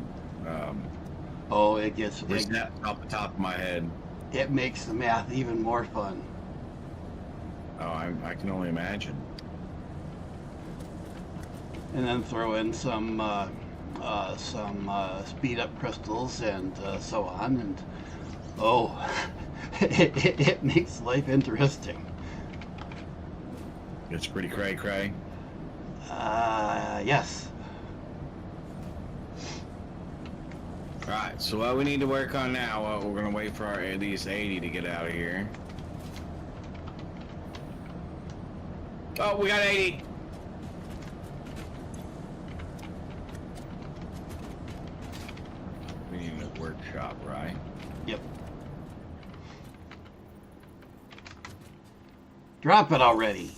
Oh, it gets.
It's not off the top of my head.
It makes the math even more fun.
Oh, I can only imagine.
And then throw in some speed up crystals and so on, and oh, it makes life interesting.
It's pretty cray-cray.
Yes.
Alright, so what we need to work on now, we're going to wait for our at least 80 to get out of here. Oh, we got 80! We need a workshop, right?
Yep. Drop it already.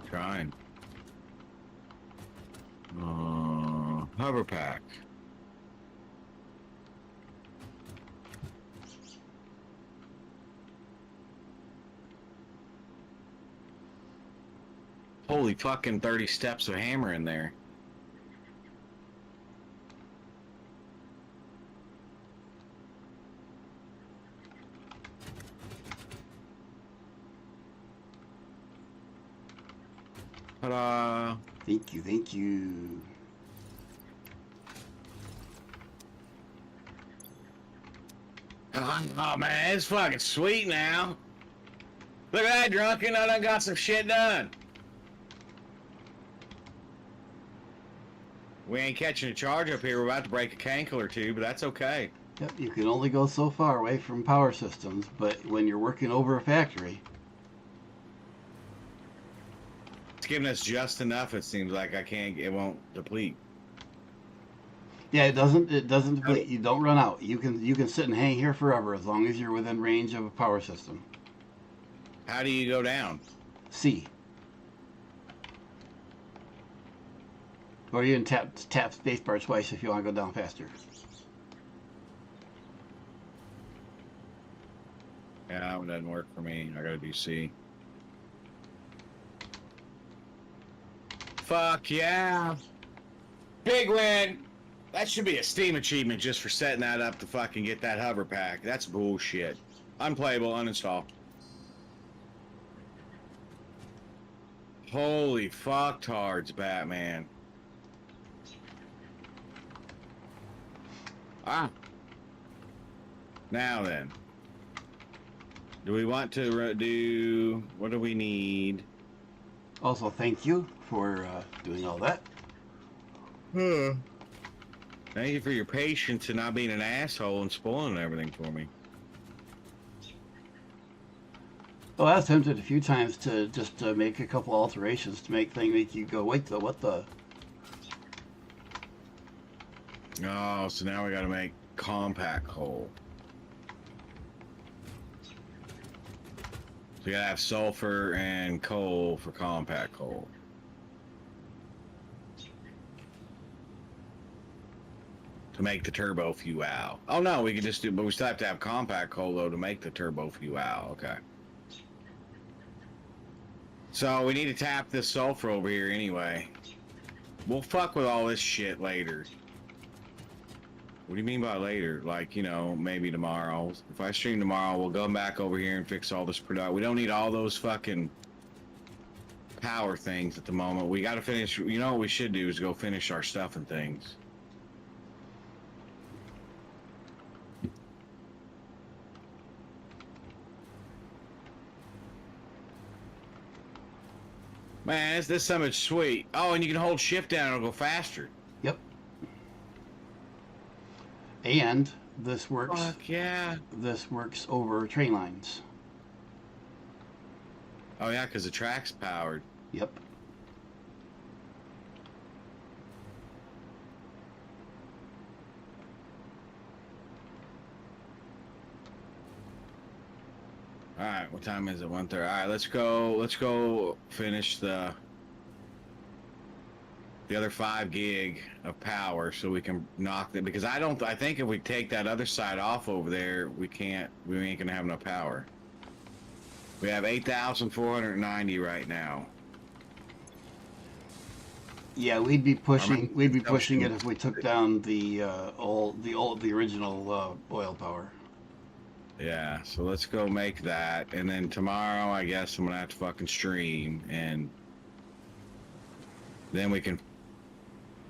Trying. Hover pack. Holy fucking 30 steps of hammer in there. Ta-da!
Thank you, thank you.
Oh man, it's fucking sweet now. Look at that, Drunken. I done got some shit done. We ain't catching a charge up here. We're about to break a cankle or two, but that's okay.
Yep, you can only go so far away from power systems, but when you're working over a factory,
It's giving us just enough. It seems like it won't deplete.
yeah, it doesn't deplete. You don't run out. You can sit and hang here forever as long as you're within range of a power system.
How do you go down?
C. Or you can tap spacebar twice if you want to go down faster.
Yeah, that one doesn't work for me. I gotta do C. Fuck yeah! Big win! That should be a Steam achievement just for setting that up to fucking get that hover pack. That's bullshit. Unplayable, uninstall. Holy fucktards, Batman. Ah. Now then. Do we want to do... What do we need?
Also, thank you for doing all that.
Thank you for your patience and not being an asshole and spoiling everything for me.
Well, I was tempted a few times to just make a couple alterations to make you go, wait, what the?
Oh, so now we gotta make compact coal. So you gotta have sulfur and coal for compact coal. To make the turbo fuel. Oh no, we could just do, but we still have to have compact coal though to make the turbo fuel. Okay. So we need to tap this sulfur over here anyway. We'll fuck with all this shit later. What do you mean by later? Like, you know, maybe tomorrow. If I stream tomorrow, we'll go back over here and fix all this product. We don't need all those fucking power things at the moment. We gotta finish, you know what we should do is go finish our stuff and things. Man, this summit's sweet. Oh, and you can hold shift down and it'll go faster.
Yep. And this works.
Fuck yeah.
This works over train lines.
Oh yeah, because the track's powered.
Yep.
All right, what time is it? 1:30. All right, let's go finish the other 5 gig of power so we can knock it, because I think if we take that other side off over there, we ain't gonna have enough power. We have 8,490 right now.
Yeah, we'd be pushing it if we took down the original oil power.
Yeah, so let's go make that, and then tomorrow I guess I'm gonna have to fucking stream, and then we can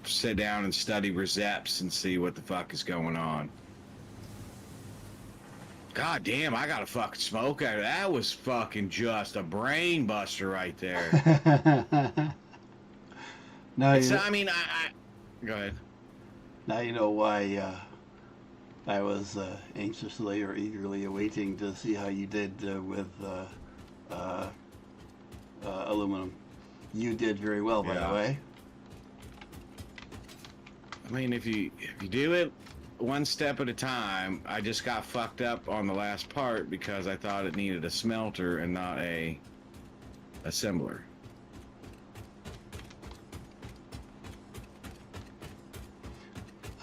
sit down and study Reseps and see what the fuck is going on. God damn, I got a fucking smoke out of that. That was fucking just a brain buster right there.
Now
I mean, go ahead.
Now you know why I was anxiously or eagerly awaiting to see how you did with aluminum. You did very well, by the way.
I mean, if you do it one step at a time, I just got fucked up on the last part because I thought it needed a smelter and not a assembler.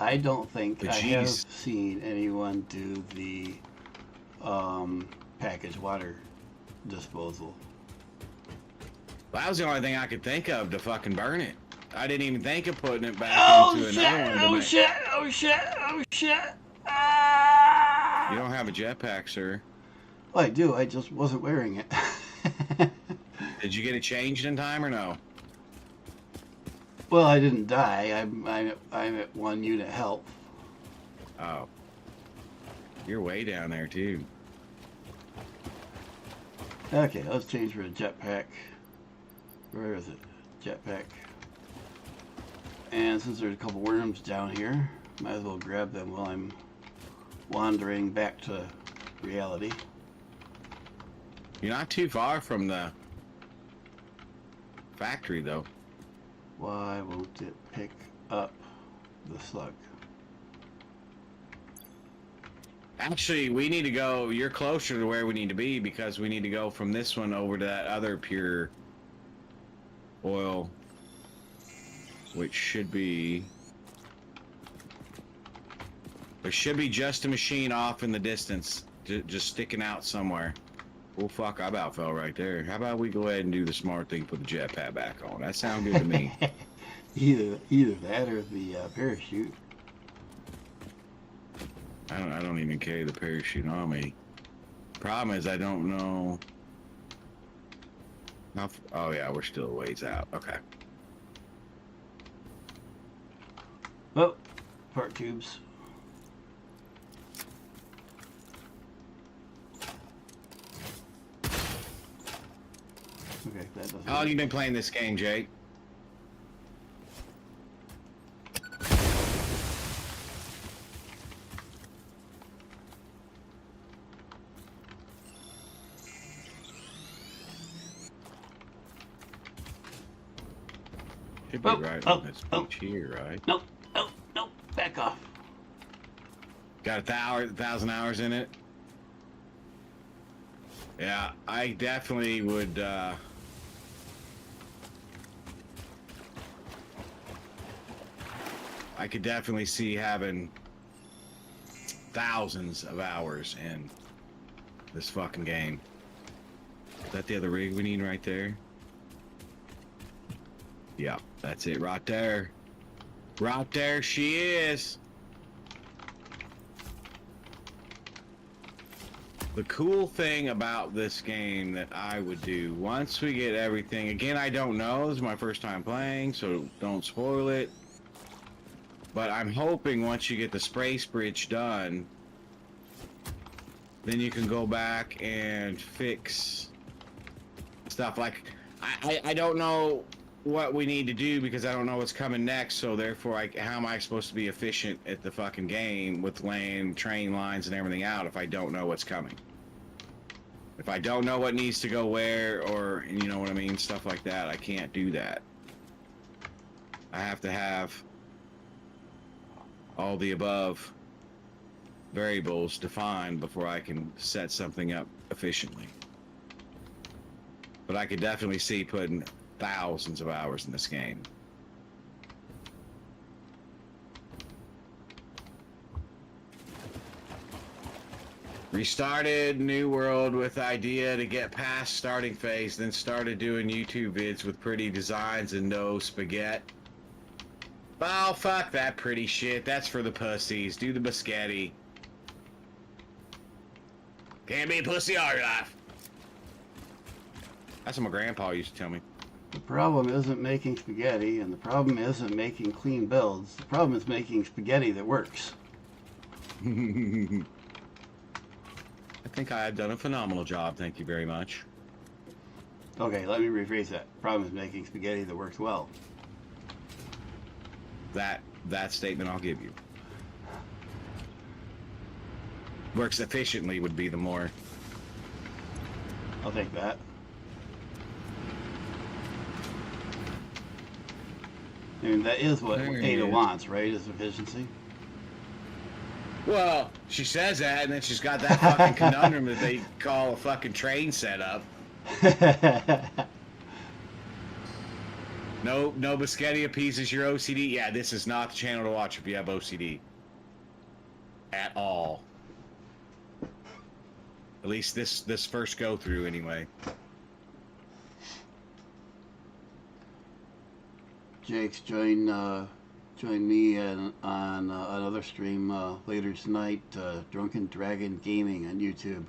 I don't think I have seen anyone do the packaged water disposal.
Well, that was the only thing I could think of to fucking burn it. I didn't even think of putting it back into another one.
Oh shit! Ah!
You don't have a jetpack, sir.
Well, I do. I just wasn't wearing it.
Did you get it changed in time or no?
Well, I didn't die. I'm at 1 unit health.
Oh. You're way down there, too.
Okay, let's change for a jetpack. Where is it? Jetpack. And since there's a couple worms down here, might as well grab them while I'm wandering back to reality.
You're not too far from the factory, though.
Why won't it pick up the slug?
Actually, we need to go, you're closer to where we need to be because we need to go from this one over to that other pure oil, which should be, there should be just a machine off in the distance, just sticking out somewhere. Well, fuck, I about fell right there. How about we go ahead and do the smart thing, put the jetpack back on? That sounds good to me.
Either that or the parachute.
I don't even carry the parachute on me. Problem is, I don't know. Oh yeah, we're still a ways out. Okay.
Oh, part tubes. Okay, that doesn't.
How long have you been playing this game, Jake? Should be right on this
oh.
beach here, right?
Nope, nope, nope. Back off.
Got 1,000 hours in it. Yeah, I definitely would. I could definitely see having thousands of hours in this fucking game. Is that the other rig we need right there? Yeah, that's it right there. Right there she is. The cool thing about this game that I would do once we get everything, again, I don't know, this is my first time playing, so don't spoil it. But I'm hoping once you get the Sprace Bridge done, then you can go back and fix stuff. Like, I don't know what we need to do because I don't know what's coming next, so therefore, how am I supposed to be efficient at the fucking game with laying train lines and everything out if I don't know what's coming? If I don't know what needs to go where, or, you know what I mean, stuff like that, I can't do that. I have to have all the above variables defined before I can set something up efficiently. But I could definitely see putting thousands of hours in this game. Restarted New World with idea to get past starting phase, then started doing YouTube vids with pretty designs and no spaghetti. Oh, fuck that pretty shit. That's for the pussies. Do the biscotti. Can't be a pussy all your life. That's what my grandpa used to tell me.
The problem isn't making spaghetti, and the problem isn't making clean builds. The problem is making spaghetti that works.
I think I have done a phenomenal job. Thank you very much.
Okay, let me rephrase that. The problem is making spaghetti that works well.
That statement I'll give you. Works efficiently would be the more.
I'll take that. I mean, that is what Ada wants, right? Is efficiency.
Well, she says that, and then she's got that fucking conundrum that they call a fucking train setup. No biscotti appeases your OCD. Yeah, this is not the channel to watch if you have OCD. At all. At least this first go through anyway.
Jake's join me on another stream later tonight. Drunken Dragon Gaming on YouTube.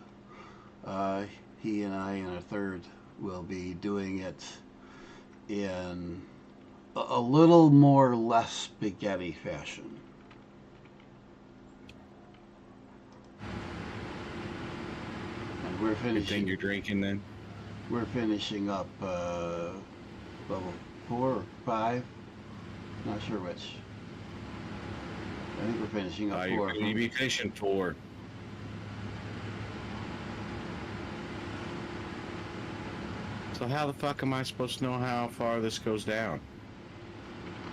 He and I and a third will be doing it in a little more less spaghetti fashion. And we're finishing.
Good thing you're drinking then.
We're finishing up level 4 or 5. Not sure which. I think we're finishing up 4.
You'd be finishing 4. So how the fuck am I supposed to know how far this goes down?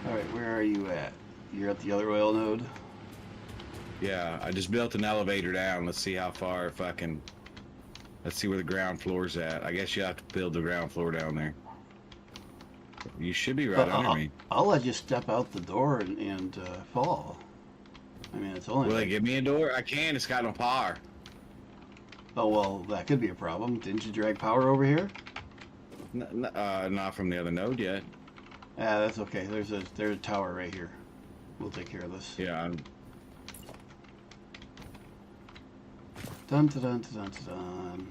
Alright, where are you at? You're at the other oil node?
Yeah, I just built an elevator down. Let's see how far fucking... Let's see where the ground floor's at. I guess you have to build the ground floor down there. You should be right under me.
I'll let you step out the door and fall. I mean, it's only...
Will they give me a door? I can, it's got no power.
Oh, well, that could be a problem. Didn't you drag power over here?
Not from the other node yet.
Ah, that's okay. There's a tower right here. We'll take care of this.
Yeah,
Dun dun dun dun dun.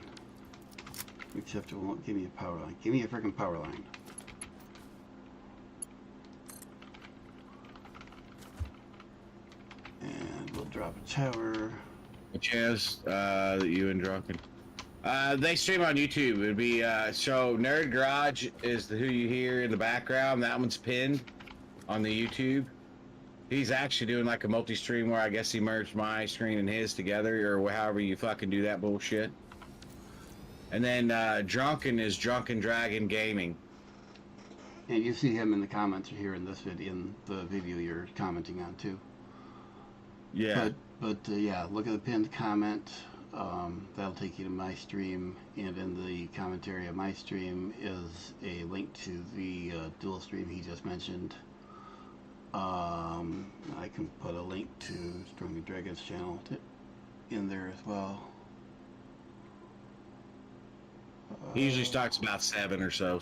Except it won't give me a power line. Give me a freaking power line. And we'll drop a tower.
Which has you and Drunken. They stream on YouTube. It'd be so Nerd Garage is who you hear in the background. That one's pinned on the YouTube. He's actually doing like a multi-stream where I guess he merged my screen and his together, or however you fucking do that bullshit. And then Drunken is Drunken Dragon Gaming.
And you see him in the comments here in this video, in the video you're commenting on too.
Yeah.
But yeah, look at the pinned comment. That'll take you to my stream, and in the commentary of my stream is a link to the dual stream he just mentioned. I can put a link to Stronger Dragon's channel in there as well.
He usually starts about 7 or so.